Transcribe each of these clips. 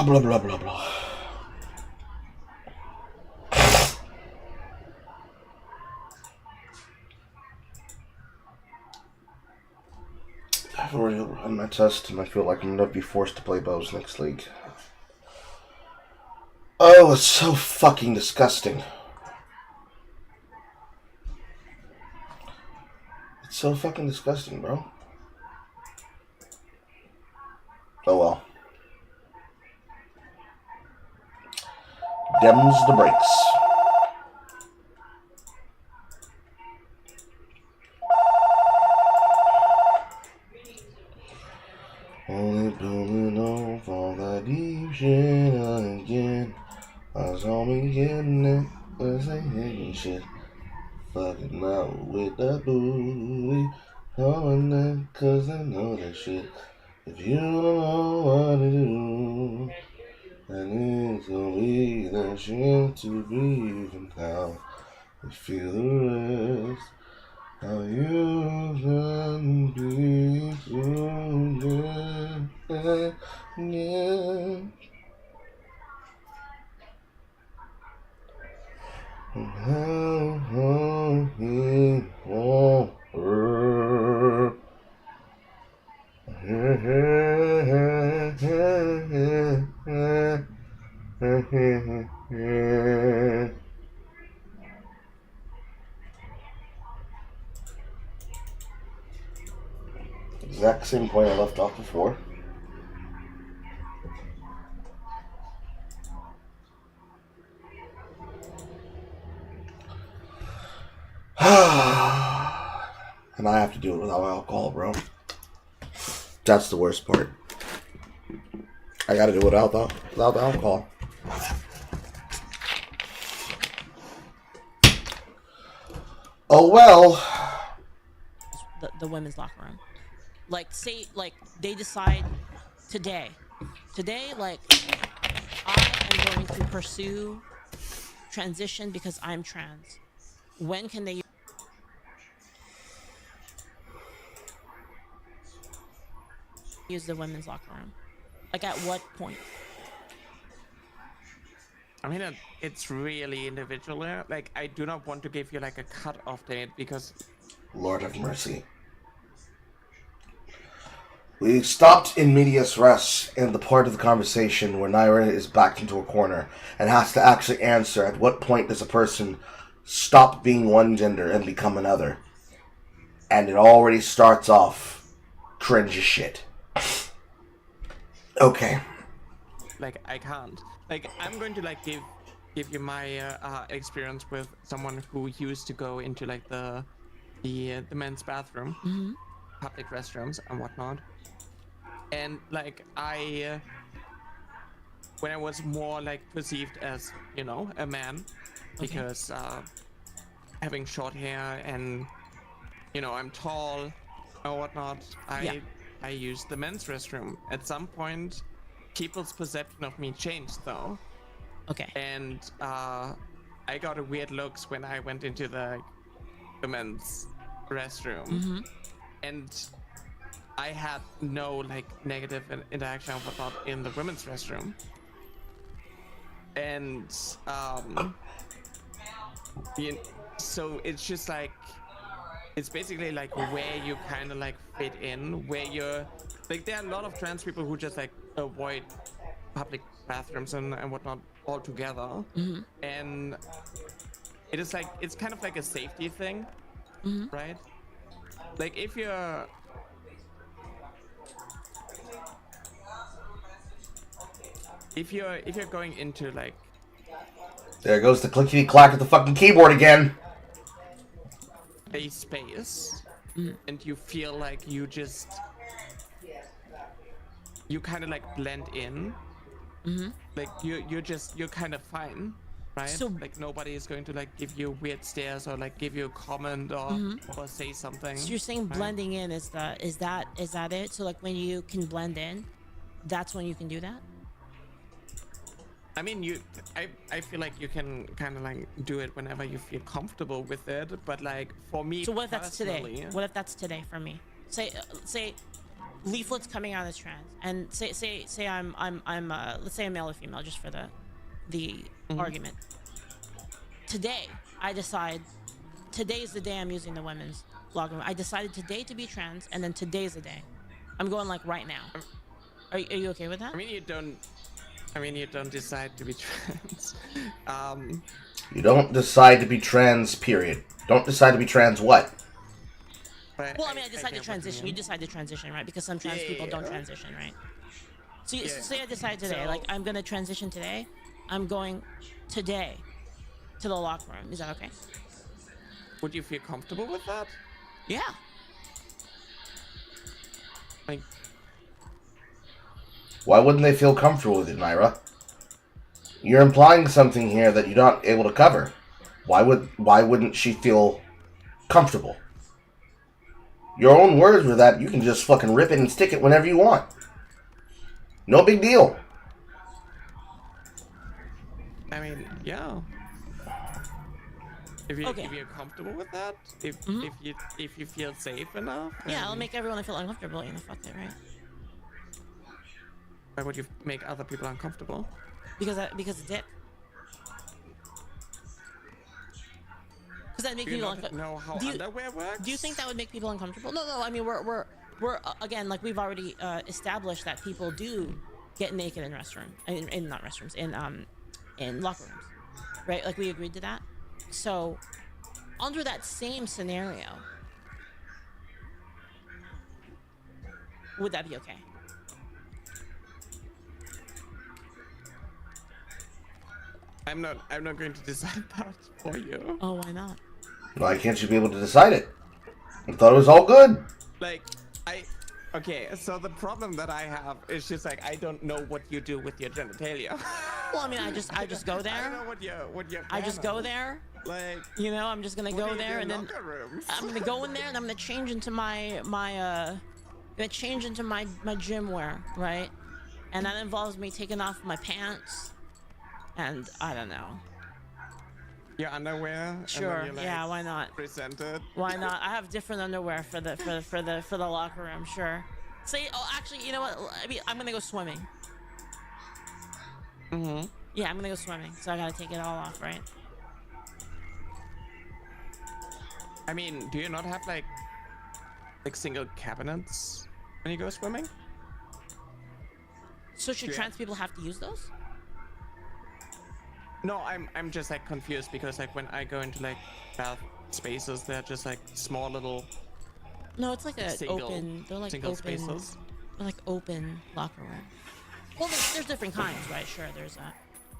blah blah blah blah blah. I've already run my test, and I feel like I'm gonna be forced to play bows next league. Oh, it's so fucking disgusting. It's so fucking disgusting, bro. Oh well. Dems the brakes. Only pulling off all that deep shit again. I saw me getting it, cause they hating shit. Fucking out with the booty. Calling that cause they know that shit. If you don't know what to do, then it's gonna be that shit to breathe and how you feel the rest. How you can be so good, yeah. How he won't hurt. Exact same point I left off before. And I have to do it without alcohol, bro. That's the worst part. I gotta do it without the alcohol. Oh well. The women's locker room. Like, say, like, they decide today, like, I am going to pursue transition because I'm trans. When can they use the women's locker room? Like, at what point? I mean, it's really individual. Like, I do not want to give you, like, a cut-off date because... Lord have mercy. We stopped in medias res in the part of the conversation where Naira is backed into a corner and has to actually answer at what point does a person stop being one gender and become another. And it already starts off cringe as shit. Okay. Like, I can't. Like, I'm going to, like, give you my experience with someone who used to go into, like, the men's bathroom, public restrooms and whatnot. And, like, when I was more, like, perceived as, you know, a man, because having short hair and, you know, I'm tall or whatnot, I used the men's restroom. At some point, people's perception of me changed, though. Okay. And I got a weird looks when I went into the men's restroom. And I had no, like, negative interaction or whatnot in the women's restroom. And so it's just like, it's basically like where you kind of like fit in, where you're like, there are a lot of trans people who just like avoid public bathrooms and whatnot altogether. And it is like, it's kind of like a safety thing, right? Like, if you're going into, like, There goes the clickety clack of the fucking keyboard again. A space, and you feel like you kind of like blend in, like you're kind of fine, right? So, like, nobody is going to like give you weird stares or like give you a comment or say something. so you're saying right? blending in is that it? So, like, when you can blend in, that's when you can do that? I mean, I feel like you can kind of like do it whenever you feel comfortable with it, but like for me, So what if that's today? personally- What if that's today for me? Say leaflets coming out as trans, and say I'm let's say a male or female, just for the argument. Today, I decide today's the day I'm using the women's locker room. I decided today to be trans, and then today's the day. I'm going like right now. Are you okay with that? I mean, you don't decide to be trans. You don't decide to be trans, period. Don't decide to be trans what? Well, I mean, I decide to transition. You decide to transition, right? Because some trans people don't transition, right? So say I decide today, like I'm gonna transition today. I'm going today to the locker room. Is that okay? Would you feel comfortable with that? Yeah. Like, Why wouldn't they feel comfortable with it, Myra? You're implying something here that you're not able to cover. Why wouldn't she feel comfortable? Your own words were that you can just fucking rip it and stick it whenever you want. No big deal. I mean, yeah. If you're comfortable with that, if you feel safe enough. Yeah, I'll make everyone feel uncomfortable. You know, fuck it, right? Why would you make other people uncomfortable? Because it's dick. Does that make Do you people not uncomfortable? know how underwear works? Do you think that would make people uncomfortable? No. I mean, we're again, like we've already established that people do get naked in not restrooms, in locker rooms, right? Like we agreed to that. So, under that same scenario, would that be okay? I'm not going to decide that for you. Oh, why not? Why can't you be able to decide it? I thought it was all good. Like, okay, so the problem that I have is just like I don't know what you do with your genitalia. Well, I mean, I just go there. I don't know what your I just go there. Like, you know, I'm just gonna go there and then rooms? I'm gonna go in there and I'm gonna change into my gym wear, right? And that involves me taking off my pants and I don't know. Your underwear. Sure. And then you're, like, yeah. Why not? Presented. Why not? I have different underwear for the locker room. Sure. Say. Oh, actually, you know what? I mean, I'm gonna go swimming. Yeah, I'm gonna go swimming. So I gotta take it all off, right? I mean, do you not have like single cabinets when you go swimming? So should trans people have to use those? No, I'm just like confused because like when I go into like bath spaces, they're just like small little. No, it's like a open. They're like open. Spaces. They're like open locker room. Well, there's different kinds, right? Sure,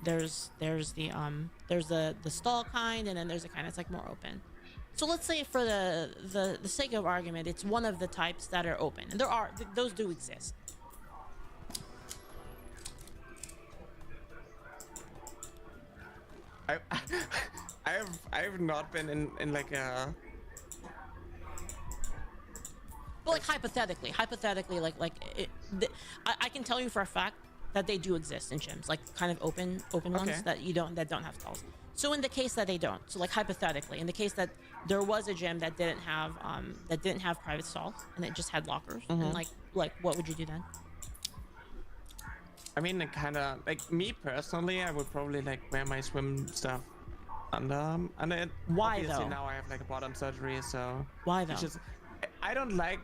there's the stall kind, and then there's a kind that's like more open. So let's say for the sake of argument, it's one of the types that are open, and those do exist. I've not been in like a. But like hypothetically, I can tell you for a fact that they do exist in gyms, like kind of open ones that don't have stalls. So in the case that they don't, so like hypothetically, in the case that there was a gym that didn't have private stalls and it just had lockers, and like what would you do then? I mean, kind of like me personally, I would probably like wear my swim stuff under it. Why Obviously, though? now I have like a bottom surgery, so. Why though? It's just, I don't like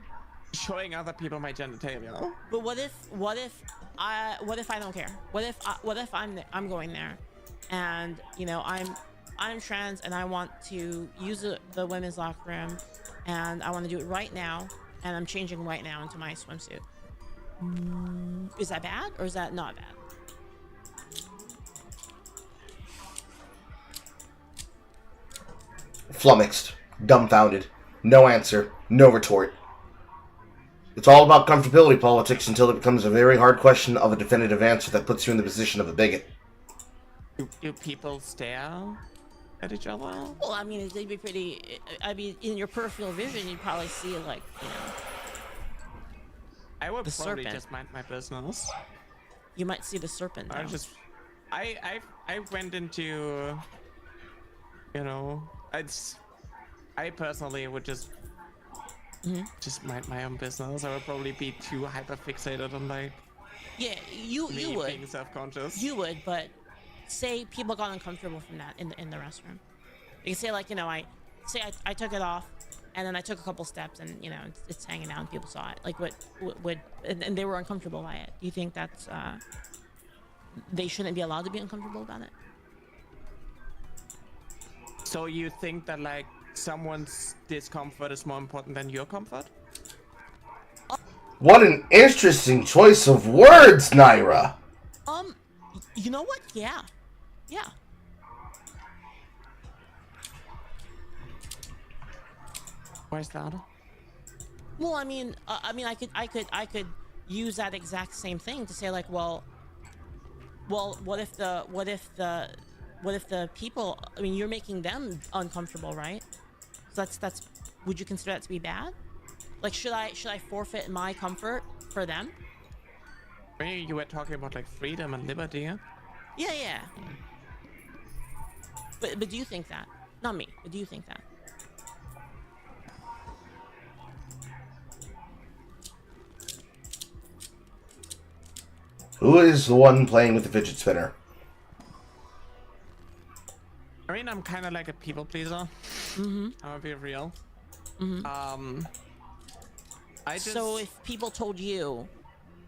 showing other people my genitalia. But what if I don't care? What if I'm going there, and you know I'm trans and I want to use the women's locker room, and I want to do it right now, and I'm changing right now into my swimsuit. Is that bad or is that not bad? Flummoxed. Dumbfounded. No answer. No retort. It's all about comfortability politics until it becomes a very hard question of a definitive answer that puts you in the position of a bigot. Do people stare at each other? Well, I mean, they'd be pretty. I mean, in your peripheral vision, you'd probably see like, you know. I would The probably serpent. just mind my business. You might see the serpent. Though. I went into, you know, I personally would just just mind my own business. I would probably be too hyper fixated on like Yeah, you me would. being self-conscious. You would, but say people got uncomfortable from that in the restroom. You can say like, you know, I took it off, and then I took a couple steps, and you know, it's hanging out, and people saw it. Like, what would and they were uncomfortable by it. Do you think that's they shouldn't be allowed to be uncomfortable about it? So you think that like someone's discomfort is more important than your comfort? What an interesting choice of words, Naira. You know what? Yeah. Why is that? Well, I mean, I could use that exact same thing to say like, well, what if the people? I mean, you're making them uncomfortable, right? So that's. Would you consider that to be bad? Like, should I forfeit my comfort for them? Maybe you were talking about like freedom and liberty. Yeah? Yeah. But do you think that? Not me. But do you think that? Who is the one playing with the fidget spinner? I mean, I'm kind of like a people pleaser. I'm gonna be real. I just... So if people told you,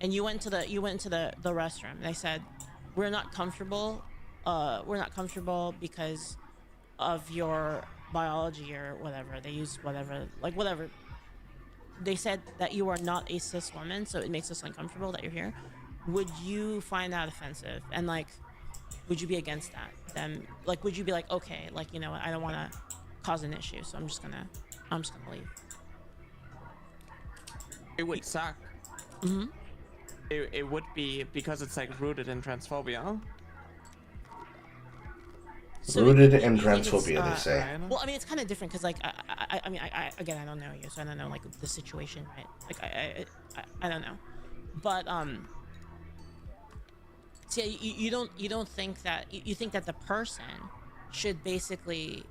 and you went to the restroom, and they said, we're not comfortable because of your biology or whatever. They use whatever. They said that you are not a cis woman, so it makes us uncomfortable that you're here. Would you find that offensive? And like, would you be against that? Then like, would you be like, okay, like, you know what, I don't want to cause an issue, so I'm just gonna leave. It would suck. It would be, because it's like rooted in transphobia. So rooted in transphobia, they say. Well, I mean, it's kind of different because, like, I mean, again, I don't know you, so I don't know like the situation, right? Like, I don't know, but so you don't think that you think that the person should basically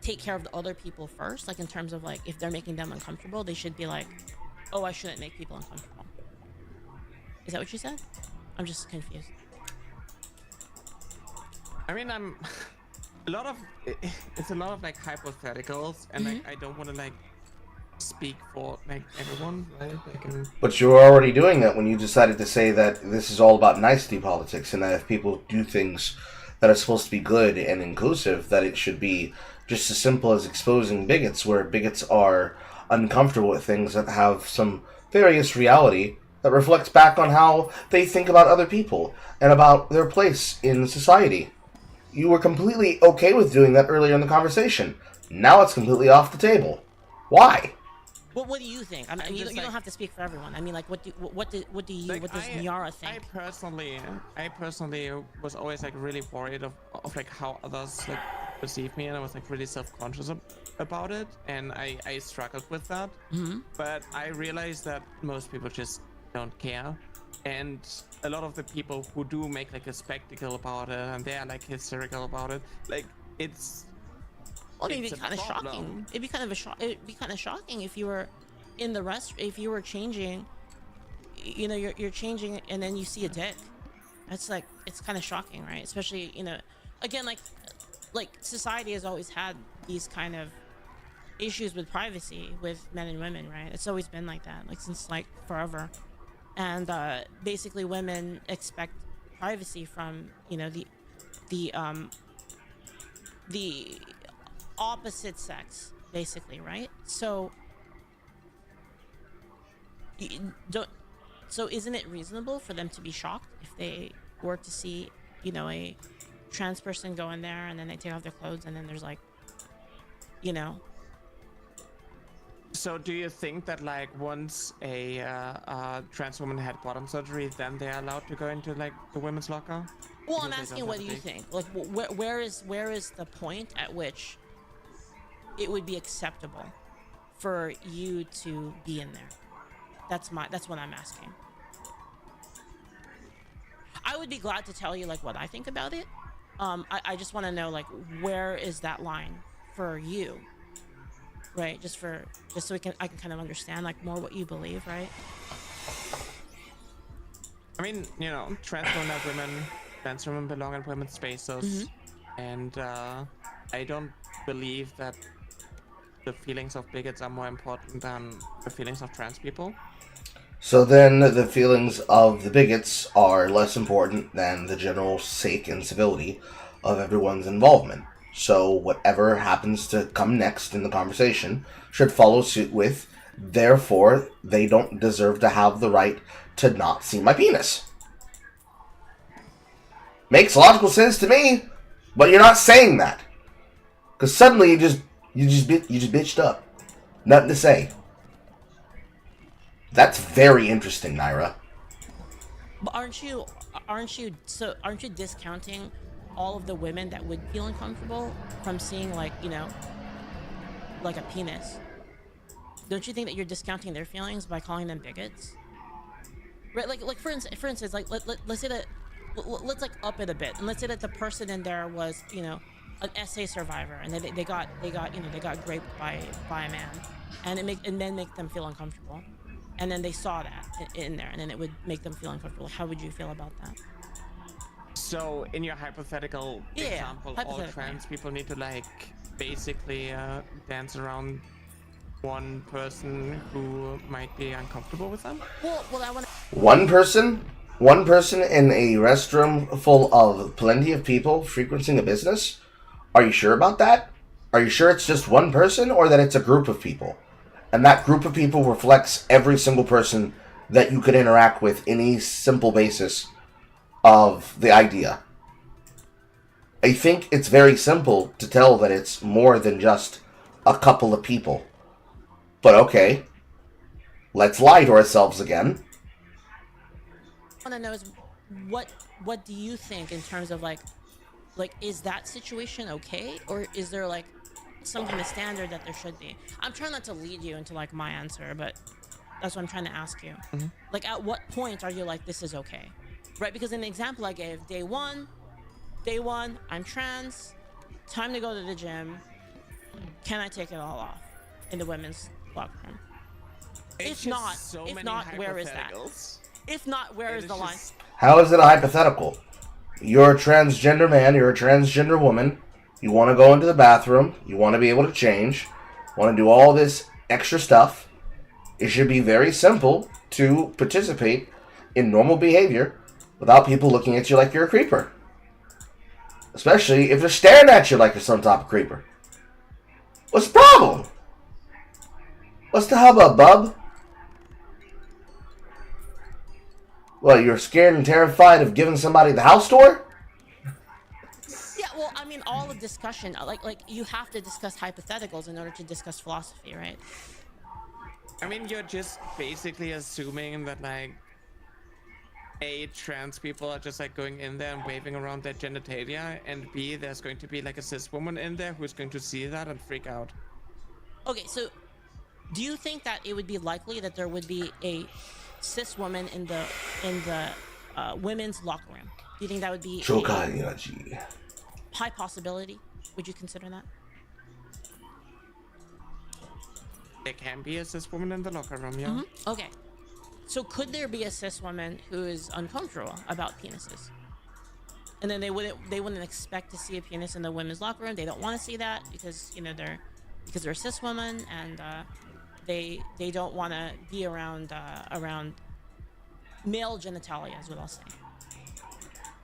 take care of the other people first, like in terms of like if they're making them uncomfortable, they should be like, oh, I shouldn't make people uncomfortable. Is that what you said? I'm just confused. I mean, it's a lot of like hypotheticals, and like I don't want to like speak for like everyone, right? Like, But you were already doing that when you decided to say that this is all about nicety politics, and that if people do things that are supposed to be good and inclusive, that it should be just as simple as exposing bigots, where bigots are uncomfortable with things that have some various reality that reflects back on how they think about other people and about their place in society. You were completely okay with doing that earlier in the conversation. Now it's completely off the table. Why? Well, what do you think? I mean, you don't have to speak for everyone. I mean, like, what does Nyara think? I personally was always like really worried of like how others like perceive me, and I was like really self-conscious about it, and I struggled with that. But I realized that most people just don't care, and a lot of the people who do make like a spectacle about it, and they are like hysterical about it, like it's. Well, it'd be kind of shocking. It'd be kind of shocking if you were in the if you were changing, you know, you're changing, and then you see a dick. That's like, it's kind of shocking, right? Especially, you know, again, like society has always had these kind of issues with privacy with men and women, right? It's always been like that, like since like forever. And basically, women expect privacy from, you know, the opposite sex, basically, right? So isn't it reasonable for them to be shocked if they were to see, you know, a trans person go in there and then they take off their clothes and then there's like, you know? So do you think that like once a trans woman had bottom surgery, then they're allowed to go into like the women's locker? Well, I'm asking, what do you think? Like, where is the point at which it would be acceptable for you to be in there? That's what I'm asking. I would be glad to tell you like what I think about it. I just want to know like, where is that line for you? right? Just so I can kind of understand like more what you believe, right? I mean, you know, trans women belong in women's spaces, and I don't believe that the feelings of bigots are more important than the feelings of trans people. So then the feelings of the bigots are less important than the general sake and civility of everyone's involvement. So whatever happens to come next in the conversation should follow suit with, therefore, they don't deserve to have the right to not see my penis. Makes logical sense to me, but you're not saying that. Because suddenly you just bitched up. Nothing to say. That's very interesting, Naira. But aren't you discounting all of the women that would feel uncomfortable from seeing like, you know, like a penis? Don't you think that you're discounting their feelings by calling them bigots? Right, like for instance, like let's say that let's like up it a bit, and let's say that the person in there was, you know, an SA survivor, and they got raped by a man, and then make them feel uncomfortable, and then they saw that in there, and then it would make them feel uncomfortable. How would you feel about that? So in your hypothetical example, all trans people need to like basically dance around one person who might be uncomfortable with them? Well, I want to... One person in a restroom full of plenty of people frequenting a business? Are you sure about that? Are you sure it's just one person, or that it's a group of people? And that group of people reflects every single person that you could interact with in a simple basis of the idea. I think it's very simple to tell that it's more than just a couple of people. But okay, let's lie to ourselves again. I want to know is what do you think in terms of like is that situation okay, or is there like some kind of standard that there should be? I'm trying not to lead you into like my answer, but that's what I'm trying to ask you. Like, at what point are you like, this is okay, right? Because in the example I gave, day one, I'm trans, time to go to the gym. Can I take it all off in the women's locker room? If not, where is that? If not, where is the line? How is it a hypothetical? You're a transgender man, you're a transgender woman, you want to go into the bathroom, you want to be able to change, want to do all this extra stuff. It should be very simple to participate in normal behavior without people looking at you like you're a creeper. Especially if they're staring at you like you're some type of creeper. What's the problem? What's the hubbub, bub? Well, you're scared and terrified of giving somebody the house tour? Yeah, well, I mean, all of discussion, like you have to discuss hypotheticals in order to discuss philosophy, right? I mean, you're just basically assuming that like A, trans people are just like going in there and waving around their genitalia, and B, there's going to be like a cis woman in there who's going to see that and freak out. Okay, so do you think that it would be likely that there would be a cis woman in the women's locker room? Do you think that would be a high possibility? Would you consider that? There can be a cis woman in the locker room, yeah. Okay. So could there be a cis woman who is uncomfortable about penises? And then they wouldn't expect to see a penis in the women's locker room. They don't want to see that because, you know, they're a cis woman, and they don't want to be around male genitalia, is what I'll say.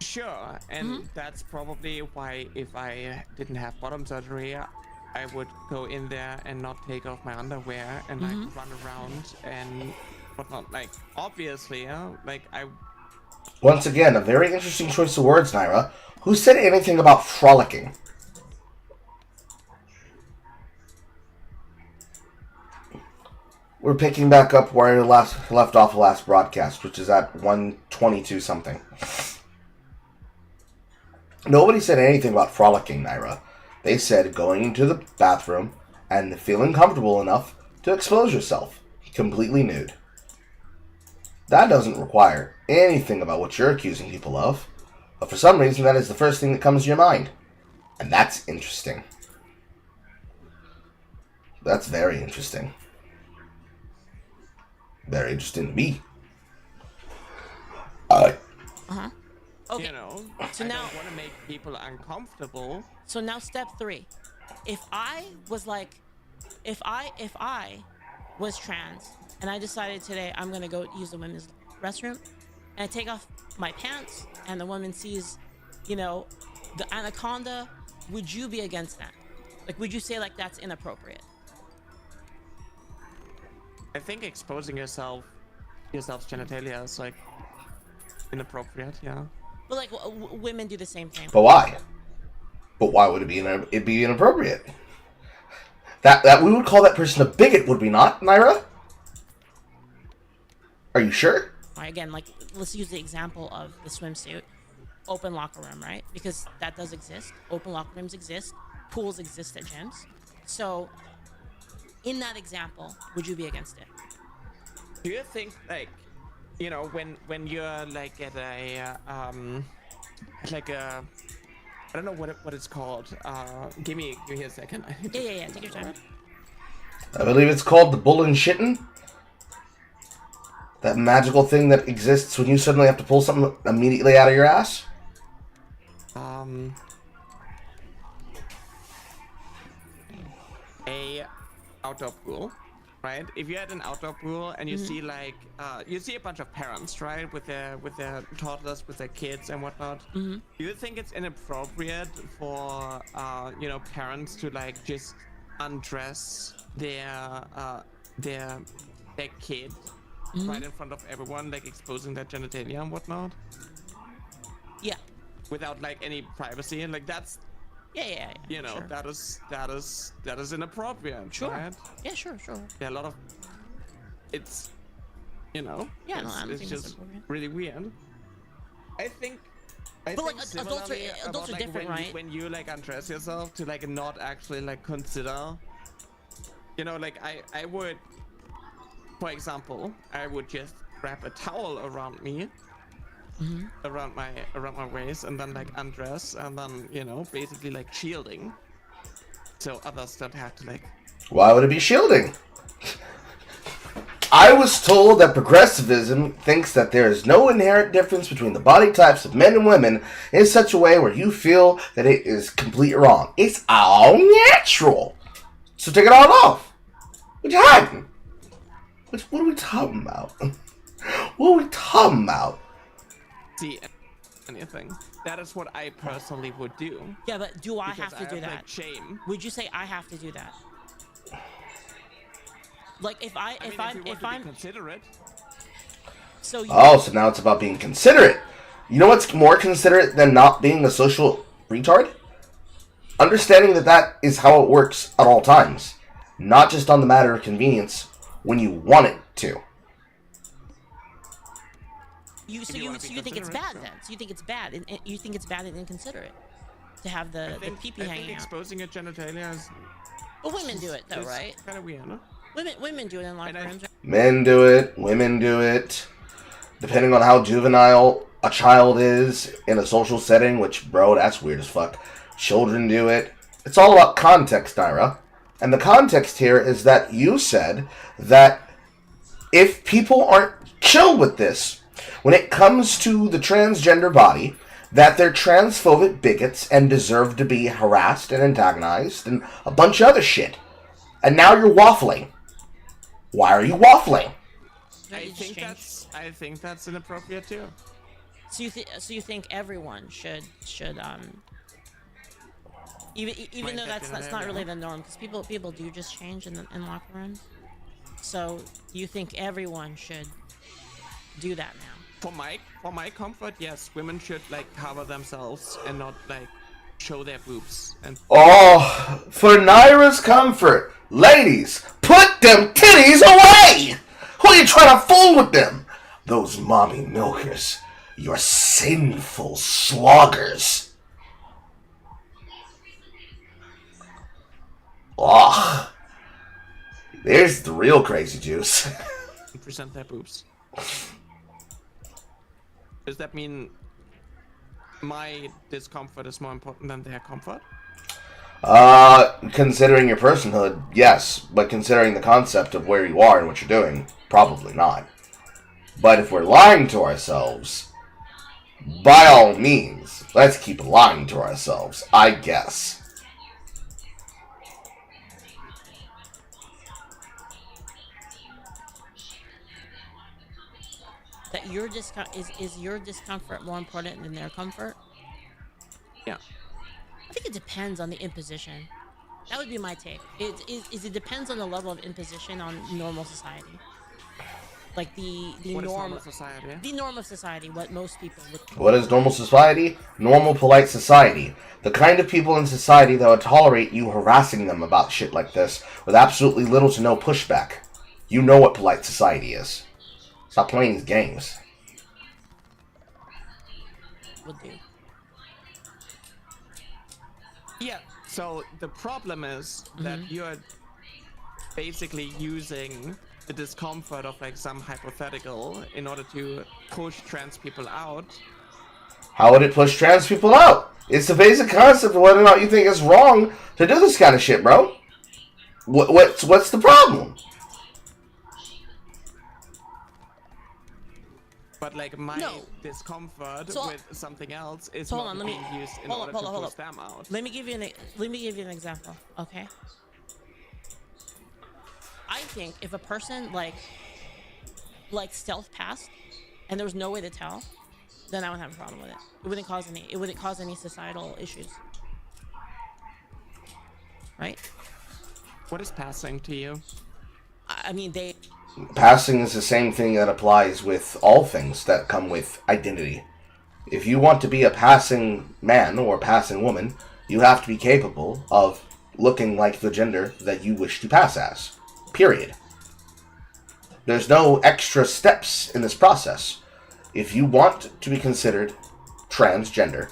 Sure, and that's probably why if I didn't have bottom surgery, I would go in there and not take off my underwear and like run around and whatnot. Like, obviously, like I. Once again, a very interesting choice of words, Naira. Who said anything about frolicking? We're picking back up where we left off last broadcast, which is at 1:22 something. Nobody said anything about frolicking, Naira. They said going into the bathroom and feeling comfortable enough to expose yourself, completely nude. That doesn't require anything about what you're accusing people of, but for some reason that is the first thing that comes to your mind. And that's interesting. That's very interesting. Very interesting to me. Okay. You know, So I now- don't want to make people uncomfortable. So now step 3. If I was trans and I decided today I'm gonna go use the women's restroom and I take off my pants and the woman sees, you know, the anaconda, would you be against that? Like, would you say like that's inappropriate? I think exposing yourself's genitalia is like inappropriate. Yeah. But like women do the same thing. But why? But why would it be inappropriate? That we would call that person a bigot, would we not, Naira? Are you sure? Right, again, like let's use the example of the swimsuit, open locker room, right? Because that does exist. Open locker rooms exist. Pools exist at gyms. So, in that example, would you be against it? Do you think like, you know, when you're like at a like a, I don't know what it's called. Give me a second. Yeah. Take your time. I believe it's called the bull and shitting. That magical thing that exists when you suddenly have to pull something immediately out of your ass. A outdoor pool, right? If you're at an outdoor pool and you see like you see a bunch of parents, right, with their toddlers, with their kids and whatnot. Do you think it's inappropriate for you know, parents to like just undress their kid right in front of everyone, like exposing their genitalia and whatnot, Yeah. without like any privacy? And like that's, Yeah. you know, Sure. that is inappropriate. Sure. Right? Yeah, sure. Yeah, a lot of it's, you know, Yeah, no, I don't it's think that's just appropriate. really weird. I think But, like, adults are- similarly adults about, are like, different, when, right? when you like undress yourself, to like not actually like consider, you know, like I would, for example, I would just wrap a towel around me, around my waist, and then like undress, and then, you know, basically like shielding, so others don't have to like. Why would it be shielding? I was told that progressivism thinks that there is no inherent difference between the body types of men and women in such a way where you feel that it is completely wrong. It's all natural. So take it all off. What you hiding? What are we talking about? What are we talking about? See anything. That is what I personally would do. Yeah, but do I Because have to do that? like, shame. Would you say I have to do that? Like if I mean, if I'm considerate. so you, Oh, so now it's about being considerate. You know what's more considerate than not being a social retard? Understanding that that is how it works at all times. Not just on the matter of convenience when you want it to. you wanna be think it's considerate, bad sure. then? So you think it's bad and you think it's bad and inconsiderate to have the pee-pee I hanging think out. exposing your genitalia is But women do it though, right? kind of weird, no? Women do it in locker And I- rooms. Men do it, women do it. Depending on how juvenile a child is in a social setting, which, bro, that's weird as fuck. Children do it. It's all about context, Ira. And the context here is that you said that if people aren't chill with this, when it comes to the transgender body, that they're transphobic bigots and deserve to be harassed and antagonized and a bunch of other shit. And now you're waffling. Why are you waffling? I think that's inappropriate too. So you think everyone should even though that's not really the norm, because people do just change in locker rooms. So you think everyone should do that now? For my comfort, yes, women should like cover themselves and not like show their boobs. And Oh, for Naira's comfort. Ladies, put them titties away! Who are you trying to fool with them? Those mommy milkers. You're sinful sloggers. Ugh. There's the real crazy juice. present their boobs. Does that mean my discomfort is more important than their comfort? Considering your personhood, yes. But considering the concept of where you are and what you're doing, probably not. But if we're lying to ourselves, by all means, let's keep lying to ourselves, I guess. That your is your discomfort more important than their comfort? Yeah. I think it depends on the imposition. That would be my take. It depends on the level of imposition on normal society. Like the What is norm normal society? the norm of society, what most people would. What is normal society? Normal, polite society. The kind of people in society that would tolerate you harassing them about shit like this with absolutely little to no pushback. You know what polite society is. Stop playing these games. Would do. Yeah. So the problem is that you're basically using the discomfort of like some hypothetical in order to push trans people out. How would it push trans people out? It's the basic concept of whether or not you think it's wrong to do this kind of shit, bro. What's the problem? But like my No. discomfort So- with something else is so hold not on, let me- being used in hold order up, to hold push up. them out. Let me give you an example, okay? I think if a person like stealth passed and there was no way to tell, then I wouldn't have a problem with it. It wouldn't cause any societal issues. Right? What is passing to you? I mean, they Passing is the same thing that applies with all things that come with identity. If you want to be a passing man or a passing woman, you have to be capable of looking like the gender that you wish to pass as. Period. There's no extra steps in this process. If you want to be considered transgender,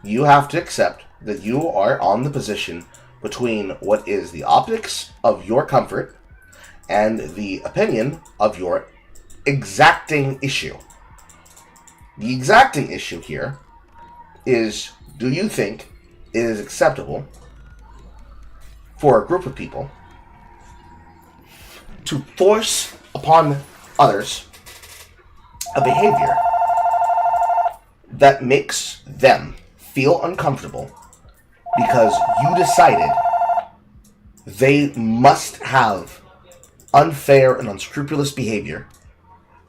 you have to accept that you are on the position between what is the optics of your comfort and the opinion of your exacting issue. The exacting issue here is, do you think it is acceptable for a group of people to force upon others a behavior that makes them feel uncomfortable because you decided they must have unfair and unscrupulous behavior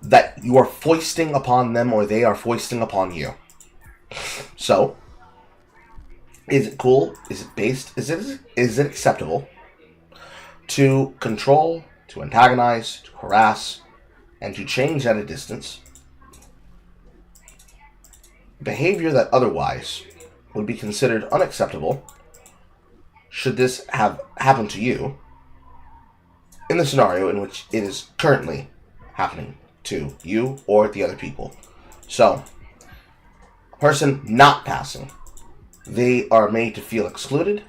that you are foisting upon them or they are foisting upon you? So, is it cool? Is it based? Is it acceptable to control, to antagonize, to harass, and to change at a distance behavior that otherwise would be considered unacceptable should this have happened to you in the scenario in which it is currently happening to you or the other people? So, person not passing, they are made to feel excluded,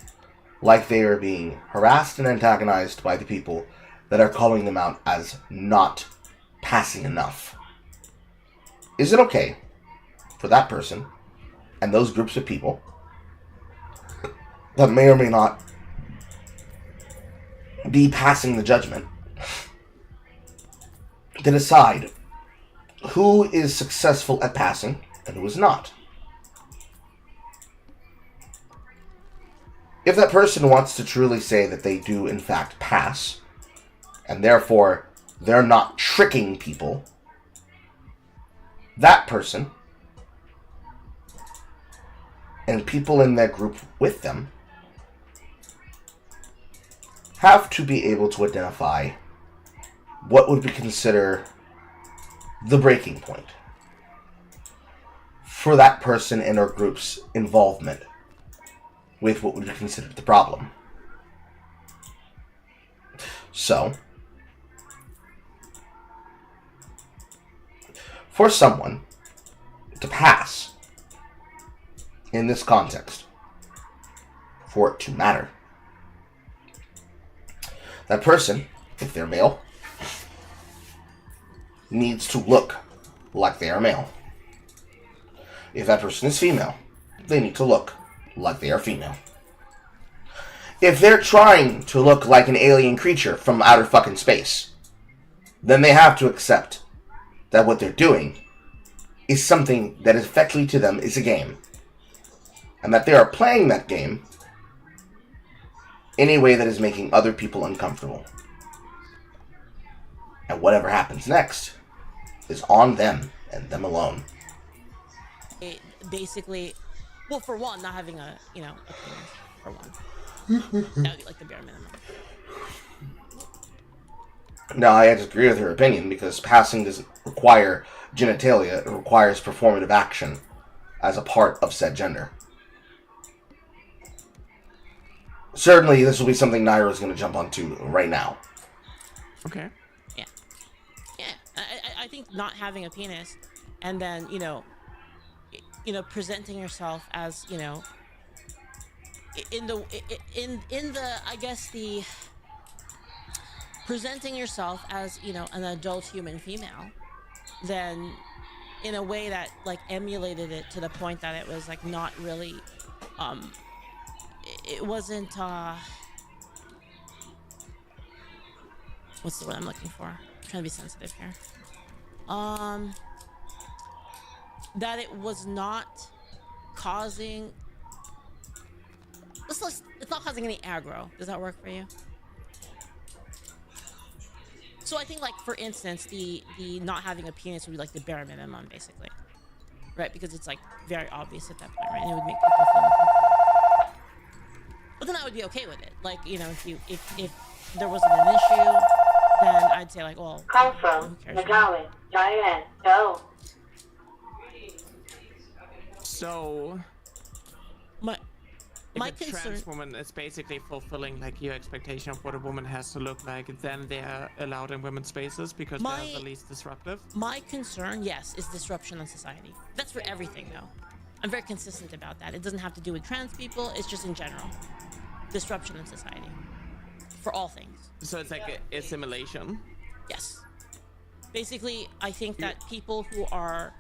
like they are being harassed and antagonized by the people that are calling them out as not passing enough. Is it okay for that person and those groups of people that may or may not be passing the judgment to decide who is successful at passing and who is not? If that person wants to truly say that they do in fact pass, and therefore they're not tricking people, that person and people in that group with them have to be able to identify what would be considered the breaking point for that person and or group's involvement with what would be considered the problem. So, for someone to pass in this context, for it to matter, that person, if they're male, needs to look like they are male. If that person is female, they need to look like they are female. If they're trying to look like an alien creature from outer fucking space, then they have to accept that what they're doing is something that effectively to them is a game. And that they are playing that game in a way that is making other people uncomfortable. And whatever happens next is on them and them alone. It basically, well, for one, not having a penis, for one. That would be like the bare minimum. Now, I disagree with her opinion because passing doesn't require genitalia, it requires performative action as a part of said gender. Certainly, this will be something Naira is going to jump onto right now. Okay. Yeah. I think not having a penis, and then presenting yourself as in the I guess the presenting yourself as an adult human female, then in a way that like emulated it to the point that it was like not really it wasn't what's the word I'm looking for? I'm trying to be sensitive here. That it was not causing it's not causing any aggro. Does that work for you? So I think, like, for instance, the not having a penis would be like the bare minimum, basically, right? Because it's like very obvious at that point, right? And it would make people feel uncomfortable. But then I would be okay with it. Like, if there wasn't an issue, then I'd say like, well, come from Nagawa, Diane, go. So, my if a concern. trans woman is basically fulfilling like your expectation of what a woman has to look like, then they're allowed in women's spaces because they're the least disruptive. My concern, yes, is disruption in society. That's for everything, though. I'm very consistent about that. It doesn't have to do with trans people. It's just in general. Disruption in society. For all things. So it's like assimilation. Yes. Basically, I think that people who are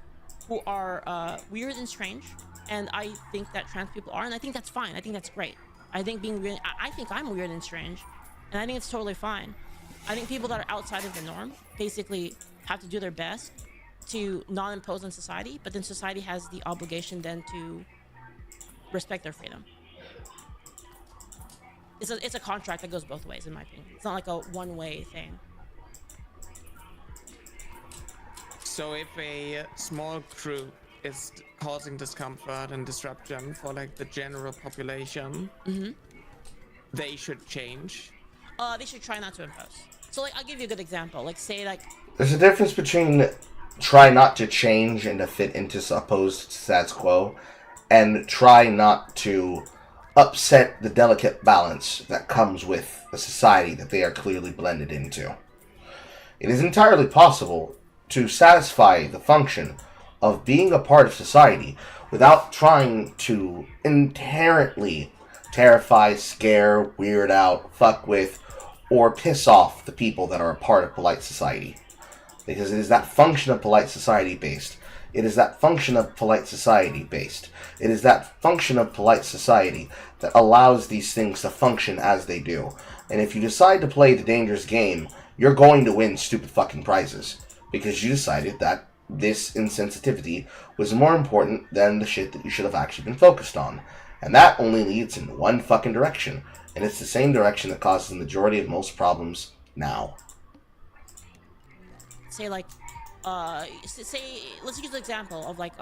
weird and strange, and I think that trans people are, and I think that's fine. I think that's great. I think being weird, I think I'm weird and strange, and I think it's totally fine. I think people that are outside of the norm basically have to do their best to not impose on society, but then society has the obligation then to respect their freedom. It's a contract that goes both ways, in my opinion. It's not like a one-way thing. So if a small group is causing discomfort and disruption for like the general population, they should change. They should try not to impose. So like, I'll give you a good example. Like, say like, There's a difference between try not to change and to fit into supposed status quo, and try not to upset the delicate balance that comes with a society that they are clearly blended into. It is entirely possible to satisfy the function of being a part of society without trying to inherently terrify, scare, weird out, fuck with, or piss off the people that are a part of polite society. Because it is that function of polite society based. It is that function of polite society based. It is that function of polite society that allows these things to function as they do. And if you decide to play the dangerous game, you're going to win stupid fucking prizes. Because you decided that this insensitivity was more important than the shit that you should have actually been focused on. And that only leads in one fucking direction. And it's the same direction that causes the majority of most problems now. say like, say let's use an example of like,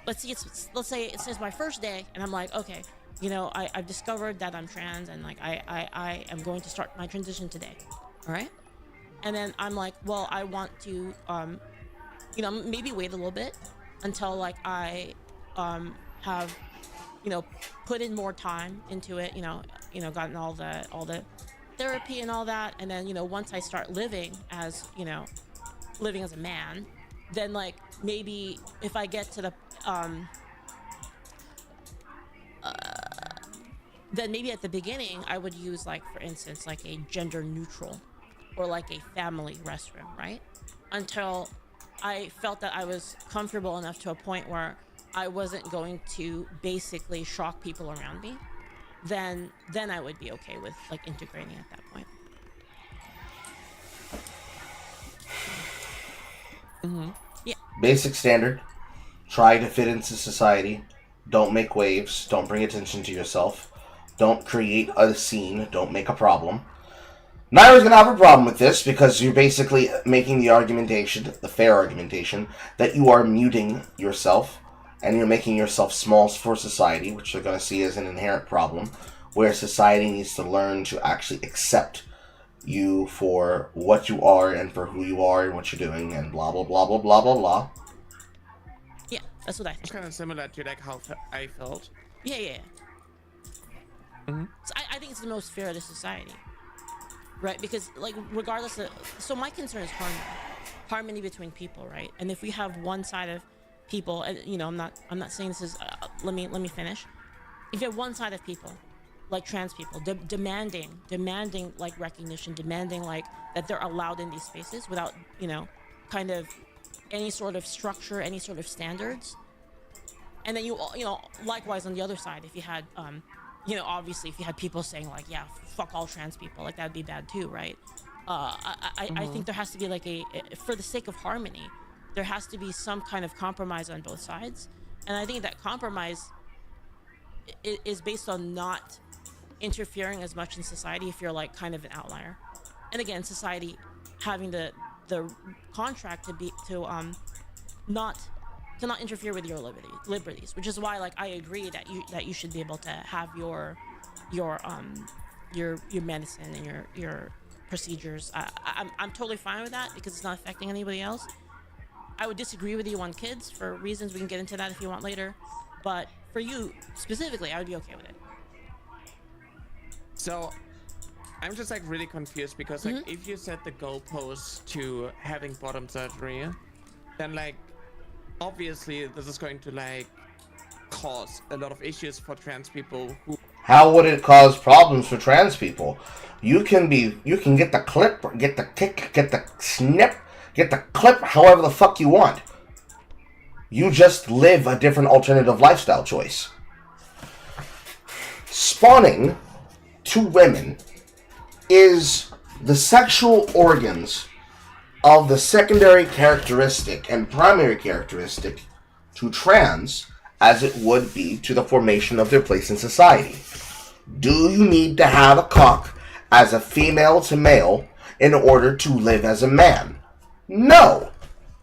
let's say it's my first day, and I'm like, okay, I've discovered that I'm trans, and like I am going to start my transition today, all right? And then I'm like, well, I want to, maybe wait a little bit until like I have, put in more time into it, gotten all the therapy and all that, and then once I start living as a man, then like maybe if I get to the then maybe at the beginning I would use, like, for instance, like a gender neutral or like a family restroom, right? Until I felt that I was comfortable enough to a point where I wasn't going to basically shock people around me. then I would be okay with like integrating at that point. Yeah. Basic standard. Try to fit into society. Don't make waves. Don't bring attention to yourself. Don't create a scene. Don't make a problem. Naira's gonna have a problem with this because you're basically making the argumentation, the fair argumentation, that you are muting yourself and you're making yourself small for society, which they're gonna see as an inherent problem, where society needs to learn to actually accept you for what you are and for who you are and what you're doing and blah blah blah blah blah blah blah. Yeah, that's what I think. It's kind of similar to like how I felt. Yeah. So I think it's the most fair to society, right? Because like regardless of, so my concern is harmony between people, right? And if we have one side of people, and you know, I'm not saying this is. Let me finish. If you have one side of people, like trans people, demanding like recognition, demanding like that they're allowed in these spaces without, you know, kind of any sort of structure, any sort of standards. And then you know, likewise on the other side, if you had, you know, obviously if you had people saying like, yeah, fuck all trans people, like that'd be bad too, right? I think there has to be like for the sake of harmony, there has to be some kind of compromise on both sides. And I think that compromise is based on not interfering as much in society if you're like kind of an outlier. And again, society having the contract to not interfere with your liberties, which is why like I agree that you should be able to have your medicine and your procedures. I'm totally fine with that because it's not affecting anybody else. I would disagree with you on kids for reasons we can get into that if you want later, but for you specifically, I would be okay with it. So I'm just like really confused because like if you set the goalpost to having bottom surgery, then like obviously this is going to like cause a lot of issues for trans people who. How would it cause problems for trans people? You can get the clip, get the kick, get the snip, get the clip however the fuck you want. You just live a different alternative lifestyle choice. Spawning to women is the sexual organs of the secondary characteristic and primary characteristic to trans as it would be to the formation of their place in society. Do you need to have a cock as a female to male in order to live as a man? No.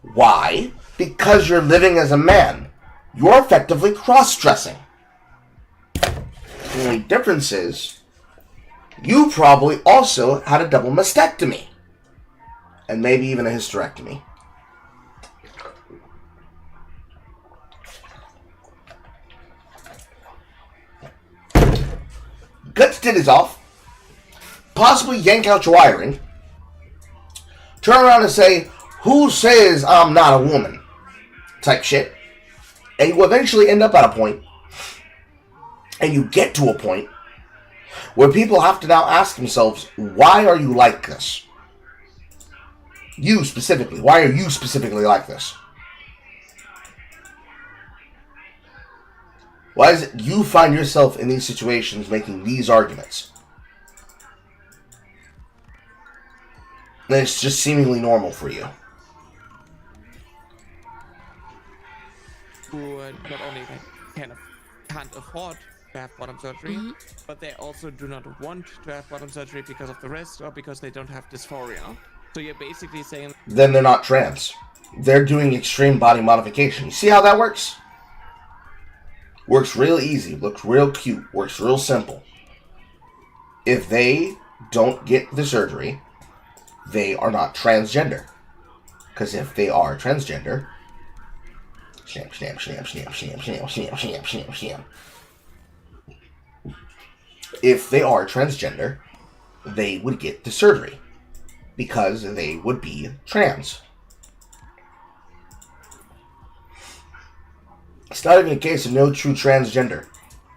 Why? Because you're living as a man. You're effectively cross-dressing. The only difference is you probably also had a double mastectomy. And maybe even a hysterectomy. Cut your titties off. Possibly yank out your wiring. Turn around and say, who says I'm not a woman? Type shit. And you eventually end up at a point, and you get to a point, where people have to now ask themselves, why are you like this? You specifically. Why are you specifically like this? Why is it you find yourself in these situations making these arguments? And it's just seemingly normal for you. Who not only kind of can't afford to have bottom surgery, but they also do not want to have bottom surgery because of the rest or because they don't have dysphoria. So you're basically saying... Then they're not trans. They're doing extreme body modification. You see how that works? Works real easy, looks real cute, works real simple. If they don't get the surgery, they are not transgender. Because if they are transgender... Snap, snap, snap, snap, snap, snap, snap, snap, snap, snap. If they are transgender, they would get the surgery. Because they would be trans. It's not even a case of no true transgender.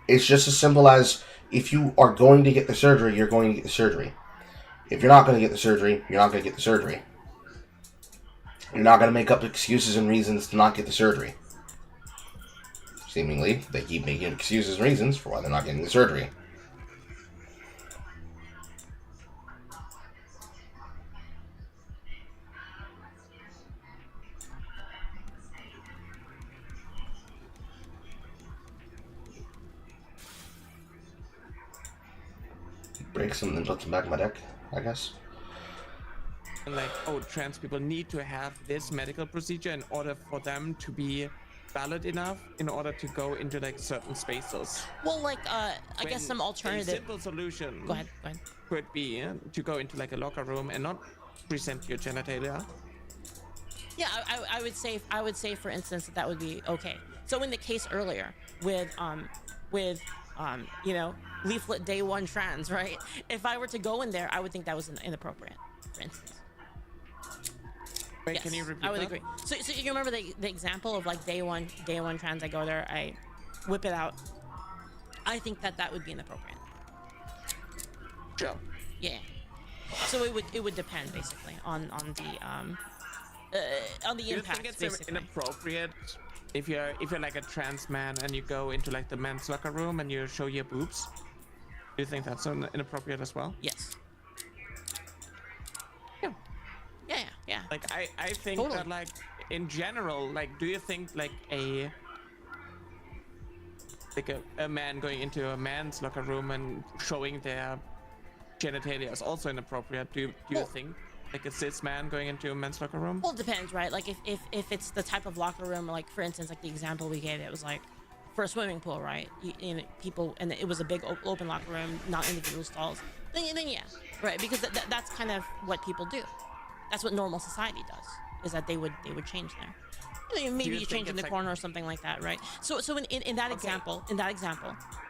It's just as simple as if you are going to get the surgery, you're going to get the surgery. If you're not going to get the surgery, you're not going to get the surgery. You're not going to make up excuses and reasons to not get the surgery. Seemingly, they keep making excuses and reasons for why they're not getting the surgery. breaks them and then puts them back in my deck, I guess. And like, oh, trans people need to have this medical procedure in order for them to be valid enough in order to go into like certain spaces. Well, like, I guess When some a alternative. simple solution Go ahead. could be to go into like a locker room and not present your genitalia. Yeah, I would say, for instance, that would be okay. So in the case earlier with you know, leaflet day one trans, right? If I were to go in there, I would think that was inappropriate, for instance. Wait, Yes, can you repeat I would that? agree. So you remember the example of like day one trans? I go there, I whip it out. I think that would be inappropriate. Sure. Yeah. So it would depend basically on the Do you impact. think it's Basically. inappropriate if you're like a trans man and you go into like the men's locker room and you show your boobs? Do you think that's inappropriate as well? Yes. Yeah. Yeah. Like I think Totally. that like in general, like do you think like a man going into a man's locker room and showing their genitalia is also inappropriate? Do you Well- think like a cis man going into a men's locker room? Well, it depends, right? Like if it's the type of locker room, like for instance, like the example we gave, it was like for a swimming pool, right? You know, people, and it was a big open locker room, not individual stalls. Then yeah, right? Because that's kind of what people do. That's what normal society does. Is that they would change there. You know, maybe you you think change in the it's like- corner or something like that, right? So in that example,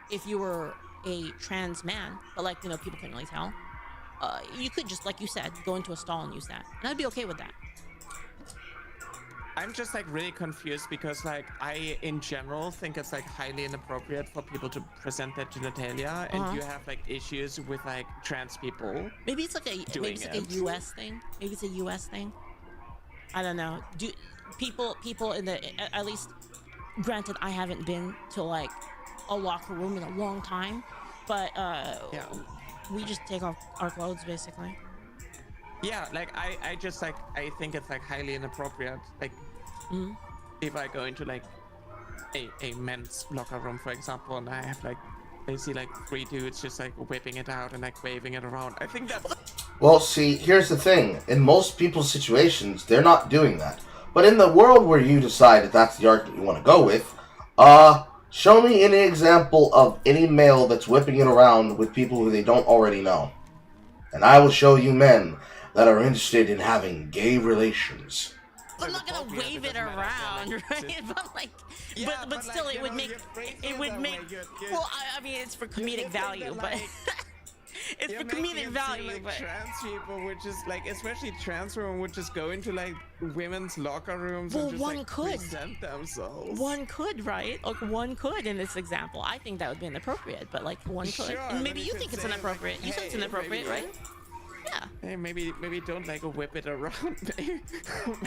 if you were a trans man, but like you know people couldn't really tell, you could just like you said go into a stall and use that, and I'd be okay with that. I'm just like really confused because like I in general think it's like highly inappropriate for people to present their genitalia, and you have like issues with like trans people. Maybe it's like a Doing a it. U.S. thing. Maybe it's a U.S. thing. I don't know. Do people in the at least? Granted, I haven't been to like a locker room in a long time, but Yeah. we just take off our clothes basically. Yeah, like I just like I think it's like highly inappropriate. Like if I go into like a men's locker room, for example, and I have like I see like 3 dudes just like whipping it out and like waving it around. I think that's Well, see, here's the thing. In most people's situations, they're not doing that. But in the world where you decide that that's the argument you want to go with, show me any example of any male that's whipping it around with people who they don't already know. And I will show you men that are interested in having gay relations. I'm not gonna appropriate, wave it it doesn't matter, around, like, right? But like, Yeah, but but still, like, it would you know, make you're phrasing it it would that make. way, you're- Well, I mean, it's for comedic think value, that, but like, it's You're for making comedic it value, seem like but. trans people would just like, especially trans women would just go into like women's locker rooms Well, and just one like could. present themselves. One could, right? Like one could in this example. I think that would be inappropriate, but like one could. Sure, And maybe but you you think could it's say, like, inappropriate. You think it's hey, inappropriate, maybe- right? Yeah. Hey, maybe don't like whip it around.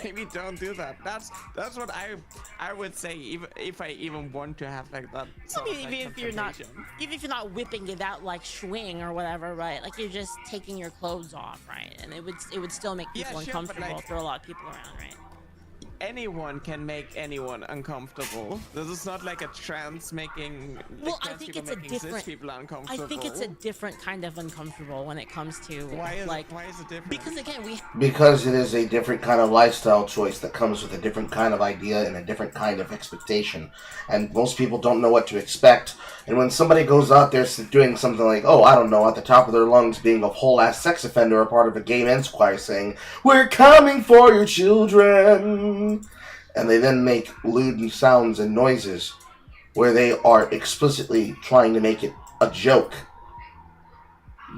Maybe don't do that. That's what I would say. Even if I even want to have like that. I Sort mean, of, like, even if you're not, confrontation. even if you're not whipping it out like swing or whatever, right? Like you're just taking your clothes off, right? And it would still make Yeah, people sure, but, uncomfortable like- for a lot of people around, right? Anyone can make anyone uncomfortable. This is not like a trans making. Like, Well, I trans think people it's a making cis different. people I uncomfortable. think it's a different kind of uncomfortable when it comes to Why is like why is it different? because again we Because it is a different kind of lifestyle choice that comes with a different kind of idea and a different kind of expectation. And most people don't know what to expect. And when somebody goes out there doing something like, oh, I don't know, at the top of their lungs being a whole-ass sex offender or part of a gay men's choir saying, we're coming for your children, and they then make lewd sounds and noises where they are explicitly trying to make it a joke.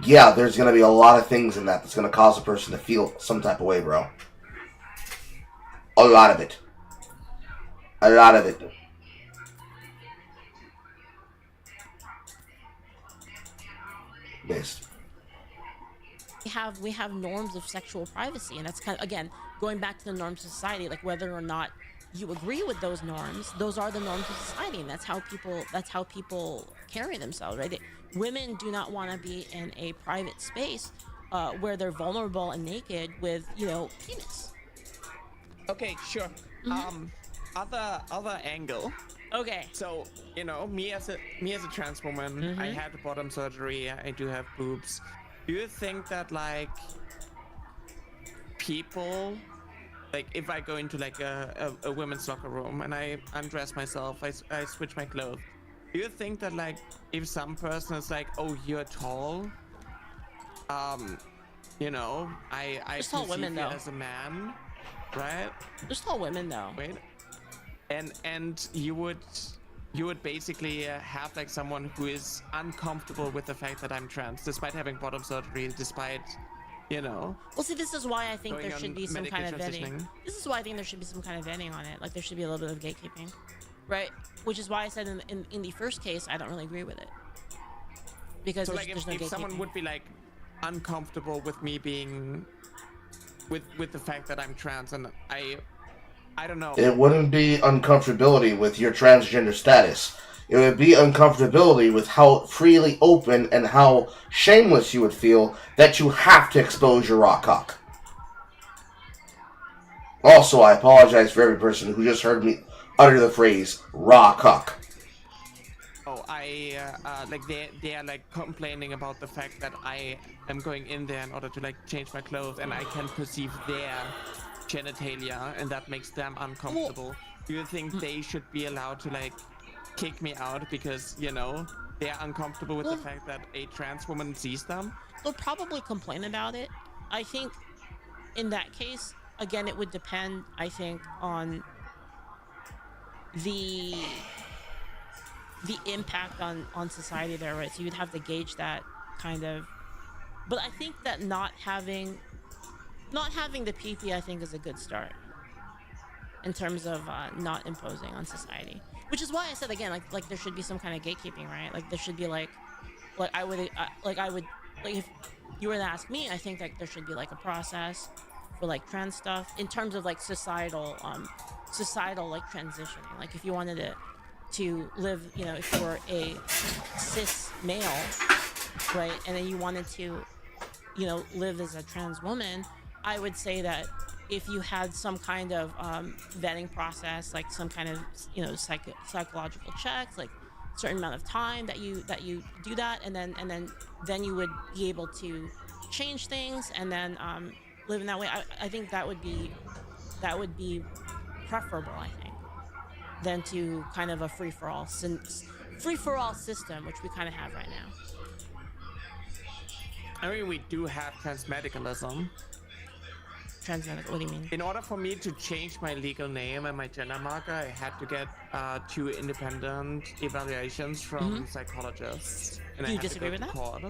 Yeah, there's going to be a lot of things in that that's going to cause a person to feel some type of way, bro. A lot of it. A lot of it. Based. we have norms of sexual privacy, and that's kind of again going back to the norms of society, like whether or not you agree with those norms, those are the norms of society, and that's how people carry themselves, right? Women do not want to be in a private space where they're vulnerable and naked with penis. Okay, sure. Other angle. Okay. So, you know, me as a trans woman, I had bottom surgery. I do have boobs. Do you think that like people, like if I go into like a women's locker room and I undress myself, I switch my clothes. Do you think that like if some person is like, oh, you're tall, you know, I There's tall perceive women, you though. as a man, right? There's tall women though. Wait, and you would basically have like someone who is uncomfortable with the fact that I'm trans, despite having bottom surgery, despite, you know. Well, see, this is why I think Going there should on be some kind of medical vetting. transitioning. This is why I think there should be some kind of vetting on it. Like there should be a little bit of gatekeeping, right? Which is why I said in the first case I don't really agree with it, because So there's, like there's no if someone gatekeeping. would be like uncomfortable with me being with the fact that I'm trans, and I don't know. It wouldn't be uncomfortability with your transgender status. It would be uncomfortability with how freely open and how shameless you would feel that you have to expose your raw cock. Also, I apologize for every person who just heard me utter the phrase raw cock. Oh, like they are like complaining about the fact that I am going in there in order to like change my clothes, and I can perceive their genitalia, and that makes them uncomfortable. Do you think they should be allowed to like kick me out because, you know, they're uncomfortable with the fact that a trans woman sees them? They'll probably complain about it. I think in that case, again, it would depend, I think, on the impact on society there, right? So you'd have to gauge that kind of. But I think that not having the PP, I think, is a good start in terms of not imposing on society. Which is why I said again, like there should be some kind of gatekeeping, right? Like there should be like if you were to ask me, I think that there should be like a process for like trans stuff in terms of like societal like transitioning. Like if you wanted to live, you know, if you were a cis male, right, and then you wanted to, you know, live as a trans woman, I would say that if you had some kind of vetting process, like some kind of, you know, psychological checks, like a certain amount of time that you do that, and then you would be able to change things and then live in that way. I think that would be preferable, I think, than to kind of a free-for-all system, which we kind of have right now. I mean, we do have transmedicalism. Transmedical, what do you mean? In order for me to change my legal name and my gender marker, I had to get 2 independent evaluations from psychologists. And Do you I had disagree to go with to that? court,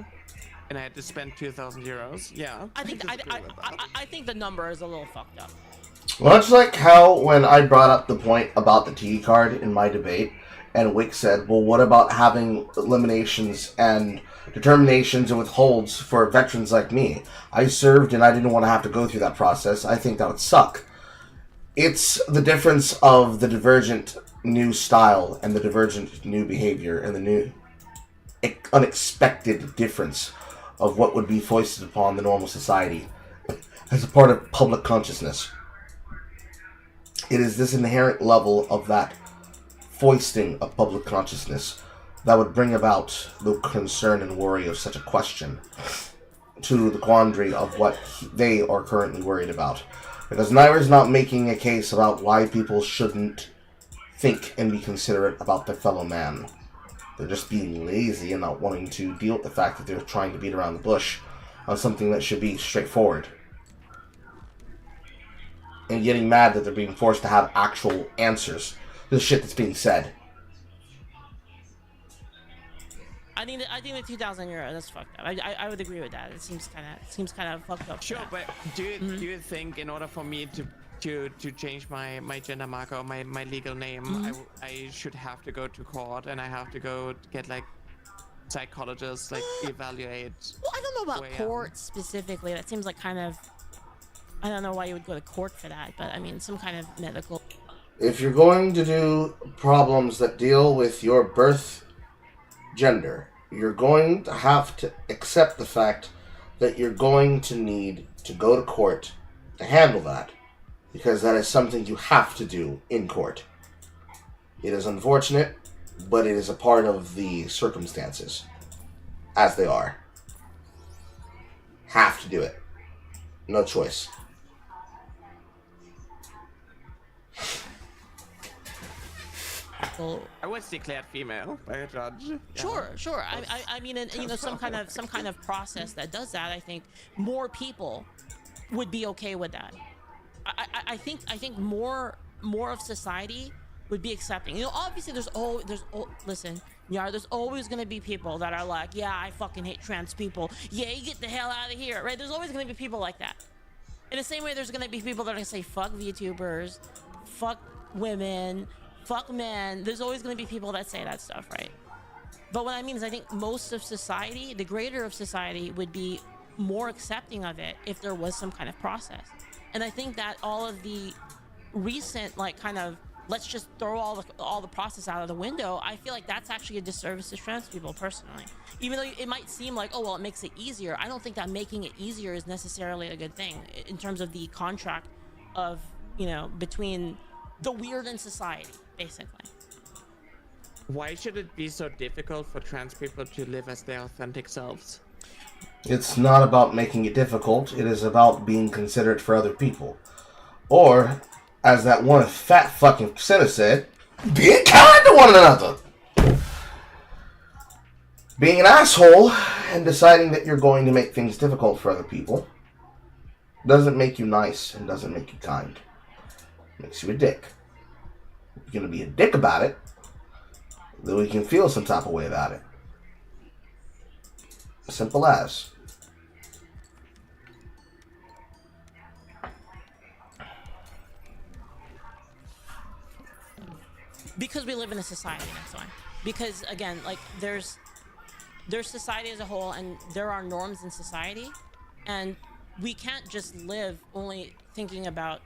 and I had to spend 2,000 euros. Yeah. I think disagree with that. I think the number is a little fucked up. Much like how when I brought up the point about the T card in my debate, and Wick said, well, what about having eliminations and determinations and withholds for veterans like me? I served and I didn't want to have to go through that process. I think that would suck. It's the difference of the divergent new style and the divergent new behavior and the new unexpected difference of what would be foisted upon the normal society as a part of public consciousness. It is this inherent level of that foisting of public consciousness that would bring about the concern and worry of such a question to the quandary of what they are currently worried about. Because Naira's not making a case about why people shouldn't think and be considerate about their fellow man. They're just being lazy and not wanting to deal with the fact that they're trying to beat around the bush on something that should be straightforward. And getting mad that they're being forced to have actual answers to the shit that's being said. I think the 2,000 euro, that's fucked up. I would agree with that. It seems kind of fucked up. Sure, but do you think in order for me to change my gender marker or my legal name, I should have to go to court and I have to go get like psychologists like evaluate? Well, I don't know about court specifically. That seems like kind of, I don't know why you would go to court for that, but I mean some kind of medical. If you're going to do problems that deal with your birth gender, you're going to have to accept the fact that you're going to need to go to court to handle that, because that is something you have to do in court. It is unfortunate, but it is a part of the circumstances, as they are. Have to do it. No choice. Well, I was declared female by a judge. Yeah. sure. I mean, and, you know, some kind of process that does that. I think more people would be okay with that. I think more of society would be accepting. You know, obviously listen, Yar, there's always gonna be people that are like, yeah, I fucking hate trans people. Yeah, you get the hell out of here, right? There's always gonna be people like that. In the same way, there's gonna be people that are gonna say fuck VTubers, fuck women, fuck men. There's always gonna be people that say that stuff, right? But what I mean is, I think most of society, the greater of society, would be more accepting of it if there was some kind of process. And I think that all of the recent, like, kind of, let's just throw all the process out of the window, I feel like that's actually a disservice to trans people, personally. Even though it might seem like, oh, well, it makes it easier. I don't think that making it easier is necessarily a good thing in terms of the contract of, you know, between the weird and society, basically. Why should it be so difficult for trans people to live as their authentic selves? It's not about making it difficult. It is about being considerate for other people. Or, as that one fat fucking sinner said, being kind to one another. Being an asshole and deciding that you're going to make things difficult for other people doesn't make you nice and doesn't make you kind. It makes you a dick. If you're going to be a dick about it, then we can feel some type of way about it. Simple as. Because we live in a society, that's why. Because, again, like, there's society as a whole, and there are norms in society, and we can't just live only thinking about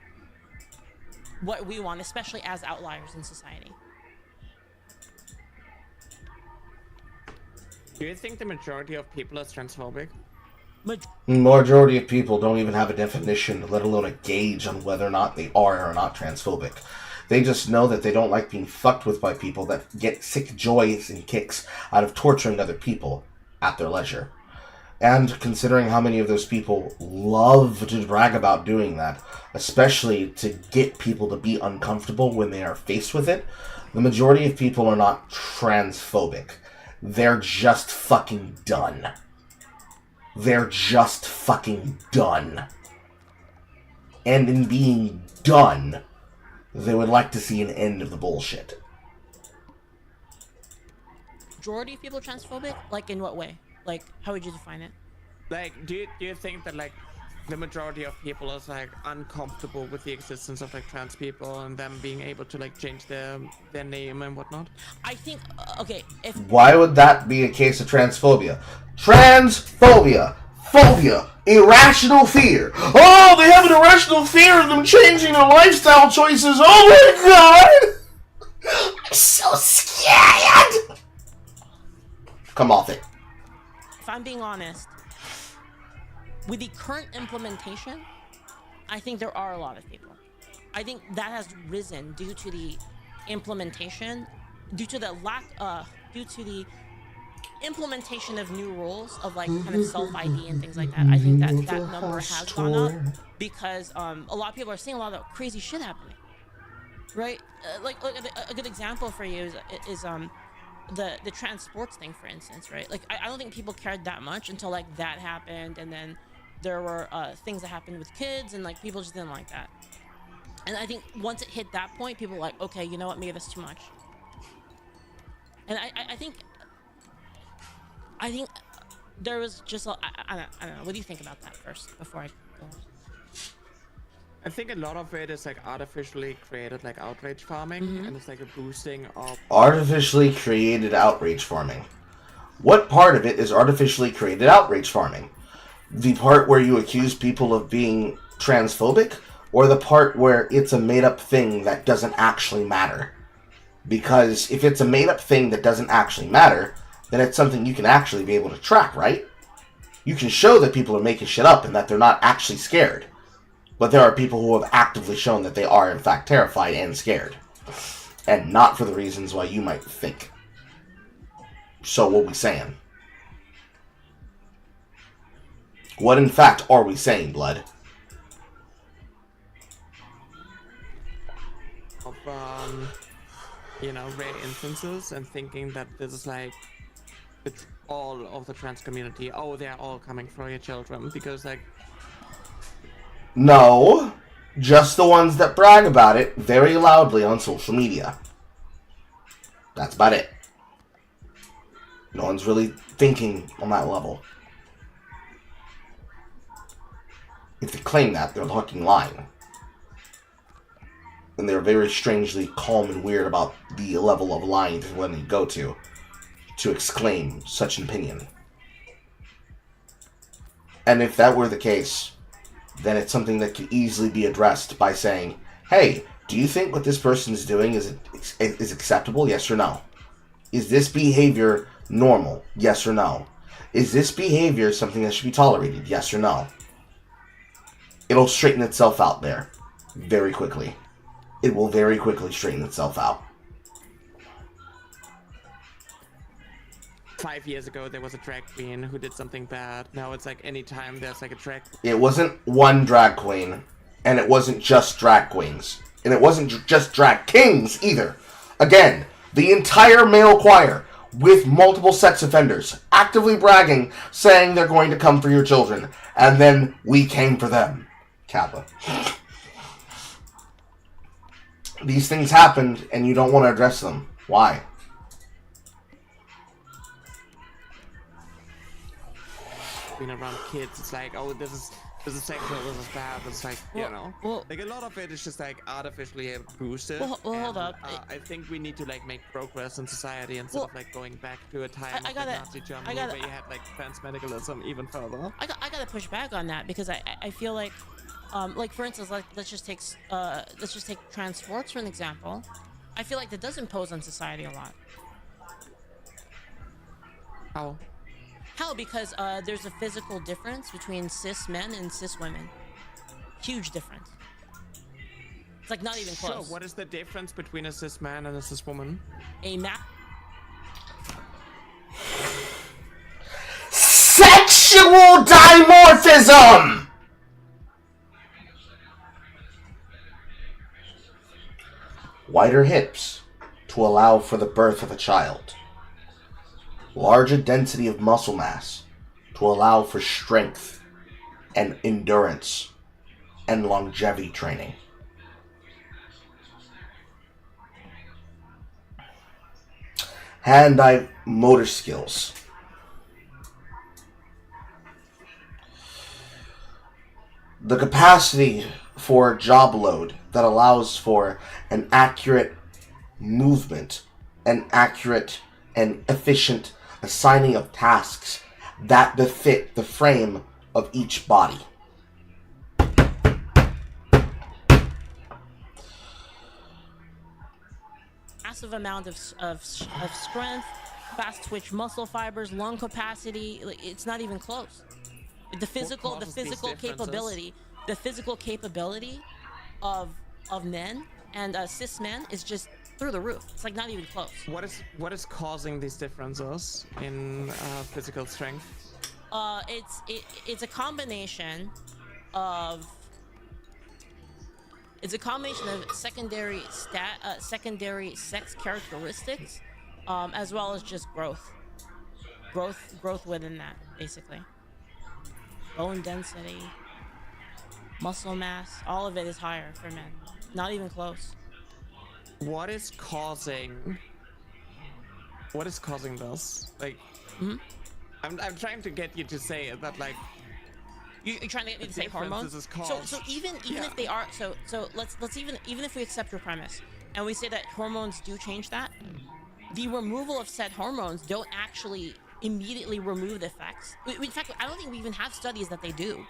what we want, especially as outliers in society. Do you think the majority of people are transphobic? Majority of people don't even have a definition, let alone a gauge on whether or not they are or not transphobic. They just know that they don't like being fucked with by people that get sick joys and kicks out of torturing other people at their leisure. And considering how many of those people love to brag about doing that, especially to get people to be uncomfortable when they are faced with it, the majority of people are not transphobic. They're just fucking done. They're just fucking done. And in being done, they would like to see an end of the bullshit. Majority of people are transphobic? Like, in what way? Like, how would you define it? Like, do you think that, like, the majority of people is, like, uncomfortable with the existence of, like, trans people and them being able to, like, change their name and whatnot? I think, okay, if... Why would that be a case of transphobia? Transphobia! Phobia! Irrational fear! Oh, they have an irrational fear of them changing their lifestyle choices! Oh my god! I'm so scared! Come off it. If I'm being honest, with the current implementation, I think there are a lot of people. I think that has risen due to the implementation, due to the implementation of new rules of, like, kind of self-ID and things like that. I think that number has gone up because a lot of people are seeing a lot of crazy shit happening, right? Like a good example for you is the trans sports thing, for instance, right? Like, I don't think people cared that much until, like, that happened, and then there were things that happened with kids, and, like, people just didn't like that. And I think once it hit that point, people were like, okay, you know what, maybe that's too much. And I think there was just I don't know. What do you think about that first before I go? I think a lot of it is, like, artificially created, like, outrage farming, and it's like a boosting of Artificially created outrage farming. What part of it is artificially created outrage farming? The part where you accuse people of being transphobic, or the part where it's a made-up thing that doesn't actually matter? Because if it's a made-up thing that doesn't actually matter, then it's something you can actually be able to track, right? You can show that people are making shit up and that they're not actually scared. But there are people who have actively shown that they are, in fact, terrified and scared. and not for the reasons why you might think. So what are we saying? What in fact are we saying, Blood? Of you know, rare instances, and thinking that this is like all of the trans community. Oh, they're all coming for your children because like. No, just the ones that brag about it very loudly on social media. That's about it. No one's really thinking on that level. If they claim that, they're fucking lying. And they're very strangely calm and weird about the level of lying they're willing to go to exclaim such an opinion. And if that were the case, then it's something that could easily be addressed by saying, hey, do you think what this person is doing is acceptable? Yes or no? Is this behavior normal? Yes or no? Is this behavior something that should be tolerated? Yes or no? It'll straighten itself out there very quickly. It will very quickly straighten itself out. 5 years ago, there was a drag queen who did something bad. Now it's like anytime there's like a drag. It wasn't one drag queen, and it wasn't just drag queens, and it wasn't just drag kings either. Again, the entire male choir with multiple sex offenders actively bragging, saying they're going to come for your children, and then we came for them. Kappa. These things happened, and you don't want to address them. Why? Being around kids, it's like, oh, this is sexual, this is bad. It's like, you know, like a lot of it is just like artificially boosted. Well, hold up. I think we need to like make progress in society instead of like going back to a time of like Nazi Germany where you had like trans medicalism even further. I gotta push back on that because I feel like for instance, like let's just take trans sports for an example. I feel like that does impose on society a lot. How? How? Because there's a physical difference between cis men and cis women. Huge difference. It's like not even close. Sure. What is the difference between a cis man and a cis woman? Sexual dimorphism! Wider hips to allow for the birth of a child. Larger density of muscle mass to allow for strength and endurance and longevity training. Hand-eye motor skills. The capacity for job load that allows for an accurate movement, an accurate and efficient assigning of tasks that befit the frame of each body. Massive amount of strength, fast twitch muscle fibers, lung capacity. It's not even close. The physical capability of men and cis men is just through the roof. It's like not even close. What is causing these differences in physical strength? It's a combination of secondary sex characteristics, as well as just growth within that, basically. Bone density, muscle mass, all of it is higher for men. Not even close. What is causing this? Like, I'm trying to get you to say that, like, you're trying to get me to say hormones. So even if they are so let's even if we accept your premise and we say that hormones do change that, the removal of said hormones don't actually immediately remove the effects. In fact, I don't think we even have studies that they do.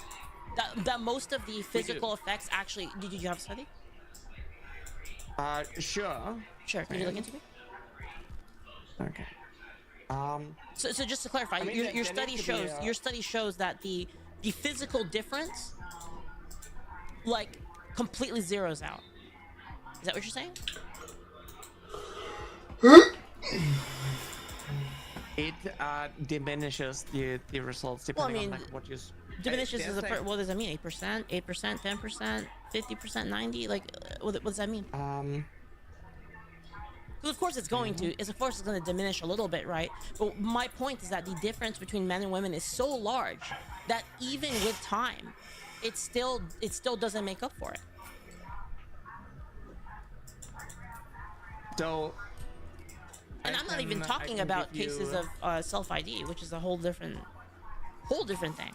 That most of the physical effects actually. Did you have a study? Sure. Can you look into it? Okay. So just to clarify, your study shows that the physical difference, like, completely zeroes out. Is that what you're saying? It diminishes the results Well, I depending mean, on like what you diminishes there's, is like, what does that mean? 8%, 8%, 10%, 50%, 90. Like, what does that mean? Well, of course it's going to. Of course it's going to diminish a little bit, right? But my point is that the difference between men and women is so large that even with time, it still doesn't make up for it. So. And I'm not even talking about cases of self ID, which is a whole different thing.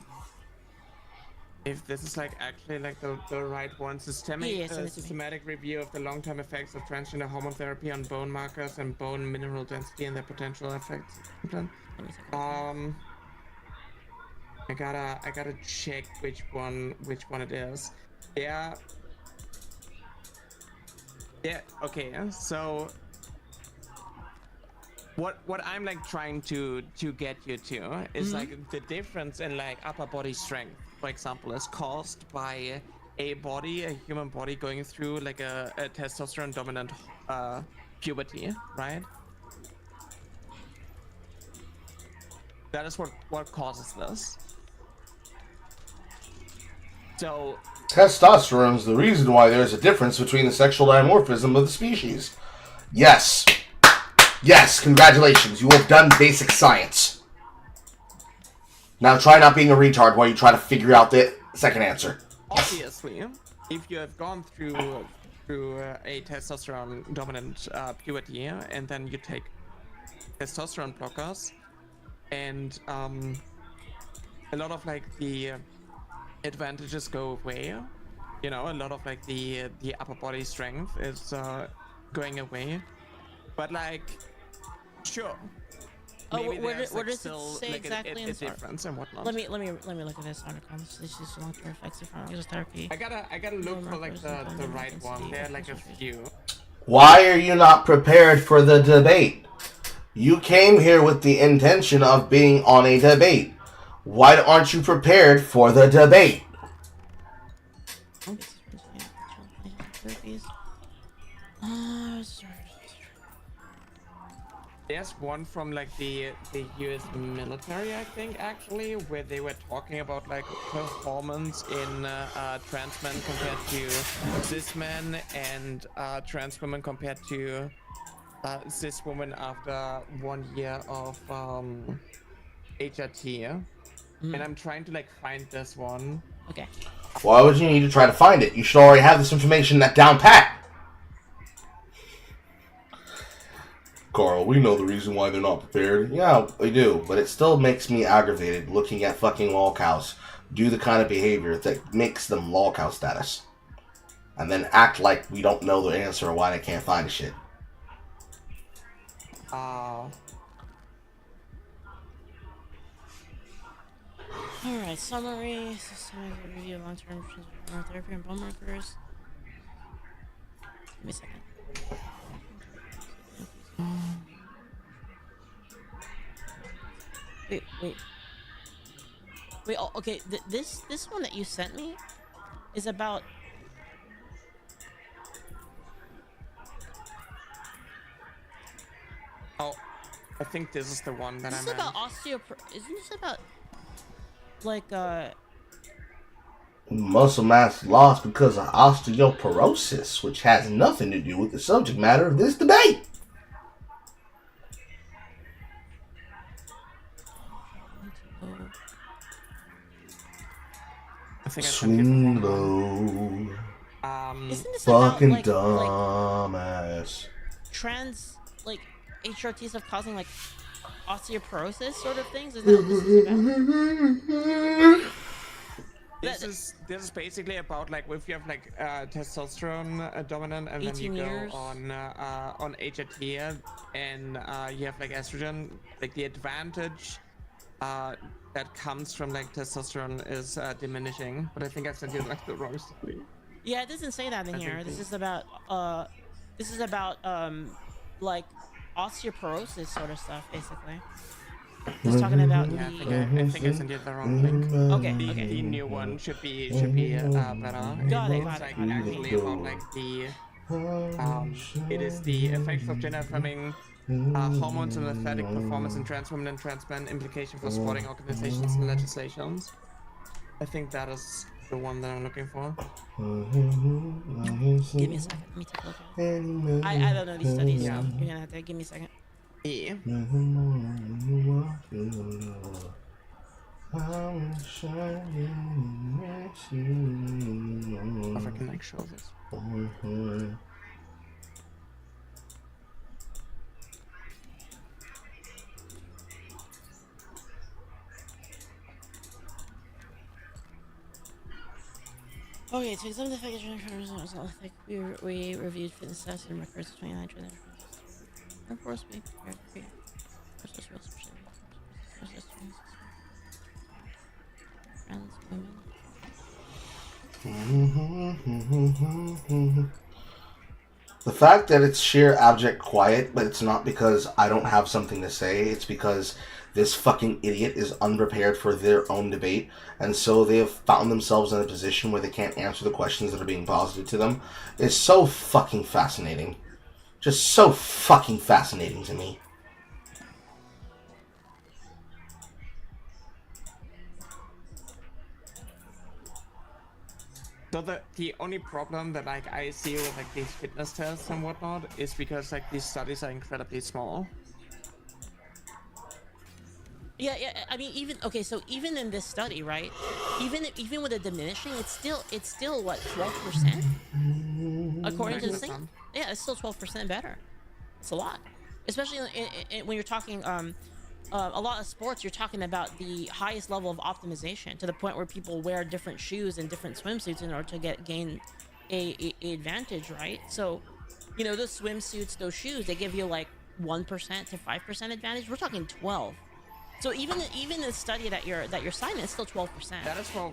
If this is like actually like the right one, systematic review of the long-term effects of transgender hormone therapy on bone markers and bone mineral density and their potential effects. Let me take a look. I gotta check which one it is. Yeah. Okay. So. What I'm like trying to get you to is like the difference in like upper body strength, for example, is caused by a human body going through like a testosterone dominant puberty, right? That is what causes this. So Testosterone is the reason why there's a difference between the sexual dimorphism of the species. Yes. Yes, congratulations. You have done basic science. Now try not being a retard while you try to figure out the second answer. Obviously, if you have gone through a testosterone dominant puberty and then you take testosterone blockers, and a lot of like the advantages go away. You know, a lot of like the upper body strength is going away. But like, sure. Maybe what there's, does it still, say like, exactly a in the difference and whatnot. Let me look at this article. This is long-term effects of therapy. I gotta look for like the right one. There are like a few. Why are you not prepared for the debate? You came here with the intention of being on a debate. Why aren't you prepared for the debate? There's one from like the US military, I think, actually, where they were talking about like performance in trans men compared to cis men and trans women compared to cis women after 1 year of HRT. And I'm trying to like find this one. Okay. Why would you need to try to find it? You should already have this information down pat. Carl, we know the reason why they're not prepared. Yeah, we do, but it still makes me aggravated looking at fucking lolcows do the kind of behavior that makes them lolcow status. And then act like we don't know the answer or why they can't find the shit. Alright, summary. Systematic review of long-term therapy and bone markers. Give me a second. Wait. Oh, okay. This one that you sent me is about. Oh, I think this is the one that This is about Isn't this about like muscle mass loss because of osteoporosis, which has nothing to do with the subject matter of this debate. Swing low. Isn't this fucking about, dumbass. trans HRTs of causing like osteoporosis sort of things? Isn't that what this is about? This is basically about like if you have like testosterone dominant and then you years. go on HRT and you have like estrogen, like the advantage that comes from like testosterone is diminishing. But I think I sent you like the wrong study. Yeah, it doesn't say that in here. This is about like osteoporosis sort of stuff, basically. Just talking about I think I sent you the wrong link. Okay. The new one should be better. Got it. Actually about like the it is the effects of gender affirming hormones and athletic performance in trans women and trans men, implication for sporting organizations and legislations. I think that is the one that I'm looking for. Give me a second. Let me take a look at it. I don't know these studies. Yeah. So you're gonna have to give me a second. Yeah. If I can like show this. Okay, to examine the fact that we reviewed fitness tests and records of 29 trans. Of course, we prepared versus real trans women. The fact that it's sheer abject quiet, but it's not because I don't have something to say, it's because this fucking idiot is unprepared for their own debate, and so they have found themselves in a position where they can't answer the questions that are being posited to them, is so fucking fascinating. Just so fucking fascinating to me. So the only problem that like I see with like these fitness tests and whatnot is because like these studies are incredibly small. Yeah. I mean, so even in this study, right? Even with a diminishing, it's still what 12%, according to the thing. Yeah, it's still 12% better. It's a lot, especially when you're talking a lot of sports. You're talking about the highest level of optimization to the point where people wear different shoes and different swimsuits in order to gain a advantage, right? So, you know, those swimsuits, those shoes, they give you like 1% to 5% advantage. We're talking 12. So even the study that you're citing is still 12%. That is for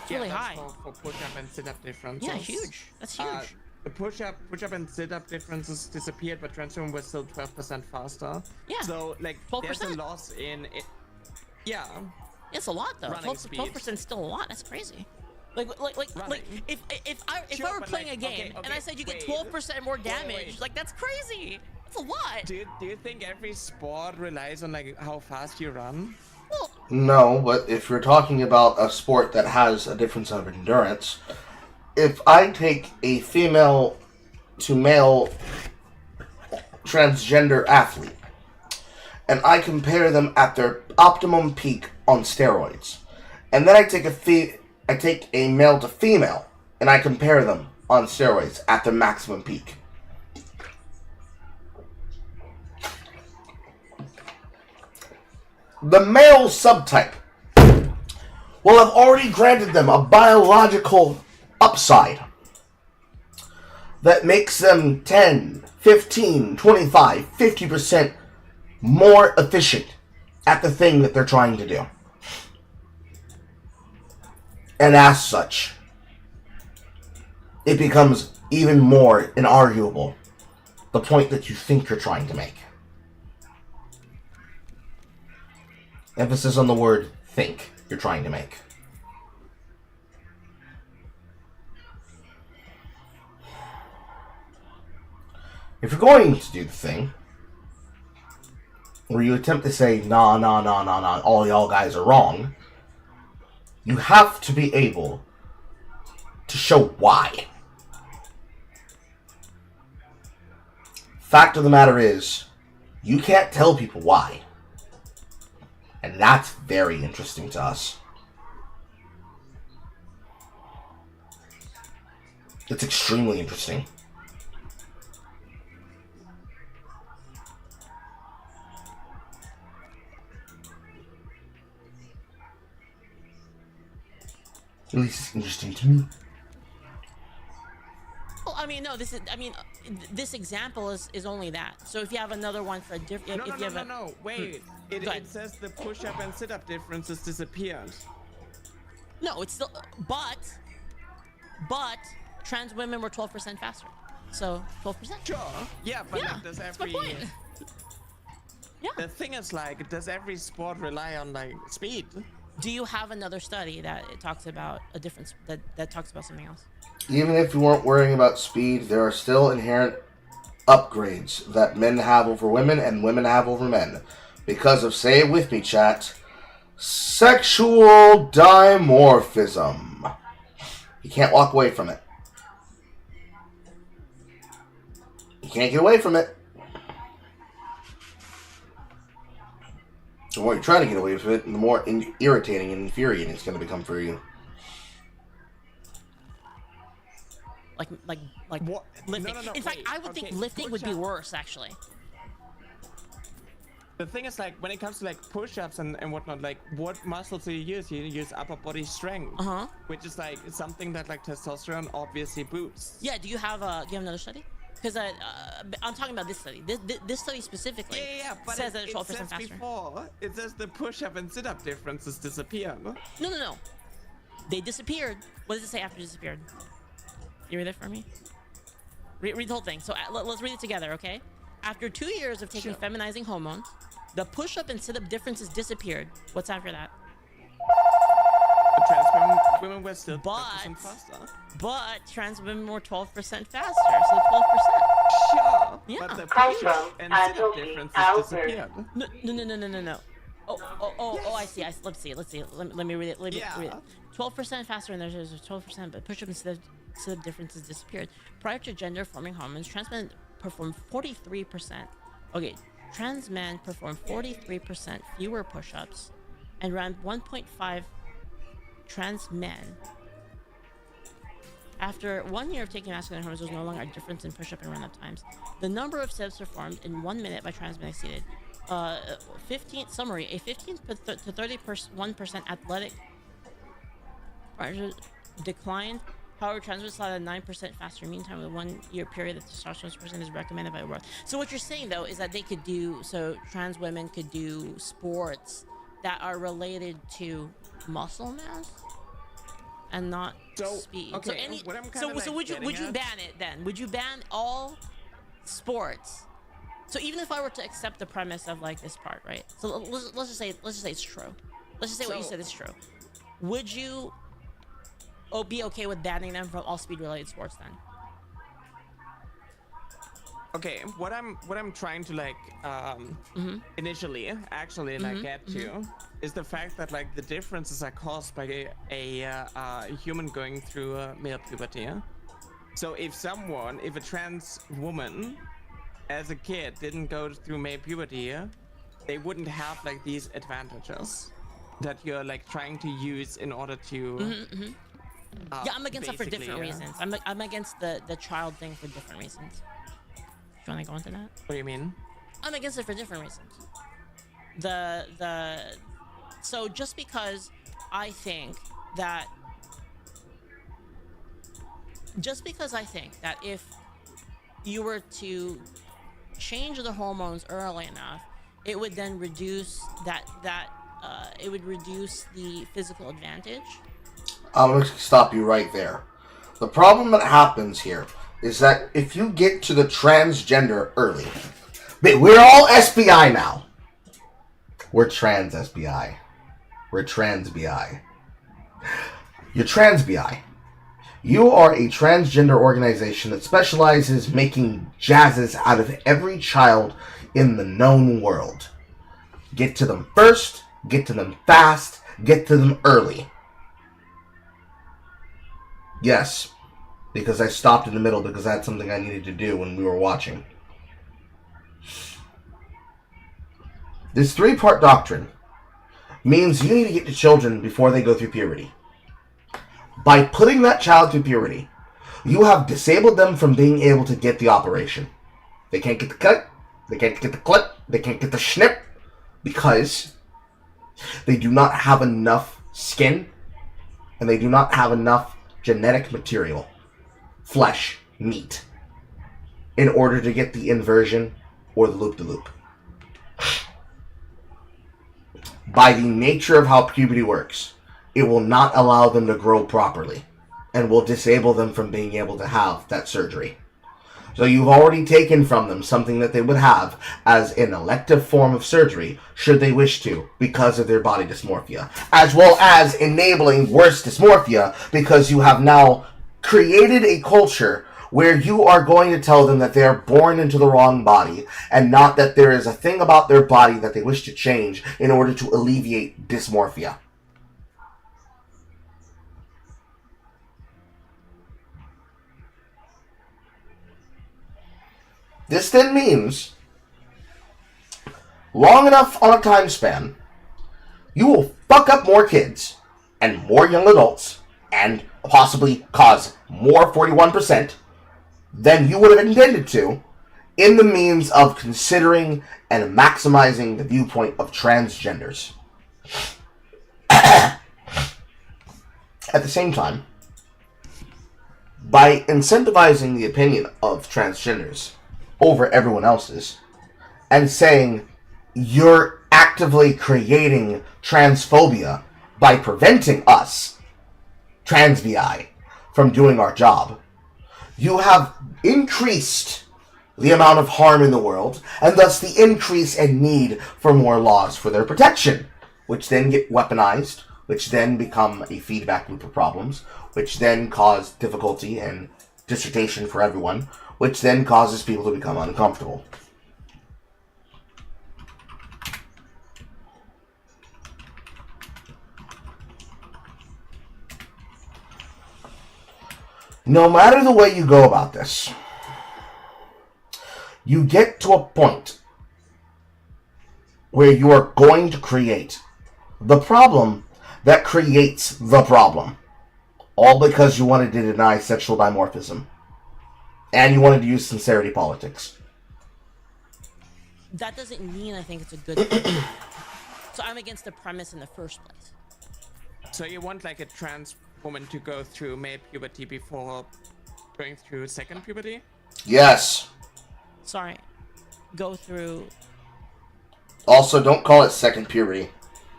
really high. For push-up and sit-up differences. Yeah, huge. That's huge. The push-up and sit-up differences disappeared, but trans women were still 12% faster. Yeah. So like 12%. there's a loss in it. Yeah. It's a lot though. 12% is still a lot. That's crazy. Like if I were playing a game and I said you get 12% more damage, like that's crazy. That's a lot. Do you think every sport relies on like how fast you run? Well, No, but if you're talking about a sport that has a difference of endurance, if I take a female to male transgender athlete and I compare them at their optimum peak on steroids, and then I take a male to female and I compare them on steroids at their maximum peak, the male subtype will have already granted them a biological upside that makes them 10, 15, 25, 50% more efficient at the thing that they're trying to do. And as such, it becomes even more inarguable the point that you think you're trying to make. Emphasis on the word think you're trying to make. If you're going to do the thing where you attempt to say, nah, all y'all guys are wrong, you have to be able to show why. Fact of the matter is, you can't tell people why. And that's very interesting to us. It's extremely interesting. At least it's interesting to me. well, I mean, no. This example is only that. So if you have another one for a different, No. Wait. It says the push-up and sit-up differences disappeared. No, it's still, but trans women were 12% faster. So 12%. Sure. Yeah, but Yeah, like, does that's my every point. Yeah. the thing is like, does every sport rely on like speed? Do you have another study that it talks about a difference that talks about something else? Even if you weren't worrying about speed, there are still inherent upgrades that men have over women and women have over men. Because of, say it with me, chat, sexual dimorphism. You can't walk away from it. You can't get away from it. The more you're trying to get away from it, the more irritating and infuriating it's going to become for you. Like What? lifting. No, In fact, wait, I would think okay, lifting would be push-up. worse, actually. The thing is, like, when it comes to like push-ups and whatnot, like, what muscles do you use? You use upper body strength, which is like something that like testosterone obviously boosts. Yeah. Do you have another study? Because I'm talking about this study. This study specifically But says that it it's 12% says faster. before, it says the push-up and sit-up differences disappear. No. They disappeared. What does it say after disappeared? You read it for me? Read the whole thing. So let's read it together, okay? After 2 years of taking feminizing hormones, the push-up and sit-up differences disappeared. What's after that? The trans women were still But 12% faster. But trans women were 12% faster, so 12%. Sure. Yeah. But the Come push-up from and sit-up Adobe differences Albert. disappeared. No. Oh, I see. Let's see. Let me read it. Let me read it. 12% faster, and there's 12%, but push-up and sit-up differences disappeared. Prior to gender-forming hormones, trans men performed 43%. Okay, trans men performed 43% fewer push-ups, and around 1.5 trans men. After 1 year of taking masculine hormones, there was no longer a difference in push-up and run-up times. The number of sit-ups performed in 1 minute by trans men exceeded. 15 summary: a 15 to 31% athletic declined. However, trans men saw a 9% faster mean time with a 1 year period. The testosterone percent is recommended by birth. So what you're saying though is that they could do trans women could do sports that are related to muscle mass and not speed. Okay, what I'm kinda, so like, would you getting ban it then? Would you ban all sports? So even if I were to accept the premise of like this part, right? So let's just say it's true. Let's just say what you said is true. Would you be okay with banning them from all speed related sports then? Okay, what I'm trying to like initially actually like get to is the fact that like the differences are caused by a human going through male puberty. So if a trans woman as a kid didn't go through male puberty, they wouldn't have like these advantages that you're like trying to use in order to Yeah, I'm against it for different basically, reasons. I'm against the child thing for different reasons. Do you want to go into that? What do you mean? I'm against it for different reasons. So just because I think that if you were to change the hormones early enough, it would then reduce it would reduce the physical advantage. I'm going to stop you right there. The problem that happens here is that if you get to the transgender early, we're all SBI now. We're trans SBI. We're trans BI. You're trans BI. You are a transgender organization that specializes making jazzes out of every child in the known world. Get to them first, get to them fast, get to them early. Yes, because I stopped in the middle because I had something I needed to do when we were watching. This 3-part doctrine means you need to get to children before they go through puberty. By putting that child through puberty, you have disabled them from being able to get the operation. They can't get the cut, they can't get the clip, they can't get the snip, because they do not have enough skin, and they do not have enough genetic material, flesh, meat, in order to get the inversion or the loop-de-loop. By the nature of how puberty works, it will not allow them to grow properly and will disable them from being able to have that surgery. So you've already taken from them something that they would have as an elective form of surgery should they wish to because of their body dysmorphia, as well as enabling worse dysmorphia because you have now created a culture where you are going to tell them that they are born into the wrong body and not that there is a thing about their body that they wish to change in order to alleviate dysmorphia. This then means, long enough on a time span, you will fuck up more kids and more young adults and possibly cause more 41% than you would have intended to in the means of considering and maximizing the viewpoint of transgenders. At the same time, by incentivizing the opinion of transgenders over everyone else's and saying you're actively creating transphobia by preventing us, trans VI, from doing our job, you have increased the amount of harm in the world and thus the increase and need for more laws for their protection, which then get weaponized, which then become a feedback loop of problems, which then cause difficulty and dissertation for everyone, which then causes people to become uncomfortable. No matter the way you go about this, you get to a point where you are going to create the problem that creates the problem. All because you wanted to deny sexual dimorphism. And you wanted to use sincerity politics. That doesn't mean I think it's a good thing. So I'm against the premise in the first place. So you want like a trans woman to go through male puberty before going through second puberty? Yes. Sorry. Go through... Also, don't call it second puberty.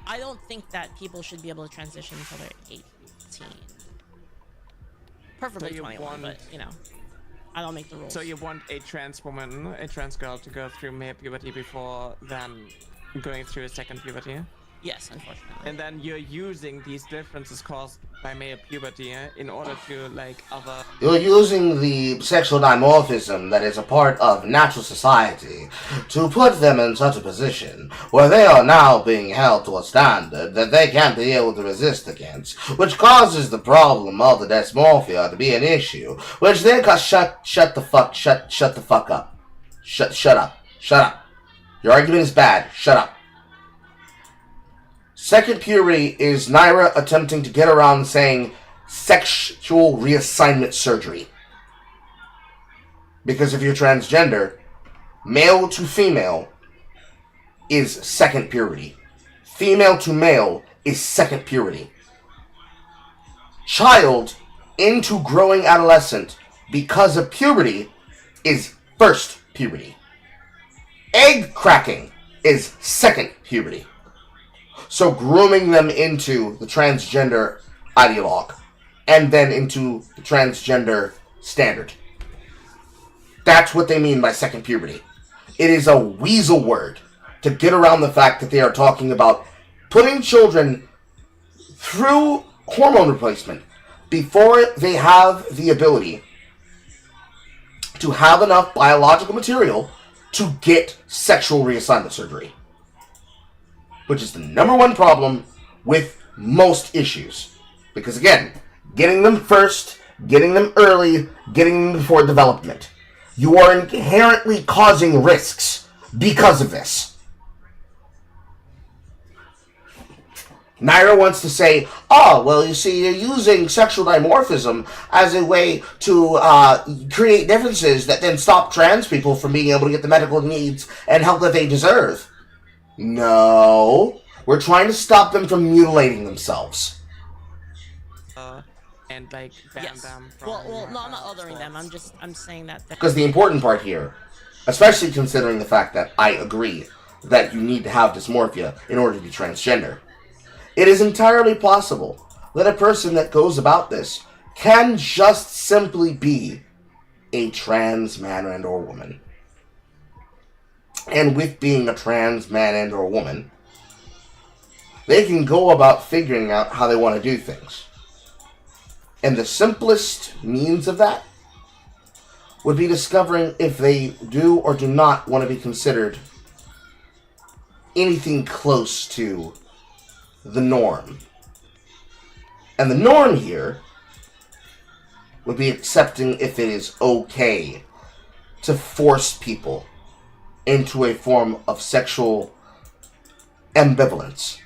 I don't think that people should be able to transition until they're 18. Preferably So you 21, but, you know, I don't make the rules. So you want a trans woman, a trans girl, to go through male puberty before then going through a second puberty? Yes, unfortunately. And then you're using these differences caused by male puberty in order to, like, other... You're using the sexual dimorphism that is a part of natural society to put them in such a position where they are now being held to a standard that they can't be able to resist against, which causes the problem of the dysmorphia to be an issue, which then shut the fuck up. Shut up. Your argument is bad. Shut up. Second puberty is Naira attempting to get around saying sexual reassignment surgery. Because if you're transgender, male to female is second puberty. Female to male is second puberty. Child into growing adolescent because of puberty is first puberty. Egg cracking is second puberty. So grooming them into the transgender ideologue and then into the transgender standard. That's what they mean by second puberty. It is a weasel word to get around the fact that they are talking about putting children through hormone replacement before they have the ability to have enough biological material to get sexual reassignment surgery. Which is the number one problem with most issues. Because again, getting them first, getting them early, getting them before development. You are inherently causing risks because of this. Naira wants to say, oh, well, you see, you're using sexual dimorphism as a way to create differences that then stop trans people from being able to get the medical needs and help that they deserve. No, we're trying to stop them from mutilating themselves. And like ban Yes. them from... Well, no, I'm not othering them. I'm saying that... Because the important part here, especially considering the fact that I agree that you need to have dysmorphia in order to be transgender, it is entirely possible that a person that goes about this can just simply be a trans man and or woman. And with being a trans man and or woman, they can go about figuring out how they want to do things. And the simplest means of that would be discovering if they do or do not want to be considered anything close to the norm. And the norm here would be accepting if it is okay to force people into a form of sexual ambivalence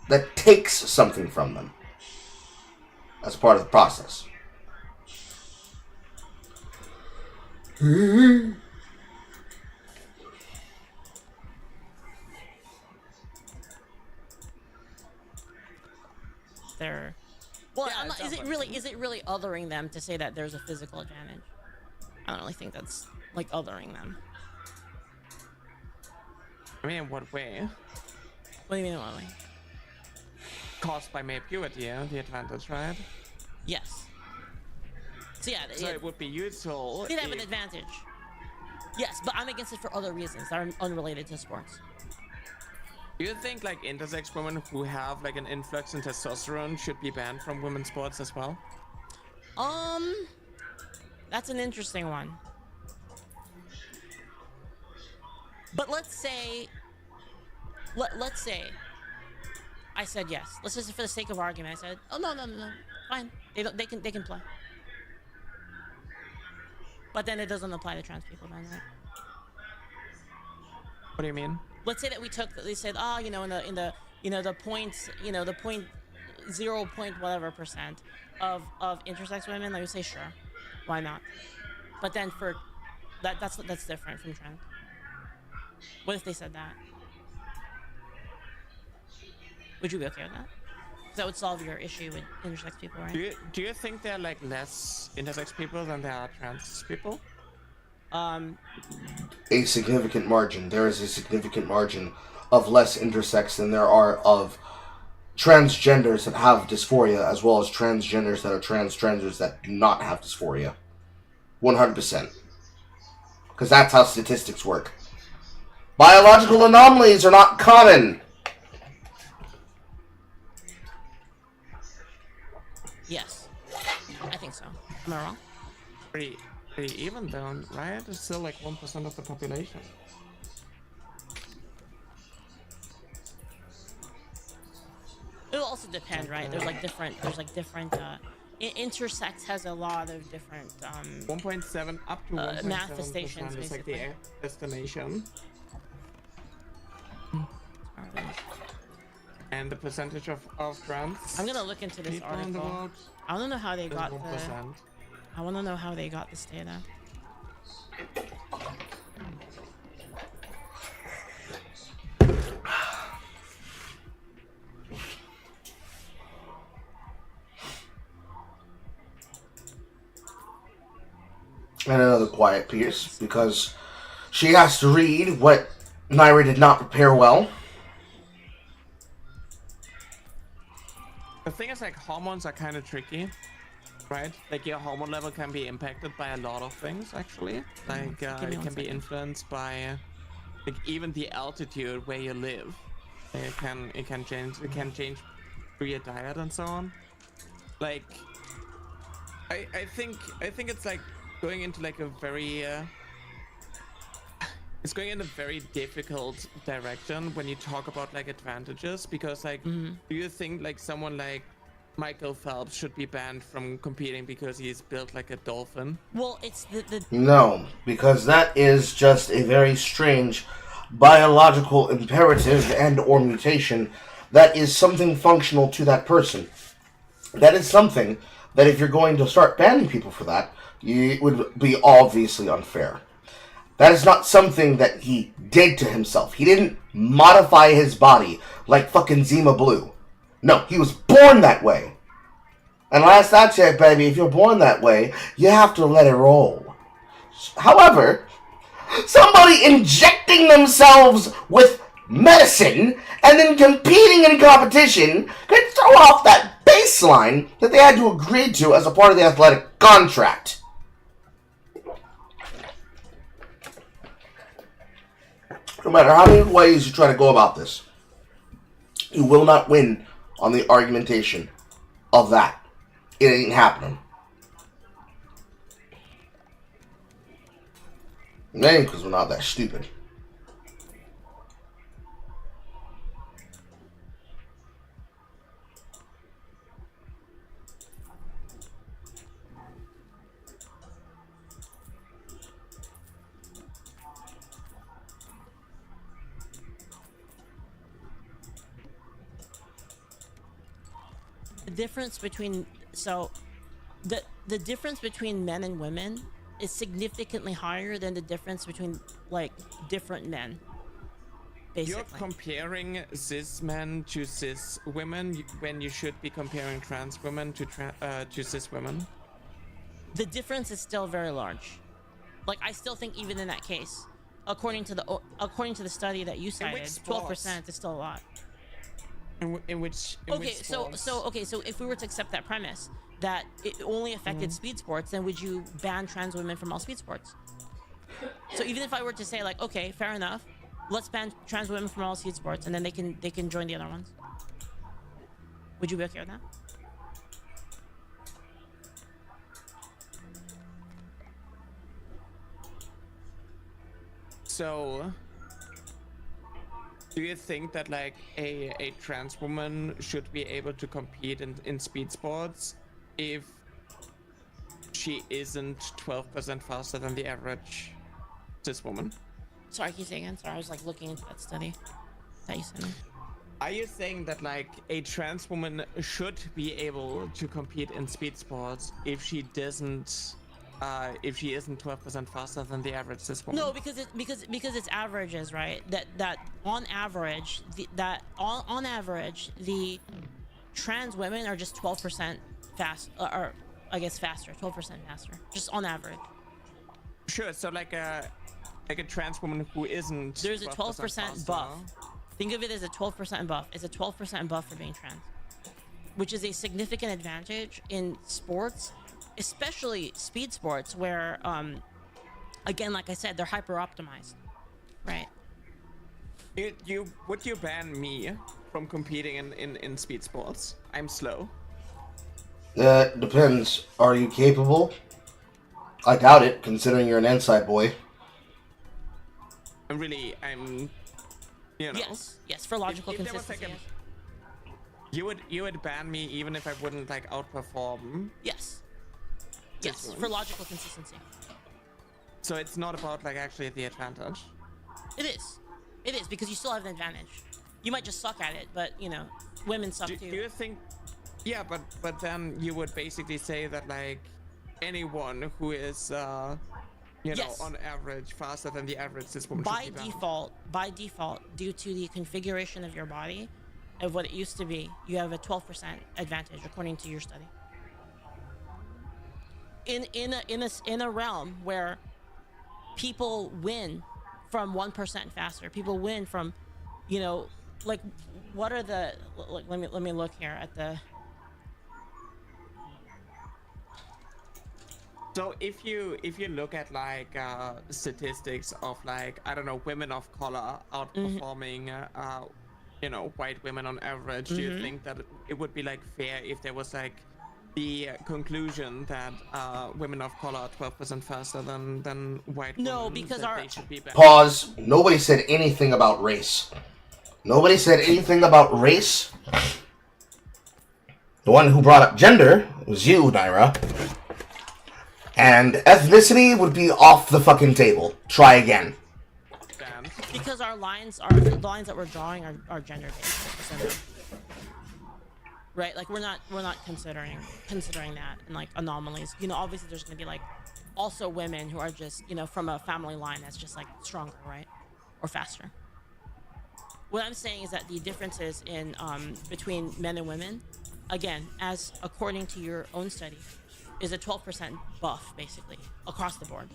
that takes something from them as part of the process. They're well. Yeah, I'm not, it is sounds it like really othering them to say that there's a physical advantage? I don't really think that's like othering them. I mean, in what way? What do you mean, what way? Caused by male puberty, yeah, the advantage, right? Yes. So yeah, So it would be useful. they'd have an if- advantage. Yes, but I'm against it for other reasons that are unrelated to sports. Do you think like intersex women who have like an influx in testosterone should be banned from women's sports as well? That's an interesting one. But let's say I said yes. Let's just for the sake of argument, I said, oh no, fine. They can play. But then it doesn't apply to trans people, then, right? What do you mean? Let's say that they said, oh, in the points, the point 0 point whatever percent of intersex women, like we say, sure, why not? But then for that's different from trans. What if they said that? Would you be okay with that? 'Cause that would solve your issue with intersex people, right? Do you think there are like less intersex people than there are trans people? A significant margin. There is a significant margin of less intersex than there are of transgenders that have dysphoria, as well as transgenders that are transgenders that do not have dysphoria. 100%. Because that's how statistics work. Biological anomalies are not common. Yes, I think so. Am I wrong? Pretty even though, right? It's still like 1% of the population. It'll also depend, right? There's like different. Intersex has a lot of different 1.7 up to 1.7% manifestations, is like the basically. estimation. And the percentage of trans I'm gonna look into this people in the article. world I want to know how they is got 1%. I want to know how they got this data. And another quiet piece, because she has to read what Naira did not prepare well. The thing is, like, hormones are kind of tricky, right? Like, your hormone level can be impacted by a lot of things, actually. Like, it can be influenced by, like, even the altitude where you live. It can change through your diet and so on. Like, I think it's like going into like a very it's going in a very difficult direction when you talk about like advantages, because like do you think like someone like Michael Phelps should be banned from competing because he's built like a dolphin? Well, it's the No, because that is just a very strange biological imperative and or mutation that is something functional to that person. That is something that if you're going to start banning people for that, it would be obviously unfair. That is not something that he did to himself. He didn't modify his body like fucking Zima Blue. No, he was born that way. And last I checked, baby, if you're born that way, you have to let it roll. However, somebody injecting themselves with medicine and then competing in competition could throw off that baseline that they had to agree to as a part of the athletic contract. No matter how many ways you try to go about this, you will not win on the argumentation of that. It ain't happening. Name, because we're not that stupid. The difference between the difference between men and women is significantly higher than the difference between like different men. Basically. You're comparing cis men to cis women when you should be comparing trans women to cis women. The difference is still very large. Like I still think even in that case, according to the study that you cited, 12% is still a lot. In which so if we were to accept that premise that it only affected speed sports, then would you ban trans women from all speed sports? So even if I were to say like, okay, fair enough, let's ban trans women from all speed sports, and then they can join the other ones. Would you be okay with that? So, do you think that like a trans woman should be able to compete in speed sports if she isn't 12% faster than the average cis woman? Sorry, can you say again? Sorry, I was like looking into that study that you sent me. Are you saying that like a trans woman should be able to compete in speed sports if she doesn't, if she isn't 12% faster than the average cis woman? No, because it's averages, right? That on average, on average, the trans women are just 12% fast, or I guess faster, 12% faster, just on average. Sure. So like a trans woman who isn't. There's a 12% buff. Think of it as a 12% buff. It's a 12% buff for being trans, which is a significant advantage in sports, especially speed sports, where, again, like I said, they're hyper optimized, right? Would you ban me from competing in speed sports? I'm slow. Depends. Are you capable? I doubt it, considering you're an inside boy. I'm, you know. Yes, for logical if there was, consistency. like, you would ban me even if I wouldn't like outperform. Yes, for logical consistency. So it's not about like actually the advantage. It is because you still have an advantage. You might just suck at it, but you know, women suck too. Do you think? Yeah, but then you would basically say that like anyone who is you know, on average faster than the average cis woman by default, due to the configuration of your body of what it used to be, you have a 12% advantage according to your study. In a realm where people win from 1% faster, people win from, you know, like what are the like, let me look here at the. So if you look at like statistics of like, I don't know, women of color outperforming you know, white women on average, do you think that it would be like fair if there was like the conclusion that women of color are 12% faster than white women? No, because they should be better? Pause. Nobody said anything about race. Nobody said anything about race. The one who brought up gender was you, Naira. And ethnicity would be off the fucking table. Try again. Because the lines that we're drawing are gender based, right? Like we're not considering that and like anomalies. You know, obviously there's gonna be like also women who are just, you know, from a family line that's just like stronger, right, or faster. What I'm saying is that the differences in between men and women, again, as according to your own study, is a 12% buff basically across the board.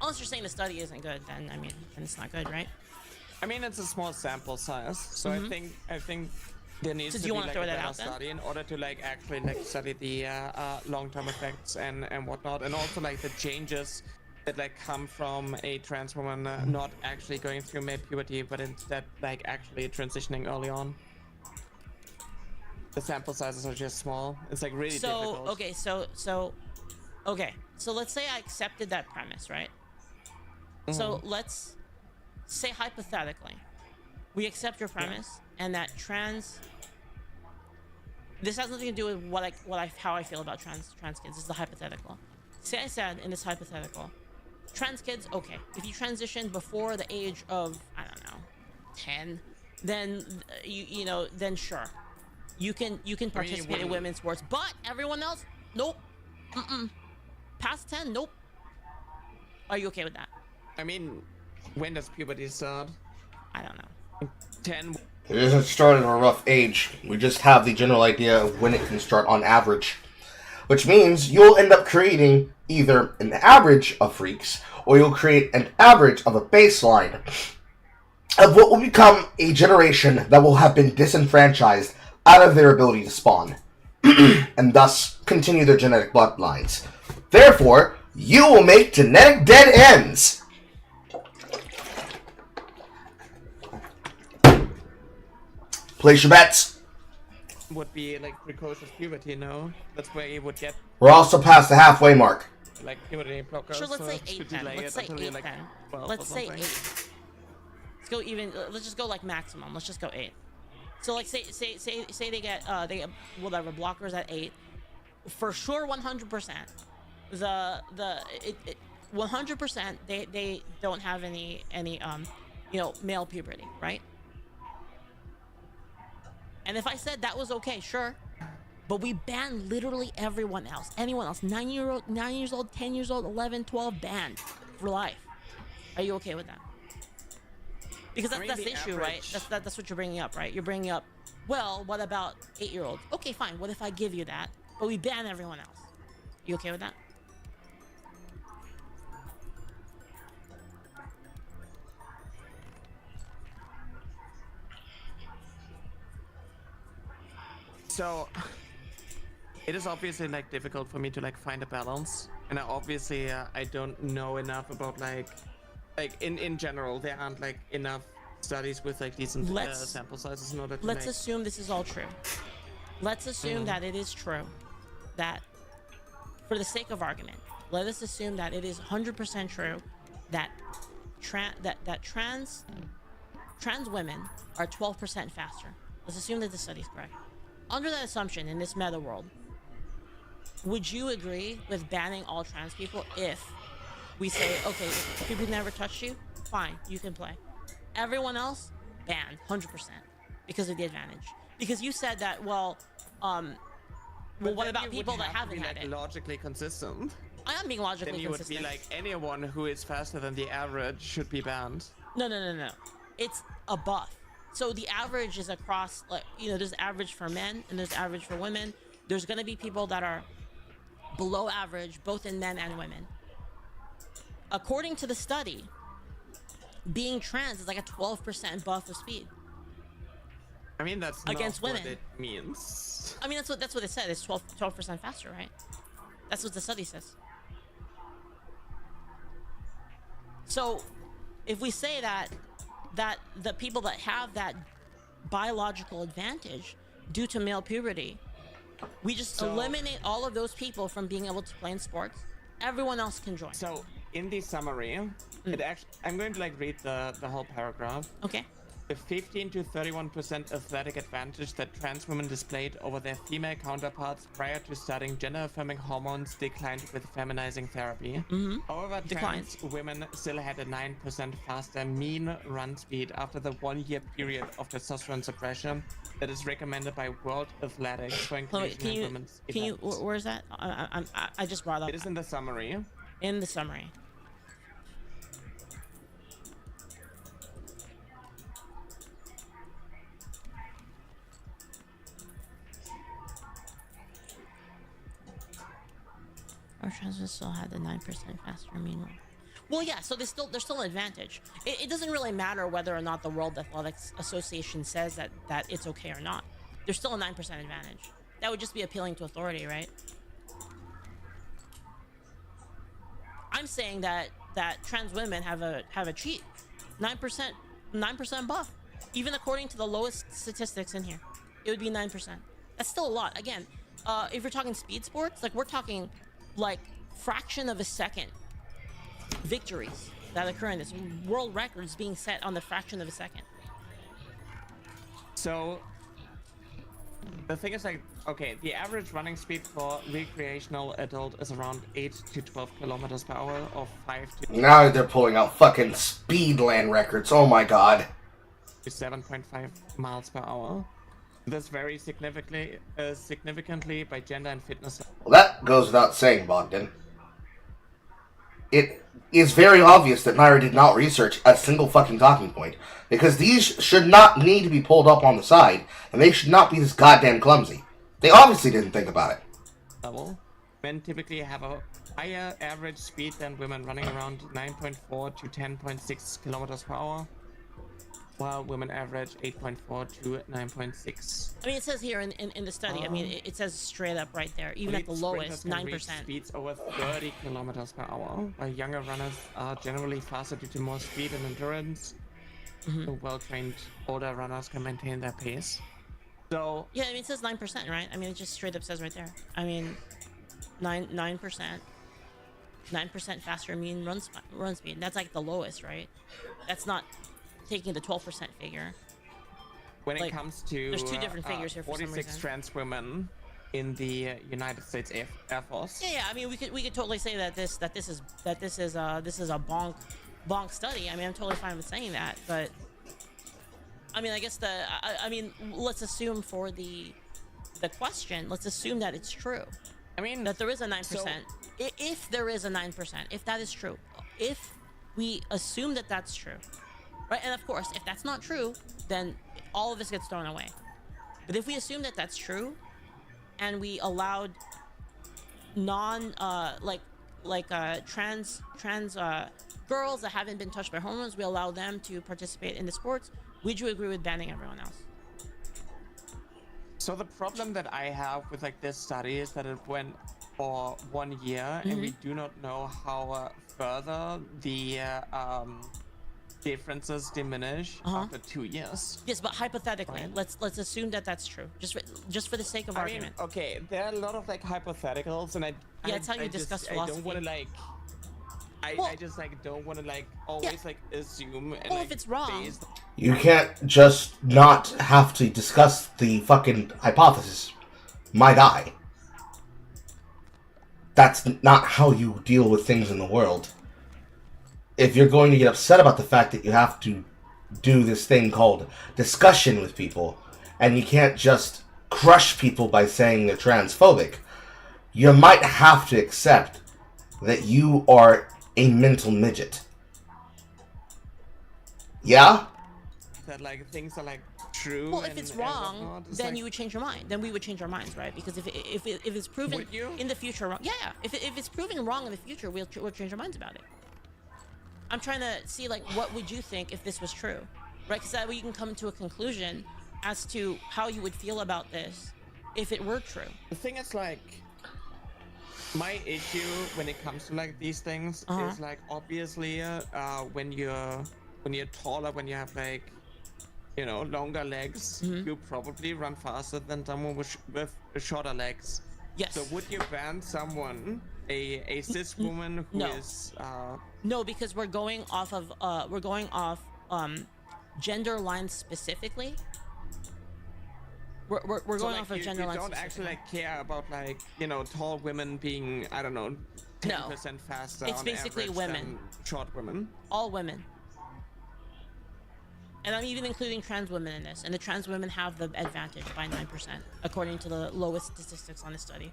Unless you're saying the study isn't good, then I mean, then it's not good, right? I mean, it's a small sample size, so I think there needs to be like a better study in order to like actually like study the long-term effects and whatnot, and also like the changes that like come from a trans woman not actually going through mid puberty, but instead like actually transitioning early on. The sample sizes are just small. It's like really difficult. So let's say I accepted that premise, right? So let's say hypothetically, we accept your premise and that trans. This has nothing to do with how I feel about trans kids. This is the hypothetical. Say I said in this hypothetical, trans kids, okay. If you transitioned before the age of, I don't know, 10, then then sure, you can participate in women's sports. But everyone else, nope, past 10, nope. Are you okay with that? I mean, when does puberty start? I don't know. 10. It doesn't start at a rough age. We just have the general idea of when it can start on average. Which means you'll end up creating either an average of freaks, or you'll create an average of a baseline of what will become a generation that will have been disenfranchised out of their ability to spawn, and thus continue their genetic bloodlines. Therefore, you will make genetic dead ends. Place your bets. Would be like precocious puberty, no? That's where you would get We're also past the halfway mark. like puberty blockers. Sure, let's say to 8, 10. delay Let's it say until you're, 8, like, 10. 12 Let's or say something. 8. Let's go even. Let's just go like maximum. Let's just go 8. So like say they get whatever blockers at 8. For sure, 100%. The 100% they don't have any male puberty, right? And if I said that was okay, sure. But we ban literally everyone else. Anyone else. 9 years old, 10 years old, 11, 12, banned for life. Are you okay with that? Because that's the issue, right? That's what you're bringing up, right? You're bringing up, well, what about 8-year-olds? Okay, fine. What if I give you that, but we ban everyone else? You okay with that? So it is obviously like difficult for me to like find a balance, and I don't know enough about like in general there aren't like enough studies with like decent sample sizes in order to let's assume this is all true. Let's assume that it is true, that for the sake of argument, let us assume that it is 100% true that trans women are 12% faster. Let's assume that the study is correct. Under that assumption, in this meta world, would you agree with banning all trans people if we say, okay, people who never touched you, fine, you can play. Everyone else, banned, 100%, because of the advantage. Because you said that, well, what about people that haven't had it? Logically consistent. I am being logically then you consistent. would be like, anyone who is faster than the average should be banned. No. It's a buff. So the average is across, like, there's average for men and there's average for women. There's going to be people that are below average, both in men and women. According to the study, being trans is like a 12% buff of speed. I mean, that's against not women. What it means. I mean, that's what it said. It's 12% faster, right? That's what the study says. So, if we say that the people that have that biological advantage due to male puberty, we just eliminate all of those people from being able to play in sports. Everyone else can join. So, in the summary, I'm going to like read the whole paragraph. Okay. The 15 to 31% athletic advantage that trans women displayed over their female counterparts prior to starting gender-affirming hormones declined with feminizing therapy. However, trans women still had a 9% faster mean run speed after the 1-year period of testosterone suppression that is recommended by World Athletics for inclusion in women's events. Where is that? I just brought up. It is in the summary. In the summary. Our trans women still had the 9% faster mean run. Well, yeah, so there's still an advantage. It doesn't really matter whether or not the World Athletics Association says that it's okay or not. There's still a 9% advantage. That would just be appealing to authority, right? I'm saying that trans women have a cheat. 9% buff. Even according to the lowest statistics in here, it would be 9%. That's still a lot. Again, if you're talking speed sports, like we're talking like fraction of a second victories. that occur in this. World records being set on the fraction of a second. So the thing is like, okay, the average running speed for recreational adult is around 8 to 12 kilometers per hour, or 5 to Now they're pulling out fucking speedland records. Oh my god. 7.5 miles per hour. This varies significantly by gender and fitness. Well, that goes without saying, Bogdan. It is very obvious that Naira did not research a single fucking talking point, because these should not need to be pulled up on the side, and they should not be this goddamn clumsy. They obviously didn't think about it. Level. Men typically have a higher average speed than women, running around 9.4 to 10.6 kilometers per hour, while women average 8.4 to 9.6. I mean, it says here in the study, I mean, it says straight up right there, even at the lowest, 9%. Speeds over 30 kilometers per hour, while younger runners are generally faster due to more speed and endurance. Mm-hmm. The well-trained older runners can maintain their pace. So Yeah, I mean, it says 9%, right? I mean, it just straight up says right there. I mean, 9%. 9% faster mean run speed. That's like the lowest, right? That's not taking the 12% figure. when Like, it comes to there's two different figures here for some 46 reason. trans women in the United States Air Force. Yeah, I mean, we could totally say that this is a bonk study. I mean, I'm totally fine with saying that, but I mean, I guess I mean, let's assume for the question, let's assume that it's true. I mean, That there is a 9%. So- If there is a 9%, if that is true, if we assume that that's true, right? And of course, if that's not true, then all of this gets thrown away. But if we assume that that's true, and we allowed trans girls that haven't been touched by hormones, we allow them to participate in the sports, would you agree with banning everyone else? So the problem that I have with like this study is that it went for 1 year, and we do not know how further the differences diminish after 2 years. Yes, but hypothetically, Right. let's assume that that's true, just for the sake of I mean, argument. okay, there are a lot of like hypotheticals, and It's how you discuss I don't want philosophy. to like. Well- I just like don't want to like always like assume and Well, like if it's wrong. base- You can't just not have to discuss the fucking hypothesis, my guy. That's not how you deal with things in the world. If you're going to get upset about the fact that you have to do this thing called discussion with people, and you can't just crush people by saying they're transphobic, you might have to accept that you are a mental midget. Yeah? that like things are like true. Well, if and- it's and wrong, whatnot. It's then like, you would change your mind. Then we would change our minds, right? Because if it's proven Would you? in the future wrong, yeah. If it's proven wrong in the future, we'll change our minds about it. I'm trying to see like what would you think if this was true, right? Because that way you can come to a conclusion as to how you would feel about this if it were true. The thing is like my issue when it comes to like these things is like obviously when you're taller, when you have like longer legs, you probably run faster than someone with shorter legs. Yes. So would you ban someone, a cis woman who No. is No, because we're going off gender lines specifically. We're so, going like, off of you gender lines don't actually specifically. like care about like tall women being, I don't know, 10% faster It's on basically average women. than short women. All women. And I'm even including trans women in this, and the trans women have the advantage by 9%, according to the lowest statistics on the study.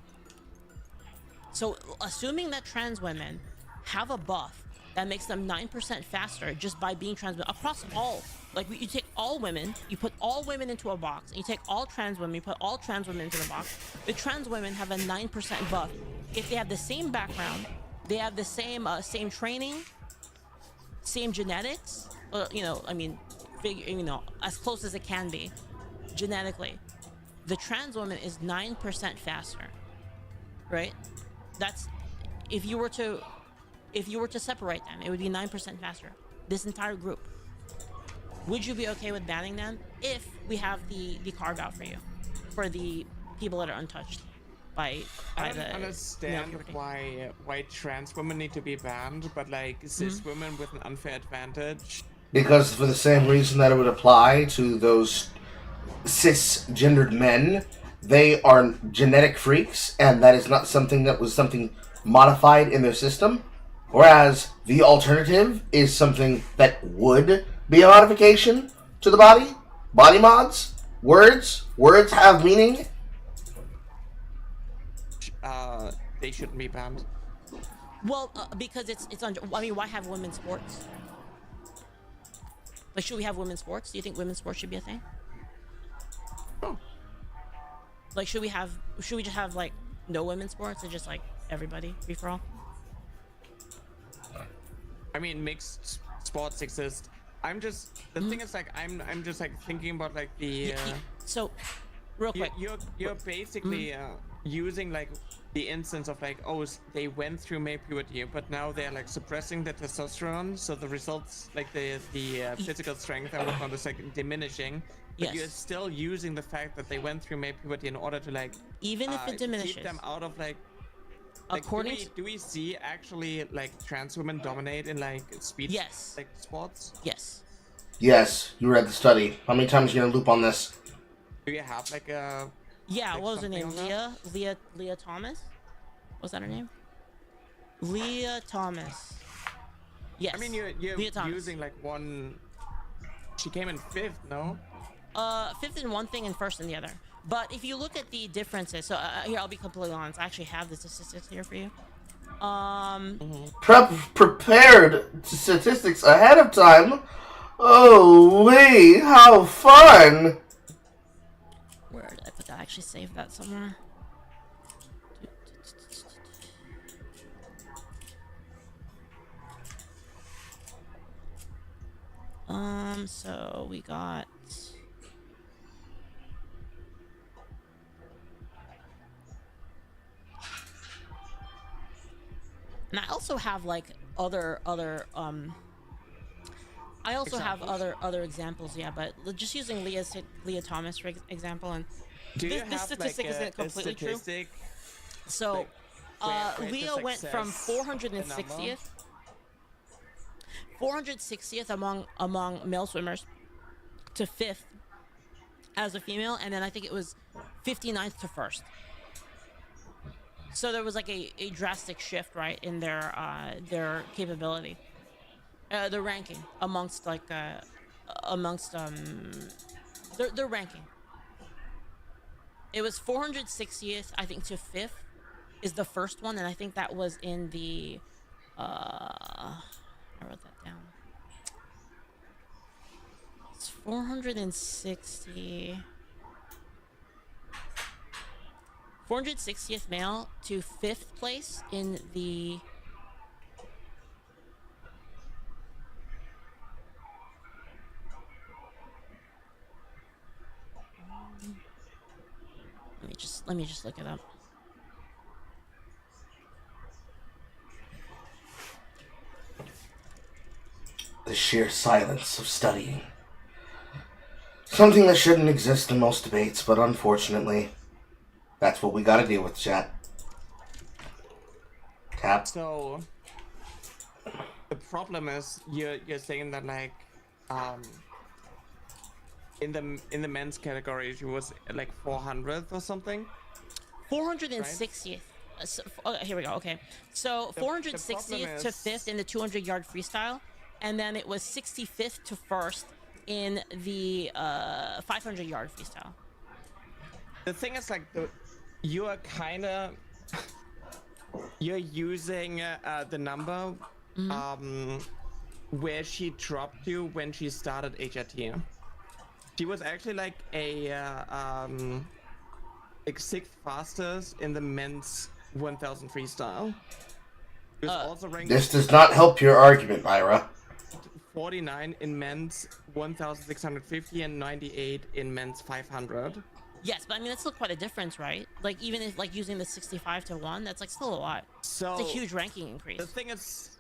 So, assuming that trans women have a buff that makes them 9% faster just by being trans women, across all, like you take all women, you put all women into a box, and you take all trans women, you put all trans women into the box, the trans women have a 9% buff. If they have the same background, they have the same training, same genetics, as close as it can be genetically, the trans woman is 9% faster, right? That's if you were to separate them, it would be 9% faster, this entire group. Would you be okay with banning them if we have the carve out for you, for the people that are untouched? by I don't the male understand puberty. why trans women need to be banned, but like cis women with an unfair advantage. Because for the same reason that it would apply to those cisgendered men, they are genetic freaks, and that is not something that was something modified in their system. Whereas the alternative is something that would be a modification to the body. Body mods, words have meaning. They shouldn't be banned. Well, because it's under. I mean, why have women's sports? Like, should we have women's sports? Do you think women's sports should be a thing? Oh. Like, should we just have like no women's sports and just like everybody free for all? I mean, mixed sports exist. I'm just the thing is like I'm just like thinking about like the. So, real quick, You're basically using like the instance of like, oh, they went through male puberty, but now they're like suppressing the testosterone, so the results, like the physical strength and whatnot, is like diminishing. But Yes. you're still using the fact that they went through male puberty in order to like even if it diminishes, keep them out of like. according Do we see actually like trans women dominate in like speed Yes. like sports? yes, Yes, you read the study. How many times are you gonna loop on this? Do you have like a yeah. Like What was her name? something on Leah Thomas. Was that her name? Leah Thomas. Yes. I mean, you're Leah Thomas. using like one. She came in 5th, no? Fifth in one thing and first in the other. But if you look at the differences, so here I'll be completely honest. I actually have the statistics here for you. Prepared statistics ahead of time. Oh wait, how fun! Where did I put that? I actually saved that somewhere. So we got. And I also have like other I also have other examples, yeah, but just using Leah Thomas for example, and Do you this have statistic like isn't completely true. statistic? So where Leah the went from success, 460th among male swimmers to 5th as a female, and then I think it was 59th to 1st. So there was like a drastic shift, right, in their capability, their ranking amongst like their ranking. It was 460th, I think, to 5th is the first one, and I think that was in the I wrote that down. It's 460. 460th male to 5th place in the let me just look it up. The sheer silence of studying. Something that shouldn't exist in most debates, but unfortunately, that's what we gotta deal with, chat. Tap. So the problem is you're saying that like in the men's category she was like 400th or something. 460th. Here we go. Okay, so 460th to 5th in the 200-yard freestyle, and then it was 65th to 1st in the 500-yard freestyle. The thing is like you're using the number where she dropped to when she started HRT. She was actually like a like 6th fastest in the men's 1000 freestyle. She was also ranked This does not help your argument, Myra. 49 in men's 1650 and 98 in men's 500. Yes, but I mean that's still quite a difference, right? Like even if like using the 65 to 1, that's like still a lot. So it's a huge ranking increase. the thing is,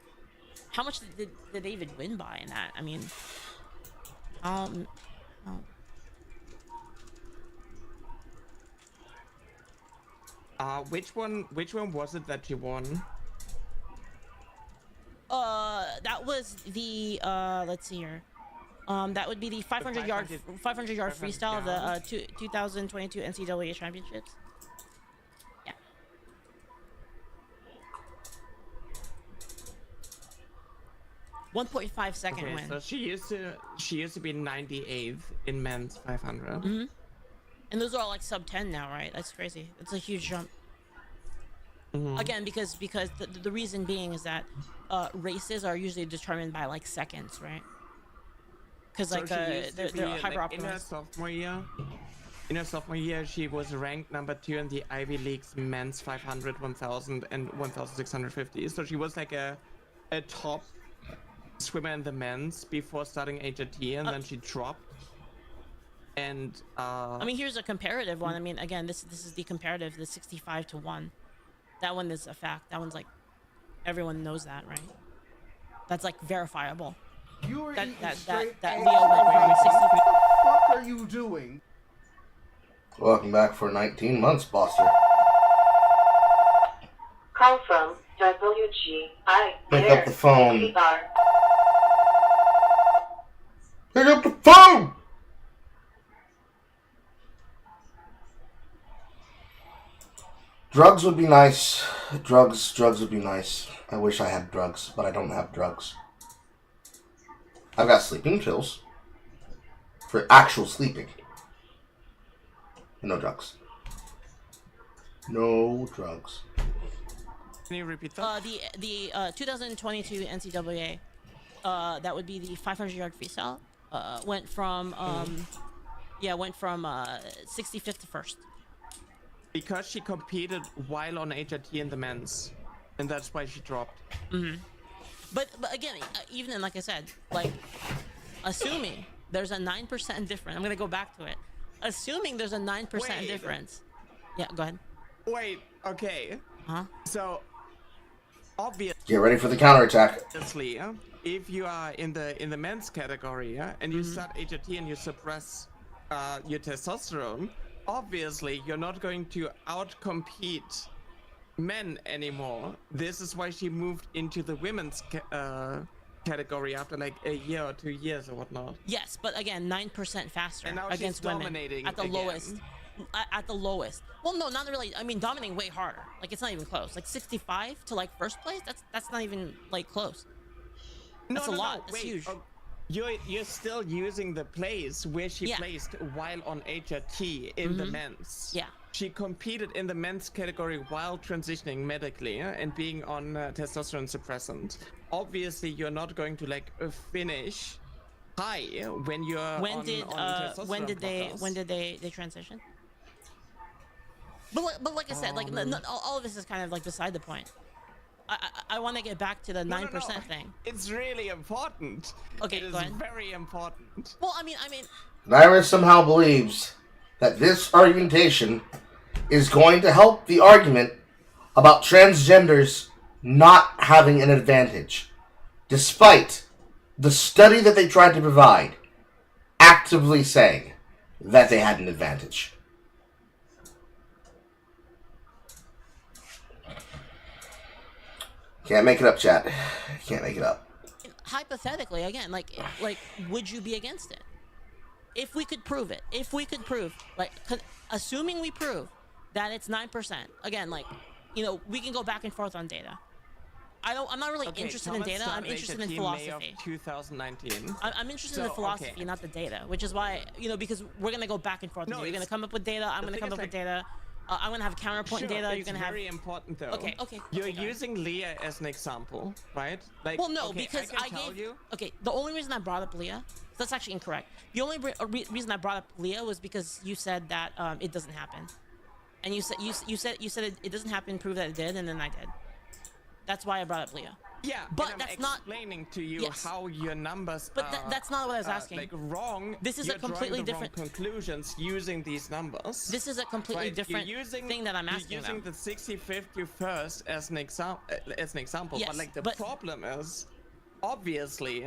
how much did they even win by in that? I mean, Which one was it that she won? That was the let's see here. That would be the 500 yard 500 freestyle of the 2022 NCAA championships. Yeah. .5 second Okay, win. so she used to be 98th in men's 500. Mm-hmm. And those are all like sub 10 now, right? That's crazy. It's a huge jump. Mm-hmm. Again, because the reason being is that races are usually determined by like seconds, right? Because So like she used to they're be, hyper like, in her optimized. sophomore year, she was ranked number 2 in the Ivy League's men's 500, 1000, and 1650. So she was like a top swimmer in the men's before starting HRT, and then she dropped. And I mean, here's a comparative one. I mean, again, this is the comparative, the 65-1. That one is a fact. That one's like, everyone knows that, right? That's like verifiable. You are That eating Leo straight went egg from whites. 60. What the fuck are you doing? Welcome back for 19 months, Buster. Call from WGI. Pick up the phone. PR. Pick up the phone! Drugs would be nice. Drugs would be nice. I wish I had drugs, but I don't have drugs. I've got sleeping pills. For actual sleeping. No drugs. No drugs. can you repeat that? The 2022 NCAA, that would be the 500 yard freestyle. Went from 65th to 1st. Because she competed while on HRT in the men's, and that's why she dropped. But again, even like I said, like assuming there's a 9% difference. I'm gonna go back to it. Assuming there's a 9% Wait. difference. Yeah, go ahead. Wait, okay. Huh? So obviously, Get ready for the counterattack. if you are in the men's category, and you start HRT and you suppress your testosterone, obviously you're not going to outcompete men anymore. This is why she moved into the women's category after like a year or 2 years or whatnot. Yes, but again, 9% faster And now she's against women dominating at the again. lowest. At the lowest. Well, no, not really. I mean, dominating way harder. Like it's not even close. Like 65 to like first place. That's not even like close. That's a lot. That's Wait, huge. You're still using the place where she Yeah. placed while on HRT in the men's. Yeah. She competed in the men's category while transitioning medically and being on testosterone suppressant. Obviously, you're not going to like finish high when you're When on did testosterone blockers. when did they transition? But like I said, like all of this is kind of like beside the point. I want to get back to the 9% thing. It's really important. Okay, it is go ahead. very important. Well, I mean, Naira somehow believes that this argumentation is going to help the argument about transgenders not having an advantage, despite the study that they tried to provide actively saying that they had an advantage. Can't make it up, chat. Can't make it up. hypothetically, again, like would you be against it? If we could prove it, like, assuming we prove that it's 9%, again, like, you know, we can go back and forth on data. I'm not really interested in data. I'm interested in philosophy. 2019. I'm interested in the philosophy, not the data, which is why, you know, because we're gonna go back and forth. No, you're gonna come up with data. I'm gonna come up with data. I'm gonna have counterpoint data. You're gonna have. Very important though. Okay. You're okay, using Leah as an example, right? Like. Well, no, okay, because I I can tell gave. you. Okay, the only reason I brought up Leah, that's actually incorrect. The only reason I brought up Leah was because you said that it doesn't happen, and you said it doesn't happen. Prove that it did, and then I did. That's why I brought up Leah. Yeah, but and that's I'm not explaining to you Yes. how your numbers But are, that's not what I was asking. like wrong. This is You're a completely drawing the wrong different. conclusions using these numbers. This is a completely right? different You're using, thing that I'm asking You're using about. the 65th to first as an example. Yes, but like the but- problem is, obviously,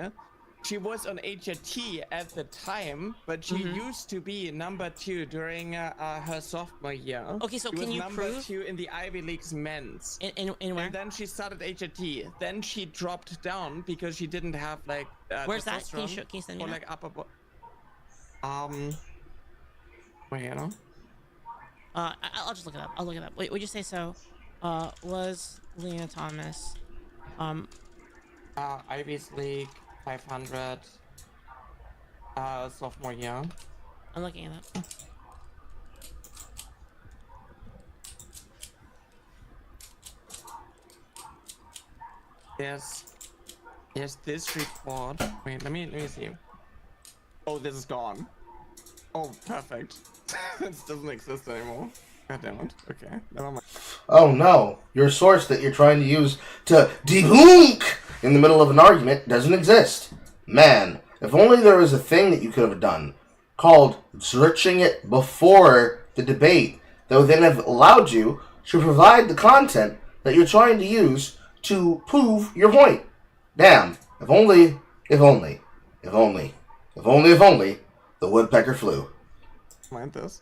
she was on HRT at the time, but she used to be number 2 during her sophomore year. Okay, so she can was you number prove 2 in the Ivy League's men's. in where? And then she started HRT. Then she dropped down because she didn't have like Where's that? Can you send me or that? like upper wait, you know? I'll just look it up. I'll look it up. Wait, would you say so? Was Leah Thomas, Ivy's League 500 sophomore year. I'm looking it up. There's this report. Wait, let me see. Oh, this is gone. Oh, perfect. This doesn't exist anymore. God damn it. Okay, never mind. Oh no, your source that you're trying to use to debunk in the middle of an argument doesn't exist. Man, if only there was a thing that you could have done called searching it before the debate that would then have allowed you to provide the content that you're trying to use to prove your point. Damn, if only the woodpecker flew. Mind this.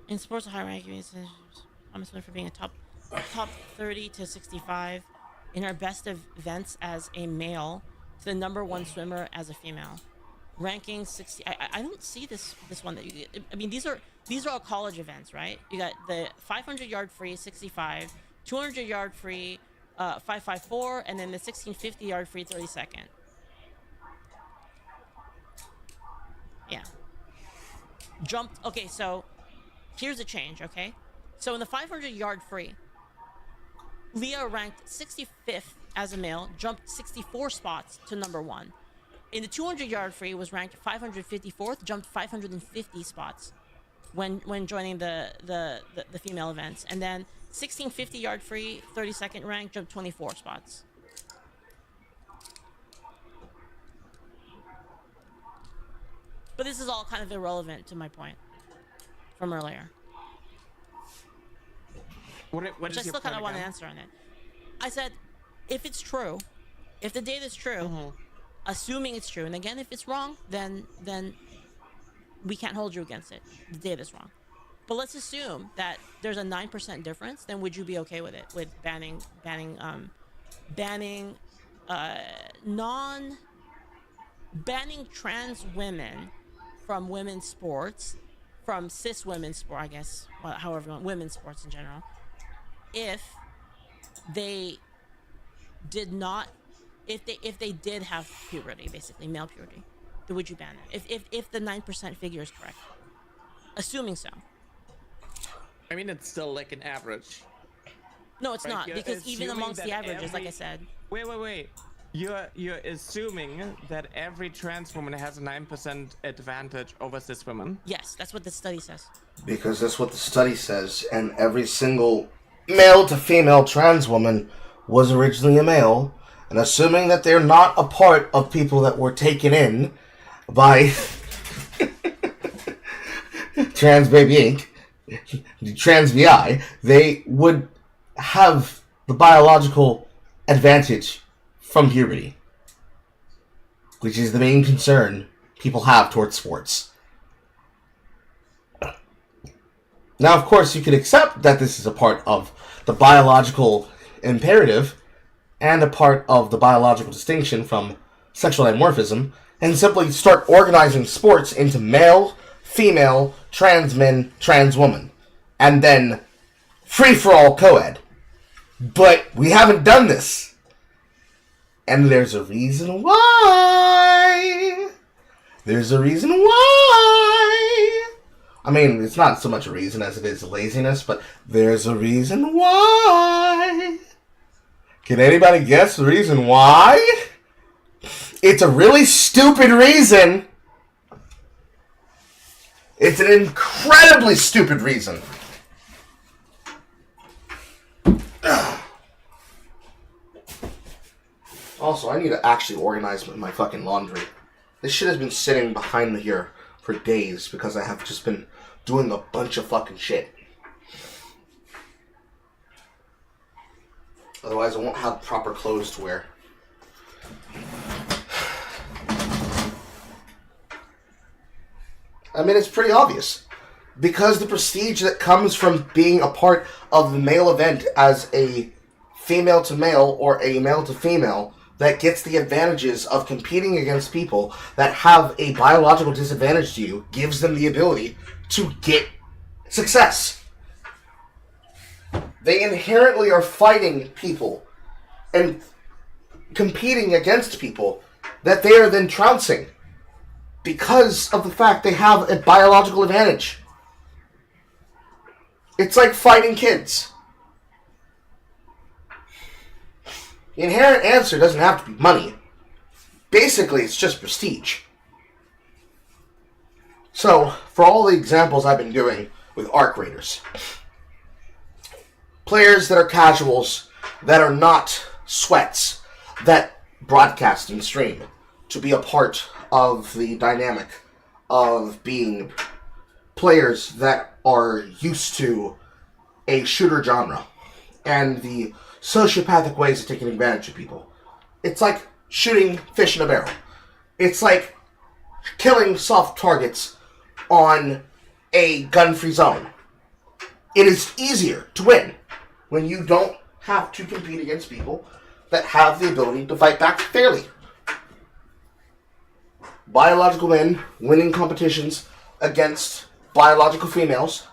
In sports of high ranking, I'm known for being a top 30 to 65 in her best events as a male to the #1 swimmer as a female. Ranking 60. I don't see this one that you. I mean, these are all college events, right? You got the 500-yard free 65, 200-yard free 554, and then the 1650-yard free 32nd. Yeah. Jumped. Okay, so here's a change, okay? So in the 500-yard free, Leah ranked 65th as a male, jumped 64 spots to #1. In the 200-yard free, was ranked 554th, jumped 550 spots when joining the female events. And then 1650-yard free, 32nd rank, jumped 24 spots. But this is all kind of irrelevant to my point from earlier. What Which I is your still kind of point want to again? answer on it. I said, if it's true, if the data is true, assuming it's true, and again, if it's wrong, then we can't hold you against it. The data's wrong. But let's assume that there's a 9% difference. Then would you be okay with it? With banning trans women from women's sports, from cis women's sport, I guess, well, however you want, women's sports in general, if they did not, if they did have puberty, basically male puberty, then would you ban it? If the 9% figure is correct, assuming so. I mean, it's still like an average. No, it's Right, not, you're because even assuming amongst the that averages, like I said. Wait. You're assuming that every trans woman has a 9% advantage over cis women. Yes, that's what the study says. Because that's what the study says, and every single male to female trans woman was originally a male, and assuming that they're not a part of people that were taken in by Trans Baby Inc., Trans VI, they would have the biological advantage from puberty, which is the main concern people have towards sports. Now, of course, you can accept that this is a part of the biological imperative and a part of the biological distinction from sexual dimorphism, and simply start organizing sports into male, female, trans men, trans woman, and then free-for-all co-ed. But we haven't done this. And there's a reason why. There's a reason why. I mean, it's not so much a reason as it is laziness, but there's a reason why. Can anybody guess the reason why? It's a really stupid reason. It's an incredibly stupid reason. Also, I need to actually organize my fucking laundry. This shit has been sitting behind me here for days because I have just been doing a bunch of fucking shit. Otherwise, I won't have proper clothes to wear. I mean, it's pretty obvious. Because the prestige that comes from being a part of the male event as a female to male or a male to female that gets the advantages of competing against people that have a biological disadvantage to you gives them the ability to get success. They inherently are fighting people and competing against people that they are then trouncing because of the fact they have a biological advantage. It's like fighting kids. The inherent answer doesn't have to be money. Basically, it's just prestige. So, for all the examples I've been doing with Arc Raiders, players that are casuals, that are not sweats, that broadcast and stream, to be a part of the dynamic of being players that are used to a shooter genre and the sociopathic ways of taking advantage of people. It's like shooting fish in a barrel. It's like killing soft targets on a gun-free zone. It is easier to win when you don't have to compete against people that have the ability to fight back fairly. Biological men winning competitions against biological females,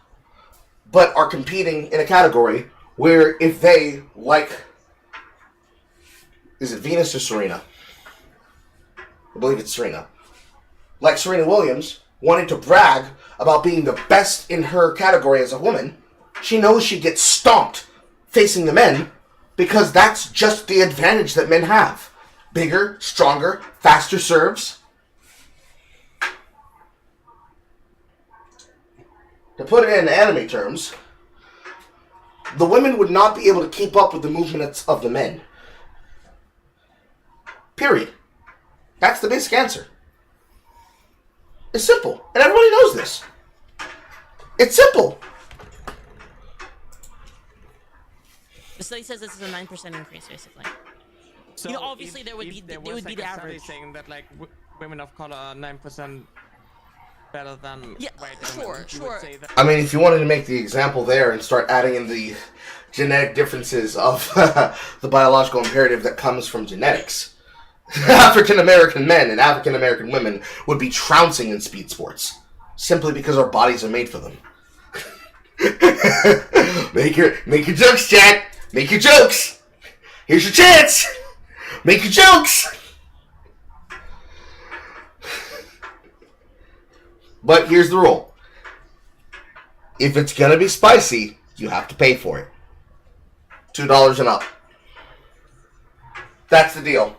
but are competing in a category where if they, like, is it Venus or Serena? I believe it's Serena. Like Serena Williams, wanting to brag about being the best in her category as a woman, she knows she gets stomped facing the men because that's just the advantage that men have. Bigger, stronger, faster serves. To put it in anime terms, the women would not be able to keep up with the movements of the men. Period. That's the basic answer. It's simple, and everybody knows this. It's simple. The study says this is a 9% increase, basically. So You know, obviously there would be there it was would be like the a study average. saying that like women of color are 9% better than Yeah, white sure, women. You would sure. say that. I mean, if you wanted to make the example there and start adding in the genetic differences of the biological imperative that comes from genetics, African American men and African American women would be trouncing in speed sports simply because our bodies are made for them. Make your jokes, Chad. Make your jokes. Here's your chance. Make your jokes. But here's the rule. If it's gonna be spicy, you have to pay for it. $2 and up. That's the deal.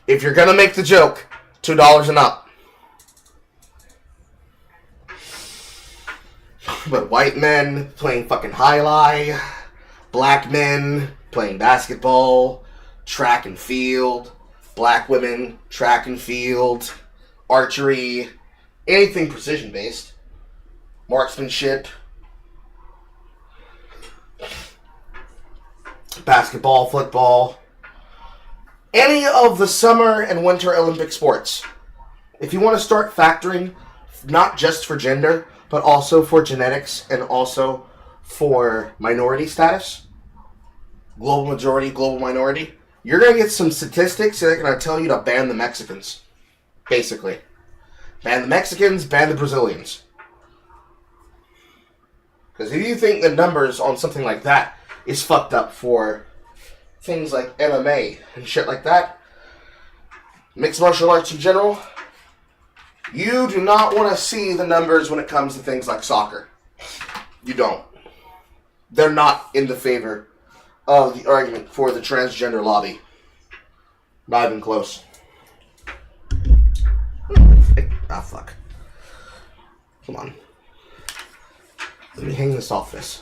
If you're gonna make the joke, $2 and up. But white men playing fucking highlight, black men playing basketball, track and field, black women, track and field, archery, anything precision based, marksmanship, basketball, football, any of the summer and winter Olympic sports. If you want to start factoring not just for gender, but also for genetics and also for minority status, global majority, global minority, you're going to get some statistics that are going to tell you to ban the Mexicans. Basically. Ban the Mexicans, ban the Brazilians. Because if you think the numbers on something like that is fucked up for things like MMA and shit like that, mixed martial arts in general, you do not want to see the numbers when it comes to things like soccer. You don't. They're not in the favor of the argument for the transgender lobby. Not even close. Ah, fuck. Come on. Let me hang this off this.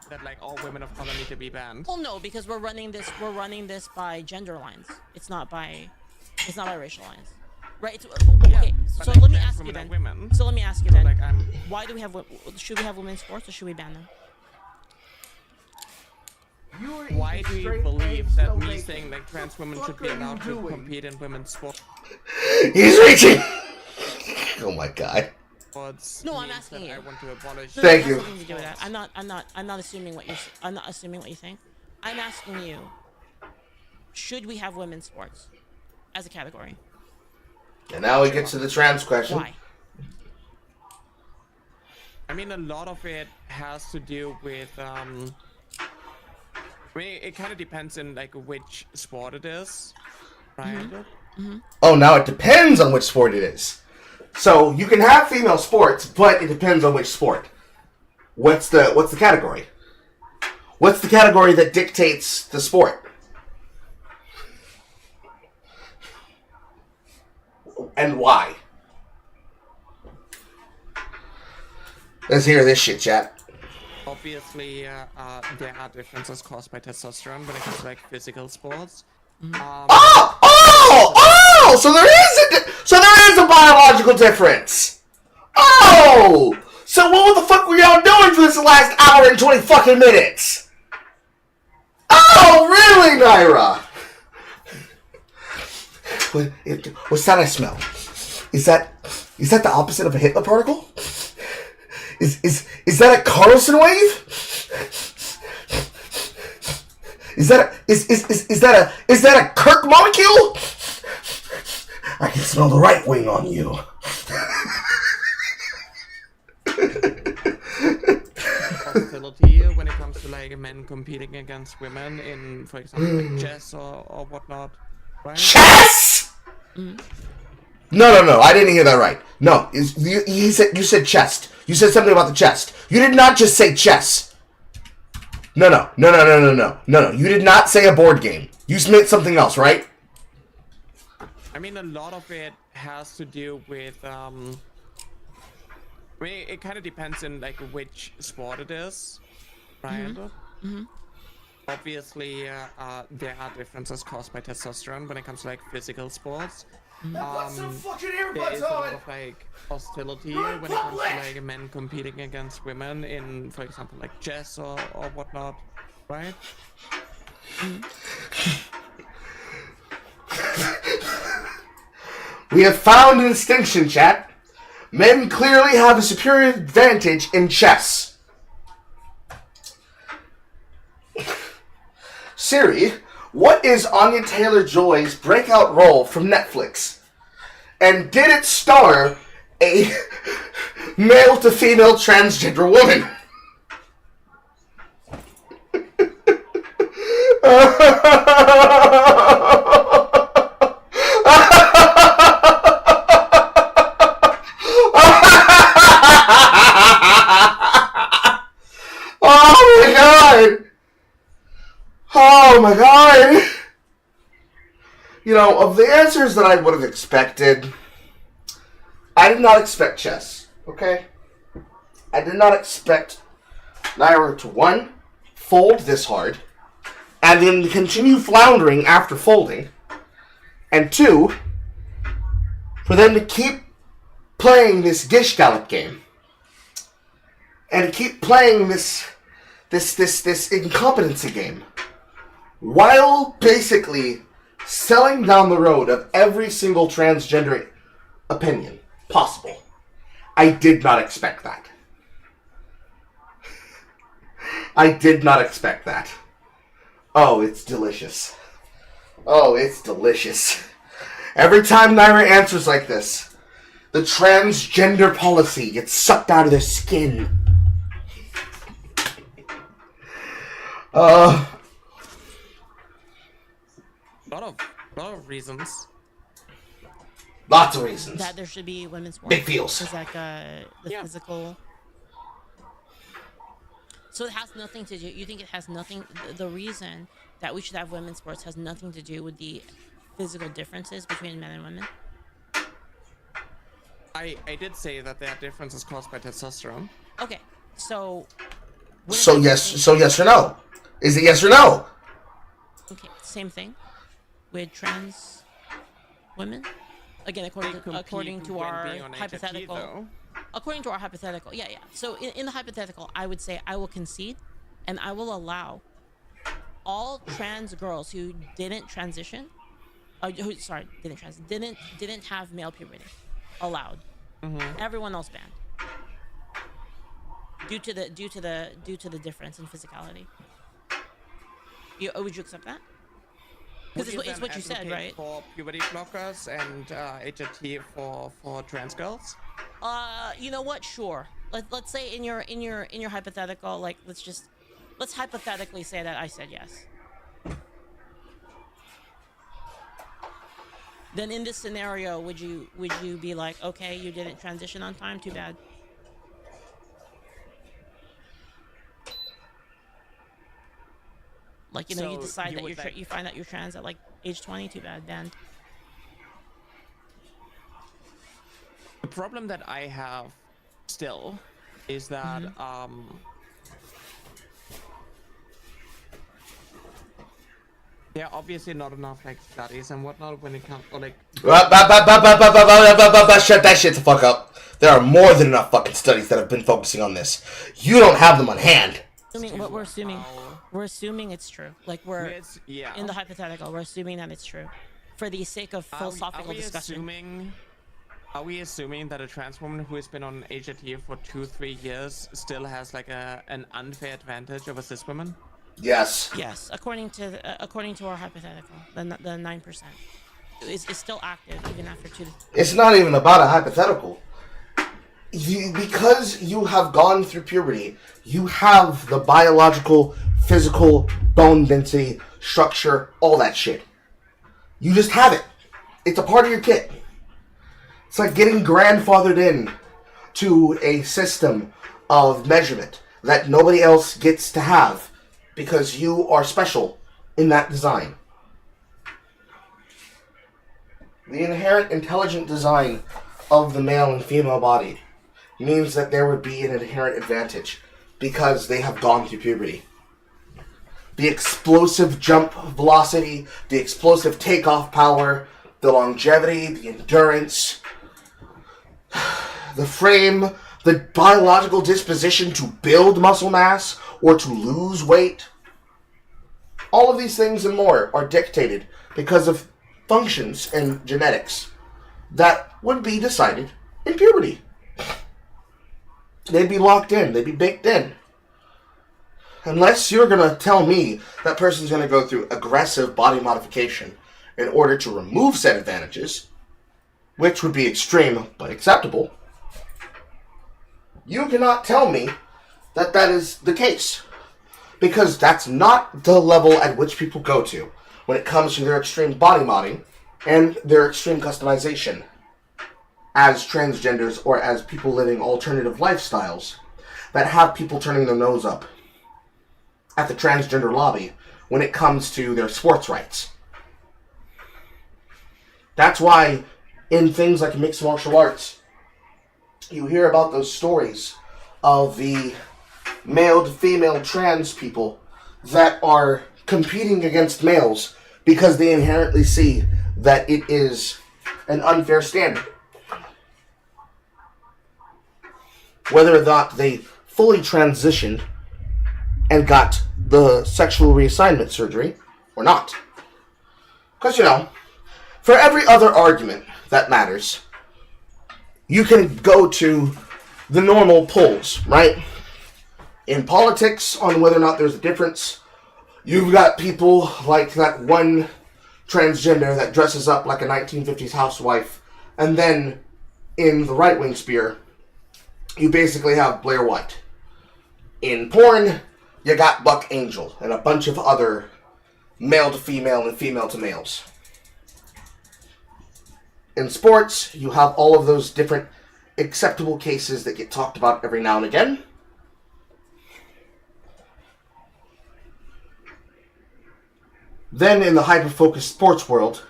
That like all women of color need to be banned. Well, no, because we're running this by gender lines. It's not by racial lines. Right. So, Yeah, okay. but So like let me trans ask you women are then. women. So let me ask you So then. like I'm Why do we have? Should we have women's sports or should we ban them? You're Why eating do you straight believe eggs, that no me bacon. saying like trans women What should the be fuck are you allowed to doing? compete in women's sports He's reaching. Oh my god. No, I'm means asking that you. I want to abolish? No, Thank it has you. nothing to do with that. I'm not assuming what you're. I'm not assuming what you think. I'm asking you. Should we have women's sports as a category? And now we get to the trans question. Why? I mean, a lot of it has to do with I mean, it kind of depends on like which sport it is, right? Oh, now it depends on which sport it is. So you can have female sports, but it depends on which sport. What's the category? What's the category that dictates the sport? And why? Let's hear this shit, chat. Obviously, there are differences caused by testosterone when it comes to like physical sports. Oh! So there is a biological difference. Oh! So what the fuck were y'all doing for this last hour and 20 fucking minutes? Oh, really, Naira? What's that I smell? Is that the opposite of a Hitler particle? Is that a Carlson wave? Is that a Kirk molecule? I can smell the right wing on you. Hostility when it comes to like men competing against women in, for example, like chess or whatnot, right? Chess? No. I didn't hear that right. No, you said chest. You said something about the chest. You did not just say chess. No. You did not say a board game. You meant something else, right? I mean, a lot of it has to do with I mean, it kind of depends on like which sport it is, right? Obviously, there are differences caused by testosterone when it comes to like physical sports. Put some fucking There earbuds is a lot on! of like hostility You're when it comes to public! like men competing against women in, for example, like chess or whatnot, right? We have found an distinction, chat. Men clearly have a superior advantage in chess. Siri, what is Anya Taylor-Joy's breakout role from Netflix? And did it star a male to female transgender woman? Oh my god! You know, of the answers that I would have expected, I did not expect chess, okay? I did not expect Naira to, one, fold this hard, and then continue floundering after folding, and two, for them to keep playing this Gish Gallop game, and keep playing this incompetency game, while basically selling down the road of every single transgender opinion possible. I did not expect that. I did not expect that. Oh, it's delicious. Oh, it's delicious. Every time Naira answers like this, the transgender policy gets sucked out of their skin. A lot of reasons. Lots of reasons. That there should be women's sports. Big feels. Is like the physical. So it has nothing to do. You think it has nothing? The reason that we should have women's sports has nothing to do with the physical differences between men and women. I did say that there are differences caused by testosterone. Okay, so. So yes or no? Is it yes or no? Okay, same thing with trans women. again, according to our being on HRT, hypothetical. though. According to our hypothetical, yeah. So in the hypothetical, I would say I will concede, and I will allow all trans girls who didn't transition, didn't have male puberty, allowed. Everyone else banned. Due to the difference in physicality. Would you accept that? Because it's what you said, right? For puberty blockers and HRT for trans girls. You know what? Sure. Let's say in your hypothetical, like let's hypothetically say that I said yes. Then in this scenario, would you be like, okay, you didn't transition on time, too bad. Like, you know, you decide that you find out you're trans at like age 20, too bad, banned. The problem that I have still is that there are obviously not enough like studies and whatnot when it comes or like Shut that shit the fuck up. There are more than enough fucking studies that have been focusing on this. You don't have them on hand. What we're assuming it's true. Like in the hypothetical, we're assuming that it's true, for the sake of philosophical discussion. Are we assuming that a trans woman who has been on HRT for 2-3 years still has like an unfair advantage over cis women? Yes. Yes, according to our hypothetical, the 9% is still active even after 2. It's not even about a hypothetical. Because you have gone through puberty, you have the biological, physical, bone density, structure, all that shit. You just have it. It's a part of your kit. It's like getting grandfathered in to a system of measurement that nobody else gets to have because you are special in that design. The inherent intelligent design of the male and female body means that there would be an inherent advantage because they have gone through puberty. The explosive jump velocity, the explosive takeoff power, the longevity, the endurance, the frame, the biological disposition to build muscle mass or to lose weight. All of these things and more are dictated because of functions and genetics that would be decided in puberty. They'd be locked in. They'd be baked in. Unless you're going to tell me that person's going to go through aggressive body modification in order to remove said advantages, which would be extreme but acceptable, you cannot tell me that that is the case. Because that's not the level at which people go to when it comes to their extreme body modding and their extreme customization as transgenders or as people living alternative lifestyles that have people turning their nose up at the transgender lobby when it comes to their sports rights. That's why in things like mixed martial arts, you hear about those stories of the male to female trans people that are competing against males because they inherently see that it is an unfair standard. Whether or not they fully transitioned and got the sexual reassignment surgery or not. Because, you know, for every other argument that matters, you can go to the normal polls, right? In politics, on whether or not there's a difference, you've got people like that one transgender that dresses up like a 1950s housewife, and then in the right-wing sphere, you basically have Blair White. In porn, you got Buck Angel and a bunch of other male to female and female to males. In sports, you have all of those different acceptable cases that get talked about every now and again. Then in the hyper-focused sports world,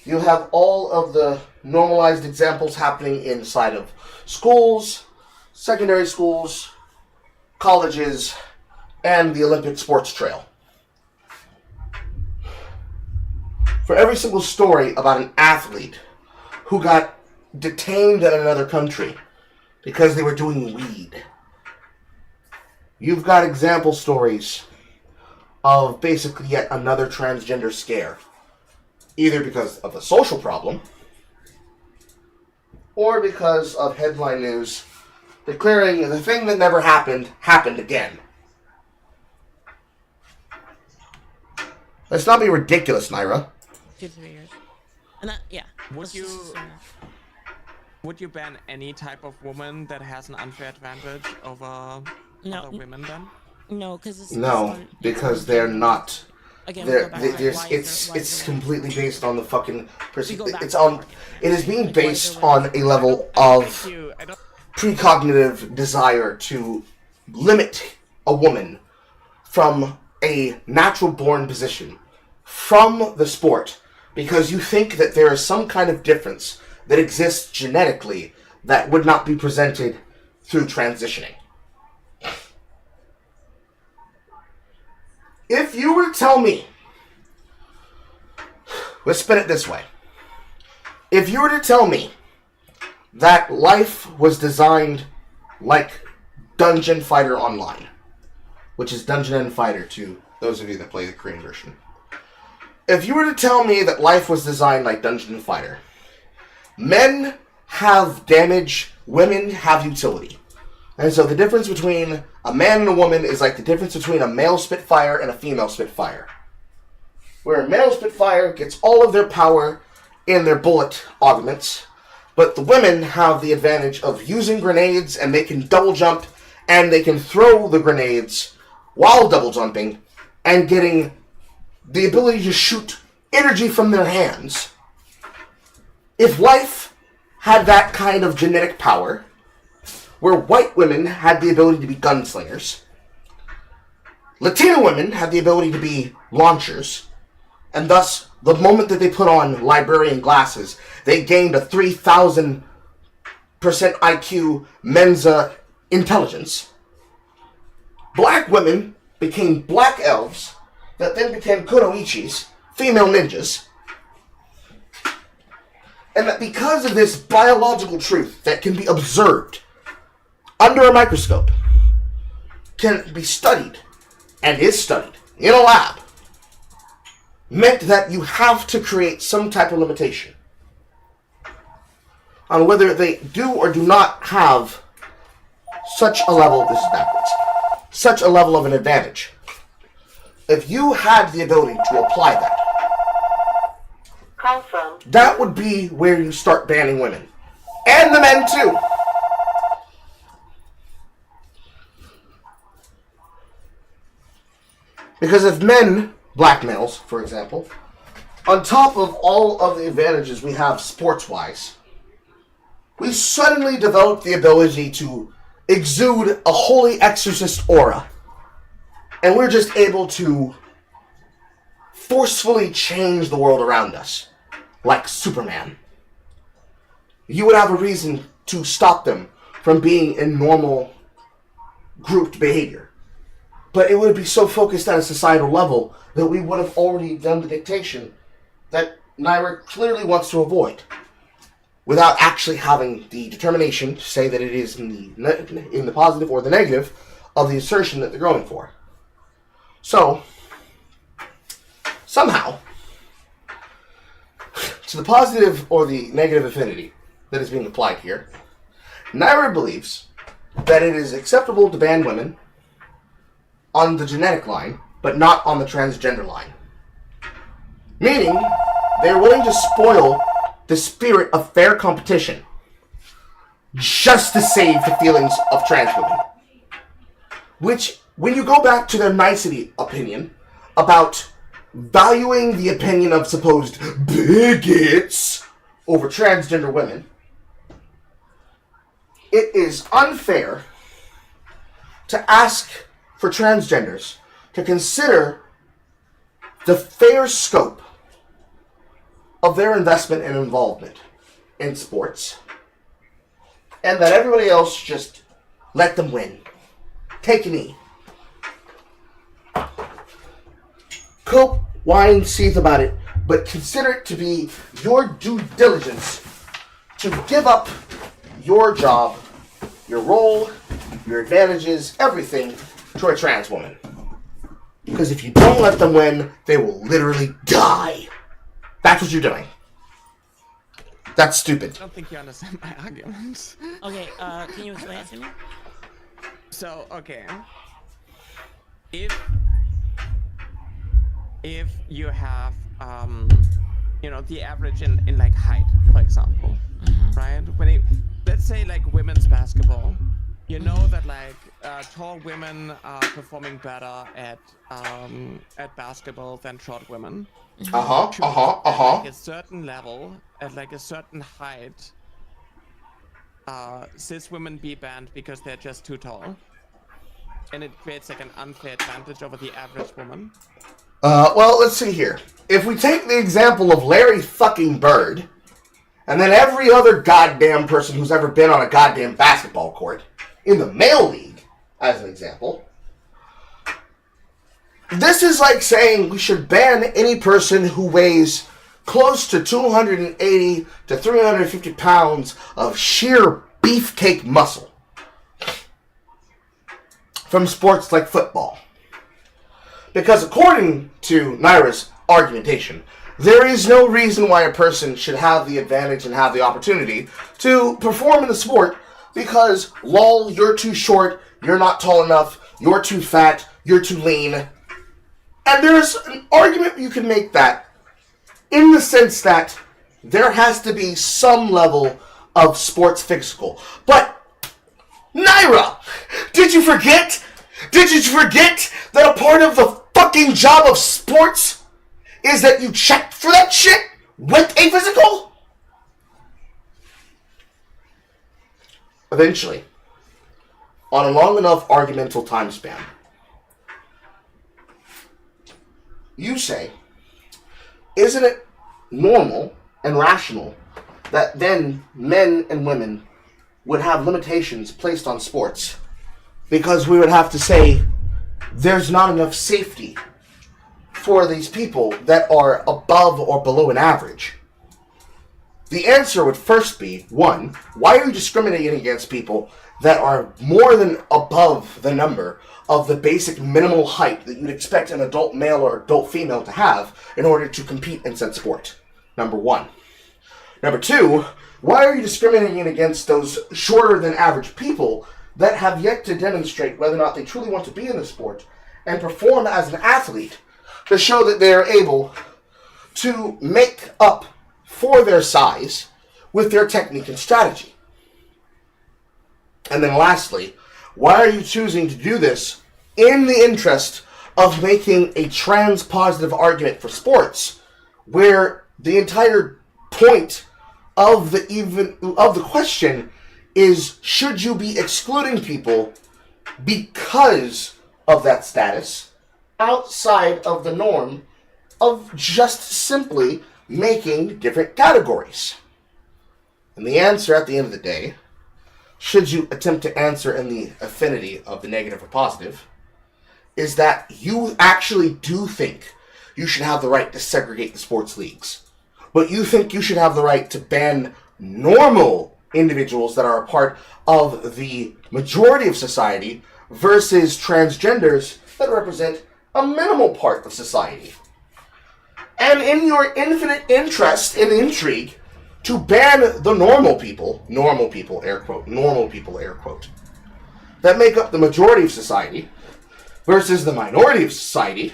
you have all of the normalized examples happening inside of schools, secondary schools, colleges, and the Olympic sports trail. For every single story about an athlete who got detained in another country because they were doing weed. You've got example stories of basically yet another transgender scare. Either because of a social problem, or because of headline news declaring the thing that never happened, happened again. Let's not be ridiculous, Naira. 2 to 3 years. And that, yeah. Would you ban any type of woman that has an unfair advantage over other women then? No, because because they're not. Again, it's completely based on the fucking person. It is being based on a level of precognitive desire to limit a woman from a natural born position from the sport, because you think that there is some kind of difference that exists genetically that would not be presented through transitioning. If you were to tell me, let's spin it this way. If you were to tell me that life was designed like Dungeon Fighter Online, which is Dungeon and Fighter to those of you that play the Korean version. If you were to tell me that life was designed like Dungeon and Fighter, men have damage, women have utility. And so the difference between a man and a woman is like the difference between a male Spitfire and a female Spitfire. Where a male Spitfire gets all of their power in their bullet augments, but the women have the advantage of using grenades, and they can double jump, and they can throw the grenades while double jumping, and getting the ability to shoot energy from their hands. If life had that kind of genetic power, where white women had the ability to be gunslingers, Latino women had the ability to be launchers, and thus, the moment that they put on librarian glasses, they gained a 3,000% IQ Mensa intelligence. Black women became black elves, that then became kunoichis, female ninjas, and that because of this biological truth that can be observed under a microscope, can be studied, and is studied, in a lab, meant that you have to create some type of limitation on whether they do or do not have such a level, this is backwards, such a level of an advantage. If you had the ability to apply that, Confirmed. that would be where you start banning women. And the men too. Because if men, black males, for example, on top of all of the advantages we have sports-wise, we suddenly develop the ability to exude a holy exorcist aura. And we're just able to forcefully change the world around us, like Superman. You would have a reason to stop them from being in normal grouped behavior. But it would be so focused at a societal level that we would have already done the dictation that Naira clearly wants to avoid, without actually having the determination to say that it is in the positive or the negative of the assertion that they're going for. So, somehow, to the positive or the negative affinity that is being applied here, Naira believes that it is acceptable to ban women on the genetic line, but not on the transgender line. Meaning, they're willing to spoil the spirit of fair competition just to save the feelings of trans women. Which, when you go back to their nicety opinion about valuing the opinion of supposed bigots over transgender women, it is unfair to ask for transgenders to consider the fair scope of their investment and involvement in sports, and that everybody else just let them win. Take a knee. Cope, whine, seethe about it, but consider it to be your due diligence to give up your job, your role, your advantages, everything to a trans woman. Because if you don't let them win, they will literally die. That's what you're doing. That's stupid. I don't think you understand my argument. Okay, can you explain it to me? So, okay. If you have, the average in like height, for example, right? Let's say like women's basketball, you know that like tall women are performing better at basketball than short women. At like a certain level, at like a certain height, cis women be banned because they're just too tall, and it creates like an unfair advantage over the average woman. Well, let's see here. If we take the example of Larry fucking Bird, and then every other goddamn person who's ever been on a goddamn basketball court, in the male league, as an example, this is like saying we should ban any person who weighs close to 280 to 350 pounds of sheer beefcake muscle from sports like football. Because according to Naira's argumentation, there is no reason why a person should have the advantage and have the opportunity to perform in the sport because, lol, you're too short, you're not tall enough, you're too fat, you're too lean. And there's an argument you can make that in the sense that there has to be some level of sports physical. But, Naira, did you forget? Did you forget that a part of the fucking job of sports is that you check for that shit with a physical? Eventually, on a long enough argumental time span, you say, isn't it normal and rational that then men and women would have limitations placed on sports? Because we would have to say there's not enough safety for these people that are above or below an average. The answer would first be, one, why are you discriminating against people that are more than above the number of the basic minimal height that you'd expect an adult male or adult female to have in order to compete in said sport? Number one. Number two, why are you discriminating against those shorter than average people that have yet to demonstrate whether or not they truly want to be in the sport and perform as an athlete to show that they are able to make up for their size with their technique and strategy? And then lastly, why are you choosing to do this in the interest of making a trans-positive argument for sports, where the entire point of the question is, should you be excluding people because of that status outside of the norm of just simply making different categories? And the answer at the end of the day, should you attempt to answer in the affinity of the negative or positive, is that you actually do think you should have the right to segregate the sports leagues. But you think you should have the right to ban normal individuals that are a part of the majority of society versus transgenders that represent a minimal part of society. And in your infinite interest and intrigue to ban the normal people, air quote, that make up the majority of society versus the minority of society,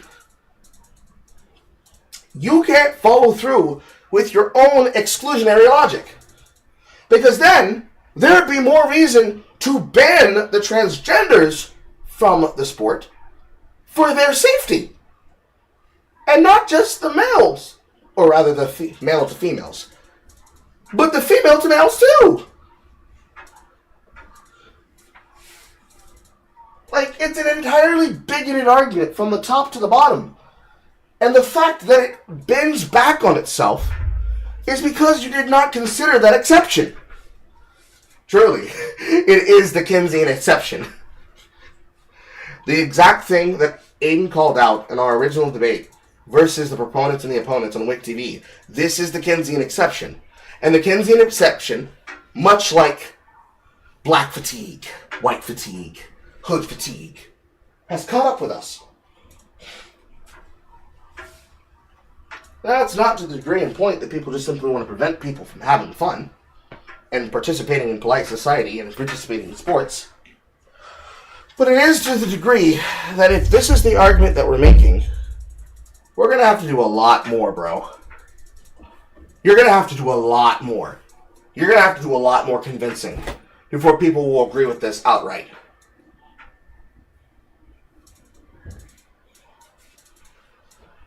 you can't follow through with your own exclusionary logic. Because then, there'd be more reason to ban the transgenders from the sport for their safety. And not just the males, or rather the male to females, but the female to males too. Like, it's an entirely bigoted argument from the top to the bottom. And the fact that it bends back on itself is because you did not consider that exception. Truly, it is the Keynesian exception. The exact thing that Aiden called out in our original debate versus the proponents and the opponents on WIC TV. This is the Keynesian exception. And the Keynesian exception, much like black fatigue, white fatigue, hood fatigue, has caught up with us. That's not to the degree and point that people just simply want to prevent people from having fun and participating in polite society and participating in sports. But it is to the degree that if this is the argument that we're making, we're going to have to do a lot more, bro. You're going to have to do a lot more. You're going to have to do a lot more convincing before people will agree with this outright.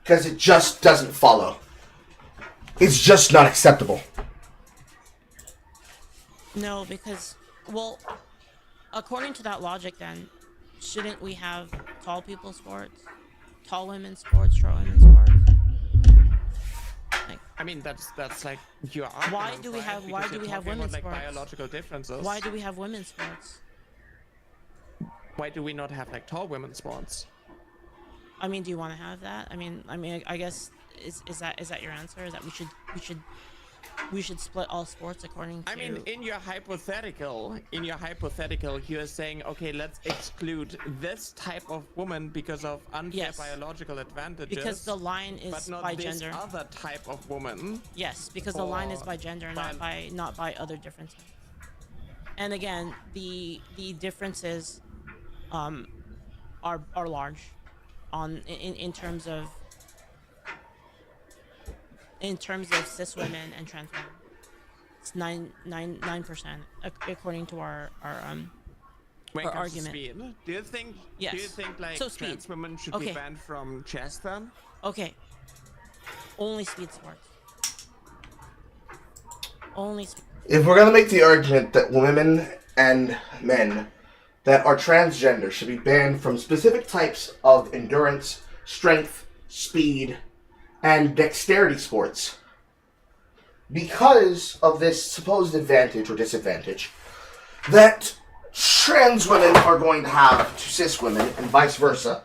Because it just doesn't follow. It's just not acceptable. No, because, well, according to that logic then, shouldn't we have tall people sports? Tall women's sports, short women's sports? Like, I mean, that's like your argument. Why do we have women's like sports? biological differences. Why do we have women's sports? Why do we not have like tall women's sports? I mean, do you want to have that? I mean, I guess is that your answer? Is that we should split all sports according to? I mean, in your hypothetical, you're saying, okay, let's exclude this type of woman because of unfair Yes. biological advantages. Because the line is but not by this gender. other type of woman. Yes, because the line is Or by gender, not by other differences. And again, the differences are large in terms of cis women and trans women. It's 9% according to our When Or it comes argument. to speed, do you think? Yes. Do you think like So speed. trans women should Okay. be banned from chess then? Okay. Only speed sports. Only speed. If we're going to make the argument that women and men that are transgender should be banned from specific types of endurance, strength, speed, and dexterity sports because of this supposed advantage or disadvantage that trans women are going to have to cis women and vice versa,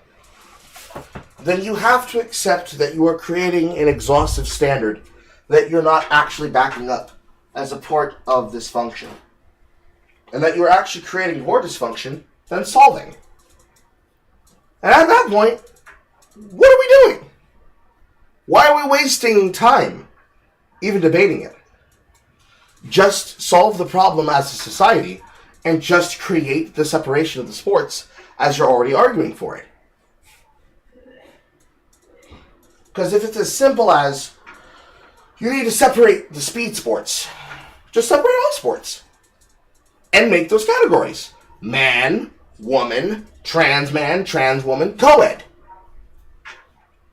then you have to accept that you are creating an exhaustive standard that you're not actually backing up as a part of this function. And that you're actually creating more dysfunction than solving. And at that point, what are we doing? Why are we wasting time even debating it? Just solve the problem as a society and just create the separation of the sports as you're already arguing for it. Because if it's as simple as you need to separate the speed sports, just separate all sports and make those categories. Man, woman, trans man, trans woman, co-ed.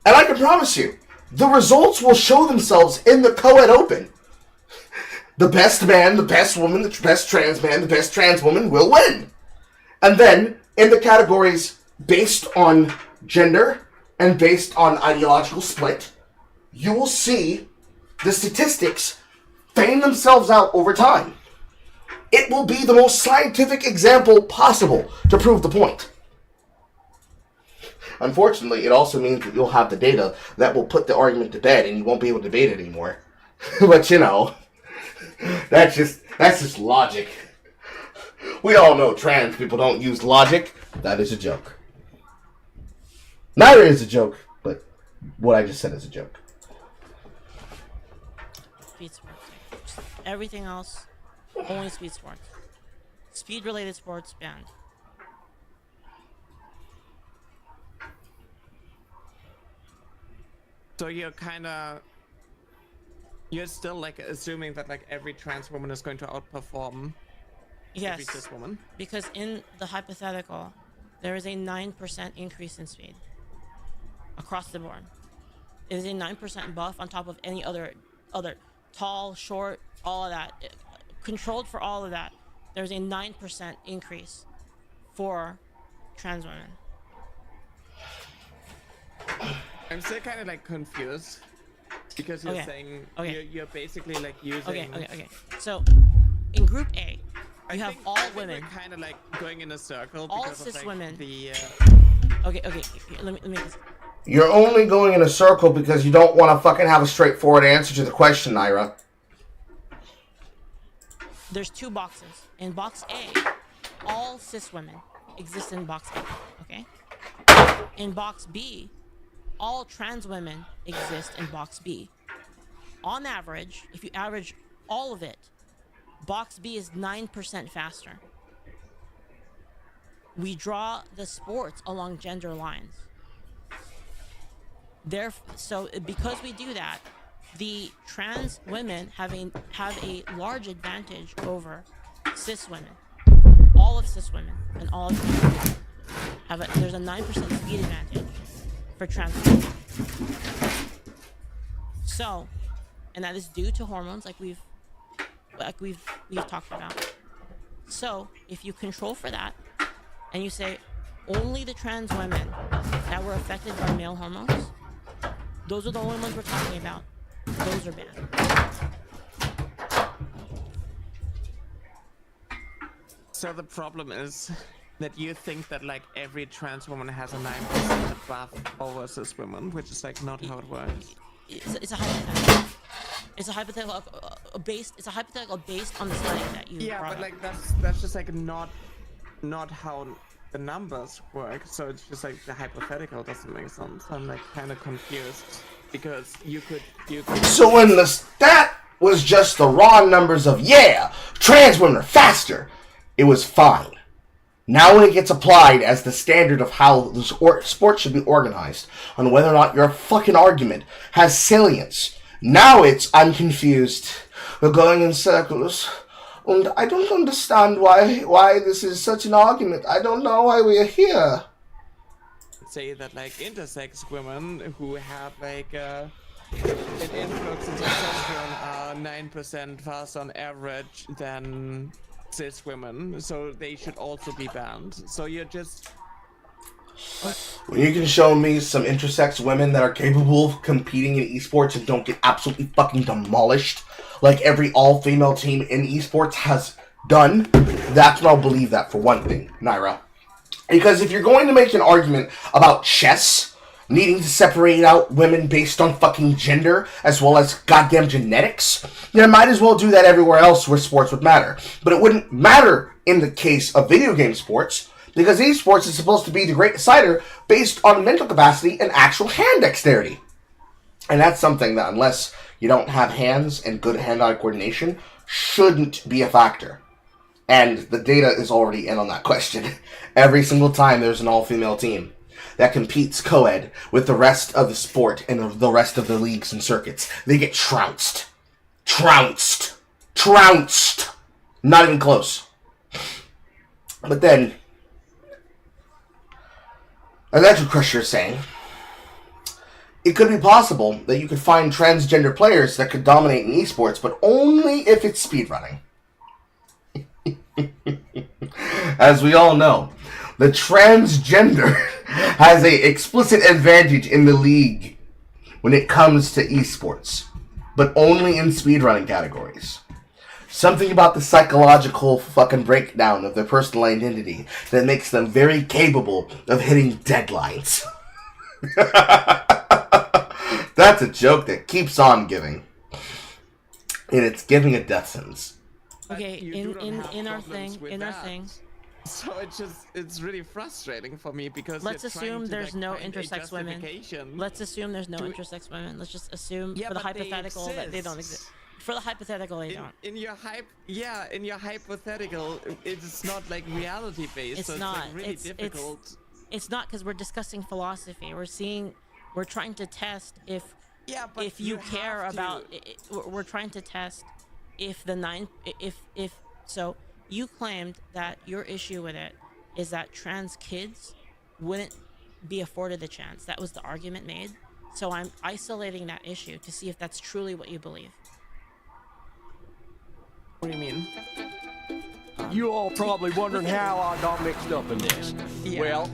And I can promise you, the results will show themselves in the co-ed open. The best man, the best woman, the best trans man, the best trans woman will win. And then, in the categories based on gender and based on ideological split, you will see the statistics fan themselves out over time. It will be the most scientific example possible to prove the point. Unfortunately, it also means that you'll have the data that will put the argument to bed and you won't be able to debate it anymore. But you know, that's just logic. We all know trans people don't use logic. That is a joke. Neither is a joke, but what I just said is a joke. Speed sports. Just everything else, only speed sports. Speed-related sports banned. So you're still like assuming that like every trans woman is going to outperform every Yes, cis woman? because in the hypothetical, there is a 9% increase in speed across the board. It is a 9% buff on top of any other tall, short, all of that. Controlled for all of that, there's a 9% increase for trans women. I'm still kind of like confused because you're Okay. saying Okay. you're basically like using. Okay. So, in Group A, I you have think- all I think women. We're kind of like going in a circle All because cis of like women. the. Okay. Let me just. You're only going in a circle because you don't want to fucking have a straightforward answer to the question, Naira. there's 2 boxes. In box A, all cis women exist in box A, okay? In box B, all trans women exist in box B. On average, if you average all of it, box B is 9% faster. We draw the sports along gender lines. So because we do that, the trans women have a large advantage over cis women. All of cis women and all of trans women there's a 9% speed advantage for trans women. So, and that is due to hormones like we've talked about. So if you control for that and you say only the trans women that were affected by male hormones, those are the only ones we're talking about. Those are bad. So the problem is that you think that like every trans woman has a 9% buff over cis women, which is like not how it works. It's a hypothetical. It's a hypothetical based on the study that you Yeah, brought but up. like that's just like not how the numbers work. So it's just like the hypothetical doesn't make sense. I'm like kind of confused because you could. So when the stat was just the raw numbers of, yeah, trans women are faster, it was fine. Now when it gets applied as the standard of how the sport should be organized, on whether or not your fucking argument has salience, now I'm confused. We're going in circles. And I don't understand why this is such an argument. I don't know why we are here. Say that like intersex women who have like an influx in testosterone are 9% faster on average than cis women, so they should also be banned. So you're just when you can show me some intersex women that are capable of competing in esports and don't get absolutely fucking demolished like every all-female team in esports has done, that's when I'll believe that, for one thing, Naira. Because if you're going to make an argument about chess needing to separate out women based on fucking gender as well as goddamn genetics, then might as well do that everywhere else where sports would matter. But it wouldn't matter in the case of video game sports, because esports is supposed to be the great decider based on mental capacity and actual hand dexterity. And that's something that, unless you don't have hands and good hand-eye coordination, shouldn't be a factor. And the data is already in on that question. Every single time there's an all-female team that competes co-ed with the rest of the sport and the rest of the leagues and circuits, they get trounced. Trounced. Trounced. Not even close. But then, as Andrew Crusher is saying, it could be possible that you could find transgender players that could dominate in esports, but only if it's speedrunning. As we all know, the transgender has an explicit advantage in the league when it comes to esports, but only in speedrunning categories. Something about the psychological fucking breakdown of their personal identity that makes them very capable of hitting deadlines. That's a joke that keeps on giving. And it's giving a death sentence. Okay, You don't have in our problems thing, with in our that. thing, So it's really frustrating for me because let's you're trying assume to, there's like, no find a intersex women. justification. Let's assume there's no intersex women. Let's just assume Yeah, for the but they hypothetical that they don't exist. exist. For the hypothetical, they don't. In your hypothetical, it's not like reality based. It's so not. It's like really It's- difficult. It's not, because we're discussing philosophy. We're trying to test if Yeah, but if you care have to. about. We're trying to test if the if so. You claimed that your issue with it is that trans kids wouldn't be afforded the chance. That was the argument made. So I'm isolating that issue to see if that's truly what you believe. What do you mean? You all probably wondering how I got mixed up in this. Yeah, Well,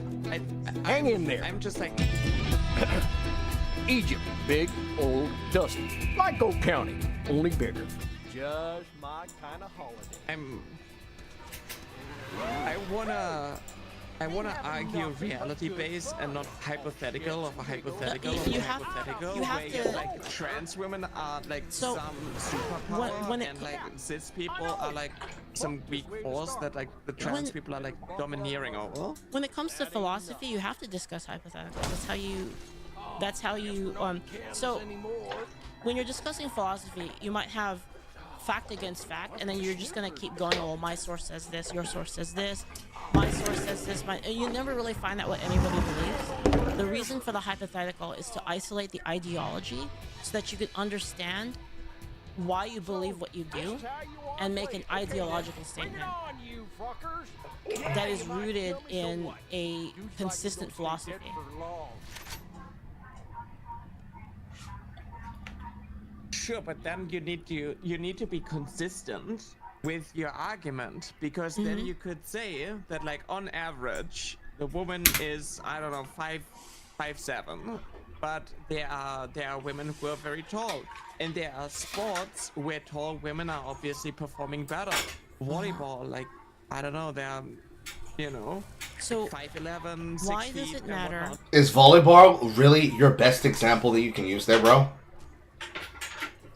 hang in there. I'm just like, Egypt, big, old, dusty. Like Oak County, only bigger. Just my kind of holiday. I wanna I want to argue reality-based and not hypothetical of a hypothetical of You a have- hypothetical. you have where to- like trans women are like So, some superpower, when it and co- like cis people are like some weak force that like the trans When- people are like domineering over. When it comes to philosophy, you have to discuss hypotheticals. That's how you so when you're discussing philosophy, you might have fact against fact, and then you're just gonna keep going, oh, my source says this, your source says this, my source says this, and you never really find out what anybody believes. The reason for the hypothetical is to isolate the ideology so that you can understand why you believe what you do and make an ideological statement that is rooted in a consistent philosophy. Sure, but then you need to be consistent with your argument, because then you could say that like on average the woman is, I don't know, 5'7", but there are women who are very tall, and there are sports where tall women are obviously performing better. Volleyball, like, I don't know, they're, you know, So 5'11", 6 why does feet it and matter? whatnot. Is volleyball really your best example that you can use there, bro?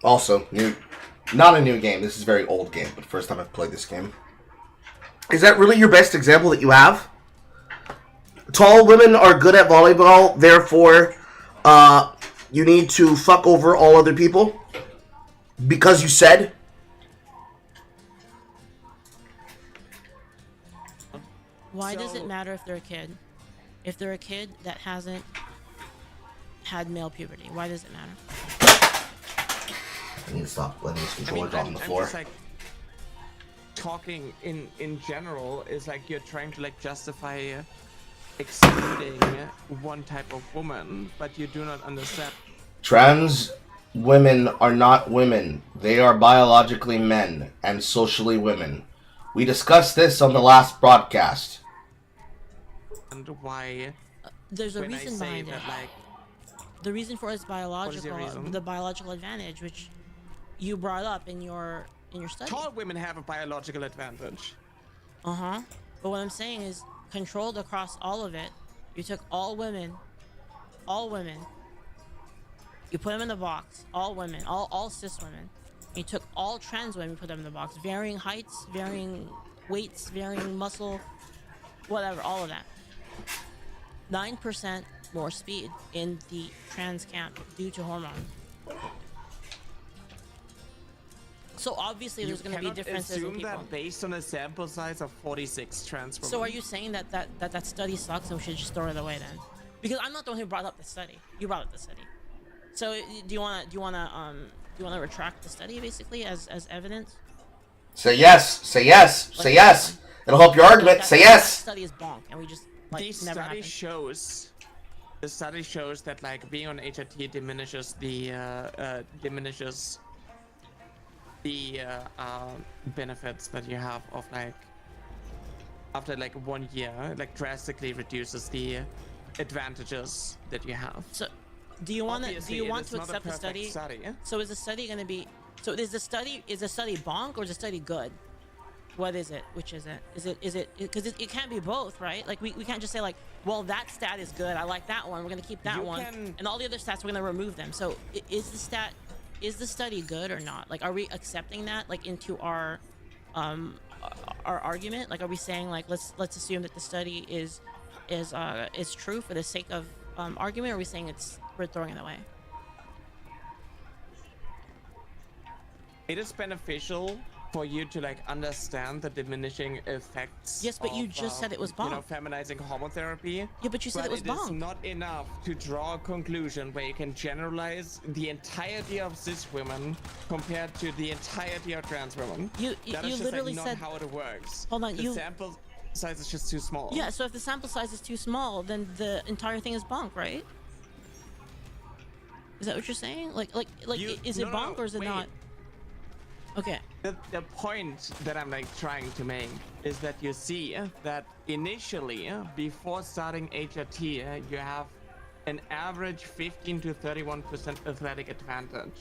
Also, not a new game. This is a very old game, but first time I've played this game. Is that really your best example that you have? Tall women are good at volleyball, therefore, you need to fuck over all other people? Because you said? Why does it So- matter if they're a kid? If they're a kid that hasn't had male puberty, why does it matter? I need to stop letting this I mean, controller drop on I'm the floor. just like talking in general is like you're trying to like justify excluding one type of woman, but you do not understand. Trans women are not women. They are biologically men and socially women. We discussed this on the last broadcast. And why There's a when I reason say behind it. that like The reason for it is your biological, reason? the biological advantage, which you brought up in your study. tall women have a biological advantage. But what I'm saying is, controlled across all of it, you took all women, you put them in the box, all women, all cis women. You took all trans women, put them in the box, varying heights, varying weights, varying muscle, whatever, all of that. 9% more speed in the trans camp due to hormones. So obviously there's going to be Cannot differences in assume people. that based on a sample size of 46 trans women. So are you saying that study sucks and we should just throw it away then? Because I'm not the one who brought up the study. You brought up the study. So do you wanna retract the study basically as evidence? Say yes. Say yes. Say yes. It'll help your argument. That- Say that yes. study is bonk, and we just like The never study happened. shows that like being on HRT diminishes the benefits that you have of like after like 1 year, like drastically reduces the advantages that you have. So do you want Obviously, to it is not a accept the perfect study? study. So is the study going to be? So is the study bonk or is the study good? What is it? Which is it? Is it because it can't be both, right? Like we can't just say like, well, that stat is good. I like that one. We're gonna keep that You one, can- and all the other stats we're gonna remove them. So is the study good or not? Like, are we accepting that like into our argument? Like, are we saying like let's assume that the study is true for the sake of argument? Or are we saying we're throwing it away? It is beneficial for you to like understand the diminishing effects. Yes, but you of, just said it was you know, bonk. feminizing homotherapy. Yeah, but you said it was It is bonk. not enough to draw a conclusion where you can generalize the entirety of cis women compared to the entirety of trans women. You That is just, literally like, said. not how it works. Hold on, the you- sample size is just too small. Yeah, so if the sample size is too small, then the entire thing is bonk, right? Is that what you're saying? Like, is it no, no, bonk or is it wait. not? Okay. The point that I'm like trying to make is that you see that initially before starting HRT you have an average 15 to 31% athletic advantage.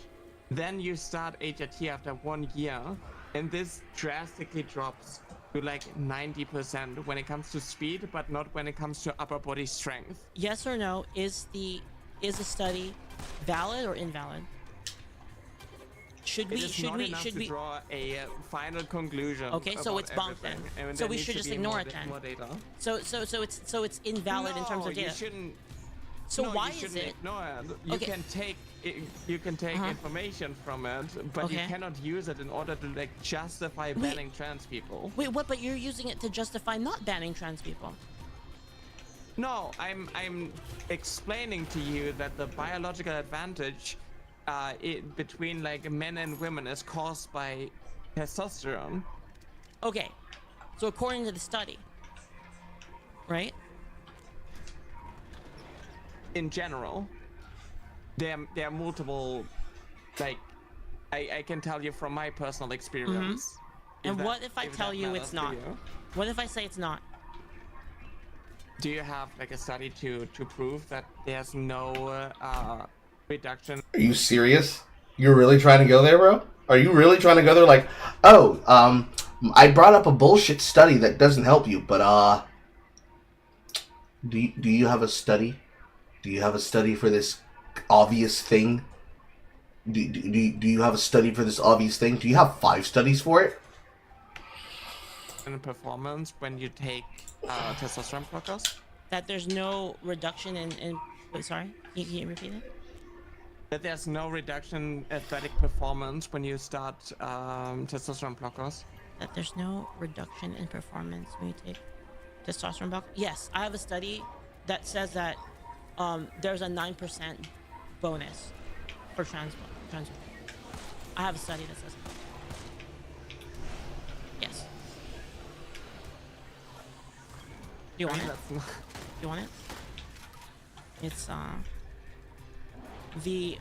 Then you start HRT after 1 year and this drastically drops to like 90% when it comes to speed, but not when it comes to upper body strength. Yes or no? Is the study valid or invalid? Should we draw a final conclusion? Okay, so it's bunked then. And So there we needs should to just be ignore more it then. more data. So it's invalid in terms of No, data. You shouldn't. So no, why you is shouldn't it? ignore it. You Okay. can take information from it, but you Okay. cannot use it in order to like justify banning trans people. Wait, what? But you're using it to justify not banning trans people. No, I'm explaining to you that the biological advantage between like men and women is caused by testosterone. Okay, so according to the study, right? In general, there are multiple, like, I can tell you from my personal experience. And what if I tell you it's not? You. What if I say it's not? Do you have like a study to prove that there's no reduction? Are you serious? You're really trying to go there, bro? Are you really trying to go there? Like, oh, I brought up a bullshit study that doesn't help you, but do you have a study? Do you have a study for this obvious thing? Do you have a study for this obvious thing? Do you have 5 studies for it? In performance when you take testosterone blockers? That there's no reduction in wait, sorry, can you repeat it? That there's no reduction in athletic performance when you start testosterone blockers? That there's no reduction in performance when you take testosterone block. Yes, I have a study that says that there's a 9% bonus for trans. I have a study that says that. Yes. Do you want it? That's not- You want it? It's the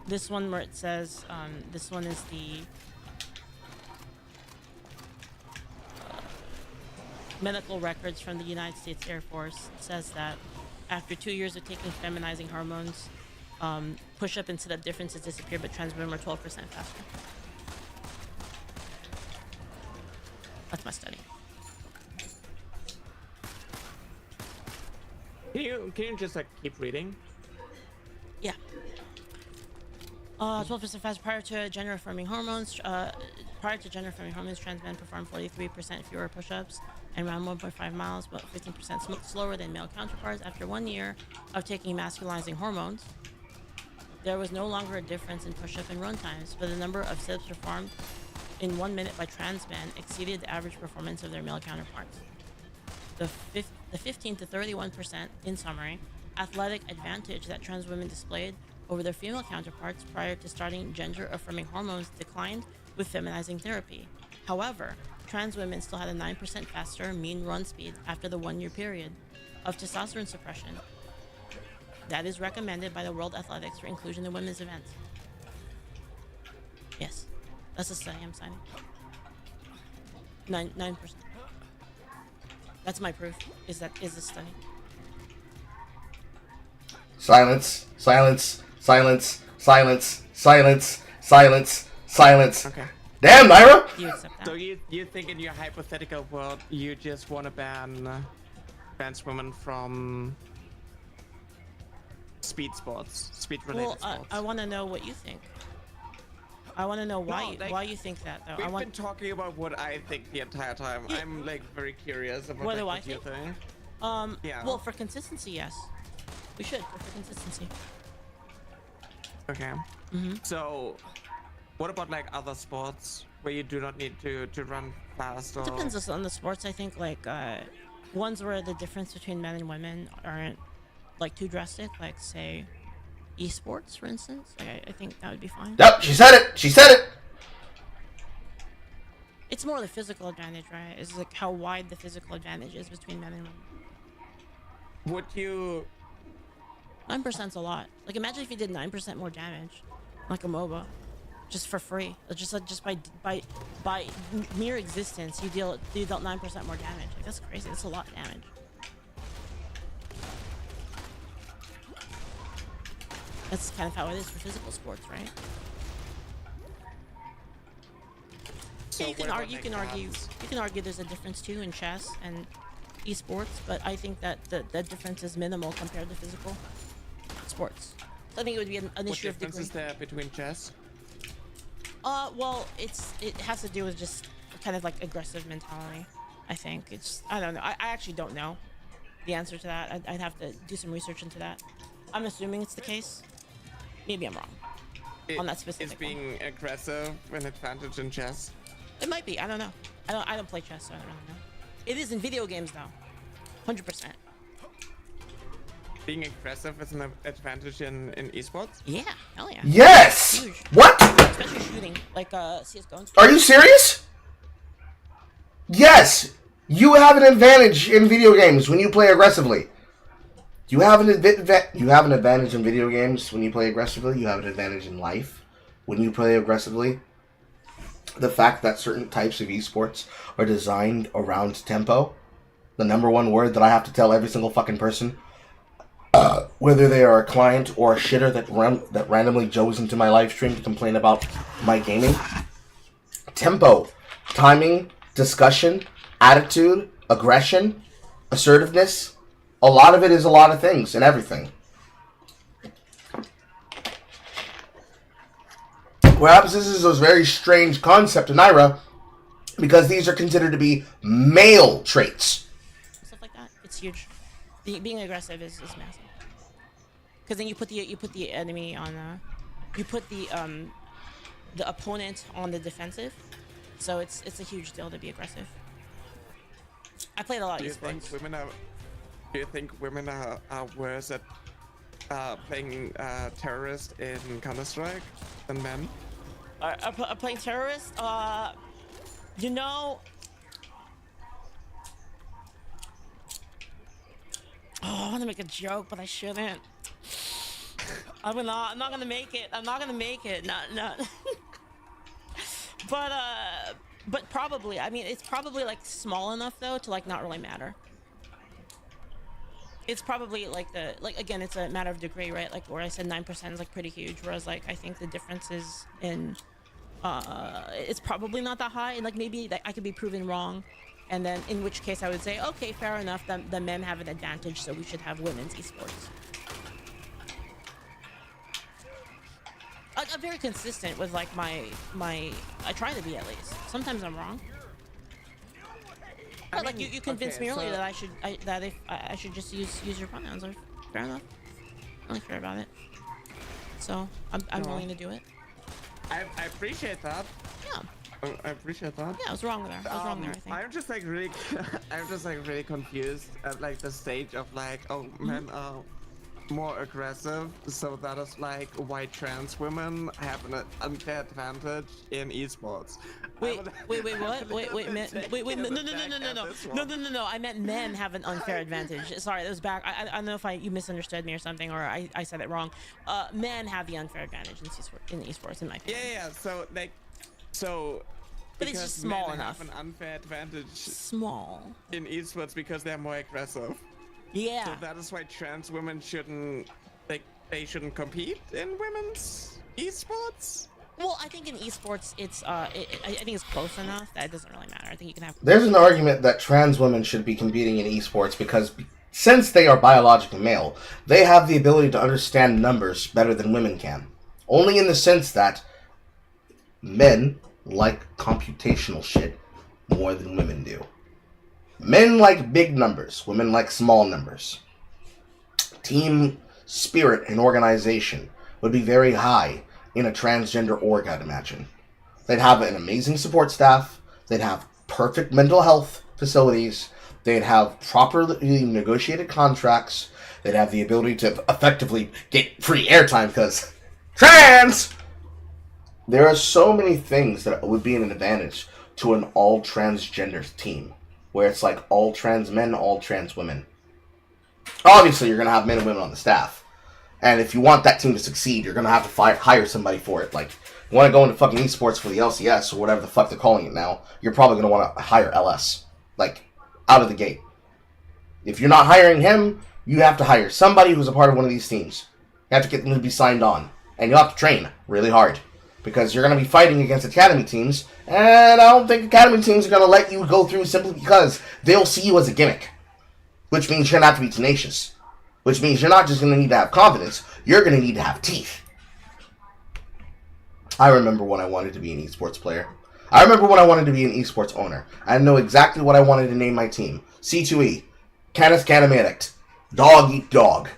this one where it says this one is the medical records from the United States Air Force. It says that after 2 years of taking feminizing hormones, push-up and sit-up differences disappear, but trans women are 12% faster. That's my study. Can you just like keep reading? Yeah. 12% faster prior to gender-affirming hormones. Prior to gender-affirming hormones, trans men perform 43% fewer push-ups and around 1.5 miles, but 15% slower than male counterparts. After 1 year of taking masculizing hormones, there was no longer a difference in push-up and run times, but the number of sit-ups performed in 1 minute by trans men exceeded the average performance of their male counterparts. The 15 to 31%, in summary, athletic advantage that trans women displayed over their female counterparts prior to starting gender-affirming hormones declined with feminizing therapy. However, trans women still had a 9% faster mean run speed after the 1 year period of testosterone suppression that is recommended by the World Athletics for inclusion in women's events. Yes, that's a study I'm signing. 9%. That's my proof. Is the study. Silence. Silence. Silence. Silence. Silence. Silence. Silence. Okay. Damn, Naira! Do you accept that? So you think in your hypothetical world you just want to ban trans women from speed sports, speed-related sports? I want to know what you think. I want to know why No, like, why you think that though. We've been talking about what I think the entire time. Yeah. I'm like very curious about What like, do I what you think? think. Yeah. Well, for consistency, yes. We should for consistency. Okay. So, what about like other sports where you do not need to run fast? Or... Depends on the sports. I think like ones where the difference between men and women aren't like too drastic, like say esports, for instance. I think that would be fine. Yep, she said it. She said it. It's more the physical advantage, right? It's like how wide the physical advantage is between men and women. Would you? 9%'s a lot. Like imagine if you did 9% more damage, like a MOBA, just for free. Just by mere existence, you dealt 9% more damage. Like that's crazy. That's a lot of damage. That's kind of how it is for physical sports, right? So you can what argue. about, You can like, argue. bands? You can argue. There's a difference too in chess and esports, but I think that the difference is minimal compared to physical sports. So I think it would be an What issue of difference degree. is there between chess? Well, it has to do with just kind of like aggressive mentality. I think I don't know. I actually don't know the answer to that. I'd have to do some research into that. I'm assuming it's the case. Maybe I'm wrong on that specific Is being aggressive an advantage in chess? one. It might be. I don't know. I don't play chess, so I don't really know. It is in video games though. 100%. Being aggressive is an advantage in esports? Yeah. Hell yeah. Yes! Huge. What? Especially shooting, like CS:GO and stuff. Are you serious? Yes! You have an advantage in video games when you play aggressively. You have an advantage in video games when you play aggressively. You have an advantage in life when you play aggressively. The fact that certain types of esports are designed around tempo. The number one word that I have to tell every single fucking person, whether they are a client or a shitter that randomly goes into my live stream to complain about my gaming. Tempo, timing, discussion, attitude, aggression, assertiveness. A lot of it is a lot of things and everything. Perhaps this is a very strange concept in Naira because these are considered to be male traits. Stuff like that. It's huge. Being aggressive is massive. Because then you put the enemy on you put the opponent on the defensive. So it's a huge deal to be aggressive. I played a lot Do of you think esports. women are worse at playing terrorist in Counter-Strike than men? Playing terrorist? You know. Oh, I want to make a joke, but I shouldn't. I'm not gonna make it. I'm not gonna make it. Not. But probably. I mean, it's probably like small enough though to like not really matter. It's probably like again, it's a matter of degree, right? Like where I said 9% is like pretty huge, whereas like I think the difference is in it's probably not that high, and like maybe I could be proven wrong, and then in which case I would say, okay, fair enough, the men have an advantage, so we should have women's esports. I'm very consistent with like my I try to be at least. Sometimes I'm wrong. But like you convinced me earlier that I should just use your pronouns. Fair enough. I don't care about it. So I'm willing to do it. I appreciate that. Yeah. I appreciate that. Yeah, I was wrong there. I was wrong there, I think. I'm just like really, I'm just like really confused at like the stage of like, oh, men are more aggressive, so that is like why trans women have an unfair advantage in esports. Wait, what? Wait, no. I meant men have an unfair advantage. Sorry, that was back. I don't know if you misunderstood me or something, or I said it wrong. Men have the unfair advantage in esports, in my opinion. Yeah. So like, so. But it's just small men enough. have an unfair advantage Small. in esports because they're more aggressive. Yeah. So that is why trans women shouldn't, like, they shouldn't compete in women's esports. Well, I think in esports, I think it's close enough that it doesn't really matter. I think you can have. There's an argument that trans women should be competing in esports because since they are biologically male, they have the ability to understand numbers better than women can. Only in the sense that men like computational shit more than women do. Men like big numbers, women like small numbers. Team spirit and organization would be very high in a transgender org, I'd imagine. They'd have an amazing support staff, they'd have perfect mental health facilities, they'd have properly negotiated contracts, they'd have the ability to effectively get free airtime because trans! There are so many things that would be an advantage to an all transgender team, where it's like all trans men, all trans women. Obviously, you're going to have men and women on the staff. And if you want that team to succeed, you're going to have to hire somebody for it. Like, you want to go into fucking esports for the LCS or whatever the fuck they're calling it now, you're probably going to want to hire LS. Like, out of the gate. If you're not hiring him, you have to hire somebody who's a part of one of these teams. You have to get them to be signed on. And you'll have to train really hard. because you're going to be fighting against academy teams, and I don't think academy teams are going to let you go through simply because they'll see you as a gimmick, which means you're going to have to be tenacious, which means you're not just going to need to have confidence, you're going to need to have teeth. I remember when I wanted to be an esports player. I remember when I wanted to be an esports owner. I know exactly what I wanted to name my team. C2E. Canis Canamedict. Dog eat dog.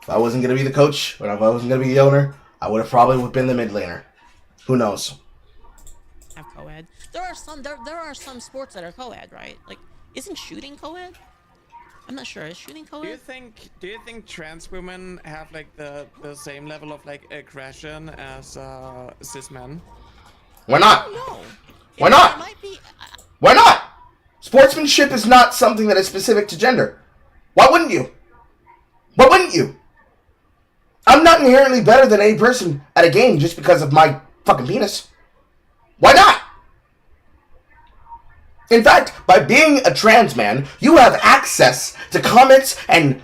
If I wasn't going to be the coach, or if I wasn't going to be the owner, I would have probably been the mid laner. Who knows? Have co-ed. There are some sports that are co-ed, right? Like, isn't shooting co-ed? I'm not sure. Is shooting co-ed? Do you think trans women have like the same level of like aggression as cis men? Why not? No. Why not? It might be. Why not? Sportsmanship is not something that is specific to gender. Why wouldn't you? Why wouldn't you? I'm not inherently better than any person at a game just because of my fucking penis. Why not? In fact, by being a trans man, you have access to comments and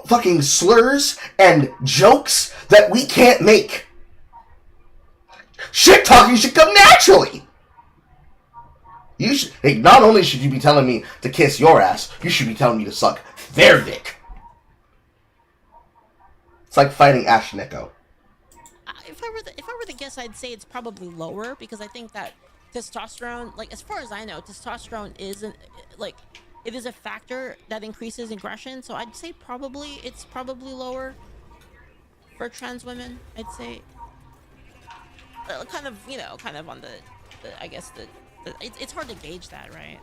fucking slurs and jokes that we can't make. Shit talking should come naturally. You should, hey, not only should you be telling me to kiss your ass, you should be telling me to suck their dick. It's like fighting Ash Nico. If I were to guess, I'd say it's probably lower because I think that testosterone, like as far as I know, testosterone isn't like it is a factor that increases aggression. So I'd say it's probably lower for trans women. I'd say kind of on the I guess it's hard to gauge that, right?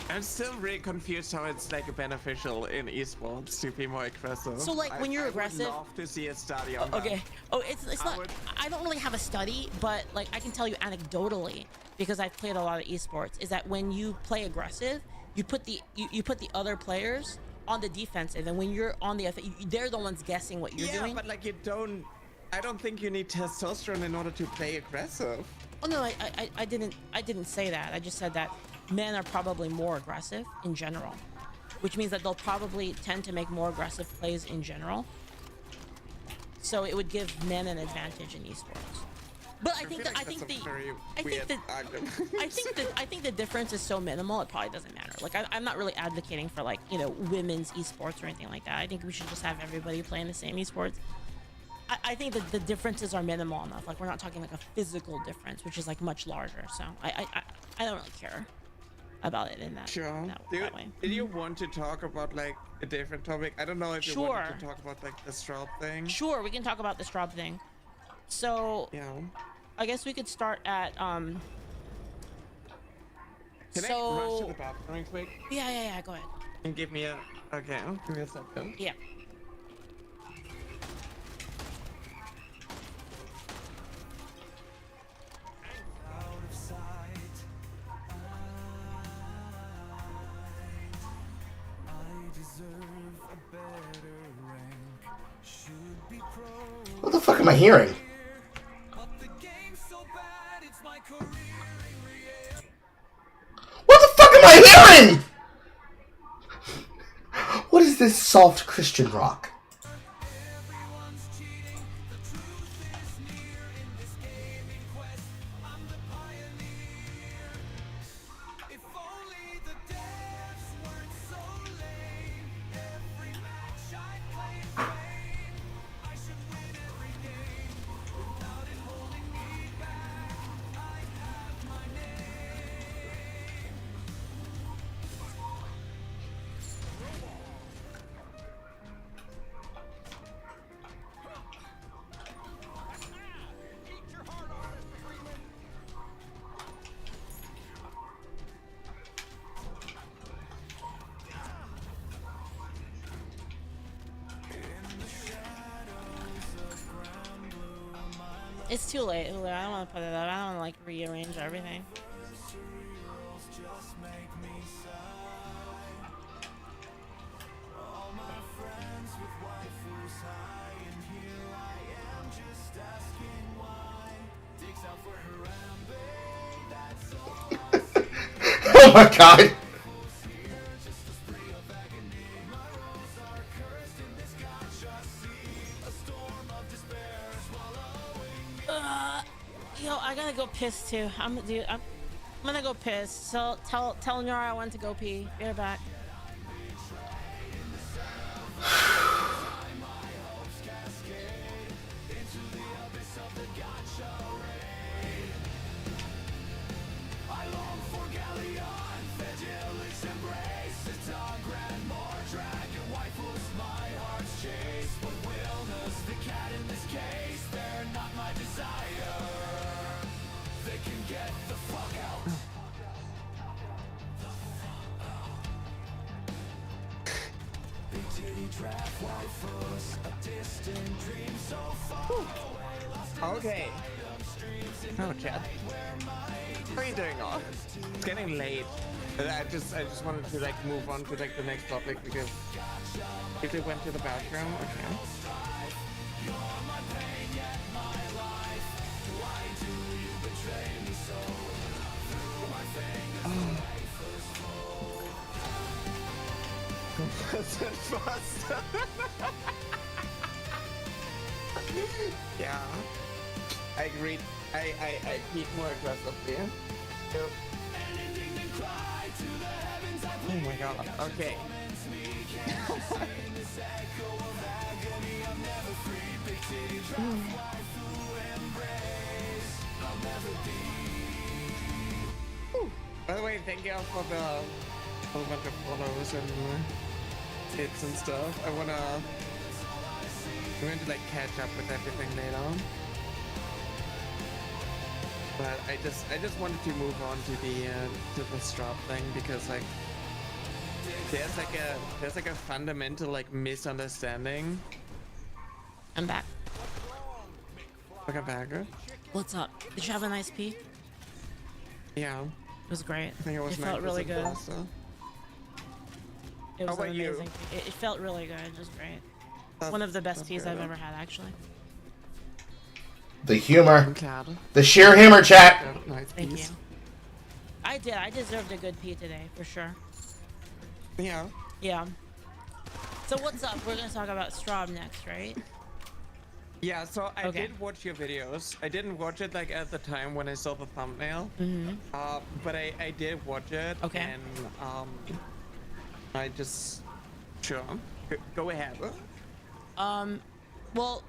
I'm still really confused how it's like beneficial in esports to be more aggressive. So like when you're aggressive, I would love to see a study on okay. that. Oh, it's not. I don't really have a study, but like I can tell you anecdotally because I've played a lot of esports. Is that when you play aggressive, you put the other players on the defensive, and when you're on the they're the ones guessing what you're doing. Yeah, but like I don't think you need testosterone in order to play aggressive. Oh no, I didn't say that. I just said that men are probably more aggressive in general, which means that they'll probably tend to make more aggressive plays in general. So it would give men an advantage in esports. But I think the difference is so minimal it probably doesn't matter. Like I'm not really advocating for like women's esports or anything like that. I think we should just have everybody playing the same esports. I think that the differences are minimal enough. Like we're not talking like a physical difference, which is like much larger. So I don't really care about it in that, sure. that way. Did you want to talk about like a different topic? I don't know if you wanted to talk about like the Straub thing. Sure, we can talk about the Straub thing. So yeah, I guess we could start at Can I rush to the bathroom real quick? Yeah, go ahead. And give me a second. Yeah. What the fuck am I hearing? What the fuck am I hearing? What is this soft Christian rock? It's too late. I don't want to put it up. I don't want to like rearrange everything. Oh my god! Yo, I gotta go piss too. I'm gonna go piss. So tell Nora I want to go pee. Be right back. Okay. Oh, Chad. What are you doing on? It's getting late. I just wanted to like move on to like the next topic because if they went to the bathroom, okay. Faster. Yeah. I agree. I peek more aggressively. Yep. Oh my god. Okay. By the way, thank you all for the whole bunch of follows and hits and stuff. I'm going to like catch up with everything later on. But I just wanted to move on to the strap thing because like there's like a fundamental like misunderstanding. I'm back. Welcome back. What's up? Did you have a nice pee? Yeah. It was great. I think it was felt really good. faster. It was How an about you? amazing pee. It felt really good. It was great. That's- One of the best that's peas good. I've ever had, actually. The humor. I'm glad. The sheer humor, chat. Yeah, nice Thank piece. you. I did. I deserved a good pee today, for sure. Yeah. Yeah. So what's up? We're gonna talk about Straub next, right? Yeah, so I Okay. did watch your videos. I didn't watch it like at the time when I saw the thumbnail. Mm-hmm. But I did watch it. Okay. And I just sure. Go ahead. Well,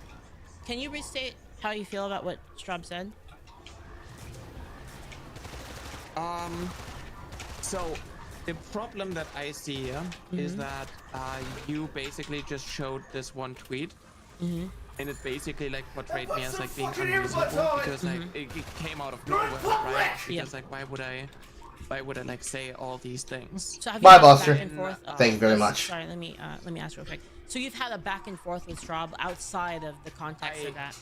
can you restate how you feel about what Straub said? So the problem that I see is that you basically just showed this one tweet. And it basically like portrayed me as like being unreasonable because like it came out of nowhere, right? Because like why would I like say all these things? So have Bye, you had a Buster. back and forth, Thank you very much. Sorry, let me ask real quick. So you've had a back and forth with Straub outside of the context of that?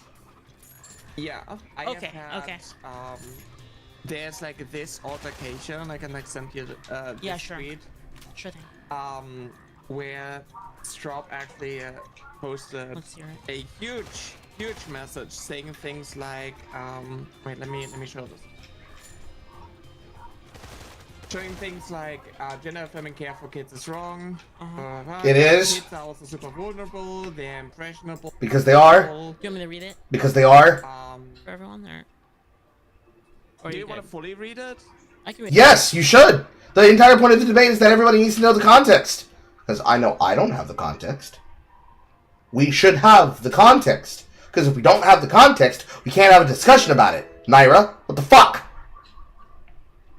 Yeah. I Okay, have had, okay. There's like this altercation. I can like send you this Yeah, sure. tweet. Sure thing. Where Straub actually posted Let's hear it. a huge message saying things like wait, let me show this. Showing things like gender affirming care for kids is wrong. It is. Kids are also super vulnerable. They're impressionable. Because they are. Do you want me to read it Because they are. for everyone, or Do you you want to good? fully read it? I can read it. Yes, you should. The entire point of the debate is that everybody needs to know the context. Because I know I don't have the context. We should have the context. Because if we don't have the context, we can't have a discussion about it. Naira, what the fuck?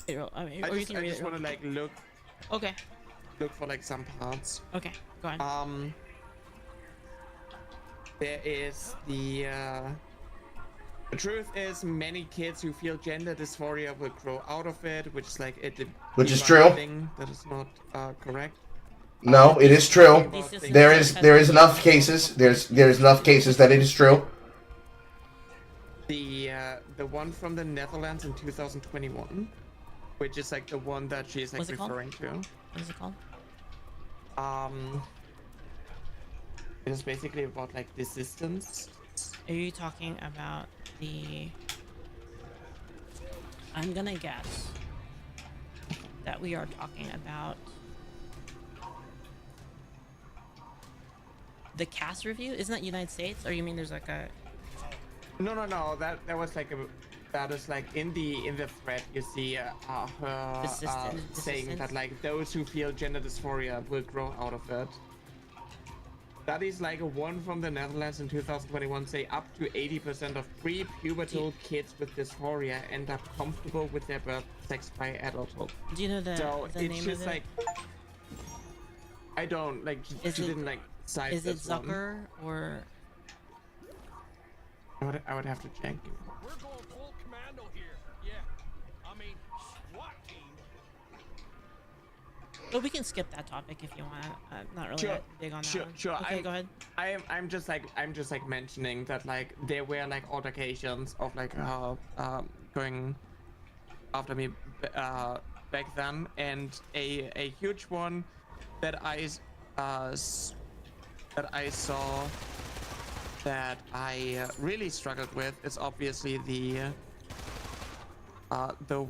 I mean, I or you just, can read it. want to like look Okay. for like some parts. Okay. Go ahead. There is the truth is many kids who feel gender dysphoria will grow out of it, which is like Which is true. thing that is not correct. No, it is true. These systems There have is enough cases. There's enough cases that it is true. The one from the Netherlands in 2021, which is like the one that she's like What's it called? referring to. What is it called? It is basically about like desistance. Are you talking about the... I'm gonna guess that we are talking about the cast review. Isn't that United States? Or you mean there's like a... No. That was like that is like in the thread you see her saying that like those who feel gender dysphoria will grow out of it. Studies like one from the Netherlands in 2021 say up to 80% of pre-pubertal kids with dysphoria end up comfortable with their birth sex by adulthood. Do you know the it's name just of it? like I don't like. She didn't like cite Is it this one. Zucker or? I would have to check. We're going full commando here. Yeah. I mean, SWAT team. Well, we can skip that topic if you want. I'm not really that big on that one. Sure. Okay, go ahead. I'm just like mentioning that like there were like altercations of like going after me back then, and a huge one that I saw that I really struggled with is obviously the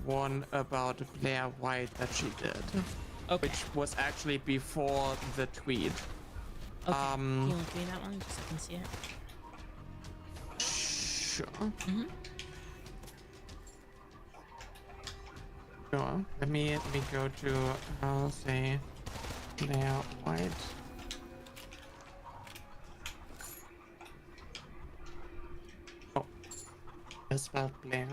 one about Blair White that she did. Okay. Which was actually before the tweet. Okay. Can you look me that one just so I can see it? Sure. Mm-hmm. Sure. Let me go to I'll say Blair White. Oh, it's spelled Blair.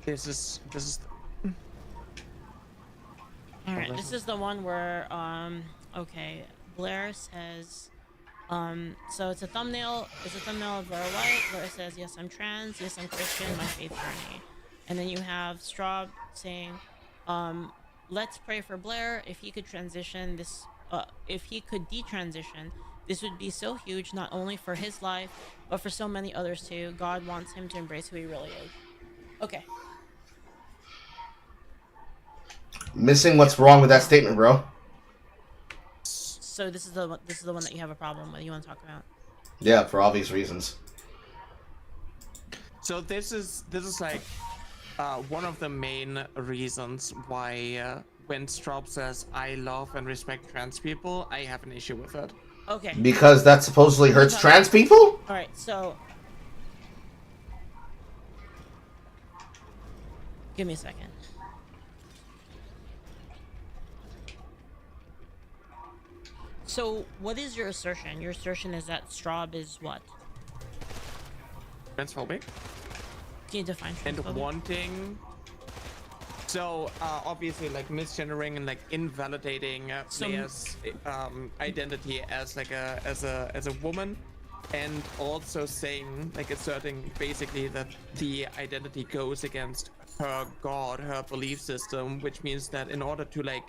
This is All right. This is the one where okay, Blair says so it's a thumbnail. It's a thumbnail of Blair White. Blair says, "Yes, I'm trans. Yes, I'm Christian. My faith journey." And then you have Straub saying, "Let's pray for Blair. If he could transition this, if he could detransition, this would be so huge, not only for his life, but for so many others too. God wants him to embrace who he really is." Okay. Missing what's wrong with that statement, bro. So this is the one that you have a problem with. You want to talk about? Yeah, for obvious reasons. So this is like one of the main reasons why when Straub says I love and respect trans people, I have an issue with it. Okay. Because that supposedly hurts trans people? All right. So give me a second. So, what is your assertion? Your assertion is that Straub is what? Transphobic. Can you define And transphobic? wanting. So obviously, like misgendering and like invalidating Blair's identity as like as a woman, and also saying like asserting basically that the identity goes against her God, her belief system, which means that in order to like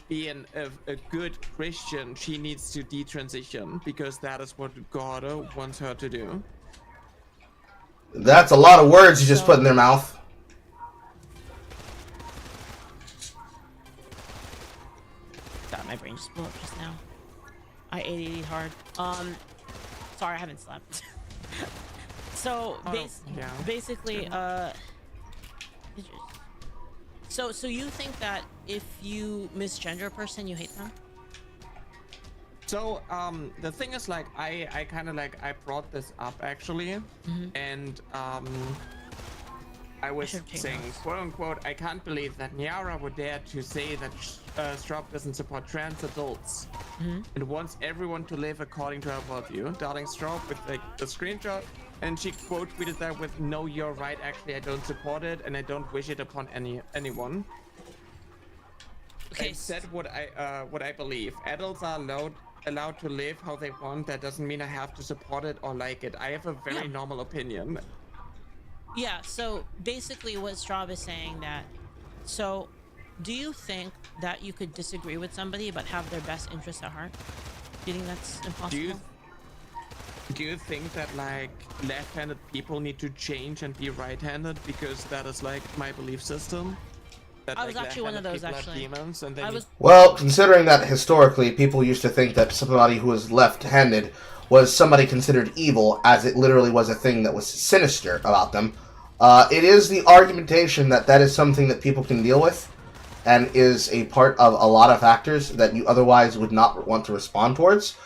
be a good Christian, she needs to detransition because that is what God wants her to do. That's a lot of words you just put in their mouth. God, my brain just blew up just now. I ate hard. Sorry, I haven't slept. So basically, So you think that if you misgender a person, you hate them? So the thing is, like, I kind of like I brought this up actually, and I was saying, quote unquote, I can't believe that Nyara would dare to say that Straub doesn't support trans adults and wants everyone to live according to her worldview. Darling Straub with like the screenshot, and she quote tweeted that with, "No, you're right. Actually, I don't support it, and I don't wish it upon anyone." Okay. I said what I believe. Adults are allowed to live how they want. That doesn't mean I have to support it or like it. I have a very normal opinion. Yeah, so basically what Straub is saying that, so do you think that you could disagree with somebody but have their best interests at heart? Do you think that's impossible? Do you think that like left-handed people need to change and be right-handed because that is like my belief system? That, I was like, actually one of those left-handed people are actually. demons and they Well, considering that historically people used to think that somebody who was left-handed was somebody considered evil, as it literally was a thing that was sinister about them, it is the argumentation that that is something that people can deal with. and is a part of a lot of factors that you otherwise would not want to respond towards.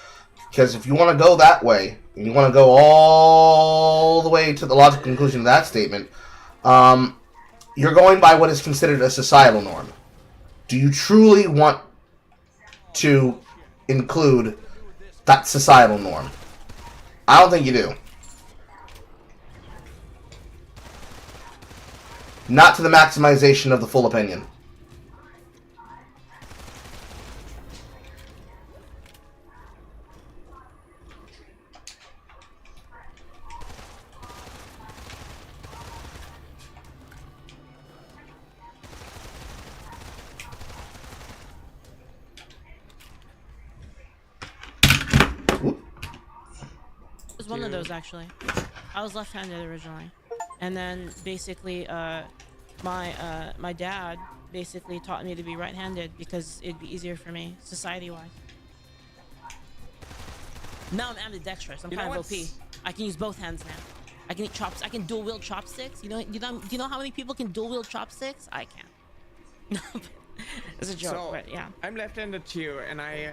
Because if you want to go that way, and you want to go all the way to the logical conclusion of that statement, you're going by what is considered a societal norm. Do you truly want to include that societal norm? I don't think you do. Not to the maximization of the full opinion. It was one of those actually. I was left-handed originally, and then basically, my dad basically taught me to be right-handed because it'd be easier for me society-wise. Now I'm ambidextrous. I'm kind of OP. I can use both hands now. I can eat chops. I can dual wield chopsticks. You know how many people can dual wield chopsticks? I can. It's a joke, So, but yeah. I'm left-handed too, and I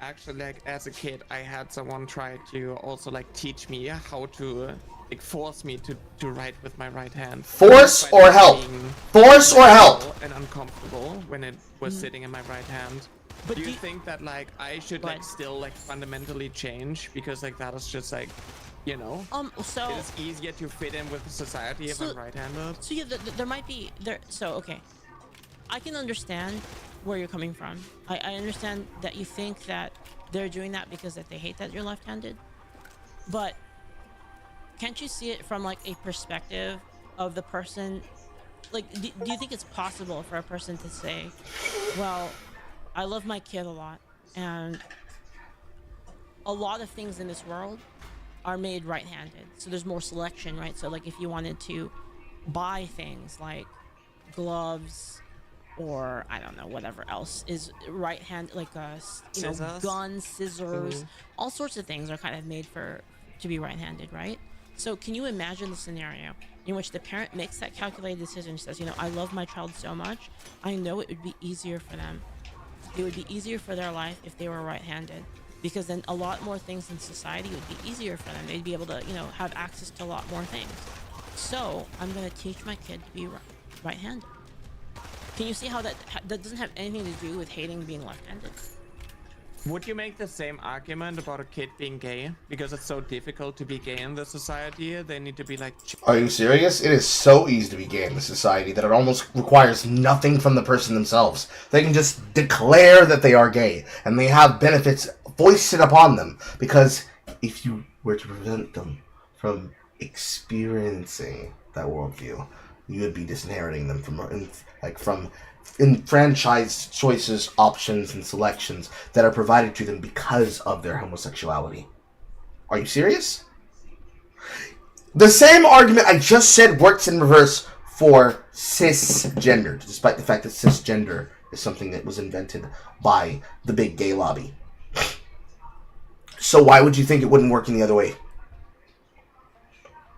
actually, like, as a kid, I had someone try to also, like, teach me how to, like, force me to write with my right hand. Force or help? Force or help? And uncomfortable when it was sitting in my right hand. But do you think that, like, I should, like, still, like, fundamentally change? Because, like, that is just, like, you know, so it's easier to fit in with society if I'm right-handed. So yeah, there might be there. So okay, I can understand where you're coming from. I understand that you think that they're doing that because that they hate that you're left-handed, but can't you see it from like a perspective of the person? Like, do you think it's possible for a person to say, well, I love my kid a lot, and a lot of things in this world are made right-handed, so there's more selection, right? So like if you wanted to buy things like gloves or I don't know, whatever else is right hand, like guns, scissors, all sorts of things are kind of made to be right-handed, right? So can you imagine the scenario in which the parent makes that calculated decision, says, you know, I love my child so much, I know it would be easier for them. It would be easier for their life if they were right-handed, because then a lot more things in society would be easier for them. They'd be able to, you know, have access to a lot more things. So I'm going to teach my kid to be right-handed. Can you see how that doesn't have anything to do with hating being left-handed? Would you make the same argument about a kid being gay? Because it's so difficult to be gay in this society, they need to be like... Are you serious? It is so easy to be gay in this society that it almost requires nothing from the person themselves. They can just declare that they are gay, and they have benefits foisted upon them. Because if you were to prevent them from experiencing that worldview, you would be disinheriting them from enfranchised choices, options, and selections that are provided to them because of their homosexuality. Are you serious? The same argument I just said works in reverse for cisgender, despite the fact that cisgender is something that was invented by the big gay lobby. So why would you think it wouldn't work in the other way?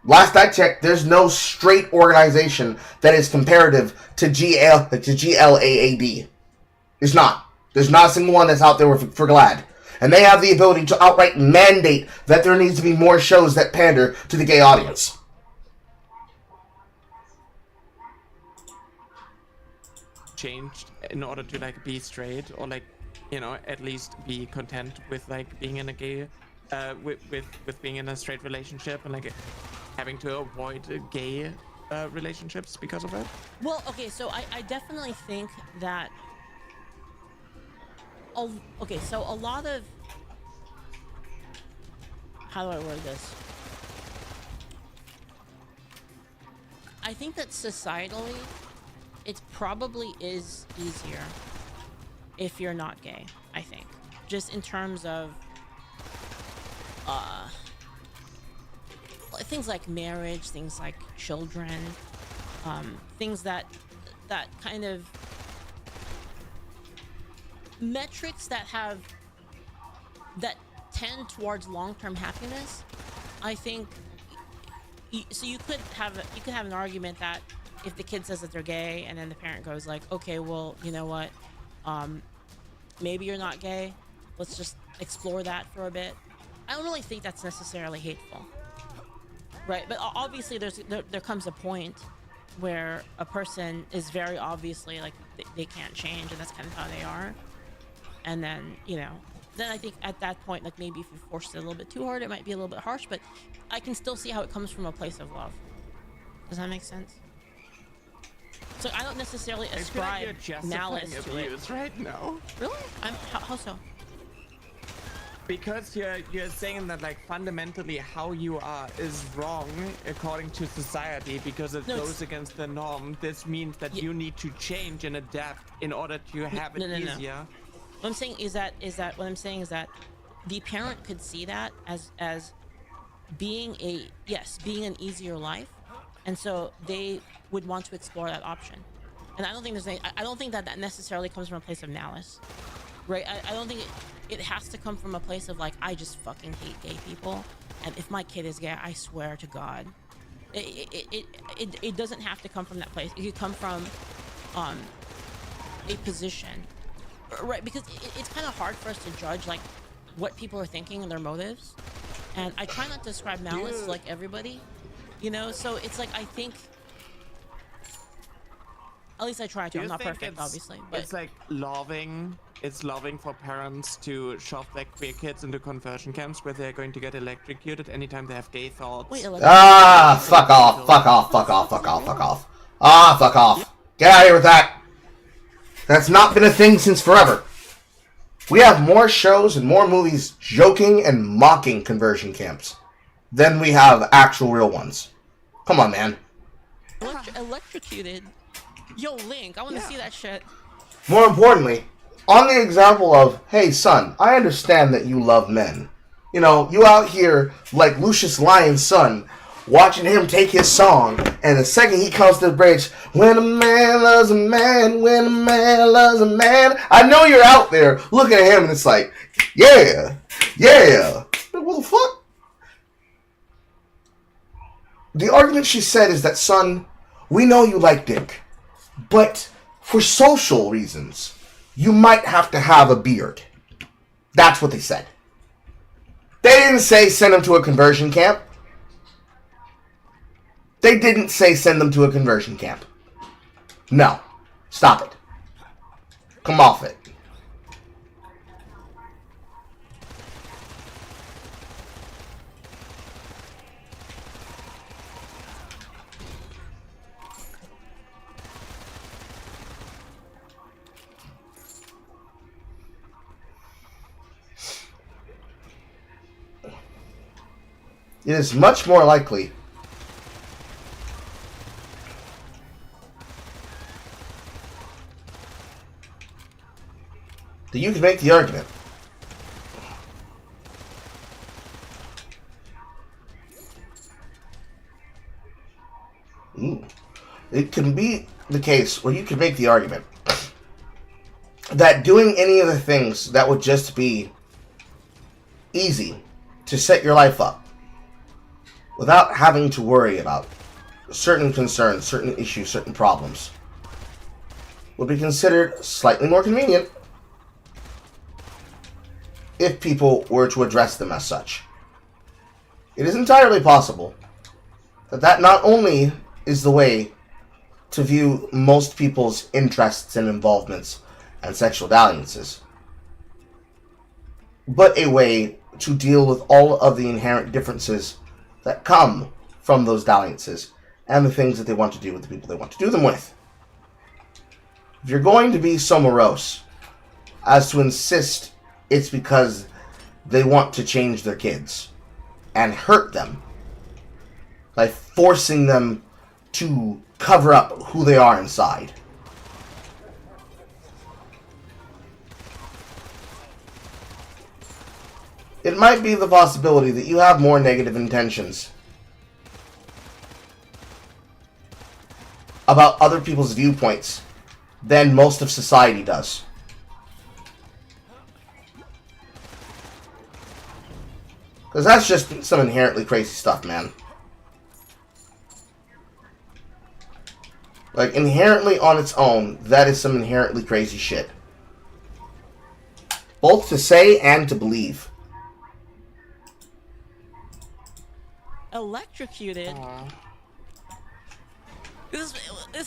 Last I checked, there's no straight organization that is comparative to GLAAD. There's not. There's not a single one that's out there for GLAAD. And they have the ability to outright mandate that there needs to be more shows that pander to the gay audience. Changed in order to like be straight, or like, you know, at least be content with like being in a gay, with being in a straight relationship, and like having to avoid gay relationships because of it? Well, okay, so I definitely think that... Okay, so a lot of... How do I word this? I think that societally, it probably is easier if you're not gay, I think. Just in terms of... things like marriage, things like children, things that kind of metrics that tend towards long-term happiness. I think so you could have an argument that if the kid says that they're gay and then the parent goes like, okay, well, you know what, maybe you're not gay, let's just explore that for a bit. I don't really think that's necessarily hateful, right? But obviously there comes a point where a person is very obviously like they can't change, and that's kind of how they are. And then, you know, then I think at that point, like maybe if you force it a little bit too hard, it might be a little bit harsh, but I can still see how it comes from a place of love. Does that make sense? So I don't necessarily ascribe malice to it. Right now. Really? How so? Because you're saying that like fundamentally how you are is wrong according to society because it goes against the norm. This means that you need to change and adapt in order to have it easier. What I'm saying is that the parent could see that as being an easier life, and so they would want to explore that option. And I don't think that necessarily comes from a place of malice, right? I don't think it has to come from a place of like, I just fucking hate gay people, and if my kid is gay, I swear to God. It doesn't have to come from that place. It could come from a position, right? Because it's kind of hard for us to judge like what people are thinking and their motives, and I try not to ascribe malice to like everybody, you know. So it's like, I think, at least I try to. I'm not perfect, obviously, but it's like loving. It's loving for parents to shove their queer kids into conversion camps where they're going to get electrocuted anytime they have gay thoughts. Wait, fuck off, fuck off, fuck off, fuck off, fuck off. Ah, fuck off. Get out of here with that. That's not been a thing since forever. We have more shows and more movies joking and mocking conversion camps than we have actual real ones. Come on, man. Electrocuted. Yo, Link, I want to see that shit. More importantly, on the example of, hey, son, I understand that you love men. You know, you out here like Lucius Lyon's son, watching him take his song, and the second he comes to the bridge, when a man loves a man, when a man loves a man, I know you're out there looking at him, and it's like, yeah. What the fuck? The argument she said is that, son, we know you like dick, but for social reasons, you might have to have a beard. That's what they said. They didn't say send him to a conversion camp. They didn't say send them to a conversion camp. No. Stop it. Come off it. It is much more likely that you can make the argument it can be the case where you can make the argument that doing any of the things that would just be easy to set your life up without having to worry about certain concerns, certain issues, certain problems would be considered slightly more convenient if people were to address them as such. It is entirely possible that that not only is the way to view most people's interests and involvements and sexual dalliances, but a way to deal with all of the inherent differences that come from those dalliances and the things that they want to do with the people they want to do them with. If you're going to be so morose as to insist it's because they want to change their kids and hurt them by forcing them to cover up who they are inside, it might be the possibility that you have more negative intentions about other people's viewpoints than most of society does. Because that's just some inherently crazy stuff, man. Like, inherently on its own, that is some inherently crazy shit. Both to say and to believe. Electrocuted? Is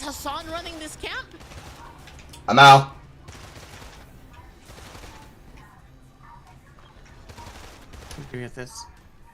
Hassan running this camp? I'm out. Agree with this.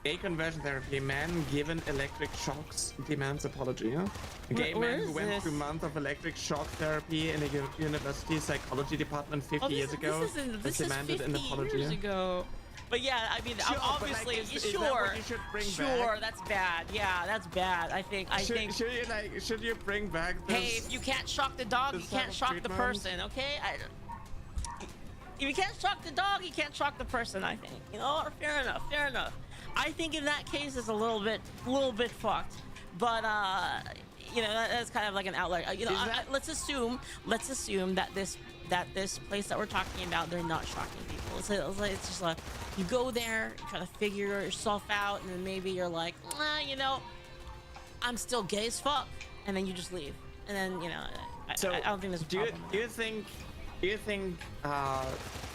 Gay conversion therapy. Man given electric shocks demands apology. A gay Where man is who went this? through months of electric shock therapy in a university psychology department 50 years ago This is demanded 50 an apology. years ago. But yeah, I mean, Sure, but, obviously, like, is that sure, what you should bring sure, back? that's bad. Yeah, that's bad. I think. Should you bring back this? Hey, if you can't shock the dog, you this type can't of shock the treatment? person. Okay. If you can't shock the dog, you can't shock the person. I think. You know, fair enough. Fair enough. I think in that case, it's a little bit fucked. But you know, that's kind of like an outlier. You know, let's assume that this place that we're talking about, they're not shocking people. It's just like you go there, you try to figure yourself out, and then maybe you're like, you know, I'm still gay as fuck, and then you just leave, and then you know, I don't think there's a problem. Do you think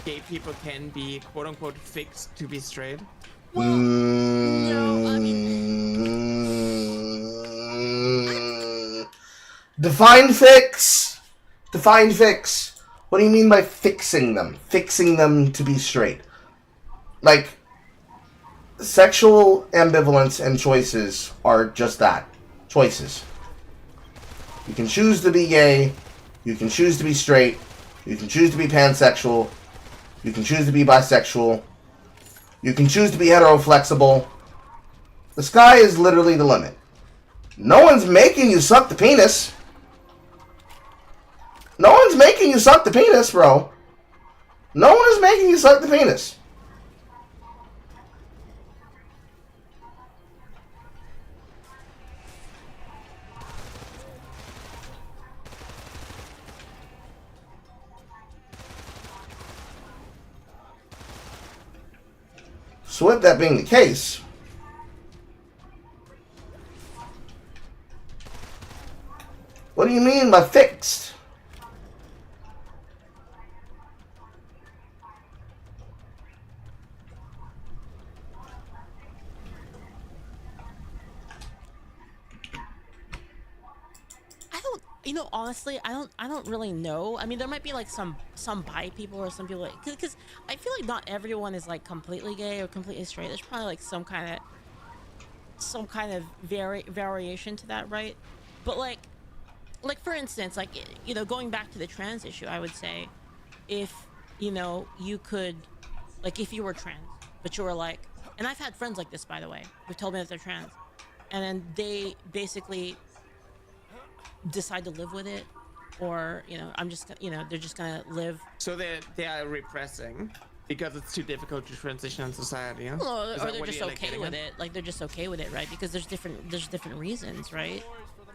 gay people can be quote unquote fixed to be straight? Well, no, I mean, Define fix. Define fix. What do you mean by fixing them? Fixing them to be straight. Like, sexual ambivalence and choices are just that. Choices. You can choose to be gay. You can choose to be straight. You can choose to be pansexual. You can choose to be bisexual. You can choose to be heteroflexible. The sky is literally the limit. No one's making you suck the penis. No one's making you suck the penis, bro. No one is making you suck the penis. So with that being the case, what do you mean by fixed? you know, honestly, I don't really know. I mean, there might be like some bi people or some people like, because I feel like not everyone is like completely gay or completely straight. There's probably like some kind of variation to that, right? But like for instance, like, you know, going back to the trans issue, I would say, if, you know, you could, like, if you were trans, but you were like, and I've had friends like this, by the way, who told me that they're trans, and then they basically decide to live with it, or, you know, they're just gonna live. So they are repressing because it's too difficult to transition in society, huh? Well, or they're just okay with it. Like, they're just okay with it, right? Because there's different reasons, right?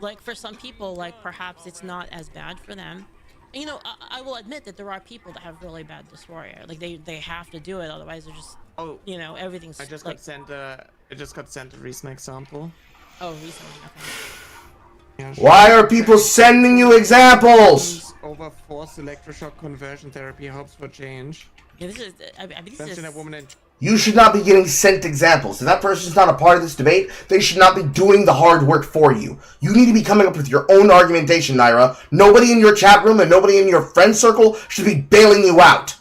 Like, for some people, like, perhaps it's not as bad for them. And, you know, I will admit that there are people that have really bad dysphoria. Like, they have to do it, otherwise they're just, you know, everything's. I just got sent a recent example. Oh, recently. Okay. Yeah, Why are people sending you examples? Over forced electroshock conversion therapy hopes for change. Yeah, this is. I mean, this is. A woman in You should not be getting sent examples. If that person's not a part of this debate, they should not be doing the hard work for you. You need to be coming up with your own argumentation, Naira. Nobody in your chat room and nobody in your friend circle should be bailing you out.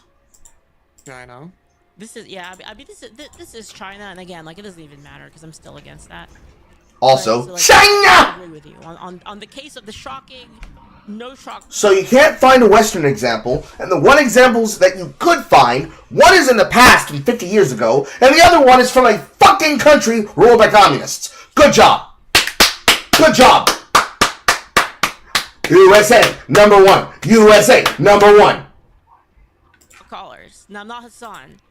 China. This is, yeah. I mean, this is China, and again, like, it doesn't even matter because I'm still against that. Also, so, like, China! I agree with you on the case of the shocking. No shock. So you can't find a Western example, and the one examples that you could find, one is in the past from 50 years ago, and the other one is from a fucking country ruled by communists. Good job. Good job. USA, number one. USA, number one. Callers. Now, not Hassan.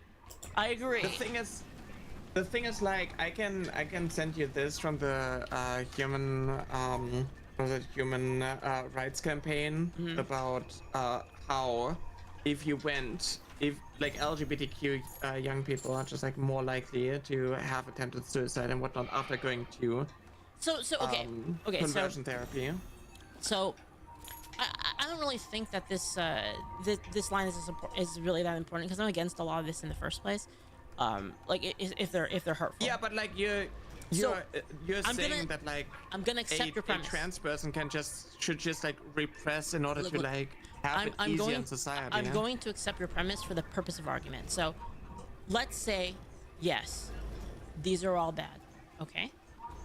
I agree. The thing is, like, I can send you this from the human rights campaign about how if like LGBTQ young people are just like more likely to have attempted suicide and whatnot after going to So okay, conversion therapy. So don't really think that this line is really that important because I'm against a lot of this in the first place. Like if they're hurtful. Yeah, but like you're I'm saying gonna- that like I'm gonna accept your a premise. trans person should just like repress in order Look, to look, like have it easier in society. I'm yeah? going to accept your premise for the purpose of argument. So, let's say, yes, these are all bad. Okay.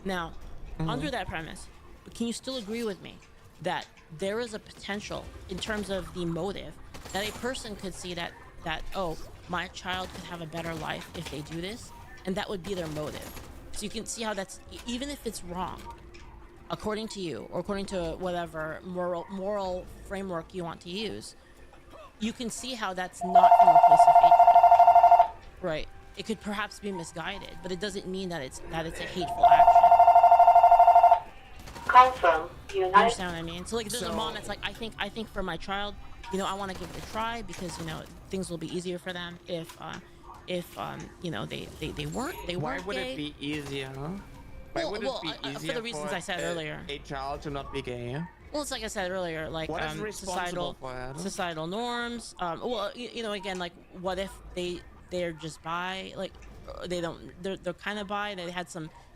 Now, under that premise, can you still agree with me that there is a potential in terms of the motive that a person could see that oh, my child could have a better life if they do this, and that would be their motive. So you can see how that's, even if it's wrong, according to you or according to whatever moral framework you want to use, you can see how that's not from a place of hatred, right? It could perhaps be misguided, but it doesn't mean that it's a hateful action. Confirm. You United. understand what I mean? So like, there's a mom that's like, I think for my child, you know, I want to give it a try because you know things will be easier for them if you know they weren't Why would gay. it be easier? Why would it be easier for the reasons I said earlier. A child to not be gay? Well, it's like I said earlier, like What is responsible for it? societal norms. Well, you know, again, like what if they're just bi, like they're kind of bi. They had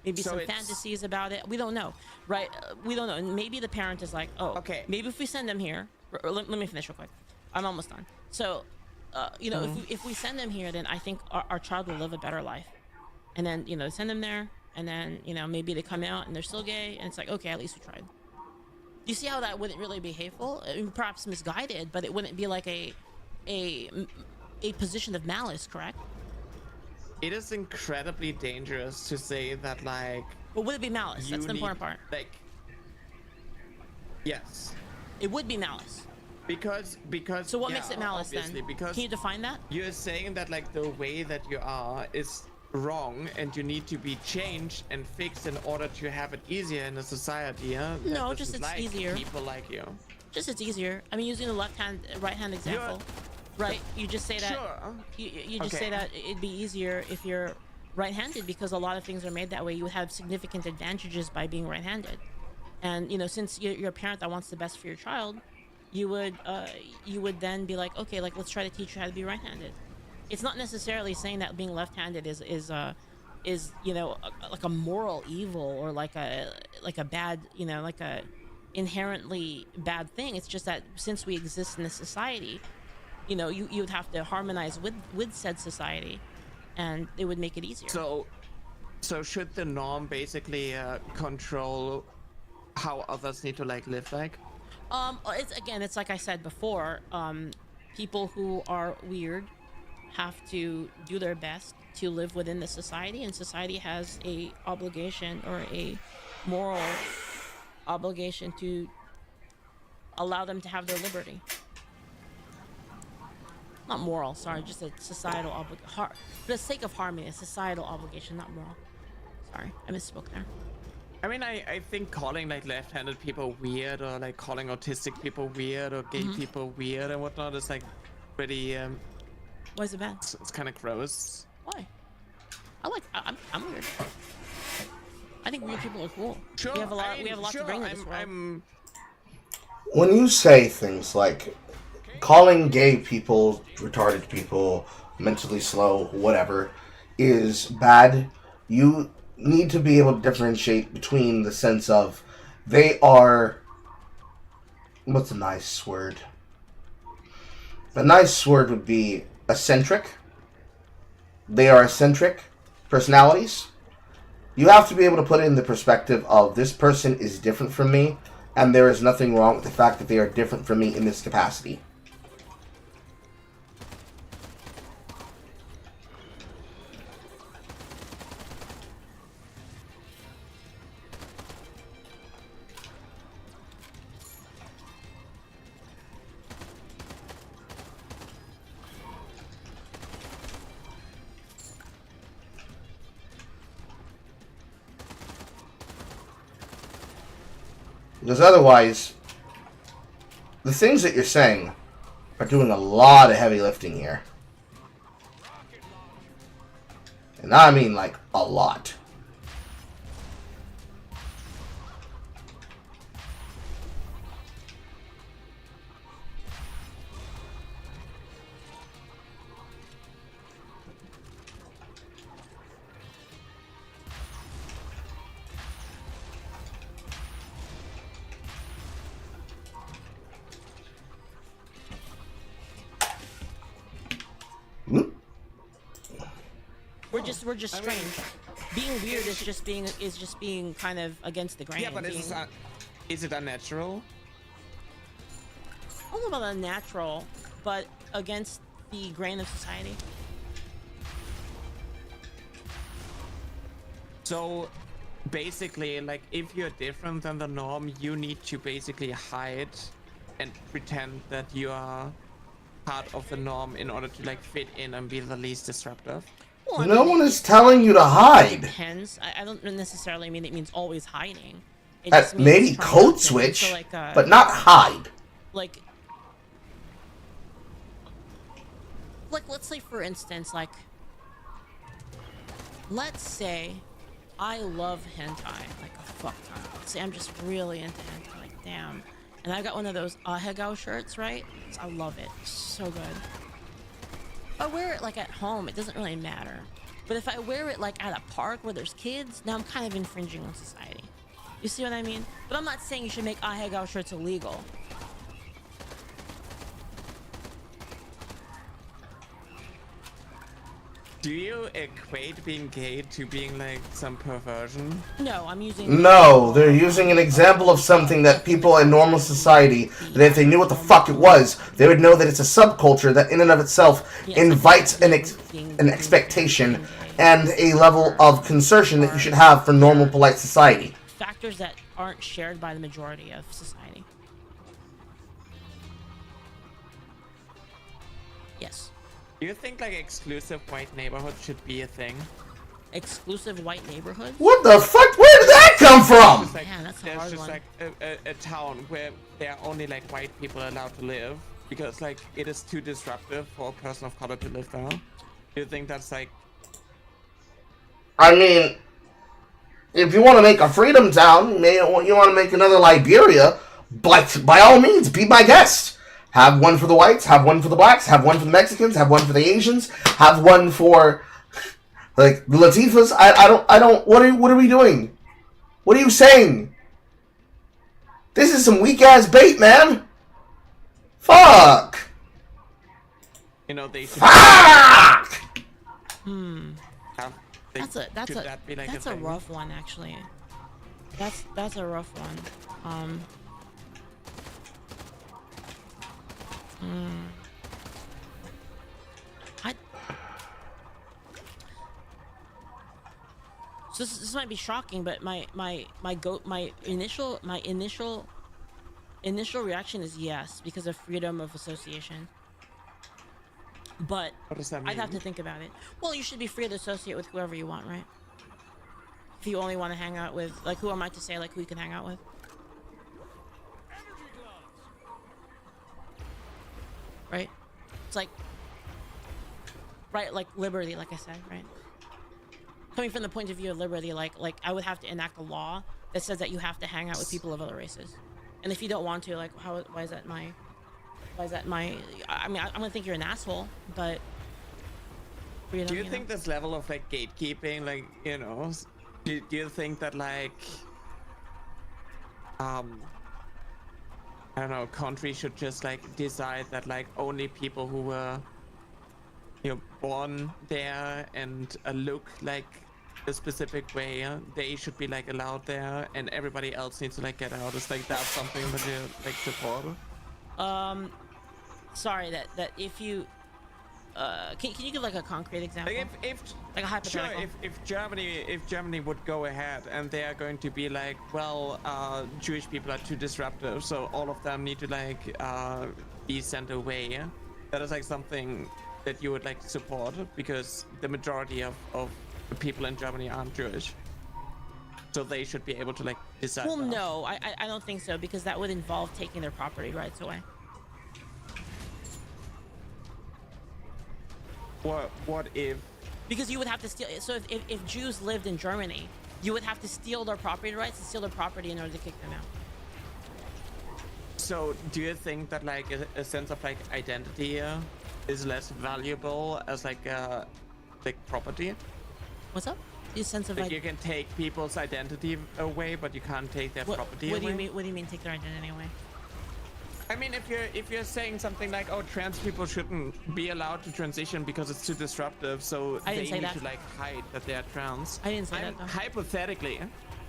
maybe So some it's- fantasies about it. We don't know, right? We don't know. And maybe the parent is like, oh, Okay. maybe if we send them here, let me finish real quick. I'm almost done. So, you know, if we send them here, then I think our child will live a better life. And then you know, send them there, and then you know maybe they come out and they're still gay, and it's like, okay, at least we tried. You see how that wouldn't really be hateful? I mean, perhaps misguided, but it wouldn't be like a position of malice, correct? It is incredibly dangerous to say that like But would it be malice? That's the important part. Like, yes, It would be malice. because So what yeah, makes it malice obviously, then? Because Can you define that? you're saying that like the way that you are is wrong and you need to be changed and fixed in order to have it easier in a society. Yeah? That No, doesn't just it's like easier. People like you. Just it's easier. I mean, using the right hand example, right? You just say that. Sure. You just Okay. say that it'd be easier if you're right-handed because a lot of things are made that way. You would have significant advantages by being right-handed, and you know, since you're a parent that wants the best for your child, you would then be like, okay, like let's try to teach you how to be right-handed. It's not necessarily saying that being left-handed is you know like a moral evil or like a bad, you know, like a inherently bad thing. It's just that since we exist in a society, you know, you would have to harmonize with said society, and it would make it easier. So should the norm basically control how others need to like live like? It's like I said before, people who are weird have to do their best to live within the society, and society has a obligation or a moral obligation to allow them to have their liberty. Not moral, sorry, just a societal obligation. For the sake of harmony, a societal obligation, not moral. Sorry, I misspoke there. I mean, I think calling like left-handed people weird or like calling autistic people weird or gay people weird and whatnot is like pretty Why is it bad? it's kind of gross. Why? I'm weird. I think weird people are cool. Sure, We have a lot. I mean, we have a lot sure, to bring to this world. I'm When you say things like calling gay people, retarded people, mentally slow, whatever, is bad, you need to be able to differentiate between the sense of they are, what's a nice word? A nice word would be eccentric. They are eccentric personalities. You have to be able to put it in the perspective of this person is different from me, and there is nothing wrong with the fact that they are different from me in this capacity. Because otherwise, the things that you're saying are doing a lot of heavy lifting here. And I mean like a lot. We're just I mean- strange. Being weird is just being kind of against the grain. Yeah, but is it unnatural? I don't know about unnatural, but against the grain of society. So basically, like, if you're different than the norm, you need to basically hide and pretend that you are part of the norm in order to like fit in and be the least disruptive. Well, I No mean, one is telling you to hide. depends. I don't necessarily mean it means always hiding. It At just means maybe trying code not to- switch, so like, but not hide. like let's say for instance, like let's say I love hentai like a fuck ton. Let's say I'm just really into hentai, like damn. And I got one of those Ahegao shirts, right? I love it. It's so good. If I wear it like at home, it doesn't really matter. But if I wear it like at a park where there's kids, now I'm kind of infringing on society. You see what I mean? But I'm not saying you should make Ahegao shirts illegal. Do you equate being gay to being like some perversion? No, I'm using... No, they're using an example of something that people in normal society, that if they knew what the fuck it was, they would know that it's a subculture that in and of itself invites an expectation and a level of concertion that you should have for normal, polite society. Factors that aren't shared by the majority of society. Yes. Do you think like exclusive white neighborhoods should be a thing? Exclusive white neighborhoods? What the fuck? Where did that come from? Just, like, Man, that's a there's hard just one. like a town where there are only like white people allowed to live because like it is too disruptive for a person of color to live there. Do you think that's like... I mean, if you want to make a freedom town, you want to make another Liberia, but by all means, be my guest. Have one for the whites, have one for the blacks, have one for the Mexicans, have one for the Asians, have one for like the Latifahs. I don't. What are we doing? What are you saying? This is some weak ass bait, man. Fuck. You know, they should Fuck. have... They, That's should that be like a thing? rough one, actually. That's a rough one. So this might be shocking, but my initial reaction is yes, because of freedom of association. But What does that mean? I'd have to think about it. Well, you should be free to associate with whoever you want, right? If you only want to hang out with, like, who am I to say, like, who you can hang out with? Right? It's like, right, like liberty, like I said, right? Coming from the point of view of liberty, like I would have to enact a law that says that you have to hang out with people of other races. And if you don't want to, like, why is that my, I mean, I'm gonna think you're an asshole, but freedom, Do you know? think this level of like gatekeeping, like, you know, do you think that like I don't know, countries should just like decide that like only people who were, you know, born there and look like a specific way, they should be like allowed there, and everybody else needs to like get out? Is like that something that you like support? Sorry, that if you can you give like a concrete example? Like if like a hypothetical. Sure, if Germany would go ahead and they are going to be like, well, Jewish people are too disruptive, so all of them need to like be sent away. That is like something that you would like support, because the majority of the people in Germany aren't Jewish, so they should be able to like decide. Well, that. no, I don't think so, because that would involve taking their property rights away. What if? Because you would have to steal. So if Jews lived in Germany, you would have to steal their property rights and steal their property in order to kick them out. So do you think that like a sense of like identity is less valuable as like property? What's up? The sense of Like you can take people's identity away, but you can't take their property what away. What do you mean take their identity away? I mean, if you're saying something like, oh, trans people shouldn't be allowed to transition because it's too disruptive, so I they didn't say need that. to like hide that they're trans. I didn't say that, though. Hypothetically.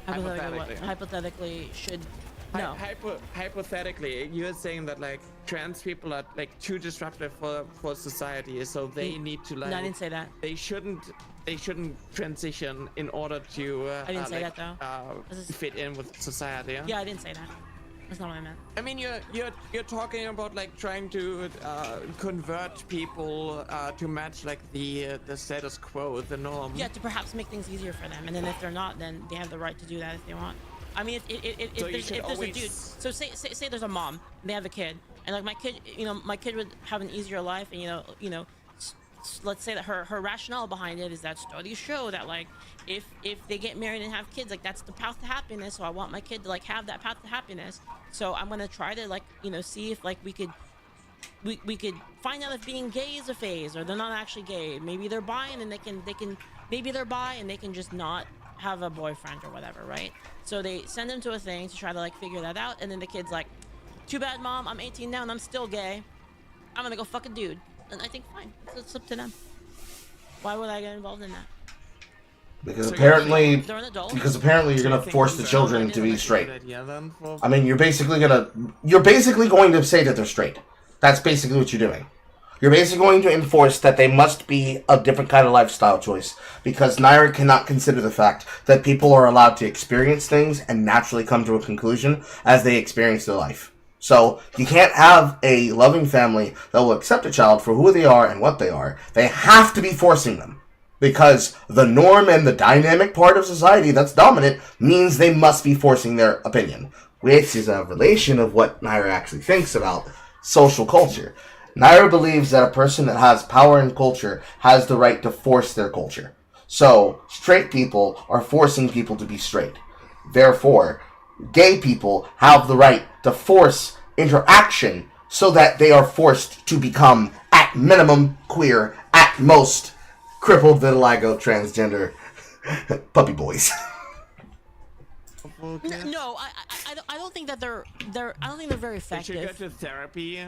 Hypothetically should no. Hypothetically, you're saying that like trans people are like too disruptive for society, so they need to like. No, I didn't say that. They shouldn't transition in order to. I didn't say like, that though. Fit in with society. Yeah, I didn't say that. That's not what I meant. I mean, you're talking about like trying to convert people to match like the status quo, the norm. Yeah, to perhaps make things easier for them, and then if they're not, then they have the right to do that if they want. I mean, if there's a dude, so say there's a mom, and they have a kid, and like my kid would have an easier life, and let's say that her rationale behind it is that studies show that like if they get married and have kids, like that's the path to happiness. So I want my kid to like have that path to happiness. So I'm gonna try to like see if like we could find out if being gay is a phase or they're not actually gay. Maybe they're bi and they can maybe they're bi and they can just not have a boyfriend or whatever, right? So they send them to a thing to try to like figure that out, and then the kid's like, too bad, mom, I'm 18 now and I'm still gay. I'm gonna go fuck a dude. And I think fine, it's up to them. Why would I get involved in that? Because apparently, they're an adult. you're gonna force the children to be straight. Yeah, then for... I mean, you're basically going to say that they're straight. That's basically what you're doing. You're basically going to enforce that they must be a different kind of lifestyle choice, because Naira cannot consider the fact that people are allowed to experience things and naturally come to a conclusion as they experience their life. So, you can't have a loving family that will accept a child for who they are and what they are. They have to be forcing them. Because the norm and the dynamic part of society that's dominant means they must be forcing their opinion. Which is a relation of what Naira actually thinks about social culture. Naira believes that a person that has power in culture has the right to force their culture. So, straight people are forcing people to be straight. Therefore, gay people have the right to force interaction so that they are forced to become, at minimum, queer, at most, crippled, vitiligo, transgender puppy boys. No, I don't think that they're I don't think they're very They should effective. go to therapy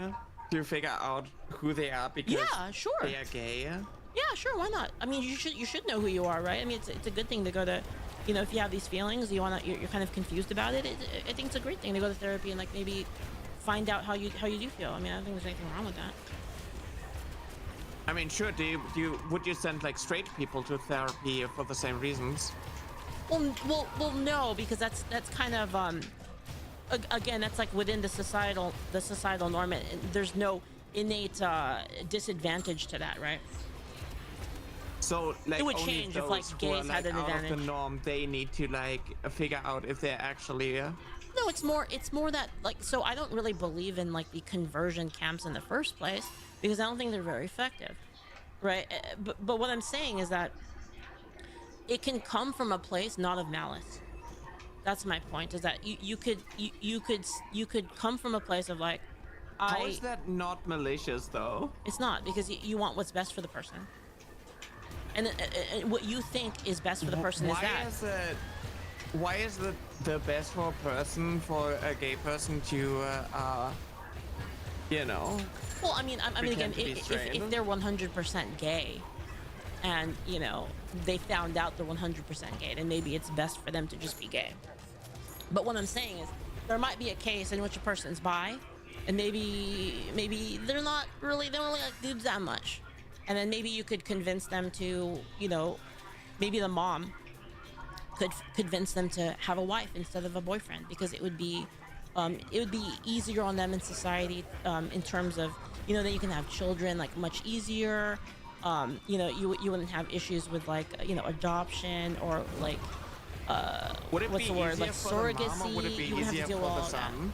to figure out who they are because Yeah, sure. they are gay. Yeah, sure. Why not? I mean, you should know who you are, right? I mean, it's a good thing to go to, if you have these feelings, you're kind of confused about it. I think it's a great thing to go to therapy and like maybe find out how you do feel. I mean, I don't think there's anything wrong with that. I mean, sure. Would you send like straight people to therapy for the same reasons? Well, no, because that's kind of again, that's like within the societal norm, and there's no innate disadvantage to that, right? So like It would only change if, those like, who gays are, had like, an out of advantage. the norm, they need to like figure out if they're actually. No, it's more that like, so I don't really believe in like the conversion camps in the first place because I don't think they're very effective, right? But what I'm saying is that it can come from a place not of malice. That's my point. Is that you could come from a place of like, How is that not malicious though? It's not, because you want what's best for the person, and what you think is best for the person is that. Why is it the best for a person, for a gay person to, Well, I mean again, pretend to be straight? if they're 100% gay, and they found out they're 100% gay, then maybe it's best for them to just be gay. But what I'm saying is, there might be a case in which a person's bi, and maybe they don't really like dudes that much, and then maybe you could convince them to, maybe the mom could convince them to have a wife instead of a boyfriend, because it would be easier on them in society, in terms of, that you can have children like much easier. You wouldn't have issues with like, adoption or like, would it what's be the word, easier like for the mom, or would it surrogacy. be You wouldn't have easier to deal for with the all that. son?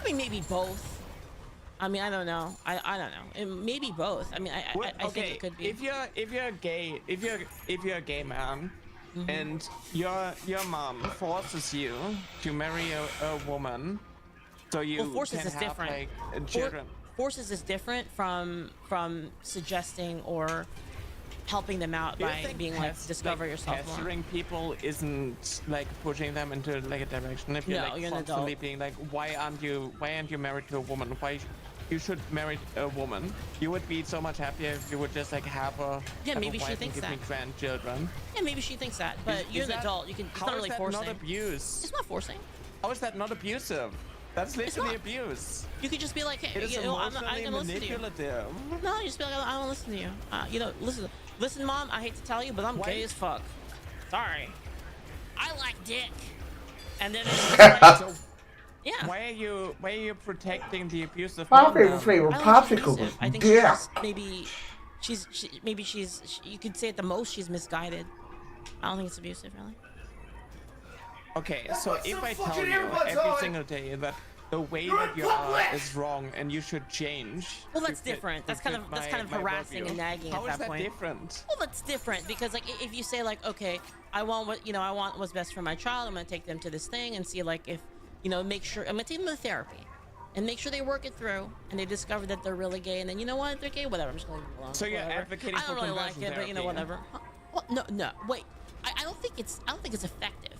I mean, maybe both. I mean, I don't know. I don't know. Maybe both. I mean, I think it could be. If you're a gay man, Mm-hmm. and your mom forces you to marry a woman, so you Well, forces can is have different. like children. Forces is different from suggesting or helping them out Do you by think being like discover yourself more. pestering people isn't like pushing them into like a direction? If you're No, like you're an constantly adult. being like, why aren't you married to a woman? You should marry a woman? You would be so much happier if you would just like have a Maybe she wife thinks and give me that. grandchildren. Yeah, maybe she thinks that, but you're an adult. You can. It's How not is really that forcing. not abuse? It's not forcing. How is that not abusive? That's literally not. abuse. You could just be like, hey, It is you know, I'm emotionally gonna listen to you. manipulative. No, you just be like, I don't listen to you. You know, listen, mom. I hate to tell you, but I'm gay as fuck. Sorry. I like dick. And then it's just like, So yeah. why are you protecting the abusive My mom favorite then? flavor I don't think she's popsicle was abusive. I think dick. she's you could say at the most she's misguided. I don't think it's abusive, really. Okay, so if I tell you every single day that the way that you are is wrong and you should change. Well, that's different. That's kind of my harassing worldview. and nagging How at is that point. different? Well, that's different because like if you say like, okay, I want what's best for my child. I'm gonna take them to this thing and see like if make sure I'm gonna take them to therapy and make sure they work it through and they discover that they're really gay and then you know what, they're gay, whatever. I'm just gonna leave them alone. So you're whatever. advocating I for don't really like conversion it, but therapy. whatever. Well, no, wait. I don't think it's effective.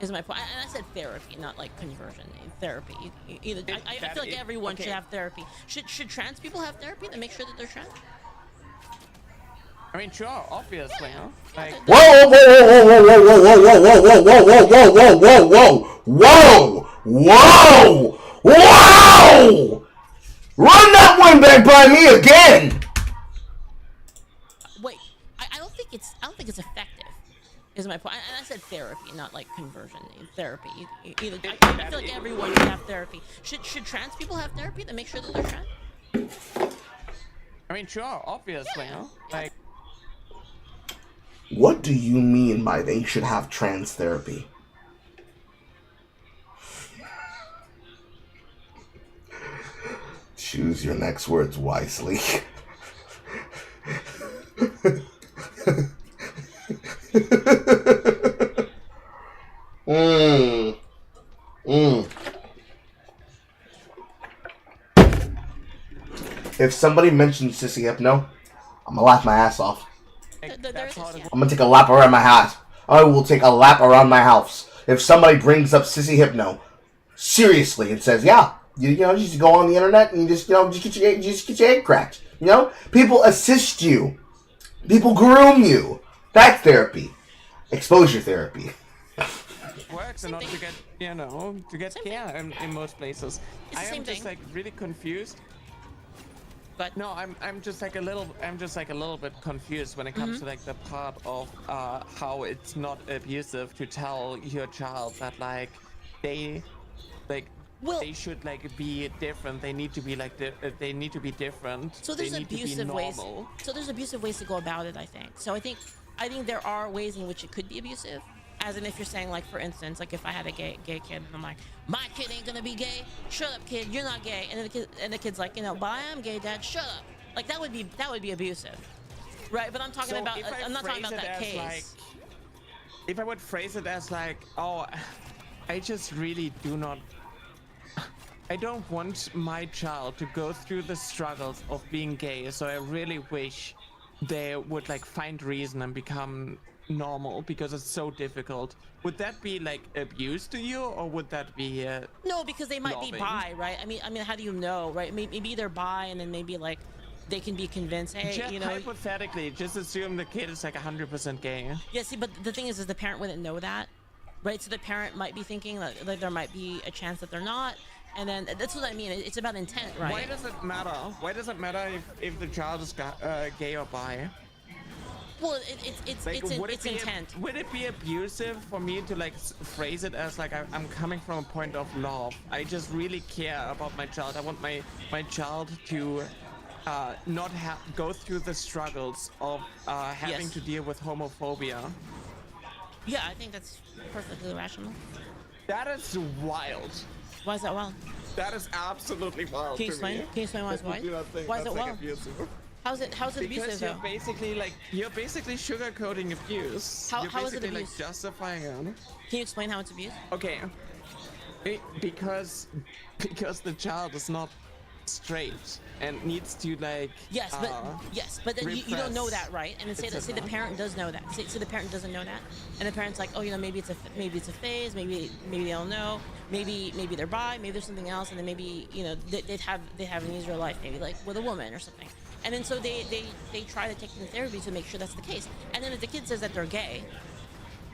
Is my point. And I said therapy, not like conversion. Therapy. I feel like everyone should have therapy. Should trans people have therapy to make sure that they're trans? I mean, sure, obviously, huh? Like, Whoa, whoa! Run that one back by me again! Wait, I don't think it's effective. Is my point. And I said therapy, not like conversion. Therapy. I feel like everyone should have therapy. Should trans people have therapy to make sure that they're trans? I mean, sure, obviously, huh? Like, What do you mean by they should have trans therapy? Choose your next words wisely. If somebody mentions Sissy Hypno, I'm gonna laugh my ass off. that's how it I'm gonna take a lap around my house. I will take a lap around my house. If somebody brings up Sissy Hypno seriously and says, yeah, you just go on the internet and just get your egg cracked. People assist you. People groom you. That's therapy. Exposure therapy. works and not to get care in most places. It's the I same am just thing. like really confused. But No, I'm just like a little bit confused when it comes to like the part of how it's not abusive to tell your child that like they should like be different. They need to be like they need to be different. so there's they need abusive to be ways. normal. So there's abusive ways to go about it. I think. So I think there are ways in which it could be abusive. As in, if you're saying, like, for instance, like, if I had a gay kid, and I'm like, my kid ain't gonna be gay. Shut up, kid. You're not gay. And then the kid's like, but I am gay, Dad. Shut up. Like, that would be abusive, right? But I'm talking So about. if I I'm not talking about phrase it that as, case. like, if I would phrase it as like, oh, I just really do not. I don't want my child to go through the struggles of being gay, so I really wish they would like find reason and become normal because it's so difficult. Would that be like abuse to you, or would that be No, because they might be loving? bi, right? I mean, how do you know, right? Maybe they're bi, and then maybe like they can be convinced, hey, just hypothetically, just assume the kid is like 100% gay. Yeah, see, but the thing is the parent wouldn't know that, right? So the parent might be thinking like there might be a chance that they're not, and then that's what I mean. It's about intent, right? Why does it matter? Why does it matter if the child is gay or bi? Well, it's intent. Would it be abusive for me to like phrase it as like I'm coming from a point of love? I just really care about my child. I want my child to not go through the struggles of having Yes. to deal with homophobia. Yeah, I think that's perfectly rational. That is wild. Why is that wild? That is absolutely wild. Can you to explain? me. Can you explain why it's I wild? do not think Why is that's, it like, wild? abusive. How's it abusive Because though? you're basically sugarcoating abuse. How you're is it basically abuse? like justifying it. Can you explain how it's abuse? Okay. Because the child is not straight and needs to like Yes, but then you don't know that, right? And then say the etc. parent does know that. Say the parent doesn't know that, and the parent's like, oh, maybe it's a phase, maybe they don't know, maybe they're bi, maybe there's something else, and then maybe they have an easier life, maybe like with a woman or something. And then so they try to take them to therapy to make sure that's the case. And then if the kid says that they're gay,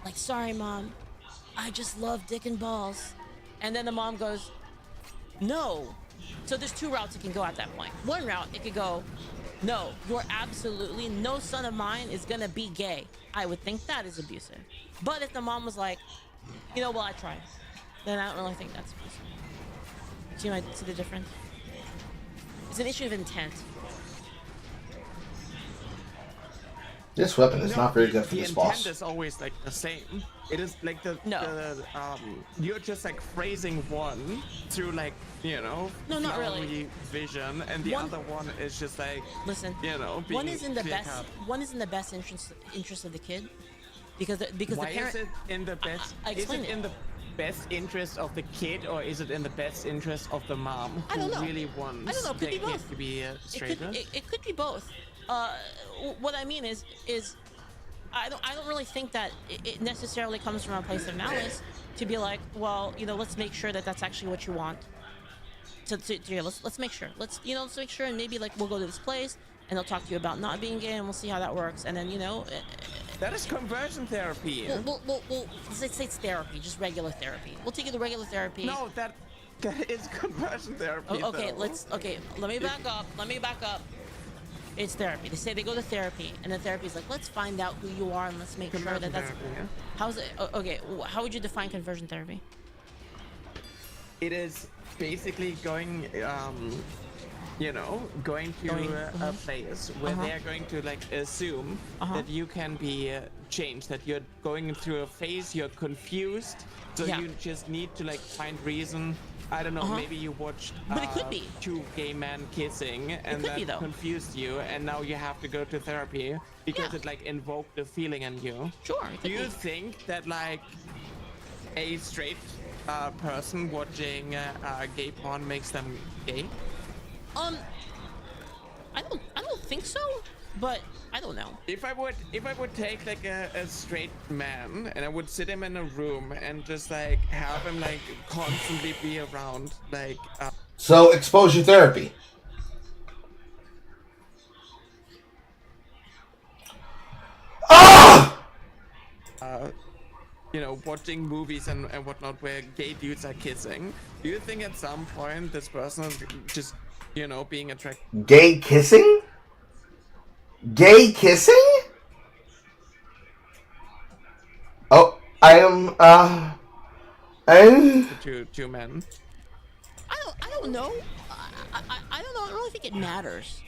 like, sorry mom, I just love dick and balls, and then the mom goes, no. So there's two routes it can go at that point. One route, it could go, no, you're absolutely, no son of mine is gonna be gay. I would think that is abusive. But if the mom was like, well, I tried, then I don't really think that's abusive. See the difference? It's an issue of intent. This weapon is not very good for the this intent boss. is always like the same. It is like you're just like phrasing one through like No, not really. flowery vision, and the other one is just like Listen, being one is in the clear best cut. one is in the best interest of the kid, because Why the parent. is it in the best? I is explained it in the best interest of the kid, or is it in the best interest of the mom I don't who know. really wants I don't know. It could the be kid both. to be straight? It could be both. What I mean is I don't really think that it necessarily comes from a place of malice to be like, well, let's make sure that that's actually what you want. Let's make sure. Let's make sure, and maybe like we'll go to this place and they'll talk to you about not being gay, and we'll see how that works. And then That is conversion therapy. we'll let's say it's therapy, just regular therapy. We'll take you to regular therapy. No, that is conversion therapy. Okay, though. let me back up. It's therapy. They say they go to therapy, and the therapy's like, let's find out who you are and let's make sure that that's. Conversion therapy, yeah. How's it? Okay, how would you define conversion therapy? It is basically going going to a place where they are going to like assume that you can be changed, that you're going through a phase, you're confused, so Yeah. you just need to like find reason. I don't know, maybe you watched But it could be. two gay men kissing and could be, that though. confused you, and now you have to go to therapy because Yeah. it like invoked the feeling in you. Sure. It Do could you be. think that like a straight person watching gay porn makes them gay? I don't think so, but I don't know. If I would take like a straight man and I would sit him in a room and just like have him like constantly be around like So, exposure therapy. Ah! watching movies and whatnot where gay dudes are kissing, do you think at some point this person is just being attracted? Gay kissing? Gay kissing? Oh, I to men? I don't know. I don't know. I don't really think it matters.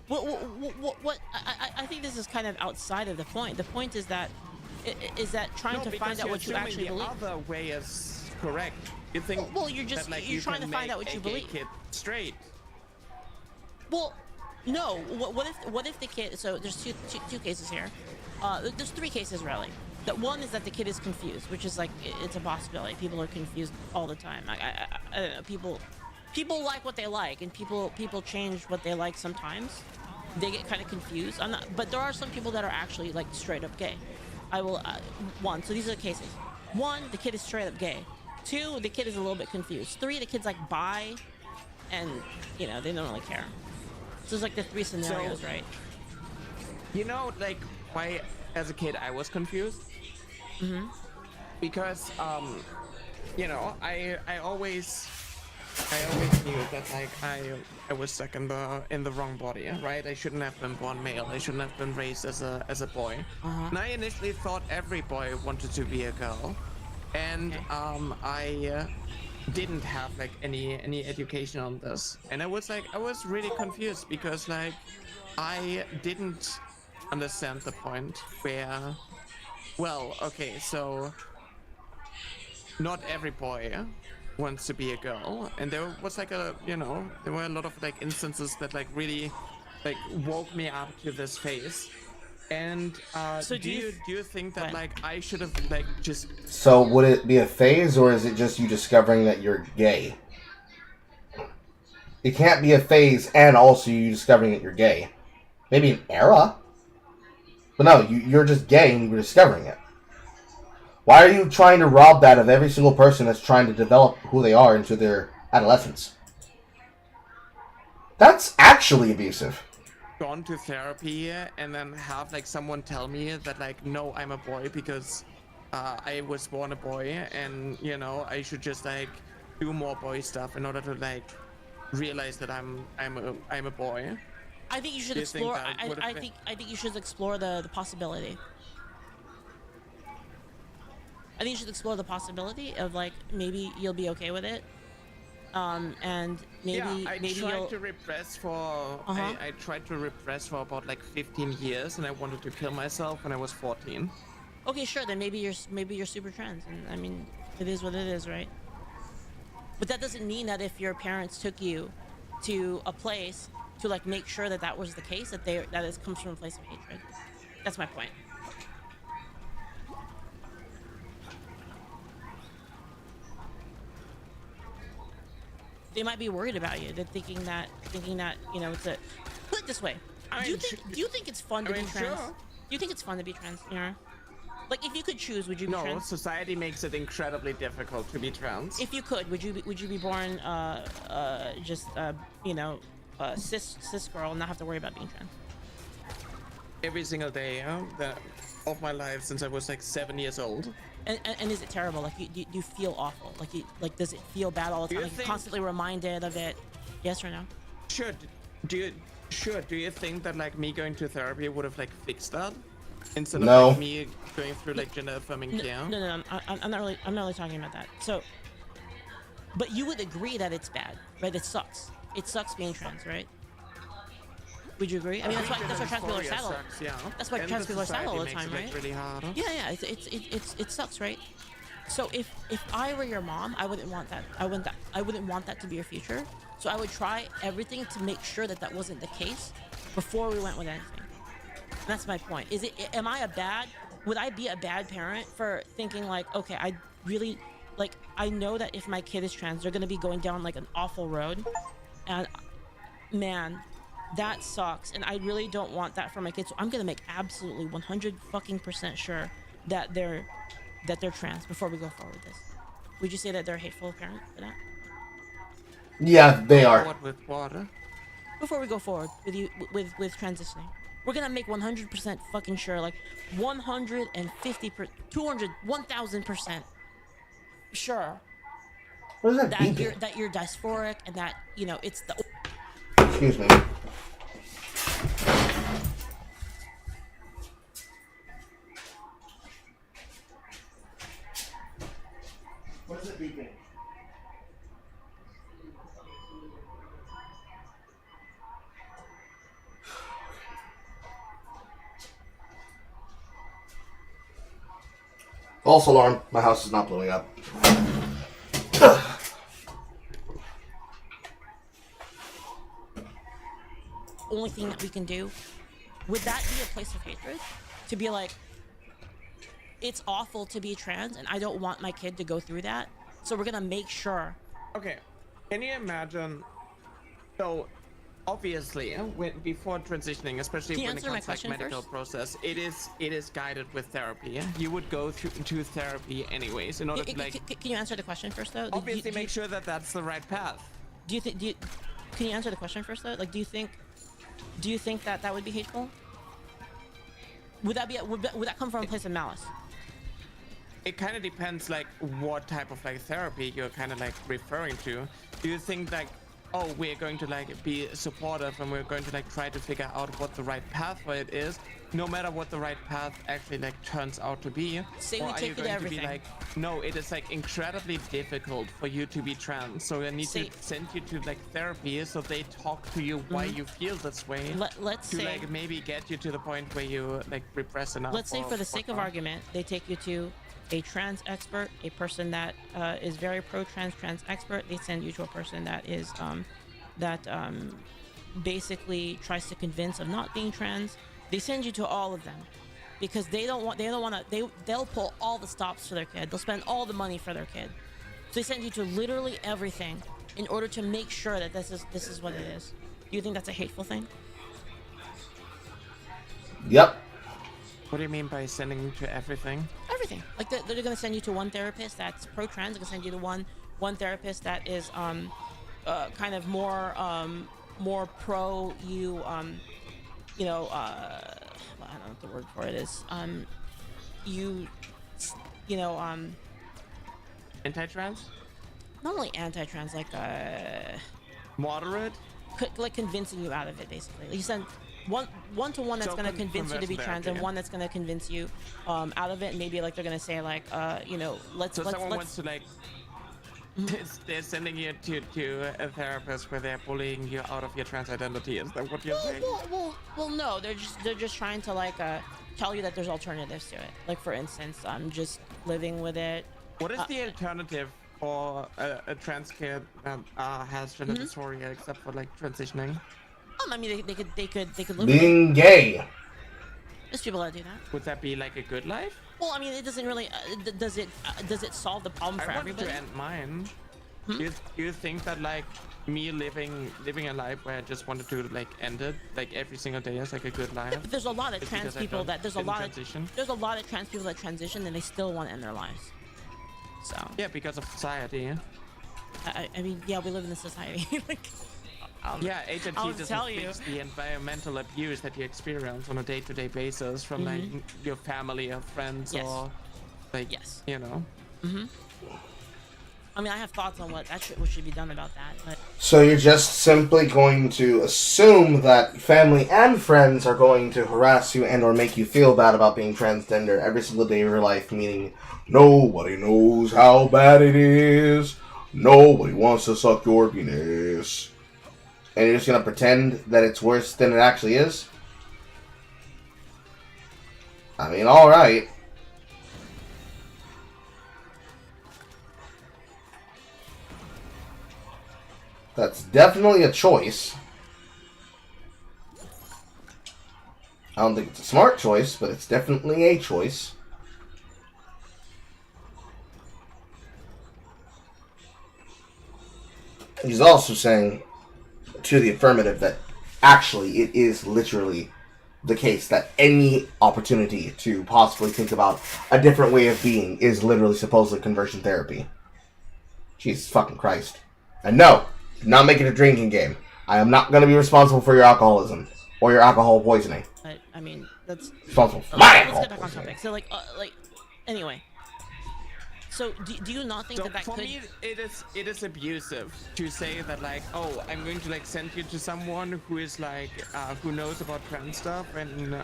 What I think this is kind of outside of the point. The point is that trying to find out what you actually believe. The other way is correct. You think? Well, you're just that, like, you're you trying to can find make out what you a gay believe. kid straight. Well, no. What if the kid? So there's two cases here. There's three cases really. That one is that the kid is confused, which is like it's a possibility. People are confused all the time. I don't know. People like what they like, and people change what they like sometimes. They get kind of confused. But there are some people that are actually like straight up gay. I will one. So these are the cases. One, the kid is straight up gay. Two, the kid is a little bit confused. Three, the kid's like bi, and they don't really care. So it's like the three scenarios, right? Like why as a kid I was confused? Because I always knew that like I was stuck in the wrong body, right? I shouldn't have been born male. I shouldn't have been raised as a boy. And I initially thought every boy wanted to be a girl, and I didn't have like any education on this, and I was really confused because like I didn't understand the point where, well, okay, so not every boy wants to be a girl, and there was like there were a lot of like instances that like really like woke me up to this phase. And So do you think that like I should have like just So would it be a phase, or is it just you discovering that you're gay? It can't be a phase and also you discovering that you're gay. Maybe an era. But no, you're just gay and you're discovering it. Why are you trying to rob that of every single person that's trying to develop who they are into their adolescence? That's actually abusive. Gone to therapy and then have like someone tell me that like, no, I'm a boy because I was born a boy, and you know I should just like do more boy stuff in order to like realize that I'm a boy. I think you should Do you think explore. that would have been- I think you should explore the possibility. I think you should explore the possibility of like maybe you'll be okay with it, and maybe I maybe tried you'll. to repress for I tried to repress for about like 15 years, and I wanted to kill myself when I was 14. Okay, sure. Then maybe you're super trans, and I mean, it is what it is, right? But that doesn't mean that if your parents took you to a place to like make sure that that was the case, that it comes from a place of hatred. That's my point. They might be worried about you. They're thinking that you know it's a. Put it this way. Do you think it's fun to be trans? Sure. Do you think it's fun to be trans? You know? Like if you could choose, would you be No, trans? society makes it incredibly difficult to be trans. If you could, would you be born just you know cis girl and not have to worry about being trans? Every single day of my life since I was like 7 years old. And is it terrible? Like you feel awful? Like does it feel bad all the time? Like you're constantly reminded of it? Yes or no? Sure. Do you think that like me going to therapy would have like fixed that? Instead of No. like, me going through like gender affirming care? No. I'm not really talking about that. So, but you would agree that it's bad, right? It sucks. It sucks being trans, right? Would you agree? I mean, that's why trans people are sad all. Sucks, yeah. That's why And trans people are sad all the society time, makes it, right? like, really hard. Yeah. It sucks, right? So if I were your mom, I wouldn't want that. I wouldn't want that to be your future. So I would try everything to make sure that that wasn't the case before we went with anything. And that's my point. Would I be a bad parent for thinking like, okay, I really, like, I know that if my kid is trans, they're gonna be going down like an awful road, and man, that sucks, and I really don't want that for my kids. So I'm gonna make absolutely 100% sure that they're trans before we go forward with this. Would you say that they're a hateful parent for that? Yeah, they are. What with water? Before we go forward with you with transitioning, we're gonna make 100% fucking sure, like 150%, 200, 1000% sure What is that that beeping? you're dysphoric and that you know it's the. Excuse me. What is it beeping? False alarm. My house is not blowing up. Only thing that we can do, would that be a place of hatred? To be like, it's awful to be trans and I don't want my kid to go through that, so we're gonna make sure. Okay, can you imagine? So, obviously, before transitioning, especially Can you when it answer my comes to like question medical first? process, it is guided with therapy. You would go to therapy anyways in order to like Can you answer the question first though? obviously make sure that that's the right path. Can you answer the question first though? Like, do you think that would be hateful? Would that come from a place of malice? It kind of depends like what type of like therapy you're kind of like referring to. Do you think like, oh, we're going to like be supportive and we're going to like try to figure out what the right path for it is, no matter what the right path actually like turns out to be? Say or we are take you you to going to everything. be like, no, it is like incredibly difficult for you to be trans, so I need to send you to like therapy so they talk to you why you feel this way. Let's to say, like maybe get you to the point where you like repress enough. let's say or for the sake of whatnot. argument, they take you to a trans expert, a person that is very pro-trans expert. They send you to a person that is basically tries to convince of not being trans. They send you to all of them because they'll pull all the stops for their kid. They'll spend all the money for their kid. So they send you to literally everything in order to make sure that this is what it is. Do you think that's a hateful thing? Yep. What do you mean by sending to everything? Everything. Like they're gonna send you to one therapist that's pro-trans. They're gonna send you to one therapist that is kind of more pro you you know I don't know what the word for it is. You know Anti-trans? not only anti-trans, like Moderate? like convincing you out of it, basically. You send one to one that's So going to convince you to be conversion trans, therapy. and one that's going to convince you out of it. And maybe like they're going to say like you know, let's So someone let's wants to like, they're sending you to a therapist where they're bullying you out of your trans identity. Is that what you're saying? well no, they're just trying to like tell you that there's alternatives to it. Like for instance, just living with it. What is the alternative for a trans kid that has gender dysphoria except for like transitioning? I mean, they could live with it. Being gay. There's people that do that. Would that be like a good life? Well, I mean, it doesn't really. Does it solve the problem for I wanted everybody? to end mine. Do you think that like me living a life where I just wanted to like end it like every single day is like a good life? But there's a lot of It's trans because I people don't- that there's a didn't lot transition. of there's a lot of trans people that transition and they still want to end their lives. So Yeah, because of society. I mean, yeah, we live in a society. Like, Yeah, HRT I'll doesn't tell you. fix the environmental abuse that you experience on a day-to-day basis from like your family or friends Yes. or like Yes. you know. I mean, I have thoughts on what should be done about that, but So you're just simply going to assume that family and friends are going to harass you and or make you feel bad about being transgender every single day of your life, meaning nobody knows how bad it is. Nobody wants to suck your penis. And you're just going to pretend that it's worse than it actually is? I mean, alright. That's definitely a choice. I don't think it's a smart choice, but it's definitely a choice. He's also saying to the affirmative that actually it is literally the case that any opportunity to possibly think about a different way of being is literally supposedly conversion therapy. Jesus fucking Christ. And no, do not make it a drinking game. I am not going to be responsible for your alcoholism or your alcohol poisoning. I mean, that's Responsible for my let's alcohol get back on poisoning. topic. So like anyway. So do you not think So that for could me, it is abusive to say that like, oh, I'm going to like send you to someone who is like who knows about trans stuff, and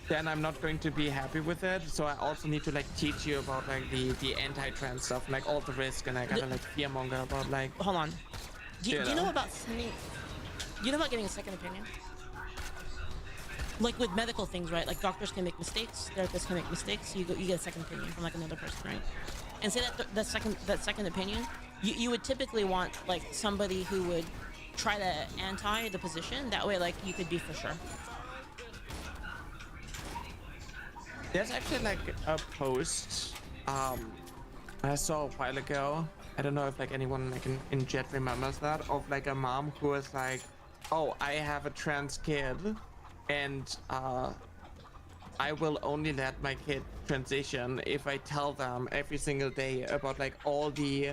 then I'm not going to be happy with it. So I also need to like teach you about like the anti-trans stuff, like all the risk, and I gotta like fearmonger about like. hold on. Do you You know know? about sending? Do you know about getting a second opinion? Like with medical things, right? Like doctors can make mistakes, therapists can make mistakes. You get a second opinion from like another person, right? And say that that second opinion, you would typically want like somebody who would try to anti the position. That way, like you could be for sure. There's actually like a post I saw a while ago. I don't know if like anyone like in chat remembers that, of like a mom who was like, oh, I have a trans kid and I will only let my kid transition if I tell them every single day about like all the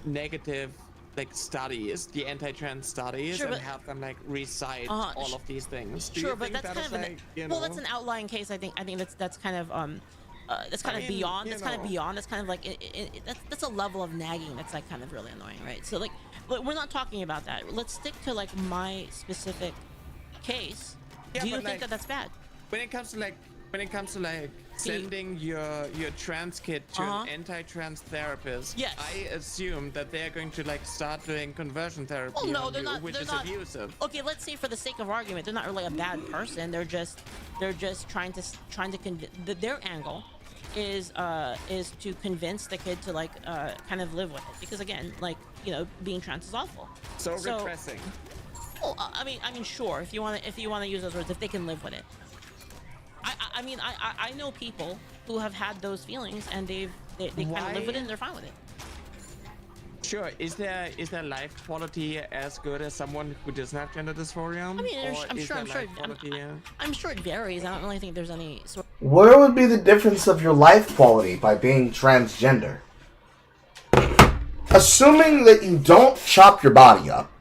negative like studies, the anti-trans studies, Sure, and but- have them like recite Uh-huh, all of these things. Do Sure, you but think that's that kind is, of like, you well, know? that's an outlying case. I think that's kind of that's kind I of mean, beyond. you That's kind of know. beyond. That's kind of like that's a level of nagging that's like kind of really annoying, right? So like, but we're not talking about that. Let's stick to like my specific case. Yeah, Do you but, think like, that that's bad? when it comes to like sending your trans kid to Uh-huh. an anti-trans therapist, Yes. I assume that they're going to like start doing conversion therapy Oh no, on they're you, not. which They're is not. abusive. Okay, let's say for the sake of argument, they're not really a bad person. They're just trying to convince. Their angle is to convince the kid to like kind of live with it, because again, like, you know, being trans is awful. So repressing. Well, I mean, sure. If you want to use those words, if they can live with it. I mean, I know people who have had those feelings and they kind of live with it and they're fine with it. Sure. Is there life quality as good as someone who doesn't have gender dysphoria? I mean, Or I'm is sure, there I'm sure, life quality, I'm sure it varies. I don't really think there's any sort. Where would be the difference of your life quality by being transgender? Assuming that you don't chop your body up,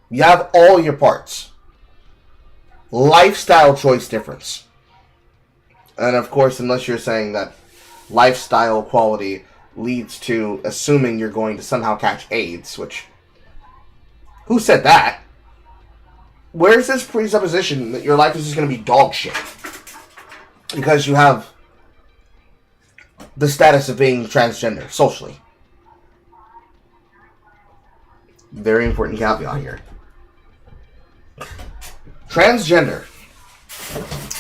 you have all your parts. Lifestyle choice difference. And of course, unless you're saying that lifestyle quality leads to assuming you're going to somehow catch AIDS, which... Who said that? Where's this presupposition that your life is just going to be dog shit? Because you have the status of being transgender, socially. Very important caveat here. Transgender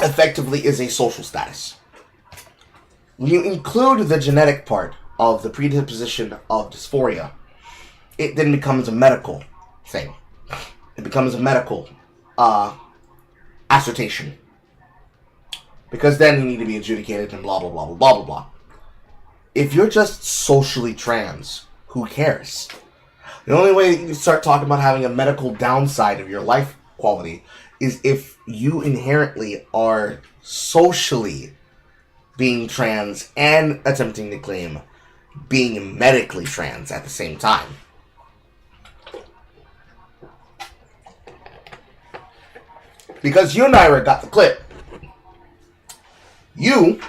effectively is a social status. When you include the genetic part of the predisposition of dysphoria, it then becomes a medical thing. It becomes a medical assertion. Because then you need to be adjudicated and blah, blah, blah, blah, blah, blah, blah. If you're just socially trans, who cares? The only way you can start talking about having a medical downside of your life quality is if you inherently are socially being trans and attempting to claim being medically trans at the same time. Because you and I got the clip. You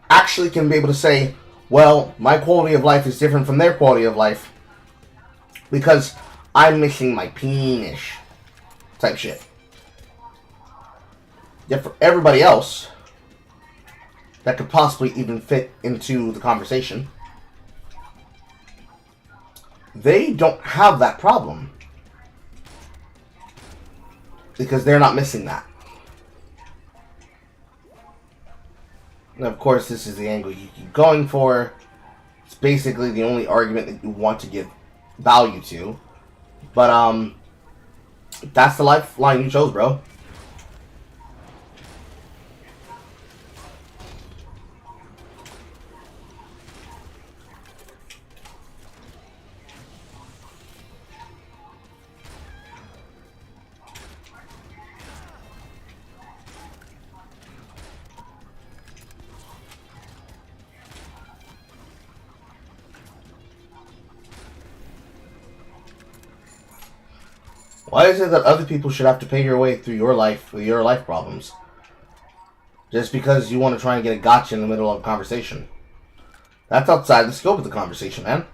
actually can be able to say, well, my quality of life is different from their quality of life because I'm missing my penis type shit. Yet for everybody else that could possibly even fit into the conversation, they don't have that problem because they're not missing that. And of course, this is the angle you keep going for. It's basically the only argument that you want to give value to. But, that's the lifeline you chose, bro. Why is it that other people should have to pay your way through your life with your life problems? Just because you want to try and get a gotcha in the middle of a conversation. That's outside the scope of the conversation, man.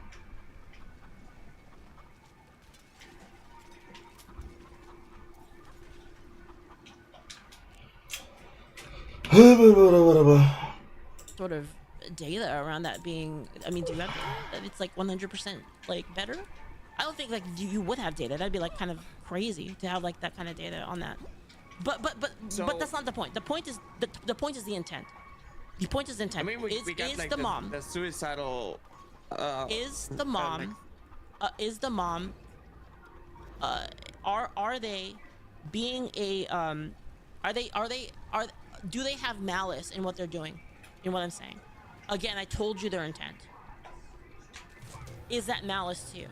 Sort of data around that being. I mean, do you have data that it's like 100% like better? I don't think like you would have data. That'd be like kind of crazy to have like that kind of data on that. But that's not the point. The point is the point is the intent. The point is the intent. I mean, we got is like the mom the suicidal. is the mom are they being a do they have malice in what they're doing, in what I'm saying? Again, I told you their intent. Is that malice to you?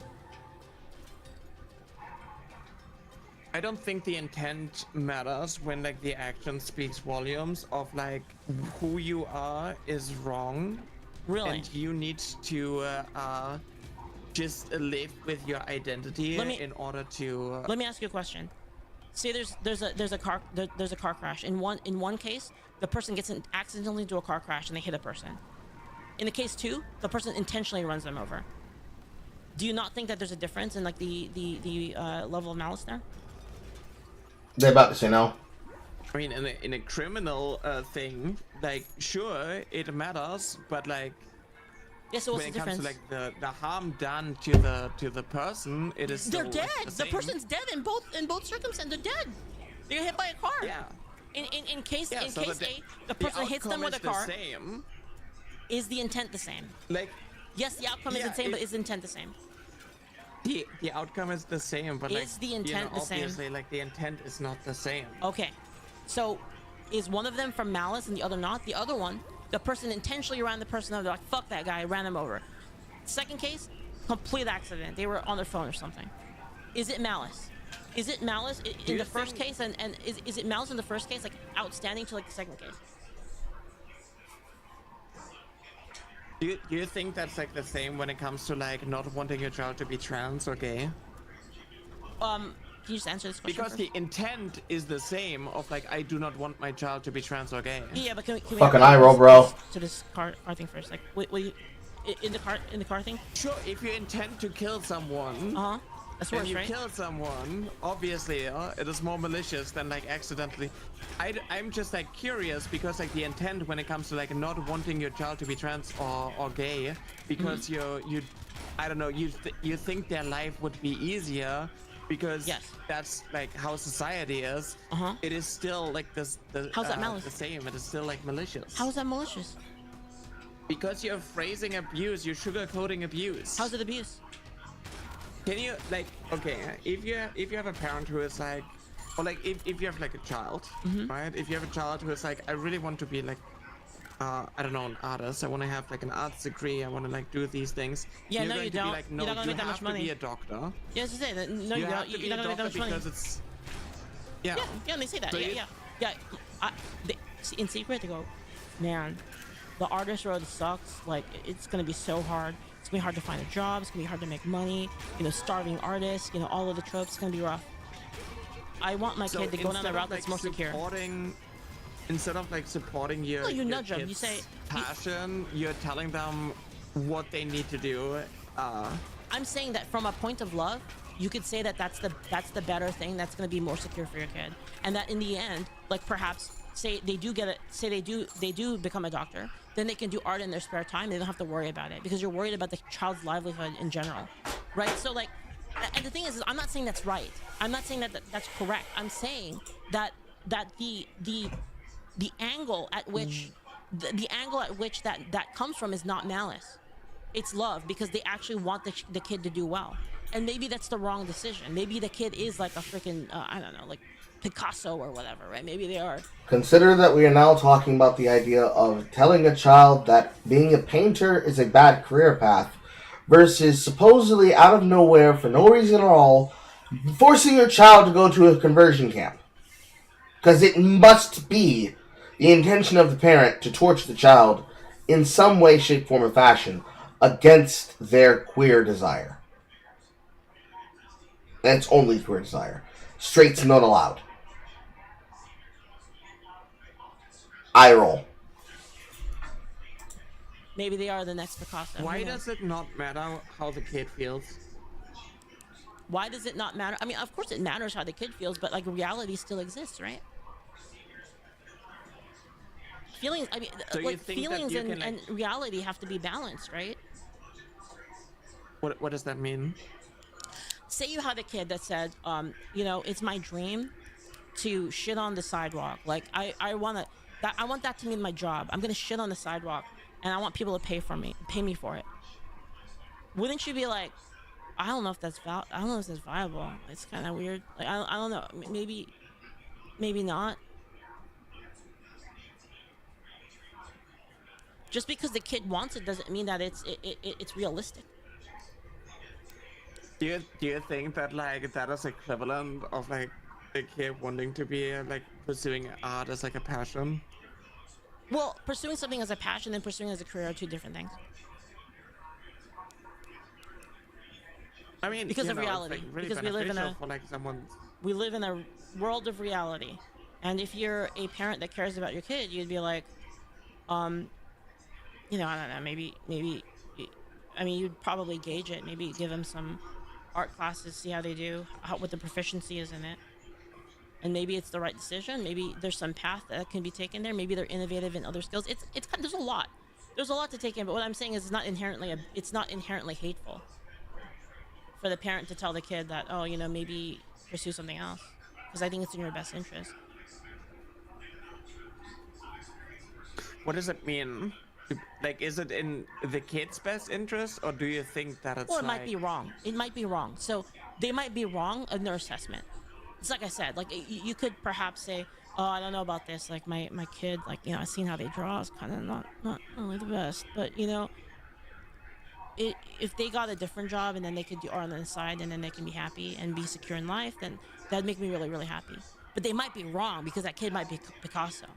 I don't think the intent matters when like the action speaks volumes of like who you are is wrong. Really? And you need to just live with your identity in order to. Let me ask you a question. Say there's a car crash. In one case, the person gets accidentally into a car crash and they hit a person. In the case 2, the person intentionally runs them over. Do you not think that there's a difference in like the level of malice there? They're about to say no. I mean, in a criminal thing, like sure it matters, but like yeah, so what's when the it comes difference? to like the harm done to the person, it is They're still, dead. Like, the person's dead in both circumstances. They're dead. They got hit by a car. Yeah. In case Yeah, so A, the person hits them with a car. The same. Is the intent the same? Like yes, the outcome is the same, but is the intent the same? The outcome is the same, but like is the intent the same? Obviously, like the intent is not the same. Okay, so is one of them from malice and the other not? The other one, the person intentionally ran the person over. They're like, fuck that guy, I ran him over. Second case, complete accident. They were on their phone or something. Is it malice? Is it malice in the first case? And is it malice in the first case, like outstanding to like the second case? Do you think that's like the same when it comes to like not wanting your child to be trans or gay? Can you just answer this question Because first? the intent is the same of like, I do not want my child to be trans or gay. Yeah, but can we Fucking eye roll, bro. to this car thing first? Like, what you in the car thing? Sure, if you intend to kill someone, That's and worse, you right? kill someone, obviously, it is more malicious than like accidentally. I'm just like curious because like the intent when it comes to like not wanting your child to be trans or gay, because you I don't know, you think their life would be easier because that's like how society is. It is still like this. How's that malice? The same. It is still like malicious. How is that malicious? Because you're phrasing abuse, you're sugarcoating abuse. How's it abuse? Can you like, okay, if you have a parent who is like, or like if you have like a child, right? If you have a child who is like, I really want to be like, I don't know, an artist. I want to have like an arts degree. I want to like do these things. Yeah, you're no, going you to don't. Be like, no, you're not gonna make that much you have to money. be a doctor. Yeah, to say that. No, you have don't. to be You're a not gonna make that doctor much money. because it's. Yeah. Yeah, they say that. So Yeah. In secret, they go, man, the artist road sucks. Like, it's gonna be so hard. It's gonna be hard to find a job. It's gonna be hard to make money. You know, starving artists. You know, all of the tropes. It's gonna be rough. I want my kid to go down the route that's more secure. Instead of like supporting your, No, you your nudge them. You kid's say, passion, you're telling them what they need to do. I'm saying that from a point of love, you could say that that's the better thing. That's going to be more secure for your kid, and that in the end, like perhaps say they do get it, say they do become a doctor, then they can do art in their spare time. They don't have to worry about it because you're worried about the child's livelihood in general, right? So like, and the thing is I'm not saying that's right. I'm not saying that that's correct. I'm saying that the angle at which the angle at which that comes from is not malice. It's love because they actually want the kid to do well. And maybe that's the wrong decision. Maybe the kid is like a freaking, I don't know, like Picasso or whatever, right? Maybe they are. Consider that we are now talking about the idea of telling a child that being a painter is a bad career path versus supposedly out of nowhere, for no reason at all, forcing your child to go to a conversion camp. Because it must be the intention of the parent to torture the child in some way, shape, form, or fashion against their queer desire. And it's only queer desire. Straights not allowed. Eye roll. Maybe they are the next Picasso. Why does it not matter how the kid feels? Why does it not matter? I mean, of course it matters how the kid feels, but like reality still exists, right? Feelings, I mean, So you like think that feelings you and, can, like- and reality have to be balanced, right? What does that mean? Say you had a kid that said, you know, it's my dream to shit on the sidewalk. Like I want that to be my job. I'm gonna shit on the sidewalk, and I want people to pay me for it. Wouldn't you be like, I don't know if that's viable. It's kind of weird. Like I don't know. Maybe not. Just because the kid wants it doesn't mean that it's realistic. Do you think that like that is equivalent of like a kid wanting to be like pursuing art as like a passion? Well, pursuing something as a passion and pursuing as a career are two different things. I mean, Because you of know, it's, reality. like, really Because we live in beneficial a- for like someone. We live in a world of reality, and if you're a parent that cares about your kid, you'd be like, you know, I don't know, maybe, I mean, you'd probably gauge it. Maybe give them some art classes, see how they do, what the proficiency is in it, and maybe it's the right decision. Maybe there's some path that can be taken there. Maybe they're innovative in other skills. It's kind of, there's a lot to take in. But what I'm saying is, it's not inherently hateful for the parent to tell the kid that, oh, you know, maybe pursue something else, because I think it's in your best interest. What does it mean? Like, is it in the kid's best interest, or do you think that it's Well, it like... might be wrong. It might be wrong. So they might be wrong in their assessment. It's like I said, like you could perhaps say, oh, I don't know about this. Like my kid, like, you know, I've seen how they draw. It's kind of not really the best. But, you know, if they got a different job and then they could do art on the side and then they can be happy and be secure in life, then that'd make me really, really happy. But they might be wrong because that kid might be Picasso.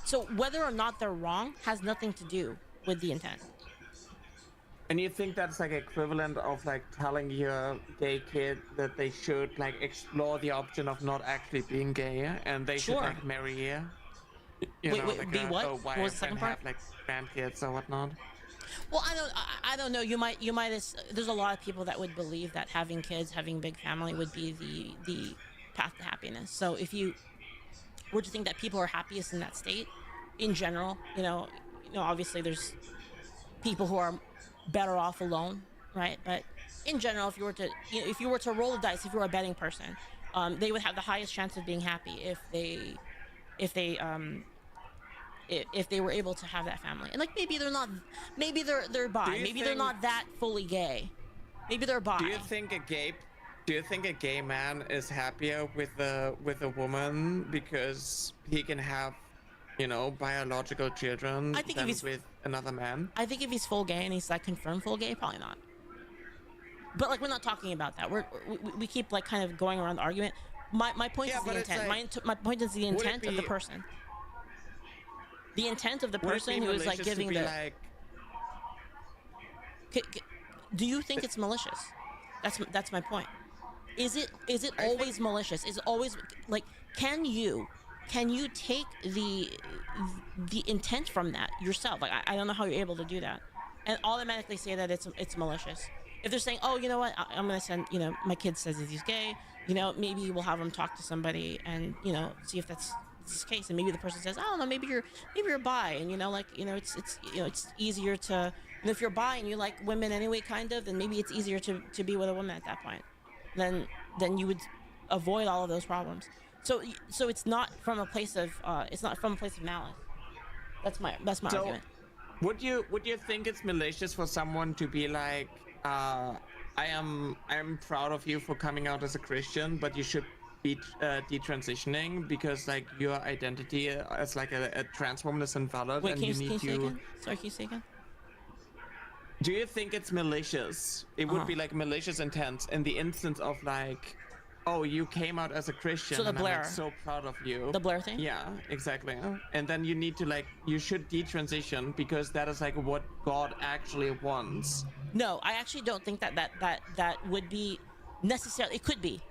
So whether or not they're wrong has nothing to do with the intent. And you think that's like equivalent of like telling your gay kid that they should like explore the option of not actually being gay and they should Sure. like marry you Wait, know, wait, like be what? What wife was the second and part? have like grandkids or whatnot? Well, I don't know. You might there's a lot of people that would believe that having kids, having a big family would be the path to happiness. So if you were to think that people are happiest in that state, in general, obviously there's people who are better off alone, right? But in general, if you were to roll the dice, if you were a betting person, they would have the highest chance of being happy if they were able to have that family. And like maybe they're bi, maybe they're not that fully gay, maybe they're bi. Do you think a gay man is happier with a woman because he can have, biological children I think than if he's with another man? I think if he's full gay and he's like confirmed full gay, probably not. But like we're not talking about that. We keep like kind of going around the argument. My point is the intent. Like, my point is the intent of the person. The intent of the person who is like giving the. Like... Do you think it's malicious? That's my point. Is it always malicious? Is it always like can you take the intent from that yourself? Like I don't know how you're able to do that, and automatically say that it's malicious. If they're saying, oh, you know what, I'm gonna send, my kid says that he's gay, maybe we'll have him talk to somebody and see if that's the case, and maybe the person says, I don't know, maybe you're bi, and it's easier to, if you're bi and you like women anyway, kind of, then maybe it's easier to be with a woman at that point. Then you would avoid all of those problems. So it's not from a place of malice. That's my argument. Would you think it's malicious for someone to be like, I'm proud of you for coming out as a Christian, but you should be detransitioning because like your identity as like a trans woman is invalid. Wait, and can you need say again? Sorry, can you say again? Do you think it's malicious? It would be like malicious intent in the instance of like, oh, you came out as a Christian, so the and Blair. I'm like so proud of you. The Blair thing? Yeah, exactly. And then you need to like, you should detransition because that is like what God actually wants. No, I actually don't think that would be necessarily. It could be.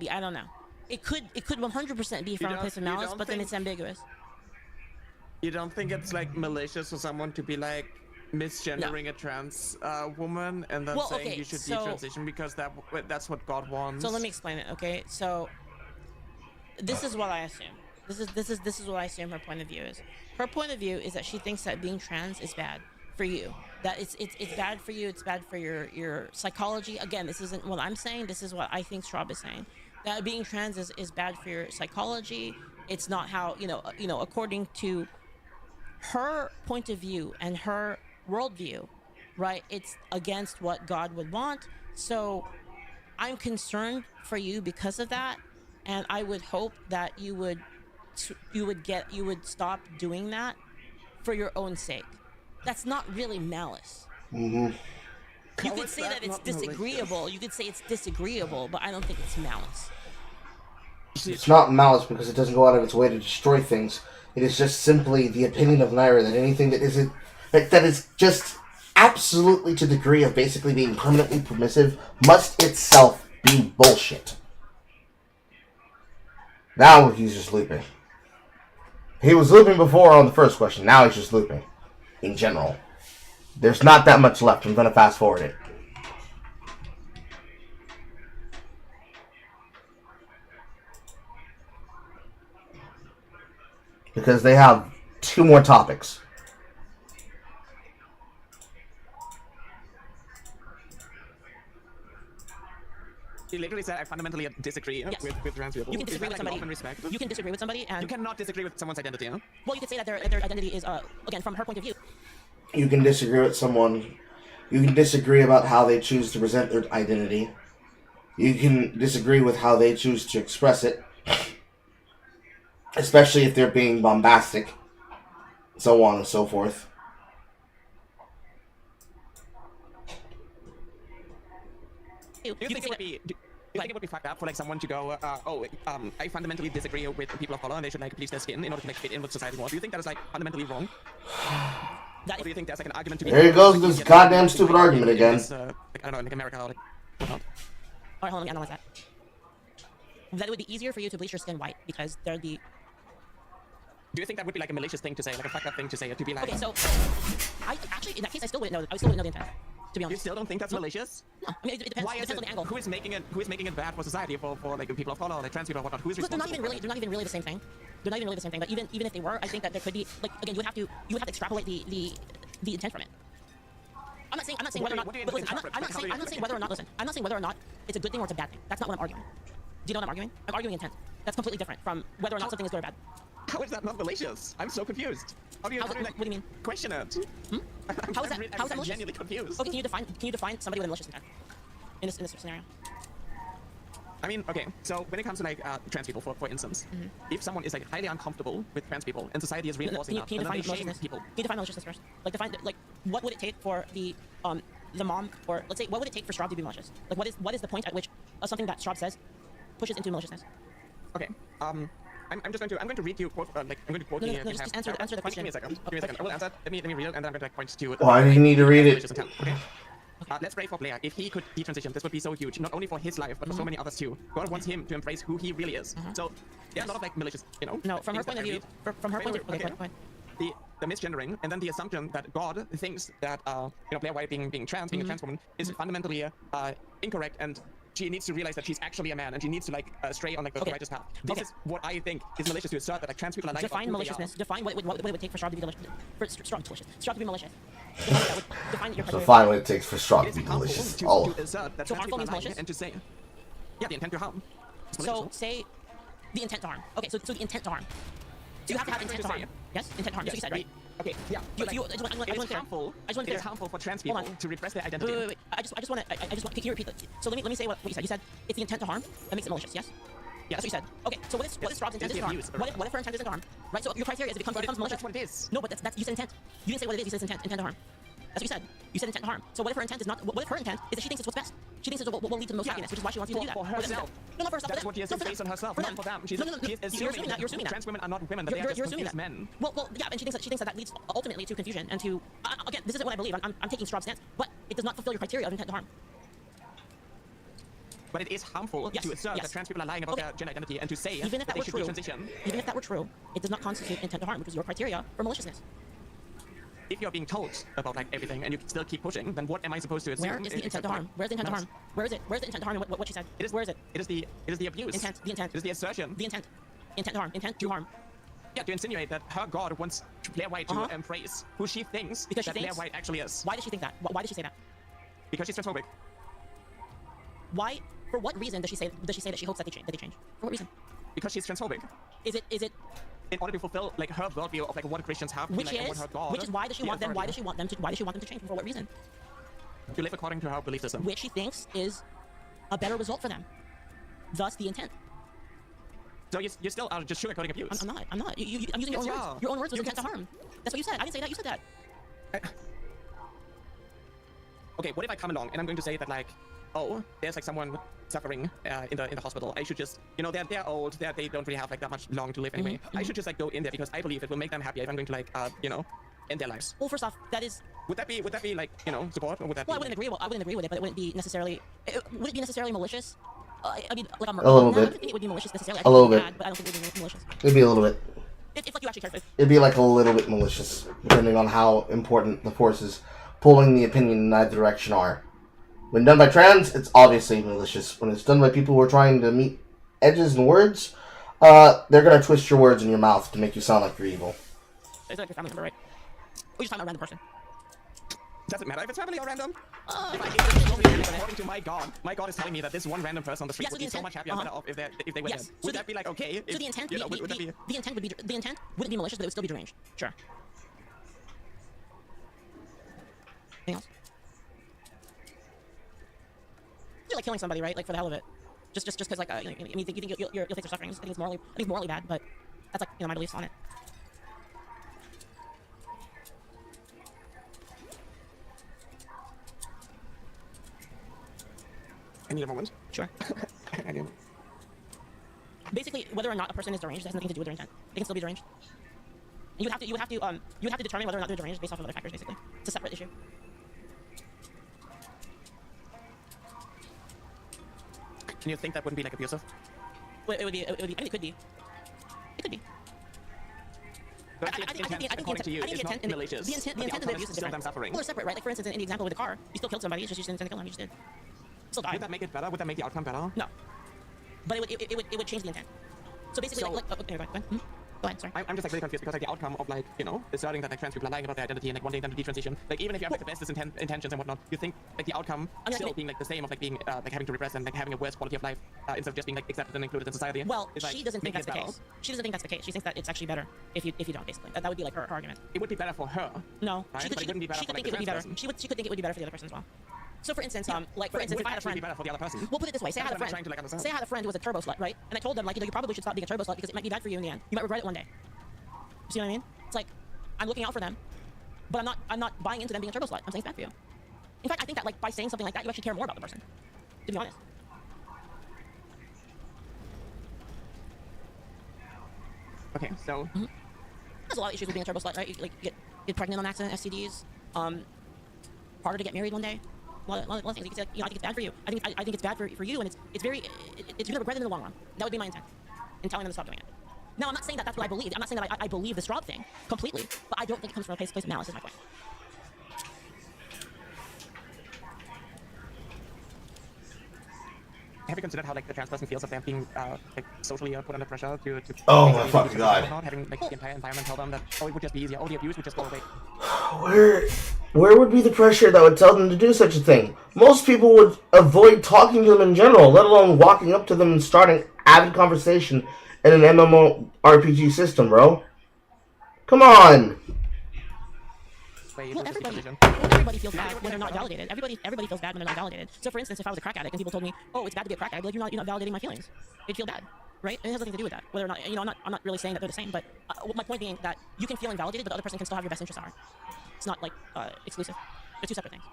I don't know. It could 100% be from a place of malice, but then it's ambiguous. You don't think it's like malicious for someone to be like misgendering a trans woman and then saying you should detransition because that's what God wants? So let me explain it. Okay, so this is what I assume. This is what I assume her point of view is. Her point of view is that she thinks that being trans is bad for you. That it's bad for you. It's bad for your psychology. Again, this isn't what I'm saying. This is what I think Schraub is saying. That being trans is bad for your psychology. It's not how according to her point of view and her worldview, right? It's against what God would want. So I'm concerned for you because of that, and I would hope that you would stop doing that for your own sake. That's not really malice. Mm-hmm. You could say that it's disagreeable. Malicious? You could say it's disagreeable, but I don't think it's malice. It's not malice because it doesn't go out of its way to destroy things. It is just simply the opinion of Naira that anything that isn't that is just absolutely to the degree of basically being permanently permissive must itself be bullshit. Now he's just looping. He was looping before on the first question. Now he's just looping. In general. There's not that much left. I'm going to fast forward it. Because they have 2 more topics. He literally said, I fundamentally disagree with trans people. You can disagree with somebody. You can disagree with somebody, and you cannot disagree with someone's identity, huh? Well, you could say that their identity is, again, from her point of view. You can disagree with someone. You can disagree about how they choose to present their identity. You can disagree with how they choose to express it. Especially if they're being bombastic. So on and so forth. you Do you can think say it would that- be? Do you think it would be fucked up for like someone to go, I fundamentally disagree with people of color and they should like bleach their skin in order to like fit in with society more? Do you think that is like fundamentally wrong? that Or do you think there's like an argument to be? There he goes with like, this yeah, goddamn like, stupid in argument again. this, like, I don't know, like America or like whatnot. Alright, hold on, let me analyze that. That it would be easier for you to bleach your skin white because there'd be. Do you think that would be like a malicious thing to say, like a fucked up thing to say, to be like? Okay, so I actually, in that case, I still wouldn't know. I still wouldn't know the intent. To be You honest. still don't think that's malicious? No, I mean it depends. Why It is depends on the angle. Who is making it? Who is making it bad for society for like people of color, like trans people or whatnot? Who is Look, they're responsible? not even really the same thing. They're not even really the same thing. But even if they were, I think that there could be like again you would have to extrapolate the intent from it. I'm not saying whether or not. What do you But listen, I'm interpret? not saying whether or not. Listen, I'm not saying whether or not it's a good thing or it's a bad thing. That's not what I'm arguing. Do you know what I'm arguing? I'm arguing intent. That's completely different from whether or not something is good or bad. How is that not malicious? I'm so confused. How do you, How's how it- do you like what do you mean? question it? How is that? I'm How is that malicious? genuinely confused. Okay, can you define somebody with malicious intent in this scenario? I mean, okay, so when it comes to like trans people, for instance, if someone is like highly uncomfortable with trans people and society is reinforcing that, Can you and then define they shame maliciousness? people. Can you define maliciousness first? Like what would it take for the mom, or let's say what would it take for Straub to be malicious? Like what is the point at which something that Straub says pushes into maliciousness? Okay, I'm just going to read you quote like I'm going to quote No, you. no, just answer the question. Give me a second. Give me a second. I will answer. Let me read it, and then I'm going to like point to. Why do you need to read it? malicious intent, okay? Let's pray for Blair. If he could detransition, this would be so huge, not only for his life, but for so many others too. God wants him to embrace who he really is. So there are a lot of like malicious, you know. No, from her things point of that I view, read. from her point of Wait, view, okay. go ahead. The misgendering, and then the assumption that God thinks that Blair White being trans, being a trans woman, is fundamentally incorrect, and she needs to realize that she's actually a man, and she needs to like stray on like the Okay. righteous path. This is what I think is malicious to assert that like trans people are lying Define about who they maliciousness. are. Define what it would take for Straub to be malicious. For Straub to be malicious. Define your So criteria. find what it takes for Straub It to is be harmful malicious. to Oh, assert that So trans harmful people are means lying malicious? and to say, yeah, the intent to harm. It's So malicious. say the intent to harm. Okay, so the intent to harm. So you have to have intent to harm. Yes, intent to harm. That's what you said, right? Okay, yeah. You- but, you- like, I just want- I it want is clear. harmful. I just want It is clear. harmful for trans Hold people on. to repress their identity. Wait. I just want. Can you repeat that? So let me say what you said. You said it's the intent to harm that makes it malicious. Yes. Yes. That's what you said. Okay. So what is Straub's intent It's is the to harm? abuse, What if her intent isn't to harm? Right. So your criteria is it becomes malicious. That's what it is. No, but that's you said intent. You didn't say what it is. You said intent to harm. That's what you said. You said intent to harm. So what if her intent is not? What if her intent is that she thinks it's what's best? She thinks it's what will lead to the most happiness, which is why she wants you to do that. For What is that? herself. No, not for herself. That's for what she has them. to No, base on herself, for not them. for them. She's, No. she is You're assuming that. You're assuming that. trans women are not women, that they are just You're assuming confused that. men. Well, yeah, and she thinks that leads ultimately to confusion and to again, this isn't what I believe. I'm taking Straub's stance, but it does not fulfill your criteria of intent to harm. But it is harmful Yes, to assert yes. that trans people are lying about Okay. their gender identity and to say Even if that they were should true, detransition. even if that were true, it does not constitute intent to harm, which is your criteria for maliciousness. If you're being told about like everything and you still keep pushing, then what am I supposed to assume? Where is the intent to harm? Where's the intent to harm? Where is it? Where's the intent to harm? What she said? It is, Where is it? It is the abuse. Intent. The intent. It is the assertion. The intent. Intent to harm. Intent to harm. Yeah, to insinuate that her God wants Blair White to Uh-huh. embrace who she thinks Because she that Blair thinks- White actually is. Why does she think that? Why does she say that? Because she's transphobic. Why? For what reason does she say that she hopes that they change? For what reason? Because she's transphobic. Is it In order to fulfill like her worldview of like what Christians have, to be, which like, and what is her God, why does she the want them? Why authority, does she want them to change? For what reason? to live according to her belief system? Which she thinks is a better result for them. Thus, the intent. So you still are just sugarcoating abuse. I'm not. I'm using your own Yes, words. you are. Your own words was You intent to can- harm. That's what you said. I didn't say that. You said that. Okay, what if I come along and I'm going to say that like, oh, there's like someone suffering in the hospital. I should just, you know, they're old. They don't really have like that much long to live anyway. I should just like go in there because I believe it will make them happy if I'm going to like, you know, end their lives. Well, first off, that is. Would that be like, you know, support, or would that Well, I be? wouldn't agree with it, but it wouldn't be necessarily. Would it be necessarily malicious? I mean, like A little I don't bit. think it would be malicious necessarily. I A think little it would be bit. bad, but I don't think it would be malicious. it'd be a little bit. If like you actually cared for it. It'd be like a little bit malicious, depending on how important the forces pulling the opinion in either direction are. When done by trans, it's obviously malicious. When it's done by people who are trying to meet edges and words, they're gonna twist your words in your mouth to make you sound like you're evil. It's like your family member, right? Or just talking about a random person. Doesn't matter if it's family or random. Uh, If according to my God is telling me that this one random person on the street Yeah, so would be the so intent- much happier and better off if they were Yes. dead. So Would the- that be like okay? So the intent, you know, would that be? the intent wouldn't be malicious, but it would still be deranged. Sure. Anything else? You're like killing somebody, right? Like for the hell of it. Just because like you think you'll face their suffering. I think it's morally bad, but that's like my beliefs on it. need a moment. Sure. I do. Basically, whether or not a person is deranged has nothing to do with their intent. They can still be deranged. And you would have to determine whether or not they're deranged based off of other factors. Basically, it's a separate issue. Can you think that wouldn't be like abusive? Well, it would be. I mean, it could be. It could be. But I think according to you, it's not malicious. The intent and the abuse is different. Suffering. Well, they're separate, right? Like for instance, in the example with the car, you still killed somebody. It's just you didn't intend to kill him. You just did. Still died. Would that make it better? Would that make the outcome better? No. But it would change the intent. So basically, So- okay, go ahead. Go ahead. Sorry. I'm just like really confused because like the outcome of like, you know, asserting that like trans people are lying about their identity and like wanting them to detransition, like even if you have like the bestest intentions and whatnot, you think like the outcome still being like the same of like being like having to repress and like having a worse quality of life instead of just being like accepted and included in society. Well, is, like, she doesn't think making that's the it better. case. She doesn't think that's the case. She thinks that it's actually better if you don't basically. That would be like her argument. It would be better for her. No, Right? she But could it wouldn't be better she for, could like, think the it would be trans better. person. She could think it would be better for the other person as well. So for instance, like for But instance, would if I had a it actually friend, be better for the other person? we'll put it this way: say I had a That's what I'm friend. trying to, like, understand. Say I had a friend who was a turbo slut, right? And I told them like, you probably should stop being a turbo slut because it might be bad for you in the end. You might regret it one day. You see what I mean? It's like I'm looking out for them, but I'm not buying into them being a turbo slut. I'm saying it's bad for you. In fact, I think that like by saying something like that, you actually care more about the person. To be honest. Okay, so There's a lot of issues with being a turbo slut, right? You, like you get pregnant on accident, STDs, harder to get married one day. A lot of things. You can say, like, I think it's bad for you. I think it's bad for you, and it's very you're gonna regret it in the long run. That would be my intent in telling them to stop doing it. Now, I'm not saying that that's what I believe. I'm not saying that I believe the straw thing completely, but I don't think it comes from a place of malice. Is my point. have you considered how like the trans person feels if they're being like socially put under pressure to Oh basically my fucking be God. whatnot, having like the entire environment tell them that it would just be easier, the abuse would just go away. Where would be the pressure that would tell them to do such a thing? Most people would avoid talking to them in general, let alone walking up to them and starting avid conversation in an MMORPG system, bro. Come on. Well, everybody feels bad when they're not validated. Everybody feels bad when they're not validated. So, for instance, if I was a crack addict and people told me, "Oh, it's bad to be a crack addict," I'd be like, you're not validating my feelings. It'd feel bad, right? And it has nothing to do with that. Whether or not, I'm not really saying that they're the same, but my point being that you can feel invalidated, but the other person can still have your best interests at heart. It's not like exclusive. They're two separate things.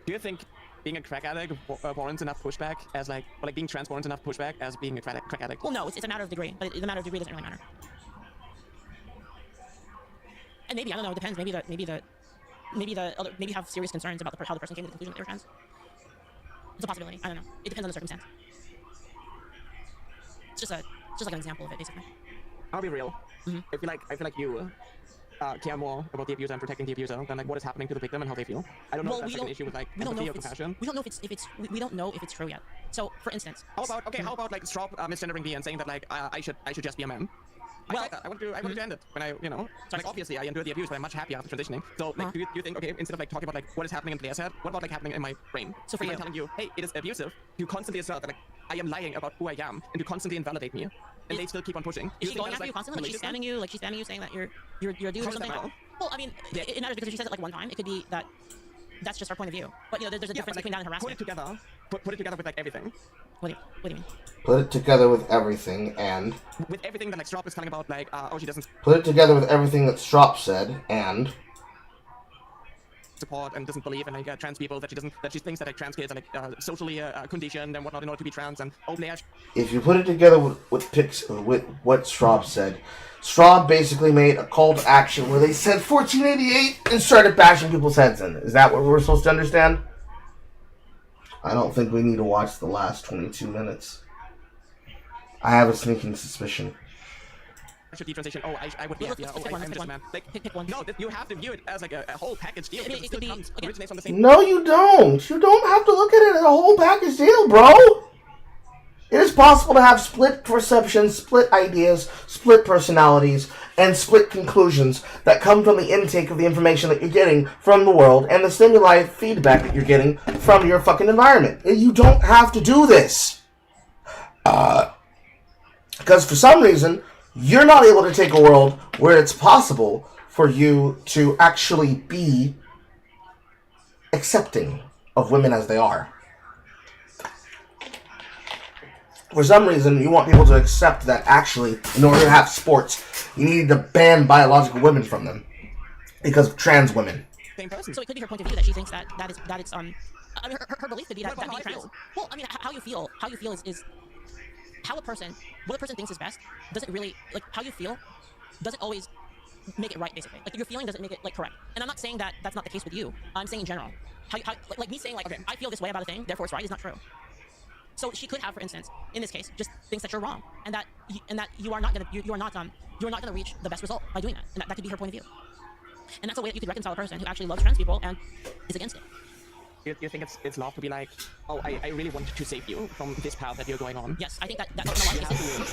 Do you think being a crack addict warrants enough pushback as like, or like being trans warrants enough pushback as being a crack addict? Well, no, it's a matter of degree, but the matter of degree doesn't really matter. And maybe, I don't know, it depends. Maybe you have serious concerns about how the person came to the conclusion that they were trans. It's a possibility. I don't know. It depends on the circumstance. It's just like an example of it, basically. I'll be real. I feel like you care more about the abuser and protecting the abuser than like what is happening to the victim and how they feel. I don't know if that's like an issue with like empathy or compassion. We don't know we don't know if it's true yet. So, for instance, How about like Strop misgendering me and saying that like I should just be a man? Well, I wanted to end it when like obviously I endure the abuse, but I'm much happier after transitioning. So like, do you think, okay, instead of like talking about like what is happening in Blair's head, what about like happening in my brain? So for If you- I'm telling you, hey, it is abusive, you constantly assert that like I am lying about who I am, and you constantly invalidate me, and they still keep on pushing. is she going after you constantly? Like she's spamming you, saying that you're a dude or How does that something? matter? Well, I mean, it matters because if she says it like one time, it could be that that's just her point of view. But there's a difference between that and harassment. Put it together with like everything. What do you mean? Put it together with everything and... With everything that like Strop is telling about like, oh, she doesn't Put it together with everything that Strop said and... support and doesn't believe in like trans people, that she thinks that like trans kids are like socially conditioned and whatnot in order to be trans, and oh, Blair. If you put it together with what Straub said, Straub basically made a call to action where they said 1488 and started bashing people's heads in. Is that what we're supposed to understand? I don't think we need to watch the last 22 minutes. I have a sneaking suspicion. Should detransition. Oh, I would be happier. Oh, I'm just a man. Like, Pick one. no, you have to view it as like a whole package deal. I mean, Because it it could still be- comes, okay. originates from the same. No, you don't. You don't have to look at it as a whole package deal, bro. It is possible to have split perceptions, split ideas, split personalities, and split conclusions that come from the intake of the information that you're getting from the world and the stimuli feedback that you're getting from your fucking environment. You don't have to do this. Because for some reason, you're not able to take a world where it's possible for you to actually be accepting of women as they are. For some reason, you want people to accept that actually, in order to have sports, you need to ban biological women from them. Because of trans women. same person. So it could be her point of view that she thinks that it's I mean her belief could be that What about being how I trans. feel? Well, I mean how you feel is how a person what a person thinks is best doesn't really like how you feel doesn't always make it right, basically. Like your feeling doesn't make it like correct. And I'm not saying that that's not the case with you. I'm saying in general. How like me saying like Okay. I feel this way about a thing, therefore it's right is not true. So she could have, for instance, in this case, just thinks that you're wrong and that you are not gonna reach the best result by doing that. And that could be her point of view. And that's a way that you could reconcile a person who actually loves trans people and is against it. You think it's love to be like, oh, I really want to save you from this path that you're going on? Yes, I think that's no,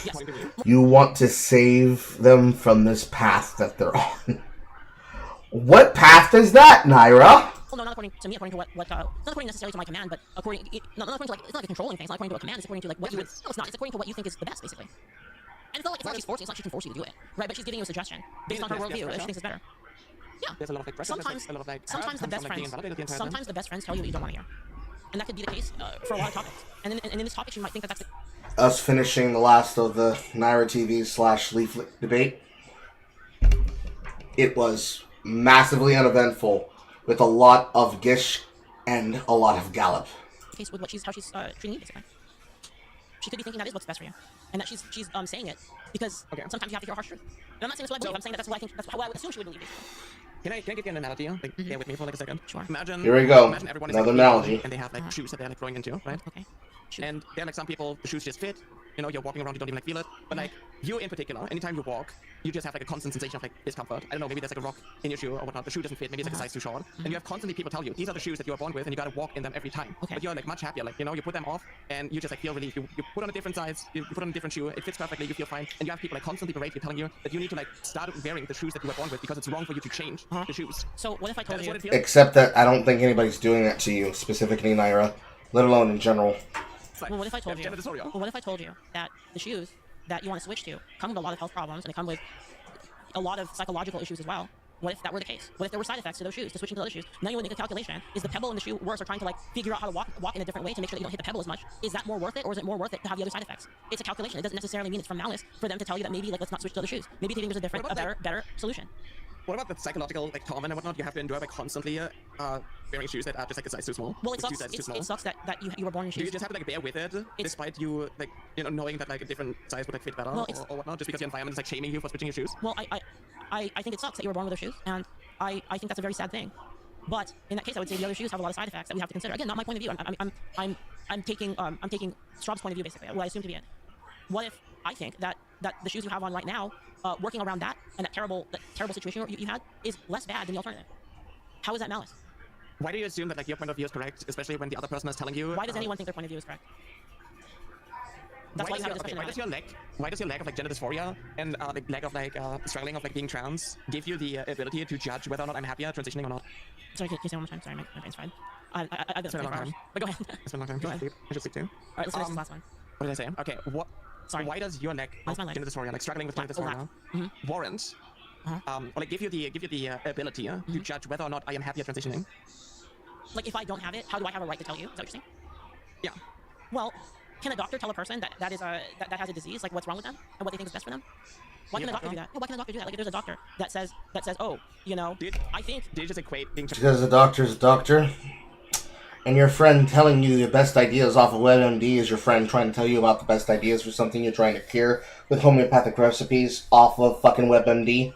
yes. Point of view. You want to save them from this path that they're on. What path is that, Naira? Well, no, not according to me. According to what not according necessarily to my command, but not according to like it's not like a controlling thing. It's not according to a command. It's according to like what you would. No, it's not. It's according to what you think is the best, basically. And it's not like she's forcing. It's not she can force you to do it, right? But she's giving you a suggestion based on her worldview that she thinks is better. Yeah. There's a lot of like pressure. Sometimes a lot of like sometimes the best friends sometimes the best friends tell you what you don't want to hear, and that could be the case for a lot of topics. And in this topic, you might think that that's Us finishing the last of the Naira TV / leaflet debate. It was massively uneventful, with a lot of gish and a lot of gallop. the case with how she's treating you, basically. She could be thinking that is what's best for you, and that she's saying it because sometimes you have to hear a harsh truth. And I'm not saying that's what I believe. I'm saying that that's how I would assume she would believe, basically. Can I give you an analogy? Like, bear with me for like a second. Sure. Imagine. Here we go. Imagine everyone is Another like, analogy. and they have like shoes that they're like growing into, right? Okay. Shoot. And there are like some people, the shoes just fit. You know, you're walking around, you don't even like feel it. But like you in particular, anytime you walk, you just have like a constant sensation of like discomfort. I don't know, maybe there's like a rock in your shoe or whatnot. The shoe doesn't fit, maybe it's like a size too short. And you have constantly people tell you, these are the shoes that you were born with, and you gotta walk in them every time. Okay. But you're like much happier, like, you know, you put them off and you just like feel relief. You put on a different size, you put on a different shoe, it fits perfectly, you feel fine. And you have people like constantly berate you, telling you that you need to like start wearing the shoes that you were born with because it's wrong for you to change the shoes. So what if I told That's you? what it feels. Except that I don't think anybody's doing that to you, specifically Naira, let alone in general. It's like, Well, what if I told you? gender dysphoria. Well, what if I told you that the shoes that you want to switch to come with a lot of health problems and they come with a lot of psychological issues as well? What if that were the case? What if there were side effects to those shoes, to switching to other shoes? Now you would make a calculation. Is the pebble in the shoe worse, or trying to like figure out how to walk in a different way to make sure that you don't hit the pebble as much? Is that more worth it, or is it more worth it to have the other side effects? It's a calculation. It doesn't necessarily mean it's from malice for them to tell you that maybe like let's not switch to other shoes. Maybe they think there's a different, What about better solution. What about the psychological like torment and whatnot? You have to endure like constantly wearing shoes that are just like a size too small. Well, it Like, two sucks. sizes too small. It sucks that you were born in Do you shoes. just have to like bear with it, despite you like knowing that like a different size would like fit better Well, or whatnot, just because your environment is like shaming you for switching your shoes? Well, I think it sucks that you were born with those shoes, and I think that's a very sad thing. But in that case, I would say the other shoes have a lot of side effects that we have to consider. Again, not my point of view. I'm taking Straub's point of view, basically, what I assume to be it. What if I think that the shoes you have on right now, working around that and that terrible situation you had is less bad than the alternative? How is that malice? Why do you assume that like your point of view is correct, especially when the other person is telling you? Why does anyone think their point of view is correct? That's why you have a discussion why does your lack of like gender dysphoria and the lack of like struggling of like being trans give you the ability to judge whether or not I'm happier transitioning or not? Sorry, can you say one more time? Sorry, my brain's fried. I've been It's been a long hours. time. But go ahead. It's been a long time. Go ahead. I should sleep too. All right, let's finish this last one. What did I say? Okay, what? Sorry. Why does your lack of my leg? gender dysphoria, like struggling with gender lack. dysphoria, warrant, or like give you the ability to judge whether or not I am happier transitioning? Like, if I don't have it, how do I have a right to tell you? Is that what you're saying? Yeah. Well, can a doctor tell a person that has a disease, like what's wrong with them and what they think is best for them? Why can a doctor do that? Yeah, why can a doctor do that? Like, if there's a doctor that says, oh, I think. Did you just equate being Because the doctor's a doctor, and your friend telling you the best ideas off of WebMD is your friend trying to tell you about the best ideas for something you're trying to cure with homeopathic recipes off of fucking WebMD?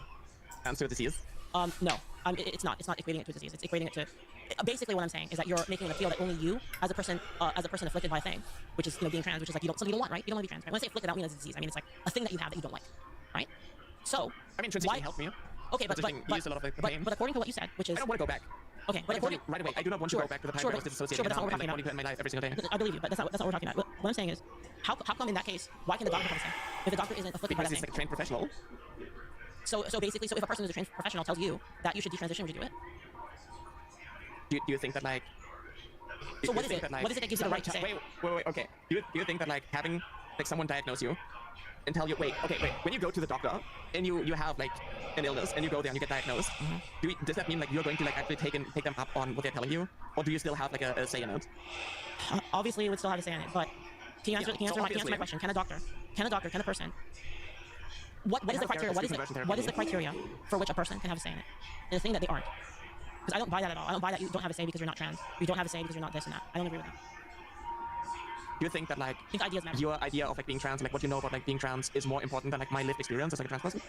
answer disease? No. It's not. It's not equating it to a disease. It's equating it to. Basically, what I'm saying is that you're making it appeal that only you, as a person afflicted by a thing, which is being trans, which is like something you don't want, right? You don't want to be trans, right? When I say afflicted, I don't mean as a disease. I mean it's like a thing that you have that you don't like, right? So. I mean, transitioning helped me. Okay, but used a lot of like, the pain. but according to what you said, which is. I don't want to go back. Okay, but according right away, I do not want to go back to the time where I was disassociated but that's not what we're and talking like, in my life every single day. I believe you, but that's not what we're talking about. What I'm saying is, how come in that case, why can the doctor have a say? If the doctor isn't afflicted by Because that he's thing. like a trained professional. So basically, if a person who's a trained professional tells you that you should detransition, would you do it? Do you think that like? So what is it? What is it that gives you the right to say? Wait. Okay. Do you think that like having like someone diagnose you and tell you wait. When you go to the doctor and you have like an illness and you go there and you get diagnosed, does that mean like you're going to like actually take them up on what they're telling you, or do you still have like a say in it? Obviously, you would still have a say in it, but can you answer my question? Can a doctor, can a person? What is the criteria? What is the criteria for which a person can have a say in it? In a thing that they aren't. Because I don't buy that at all. I don't buy that you don't have a say because you're not trans. You don't have a say because you're not this and that. I don't agree with that. Do you think that like I think ideas matter. your idea of like being trans, like what you know about like being trans, is more important than like my lived experience as like a trans person?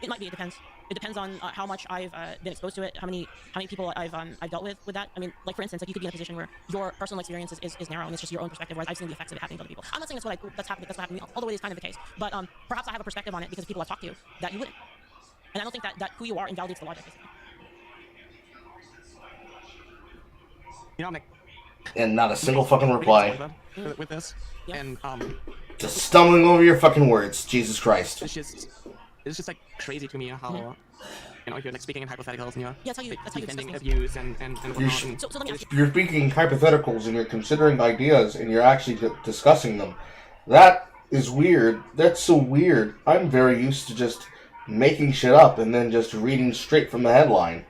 It might be. It depends. It depends on how much I've been exposed to it, how many people I've dealt with that. I mean, like for instance, like you could be in a position where your personal experience is narrow and it's just your own perspective. Whereas I've seen the effects of it happening to other people. I'm not saying that's what happened to me. Although it is kind of the case. But perhaps I have a perspective on it because of people I've talked to that you wouldn't. And I don't think that who you are invalidates the logic. Basically. You know, I'm like. And not a single fucking reply. With this, Yeah. And Just stumbling over your fucking words. Jesus Christ. it's just like crazy to me how you know you're like speaking in hypotheticals and you're Yeah, that's how you defending discuss abuse and whatnot. And So let me ask you. You're speaking hypotheticals and you're considering ideas and you're actually discussing them. That is weird. That's so weird. I'm very used to just making shit up and then just reading straight from the headline.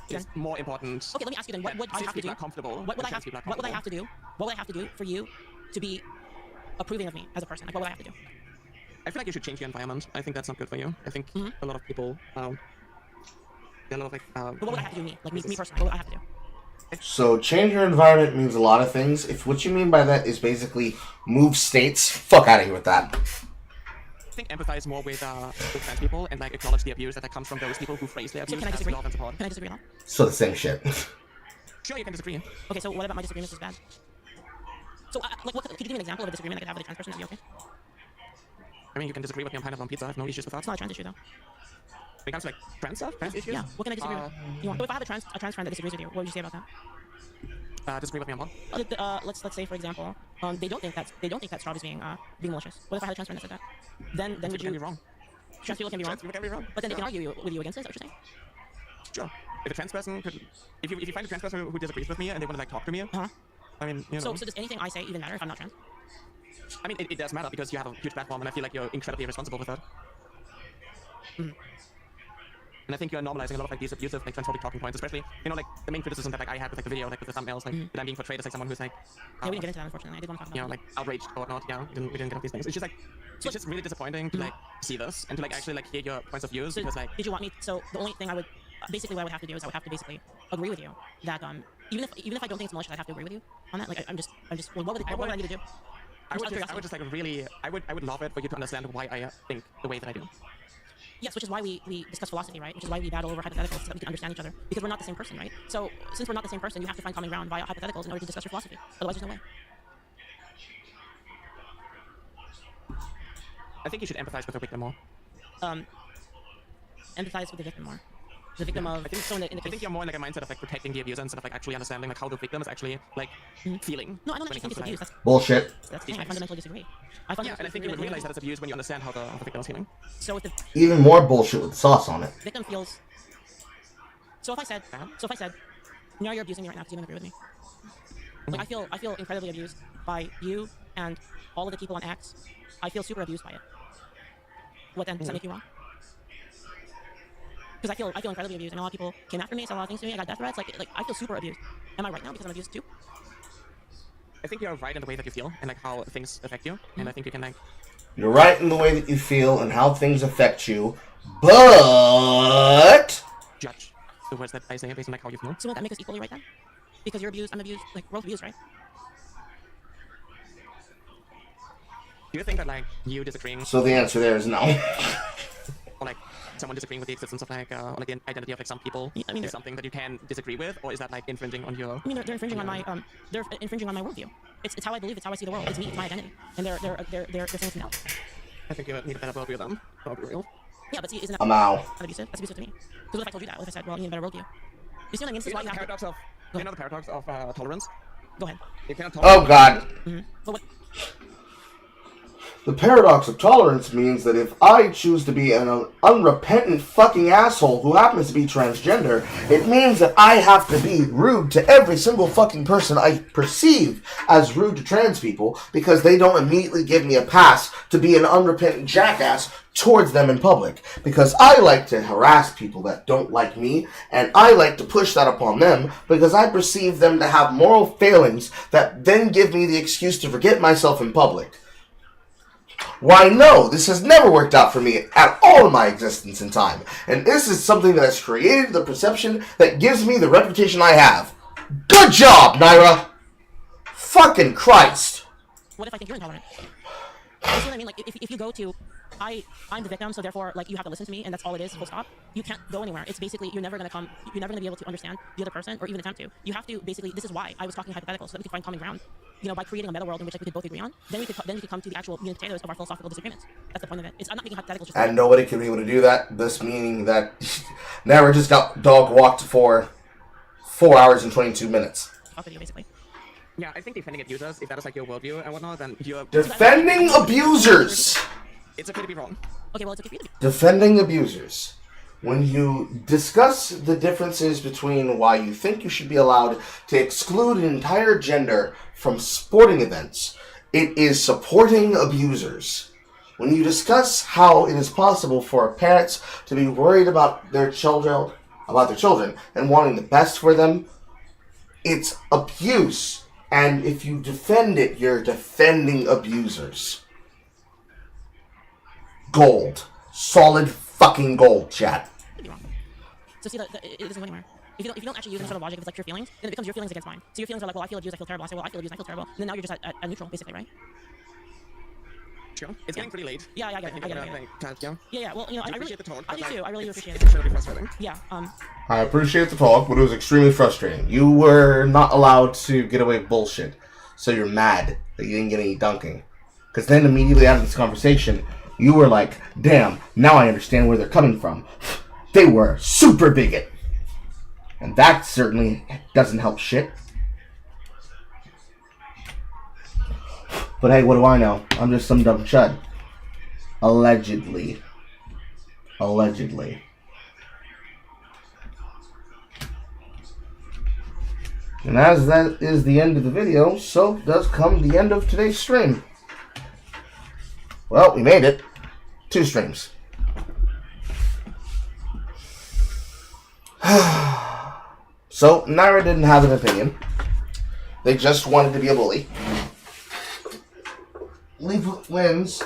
it's more important. Okay, let me ask you then. What would I have to do? Comfortable. What would I have to do? What would I have to do for you to be approving of me as a person? Like, what would I have to do? I feel like you should change your environment. I think that's not good for you. I think a lot of people, a lot of like. But what would I have to do, me? Like me personally, what would I have to do? So change your environment means a lot of things. If what you mean by that is basically move states, fuck out of here with that. I think empathize more with trans people and like acknowledge the abuse that comes from those people who phrase their So abuse can I as disagree? love and support. Can I disagree on that? So the same shit. Sure, you can disagree. Okay, so what about my disagreements is bad? So, like, could you give me an example of a disagreement I could have with a trans person? That'd be okay? I mean, you can disagree with me on pineapple on pizza. I have no issues with that. It's not a trans issue, though. When it comes to like trans stuff, trans issues. Yeah, what can I disagree with? You want? So if I have a trans friend that disagrees with you, what would you say about that? Disagree with me on what? Let's say, for example, they don't think that Straub is being malicious. What if I had a trans friend that said that? Then would Can be you? wrong. Trans people can be wrong. Trans people can be wrong. But then they can argue with you against it. Is that what you're saying? Sure. If a trans person could, if you find a trans person who disagrees with me and they want to like talk to me, I mean, you know. So does anything I say even matter if I'm not trans? I mean, it does matter because you have a huge platform, and I feel like you're incredibly responsible with that. And I think you're normalizing a lot of like these abusive like transphobic talking points, especially like the main criticism that like I had with like the video, like with the thumbnails, like that I'm being portrayed as like someone who's like Yeah, we didn't get into that, unfortunately. I did want to talk about like outraged or whatnot. Yeah, we didn't get off these things. It's just like it's just really disappointing to like see this and to like actually like hear your points of views So because like did you want me? So the only thing I would basically what I would have to do is I would have to basically agree with you that even if I don't think it's malicious, I'd have to agree with you on that. Like I'm just well, what would I need to do? I would just like really I would love it for you to understand why I think the way that I do. Yes, which is why we discuss philosophy, right? Which is why we battle over hypotheticals so that we can understand each other. Because we're not the same person, right? So since we're not the same person, you have to find common ground via hypotheticals in order to discuss your philosophy. Otherwise, there's no way. I think you should empathize with the victim more. Empathize with the victim more. The victim of. I think so in the I case. think you're more in like a mindset of like protecting the abuser instead of like actually understanding like how the victim is actually like feeling. No, I don't when actually it think comes it's to, like- abuse. Bullshit. That's the thing. I fundamentally disagree. Yeah, and I think you would realize that it's abuse when you understand how the victim is feeling. So if the Even more bullshit with sauce on it. victim feels. So if I said, no, you're abusing me right now because you don't agree with me. Like I feel incredibly abused by you and all of the people on X. I feel super abused by it. What then? Does that make you wrong? Because I feel incredibly abused, and a lot of people came after me, said a lot of things to me. I got death threats. Like I feel super abused. Am I right now because I'm abused too? I think you're right in the way that you feel and like how things affect you, and I think you can like. You're right in the way that you feel and how things affect you, but Judge the words that I say based on like how you feel. So won't that make us equally right then? Because you're abused, I'm abused. Like we're both abused, right? Do you think that like you disagreeing so the answer there is no. or like someone disagreeing with the existence of like or like the identity of like some people I mean, is something that you can disagree with, or is that like infringing on your? I mean, they're infringing on my worldview. It's how I believe. It's how I see the world. It's me. It's my identity. And they're saying it's no. I think you need a better worldview then. I'll be real. Yeah, but see, isn't that I'm out. abusive? That's abusive to me. Because what if I told you that? What if I said, well, you need a better worldview? You see what I mean? This is why you have to. You know the paradox of tolerance. Go ahead. You cannot Oh God. But what? The paradox of tolerance means that if I choose to be an unrepentant fucking asshole who happens to be transgender, it means that I have to be rude to every single fucking person I perceive as rude to trans people because they don't immediately give me a pass to be an unrepentant jackass towards them in public. Because I like to harass people that don't like me, and I like to push that upon them because I perceive them to have moral failings that then give me the excuse to forget myself in public. why no, this has never worked out for me at all in my existence in time. And this is something that has created the perception that gives me the reputation I have. Good job, Naira! Fucking Christ! What if I think you're intolerant? You see what I mean? Like, if you go to, I'm the victim, so therefore, like, you have to listen to me, and that's all it is, full stop. You can't go anywhere. It's basically, you're never gonna be able to understand the other person, or even attempt to. You have to, basically, this is why I was talking hypotheticals, so that we could find common ground. You know, by creating a meta world in which like, we could both agree on, then we could come to the actual meat and potatoes of our philosophical disagreements. That's the point of it. I'm not making hypotheticals just And nobody can be able to do that, thus meaning that Naira just got dog walked for 4 hours and 22 minutes. talk video, basically. Yeah, I think defending abusers, if that is like your worldview and whatnot, then you're... Defending abusers! It's okay to be wrong. Okay, well, it's okay for you to be. Defending abusers. When you discuss the differences between why you think you should be allowed to exclude an entire gender from sporting events, it is supporting abusers. When you discuss how it is possible for parents to be worried about their children, and wanting the best for them, it's abuse. And if you defend it, you're defending abusers. Gold. Solid fucking gold, chat. Could be wrong. So see, it doesn't go anywhere. If you don't actually use any sort of logic, if it's like your feelings, then it becomes your feelings against mine. So your feelings are like, well, I feel abused, I feel terrible. I say, well, I feel abused, I feel terrible. And then now you're just at neutral, basically, right? Sure. It's getting pretty late. Yeah, I get it. Yeah. Well, you know, I really appreciate the talk, I do but, too. like, I really do it's appreciate it. incredibly frustrating. Yeah. I appreciate the talk, but it was extremely frustrating. You were not allowed to get away with bullshit. So you're mad that you didn't get any dunking. Because then immediately out of this conversation, you were like, damn, now I understand where they're coming from. They were super bigot. And that certainly doesn't help shit. But hey, what do I know? I'm just some dumb chud. Allegedly. And as that is the end of the video, so does come the end of today's stream. Well, we made it. 2 streams. So, Naira didn't have an opinion. They just wanted to be a bully. Leaf wins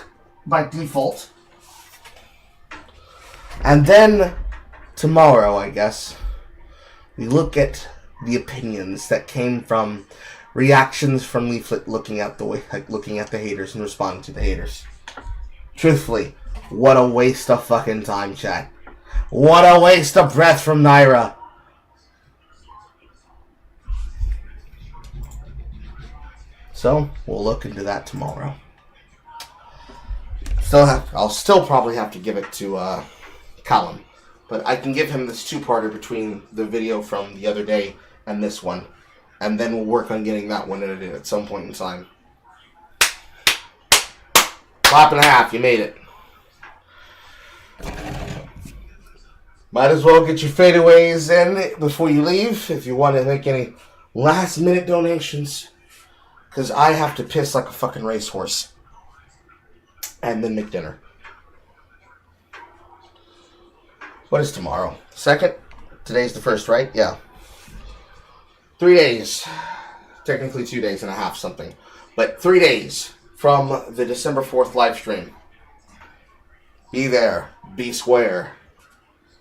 by default. And then, tomorrow, I guess, we look at the opinions that came from reactions from Leaflet looking at the haters and responding to the haters. Truthfully, what a waste of fucking time, chat. What a waste of breath from Naira. So, we'll look into that tomorrow. I'll still probably have to give it to Callum. But I can give him this 2-parter between the video from the other day and this one. And then we'll work on getting that one edited at some point in time. Clap and a half, you made it. Might as well get your fadeaways in before you leave if you want to make any last minute donations. Because I have to piss like a fucking racehorse. And then make dinner. What is tomorrow? 2nd? Today's the 1st, right? Yeah. 3 days. Technically 2 days and a half something. But 3 days from the December 4th live stream. Be there. Be square.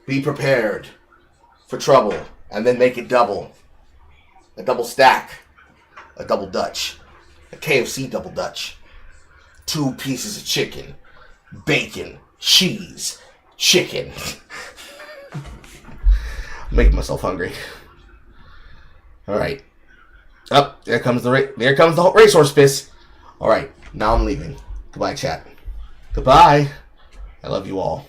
Be prepared for trouble. And then make it double. A double stack. A double Dutch. A KFC double Dutch. 2 pieces of chicken. Bacon. Cheese. Chicken. I'm making myself hungry. Alright. Up, there comes the racehorse piss. Alright, now I'm leaving. Goodbye, chat. Goodbye. I love you all.